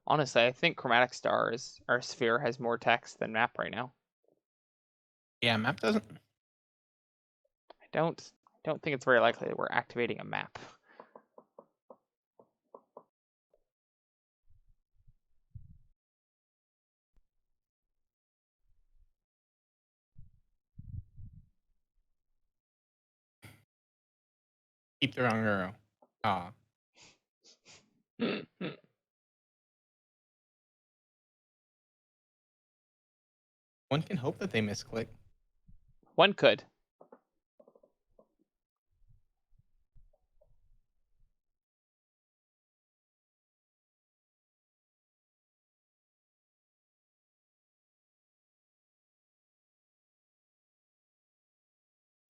Speaker 1: Honestly, I think Chromatic Star our sphere has more text than map right now.
Speaker 3: Yeah, map doesn't.
Speaker 1: I don't think it's very likely that we're activating a map.
Speaker 3: Keep the wrong arrow. Ah. One can hope that they misclick.
Speaker 1: One could.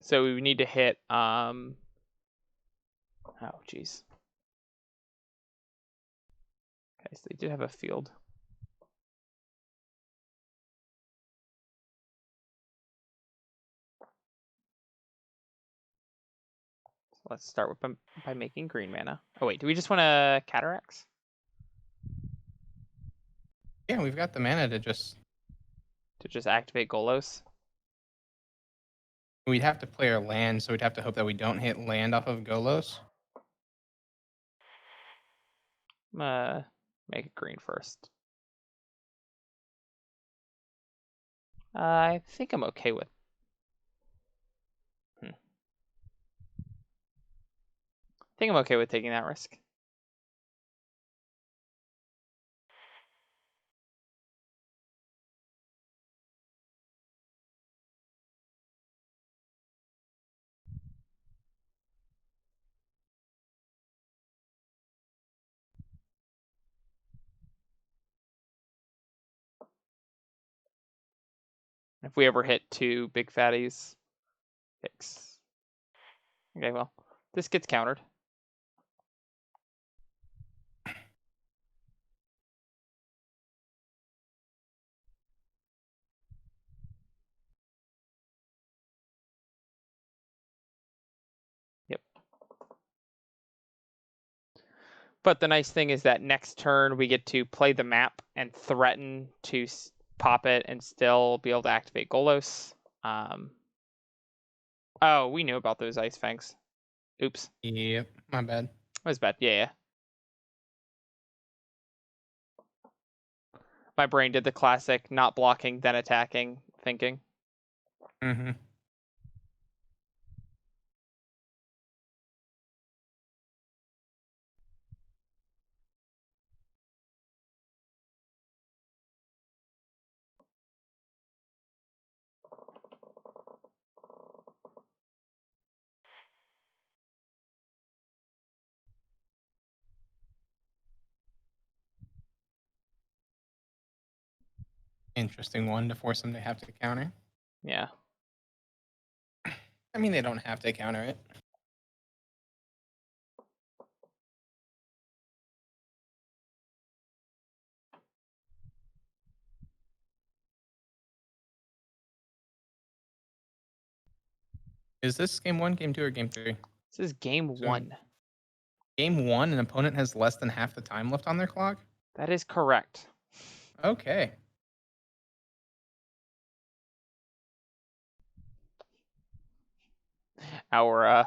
Speaker 1: So we need to hit oh jeez. Okay, so they did have a field. So let's start with by making green mana. Oh wait, do we just want to cataracts?
Speaker 3: Yeah, we've got the mana to just
Speaker 1: activate Golos?
Speaker 3: we'd have to play our land, so we'd have to hope that we don't hit land off of Golos.
Speaker 1: Make it green first. I think I'm okay with. I think I'm okay with taking that risk. If we ever hit 2 big fatties, fix. Okay, well, this gets countered. But the nice thing is that next turn we get to play the map and threaten to pop it and still be able to activate Golos. Oh, we knew about those Ice Fangs. Oops.
Speaker 3: Yep, my bad.
Speaker 1: That was bad. Yeah. My brain did the classic not blocking, then attacking thinking.
Speaker 3: Mm-hmm. Interesting one to force them to have to counter.
Speaker 1: Yeah.
Speaker 3: I mean, they don't have to counter it. Is this game 1, game 2, or game 3?
Speaker 1: This is game
Speaker 3: So
Speaker 1: 1.
Speaker 3: Game 1, an opponent has less than half the time left on their clock?
Speaker 1: That is correct.
Speaker 3: Okay.
Speaker 1: Our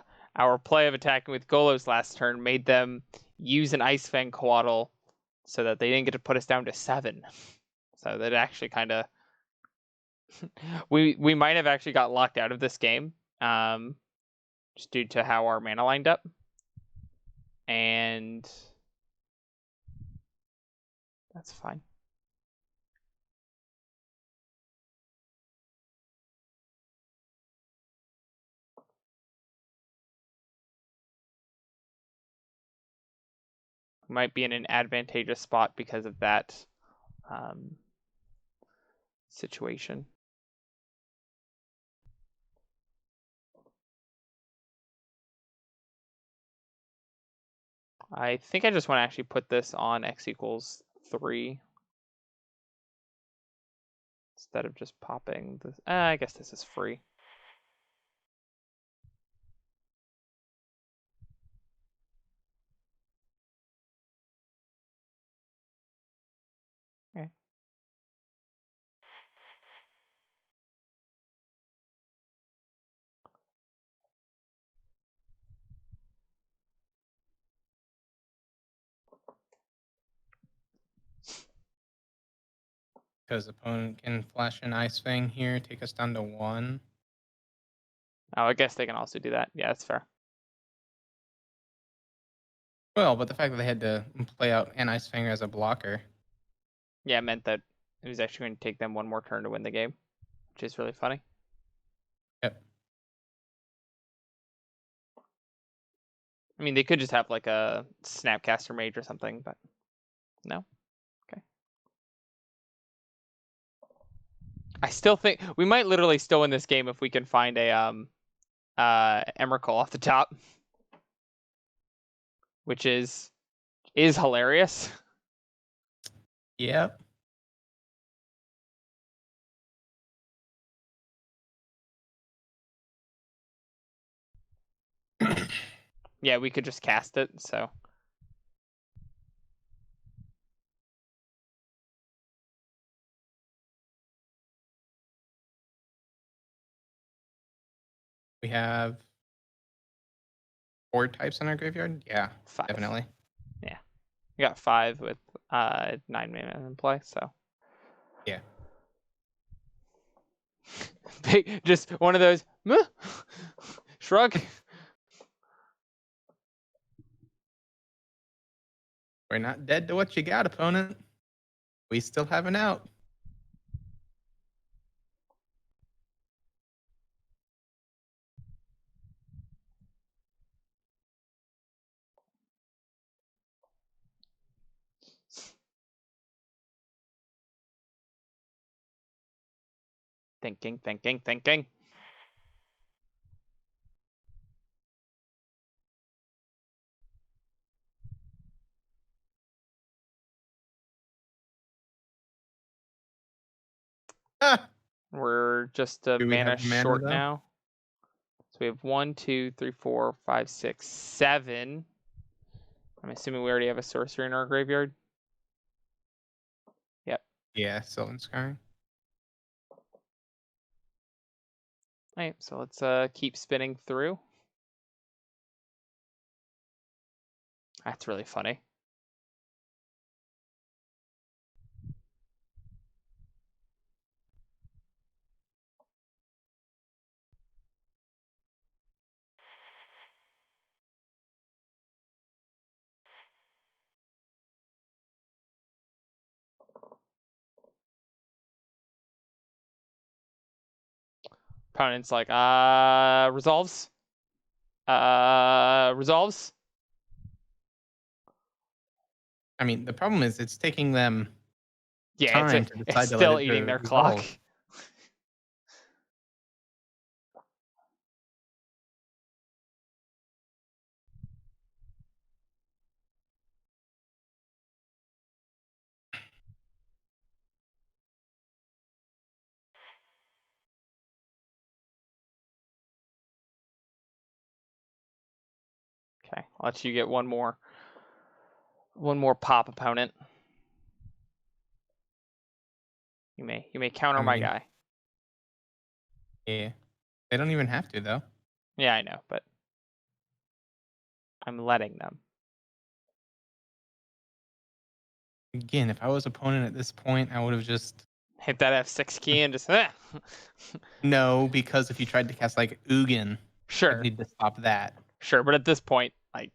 Speaker 1: play of attacking with Golos last turn made them use an Ice Fang Coatl so that they didn't get to put us down to 7. So that actually kind of we might have actually got locked out of this game, just due to how our mana lined up, and that's fine. Might be in an advantageous spot because of that situation. I think I just want to actually put this on x equals 3 instead of just popping this. I guess this is free. Okay.
Speaker 3: Because opponent can flash an Ice Fang here, take us down to 1.
Speaker 1: Oh, I guess they can also do that. Yeah, that's fair.
Speaker 3: Well, but the fact that they had to play out an Ice Fang as a blocker.
Speaker 1: Yeah, it meant that it was actually going to take them one more turn to win the game, which is really funny.
Speaker 3: Yep.
Speaker 1: I mean, they could just have like a Snapcaster Mage or something, but no. Okay. I still think we might literally still win this game if we can find a Emrakul off the top, which is hilarious.
Speaker 3: Yep.
Speaker 1: Yeah, we could just cast it, so.
Speaker 3: We have 4 types in our graveyard? Yeah,
Speaker 1: 5.
Speaker 3: definitely.
Speaker 1: Yeah. We got 5 with 9 mana in play, so.
Speaker 3: Yeah.
Speaker 1: Just one of those shrug.
Speaker 3: We're not dead to what you got, opponent. We still have an out.
Speaker 1: Thinking.
Speaker 3: Ah!
Speaker 1: We're just a
Speaker 3: Do we
Speaker 1: mana
Speaker 3: have mana,
Speaker 1: short
Speaker 3: though?
Speaker 1: now. So we have 1, 2, 3, 4, 5, 6, 7. I'm assuming we already have a sorcerer in our graveyard. Yep.
Speaker 3: Yeah, Sylvan Scrying.
Speaker 1: Alright, so let's keep spinning through. That's really funny. Opponent's like, resolves. Resolves.
Speaker 3: I mean, the problem is it's taking them
Speaker 1: Yeah,
Speaker 3: time to
Speaker 1: it's
Speaker 3: decide to let
Speaker 1: still
Speaker 3: it
Speaker 1: eating
Speaker 3: to
Speaker 1: their clock.
Speaker 3: resolve.
Speaker 1: Okay, I'll let you get one more pop, opponent. You may counter
Speaker 3: I
Speaker 1: my
Speaker 3: mean,
Speaker 1: guy.
Speaker 3: yeah. They don't even have to, though.
Speaker 1: Yeah, I know, but I'm letting them.
Speaker 3: Again, if I was opponent at this point, I would have just...
Speaker 1: Hit that F6 key and just
Speaker 3: No, because if you tried to cast, like, Ugin,
Speaker 1: Sure.
Speaker 3: I'd need to stop that.
Speaker 1: Sure, but at this point, like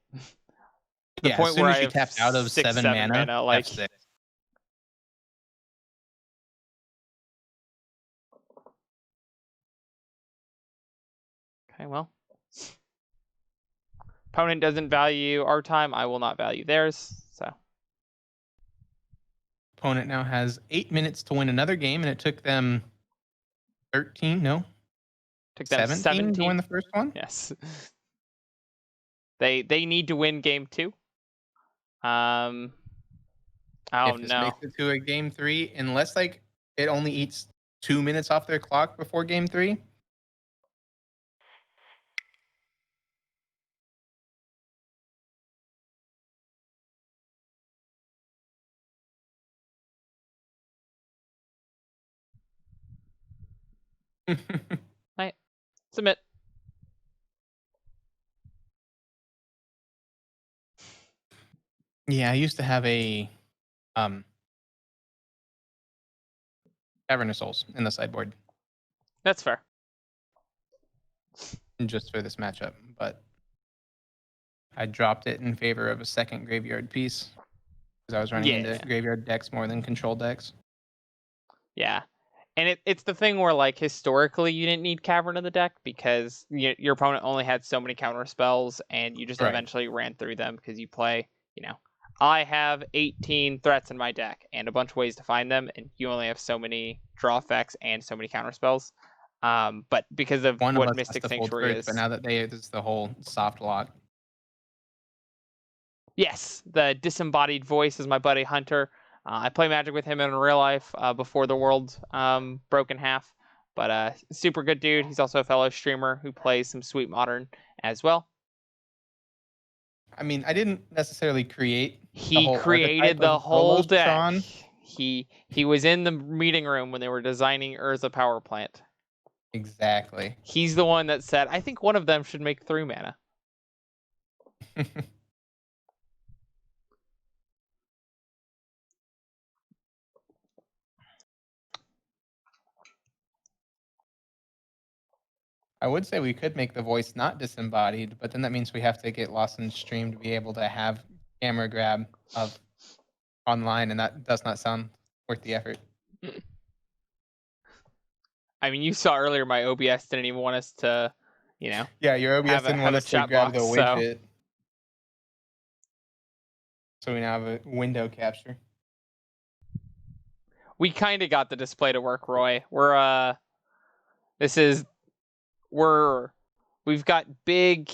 Speaker 1: the
Speaker 3: Yeah, as
Speaker 1: point
Speaker 3: soon
Speaker 1: where
Speaker 3: as
Speaker 1: I
Speaker 3: you
Speaker 1: have
Speaker 3: tapped out of
Speaker 1: 6,
Speaker 3: 7
Speaker 1: 7
Speaker 3: mana,
Speaker 1: like
Speaker 3: F6.
Speaker 1: okay, well. Opponent doesn't value our time, I will not value theirs, so.
Speaker 3: Opponent now has 8 minutes to win another game, and it took them 13, no,
Speaker 1: Took them
Speaker 3: 17 to
Speaker 1: 17.
Speaker 3: win the first one?
Speaker 1: Yes. They need to win game 2. Oh
Speaker 3: If this
Speaker 1: no.
Speaker 3: makes it to a game 3, unless, like, it only eats 2 minutes off their clock before game 3.
Speaker 1: Right. Submit.
Speaker 3: Yeah, I used to have a Cavern of Souls in the sideboard
Speaker 1: That's fair.
Speaker 3: just for this matchup, but I dropped it in favor of a second graveyard piece because I was running into
Speaker 1: Yeah.
Speaker 3: graveyard decks more than control decks.
Speaker 1: Yeah. And it's the thing where, like, historically you didn't need Cavern in the deck because your opponent only had so many counter spells and you just
Speaker 3: Right.
Speaker 1: eventually ran through them because you play, I have 18 threats in my deck and a bunch of ways to find them, and you only have so many draw effects and so many counter spells. But because of
Speaker 3: One of
Speaker 1: what
Speaker 3: us has
Speaker 1: Mystic
Speaker 3: to fold
Speaker 1: Sanctuary
Speaker 3: first,
Speaker 1: is.
Speaker 3: but now that there's the whole soft lock.
Speaker 1: Yes, the disembodied voice is my buddy Hunter. I play Magic with him in real life before the world broke in half. But super good dude. He's also a fellow streamer who plays some sweet modern as well.
Speaker 3: I mean, I didn't necessarily create the
Speaker 1: He
Speaker 3: whole
Speaker 1: created
Speaker 3: archetype
Speaker 1: the
Speaker 3: of
Speaker 1: whole
Speaker 3: Provost
Speaker 1: deck.
Speaker 3: Tron.
Speaker 1: He was in the meeting room when they were designing Urza Power Plant.
Speaker 3: Exactly.
Speaker 1: He's the one that said, I think one of them should make 3 mana.
Speaker 3: I would say we could make the voice not disembodied, but then that means we have to get lost in stream to be able to have camera grab of online, and that does not sound worth the effort.
Speaker 1: I mean, you saw earlier my OBS didn't even want us to,
Speaker 3: Yeah, your OBS didn't want
Speaker 1: have a
Speaker 3: us to
Speaker 1: chat
Speaker 3: grab
Speaker 1: box,
Speaker 3: the
Speaker 1: so.
Speaker 3: widget. So we now have a window capture.
Speaker 1: We kind of got the display to work, Roy. We've got big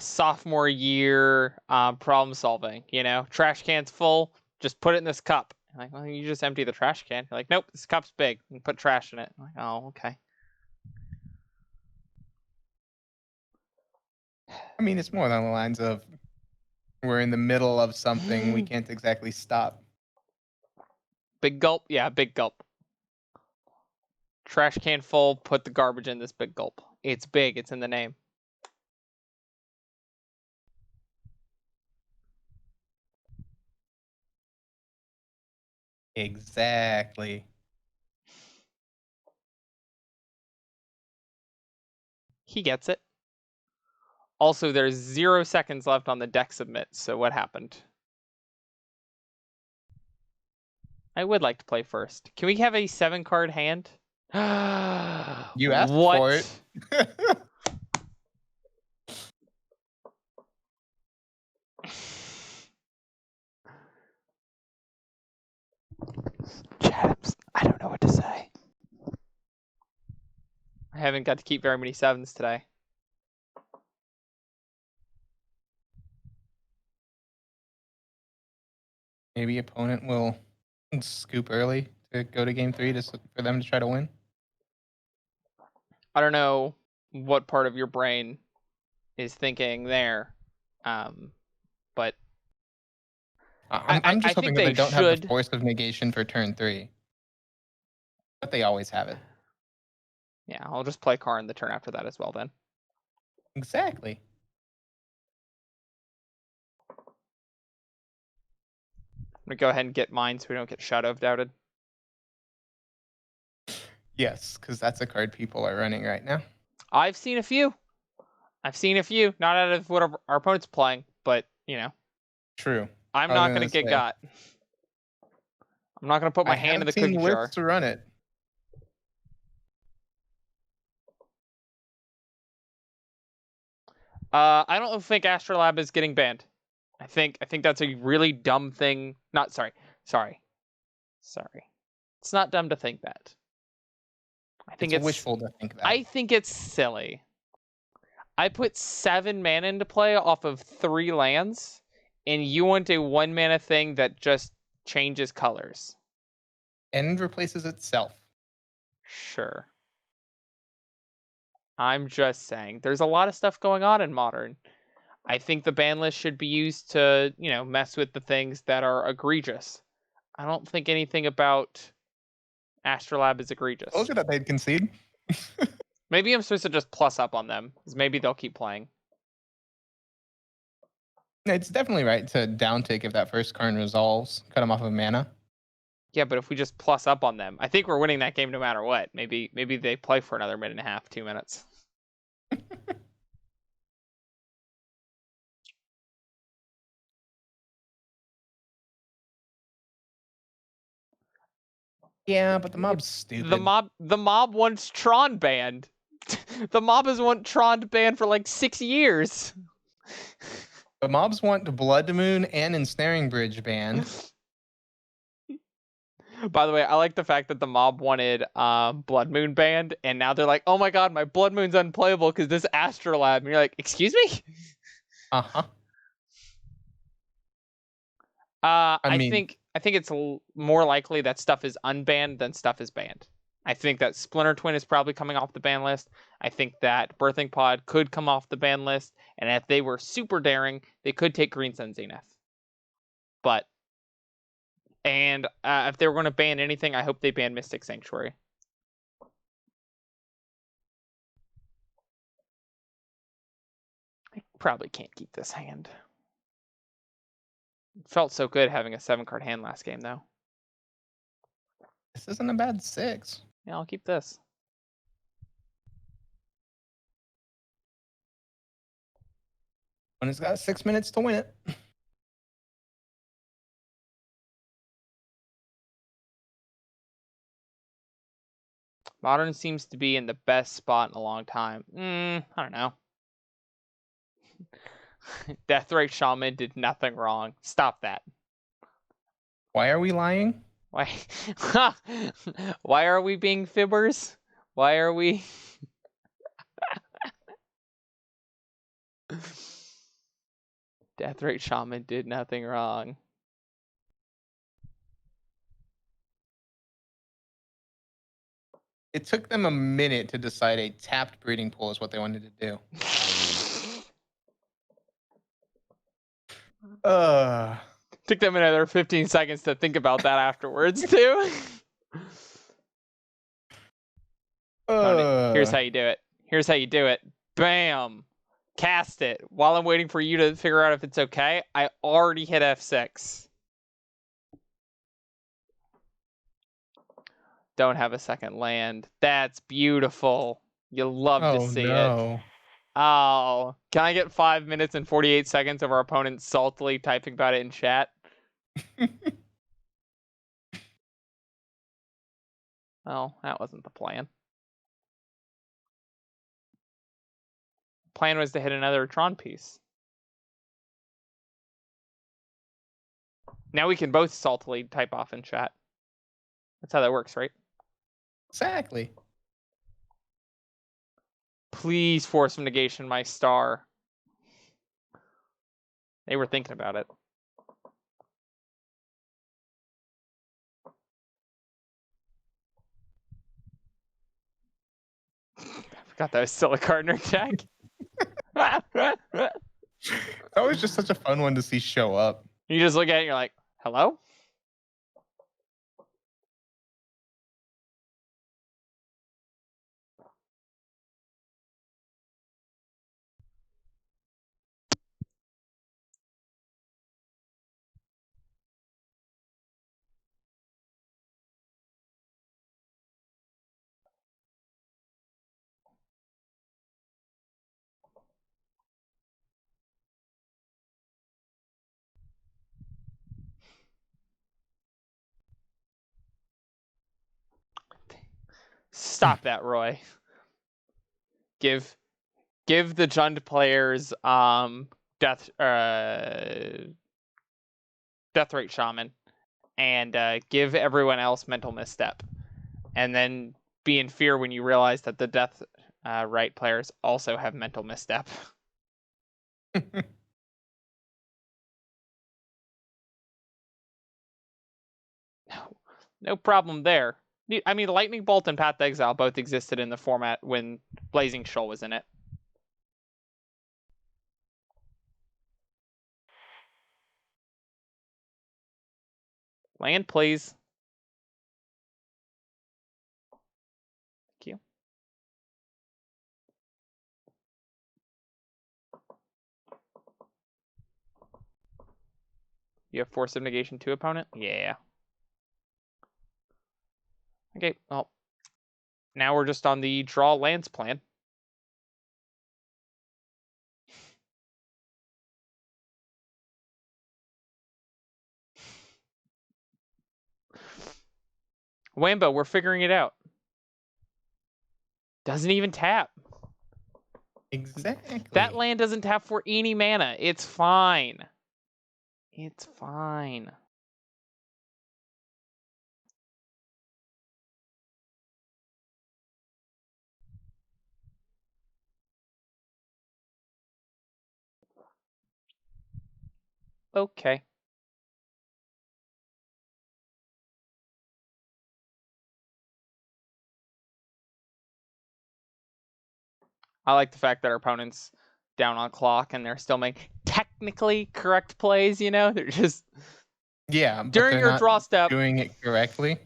Speaker 1: sophomore year problem solving, trash can's full, just put it in this cup. I'm like, well, you just empty the trash can. You're like, nope, this cup's big, and put trash in it. I'm like, oh, okay.
Speaker 3: I mean, it's more along the lines of We're in the middle of something. We can't exactly stop.
Speaker 1: Big gulp? Yeah, big gulp. Trash can full, put the garbage in this big gulp. It's big, it's in the name.
Speaker 3: Exactly.
Speaker 1: He gets it. Also, there's 0 seconds left on the deck submit, so what happened? I would like to play first. Can we have a 7-card hand?
Speaker 3: You asked for it.
Speaker 1: Chaps, I don't know what to say. I haven't got to keep very many 7s today.
Speaker 3: Maybe opponent will scoop early to go to game 3 for them to try to win.
Speaker 1: I don't know what part of your brain is thinking there, but
Speaker 3: I'm just
Speaker 1: I
Speaker 3: hoping
Speaker 1: think
Speaker 3: that they
Speaker 1: they
Speaker 3: don't have the
Speaker 1: should.
Speaker 3: force of negation for turn 3. But they always have it.
Speaker 1: Yeah, I'll just play Karn the turn after that as well then.
Speaker 3: Exactly.
Speaker 1: I'm gonna go ahead and get mine so we don't get Shadow of Doubted.
Speaker 3: Yes, because that's a card people are running right now.
Speaker 1: I've seen a few. Not out of what our opponent's playing, but, you know.
Speaker 3: True.
Speaker 1: I'm not gonna get got. I'm not gonna put my hand in the cookie jar.
Speaker 3: To run it.
Speaker 1: I don't think Astrolab is getting banned. I think that's a really dumb thing. Sorry. It's not dumb to think that. I think
Speaker 3: it's wishful to think that.
Speaker 1: I think it's silly. I put 7 mana into play off of 3 lands, and you want a 1 mana thing that just changes colors.
Speaker 3: And replaces itself.
Speaker 1: Sure. I'm just saying, there's a lot of stuff going on in Modern. I think the ban list should be used to, mess with the things that are egregious. I don't think anything about Astrolab is egregious.
Speaker 3: Told you that they'd concede.
Speaker 1: Maybe I'm supposed to just plus up on them, because maybe they'll keep playing.
Speaker 3: It's definitely right to downtick if that first Karn resolves. Cut them off of mana.
Speaker 1: Yeah, but if we just plus up on them, I think we're winning that game no matter what. Maybe they play for another minute and a half, 2 minutes.
Speaker 3: Yeah, but the mob's stupid.
Speaker 1: The mob wants Tron banned. The mob has want Tron banned for like 6 years.
Speaker 3: The mobs want Blood Moon and Ensnaring Bridge banned.
Speaker 1: By the way, I like the fact that the mob wanted Blood Moon banned, and now they're like, oh my god, my Blood Moon's unplayable because this Astrolab. And you're like, excuse me?
Speaker 3: Uh-huh.
Speaker 1: I think it's more likely that stuff is unbanned than stuff is banned. I think that Splinter Twin is probably coming off the ban list. I think that Birthing Pod could come off the ban list, and if they were super daring, they could take Green Sun Zenith. And if they were going to ban anything, I hope they ban Mystic Sanctuary. I probably can't keep this hand. It felt so good having a 7-card hand last game, though.
Speaker 3: This isn't a bad 6.
Speaker 1: Yeah, I'll keep this.
Speaker 3: When it's got 6 minutes to win it.
Speaker 1: Modern seems to be in the best spot in a long time. I don't know. Deathrite Shaman did nothing wrong. Stop that.
Speaker 3: Why are we lying?
Speaker 1: Why? Why are we being fibbers? Why are we? Deathrite Shaman did nothing wrong.
Speaker 3: It took them a minute to decide a tapped breeding pool is what they wanted to do.
Speaker 1: Took them another 15 seconds to think about that afterwards, too. Here's how you do it. Here's how you do it. Bam! Cast it. While I'm waiting for you to figure out if it's okay, I already hit F6. Don't have a second land. That's beautiful. You'll love to see it. Oh, can I get 5 minutes and 48 seconds of our opponent saltily typing about it in chat? Oh, that wasn't the plan. Plan was to hit another Tron piece. Now we can both saltily type off in chat. That's how that works, right?
Speaker 3: Exactly.
Speaker 1: Please force of negation my star. They were thinking about it. I forgot that was still a Gardner deck.
Speaker 3: That was just such a fun one to see show up.
Speaker 1: You just look at it and you're like, hello? Stop that, Roy. Give the Jund players death rate shaman, and give everyone else mental misstep, and then be in fear when you realize that the death right players also have mental misstep. No problem there. I mean, Lightning Bolt and Path to Exile both existed in the format when Blazing Shoal was in it. Land, please. Thank you. You have Force of Negation 2 opponent? Yeah. Okay, well, now we're just on the draw lands plan. Wambo, we're figuring it out. Doesn't even tap.
Speaker 3: Exactly.
Speaker 1: That land doesn't tap for any mana. It's fine. It's fine. Okay. I like the fact that our opponent's down on clock and they're still making technically correct plays, you know? They're just
Speaker 3: but
Speaker 1: during
Speaker 3: they're
Speaker 1: your
Speaker 3: not
Speaker 1: draw step.
Speaker 3: doing it correctly.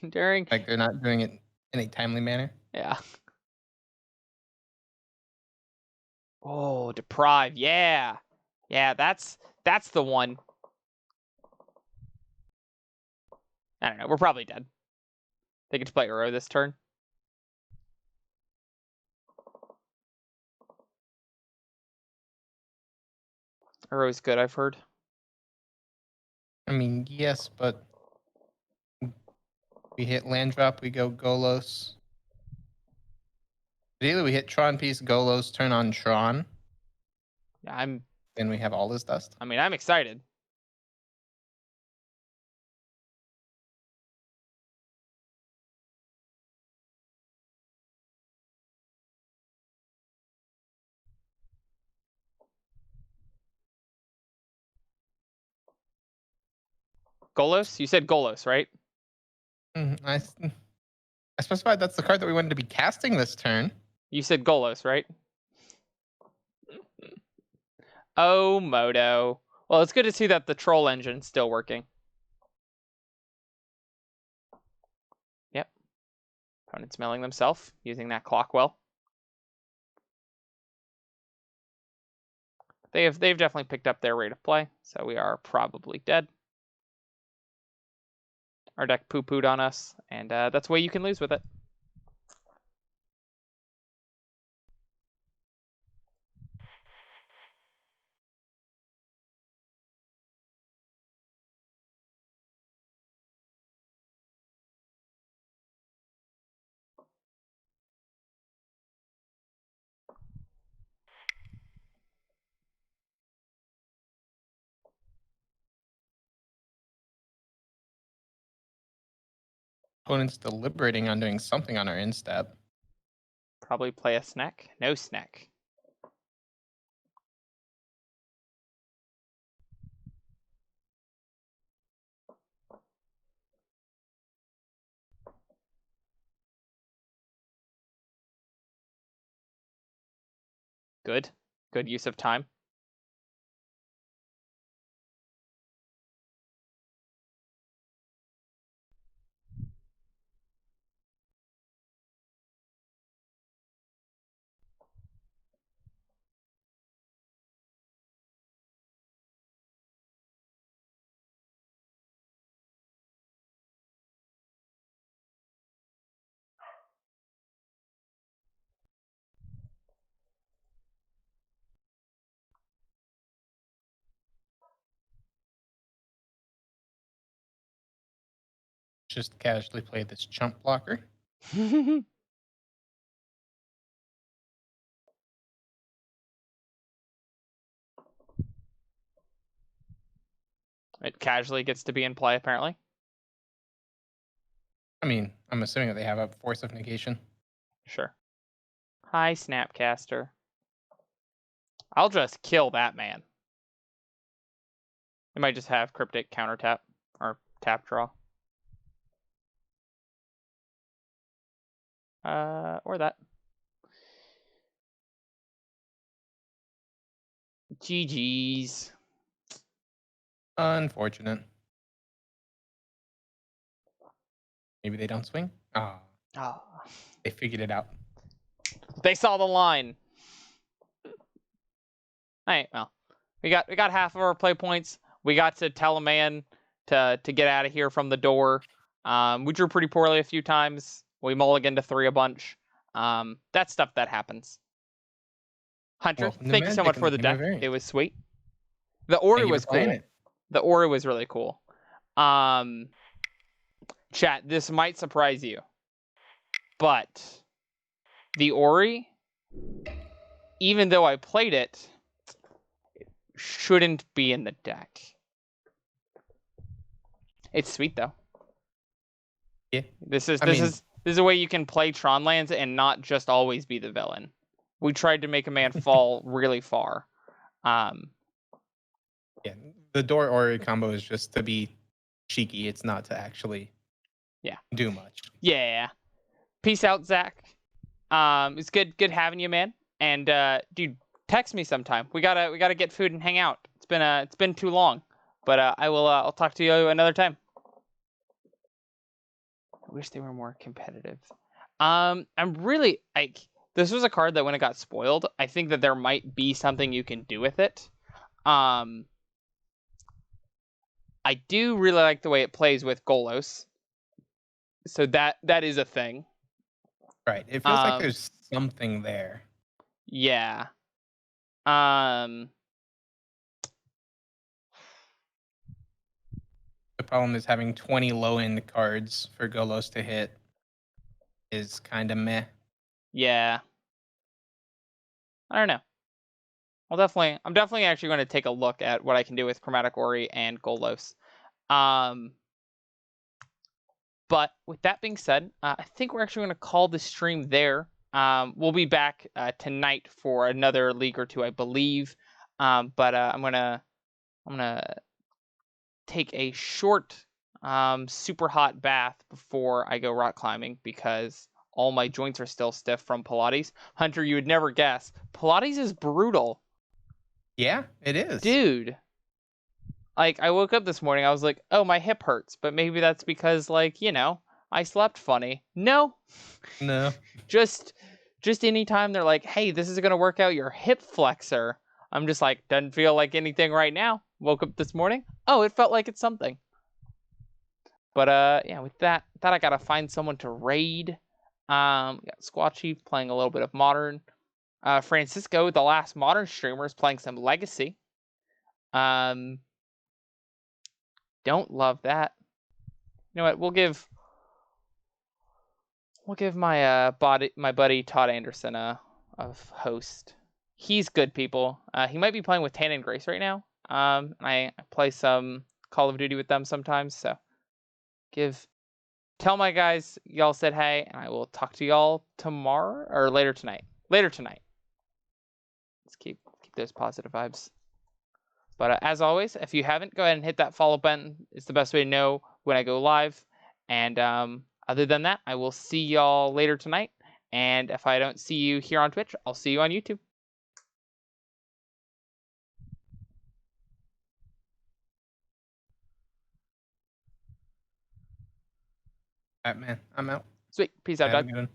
Speaker 1: During
Speaker 3: Like they're not doing it in a timely manner.
Speaker 1: Yeah. Oh, deprive. Yeah. Yeah, that's the one. I don't know. We're probably dead. They get to play Uro this turn. Uro's good, I've heard.
Speaker 3: I mean, yes, but we hit land drop, we go Golos. Either we hit Tron piece, Golos, turn on Tron.
Speaker 1: I'm.
Speaker 3: Then we have all this dust.
Speaker 1: I mean, I'm excited. Golos? You said Golos, right?
Speaker 3: I specified that's the card that we wanted to be casting this turn.
Speaker 1: You said Golos, right? Oh, Moto. Well, it's good to see that the troll engine's still working. Yep. Opponent's milling themselves using that clock well. They've definitely picked up their rate of play, so we are probably dead. Our deck poo-pooed on us, and that's the way you can lose with it.
Speaker 3: Opponent's deliberating on doing something on our instep.
Speaker 1: Probably play a snack. No snack. Good. Good use of time.
Speaker 3: Just casually play this chump blocker.
Speaker 1: It casually gets to be in play, apparently.
Speaker 3: I mean, I'm assuming that they have a force of negation.
Speaker 1: Sure. Hi, Snapcaster. I'll just kill that man. They might just have cryptic counter tap or tap draw. Or that. GG's.
Speaker 3: Unfortunate. Maybe they don't swing? Ah,
Speaker 1: Oh.
Speaker 3: they figured it out.
Speaker 1: They saw the line. Alright, well. We got half of our play points. We got to tell a man to get out of here from the door. We drew pretty poorly a few times. We mulliganed to 3 a bunch. That's stuff that happens. Hunter,
Speaker 3: Well, the
Speaker 1: thank you so
Speaker 3: magic
Speaker 1: much
Speaker 3: in
Speaker 1: for
Speaker 3: the
Speaker 1: the
Speaker 3: game of
Speaker 1: deck.
Speaker 3: variance.
Speaker 1: It was sweet. The Ori
Speaker 3: Thank you
Speaker 1: was
Speaker 3: for playing
Speaker 1: cool.
Speaker 3: it.
Speaker 1: The Ori was really cool. Chat, this might surprise you, but the Ori, even though I played it, shouldn't be in the deck. It's sweet though.
Speaker 3: Yeah.
Speaker 1: This is a way you can play Tron lands and not just always be the villain. We tried to make a man fall really far.
Speaker 3: Yeah, the door Ori combo is just to be cheeky. It's not to actually do much.
Speaker 1: Yeah. Peace out, Zach. It's good having you, man. And dude, text me sometime. We gotta get food and hang out. It's been too long. But I'll talk to you another time. I wish they were more competitive. I'm really like, this was a card that when it got spoiled, I think that there might be something you can do with it. I do really like the way it plays with Golos. So that is a thing.
Speaker 3: Right. It feels like there's something there.
Speaker 1: Yeah.
Speaker 3: The problem is having 20 low-end cards for Golos to hit is kind of meh.
Speaker 1: Yeah. I don't know. I'm definitely actually going to take a look at what I can do with Chromatic Ori and Golos. But with that being said, I think we're actually going to call the stream there. We'll be back tonight for another league or two, I believe. But I'm gonna take a short, super hot bath before I go rock climbing because all my joints are still stiff from Pilates. Hunter, you would never guess. Pilates is brutal.
Speaker 3: Yeah, it is.
Speaker 1: Dude. Like, I woke up this morning, I was like, oh, my hip hurts, but maybe that's because, like, you know, I slept funny. No,
Speaker 3: No.
Speaker 1: just anytime they're like, hey, this is gonna work out your hip flexor, I'm just like, doesn't feel like anything right now. Woke up this morning, oh, it felt like it's something. But yeah, with that I gotta find someone to raid. Got Squatchy playing a little bit of modern. Francisco, the last modern streamer, is playing some legacy. Um, don't love that. You know what? We'll give my my buddy Todd Anderson a host. He's good, people. He might be playing with Tan and Grace right now. And I play some Call of Duty with them sometimes. So tell my guys y'all said hey, and I will talk to y'all tomorrow or later tonight. Later tonight. Let's keep those positive vibes. But as always, if you haven't, go ahead and hit that follow button. It's the best way to know when I go live. And other than that, I will see y'all later tonight. And if I don't see you here on Twitch, I'll see you on YouTube.
Speaker 3: All right, man. I'm out.
Speaker 1: Sweet. Peace out,
Speaker 3: Have a
Speaker 1: dog.
Speaker 3: good one.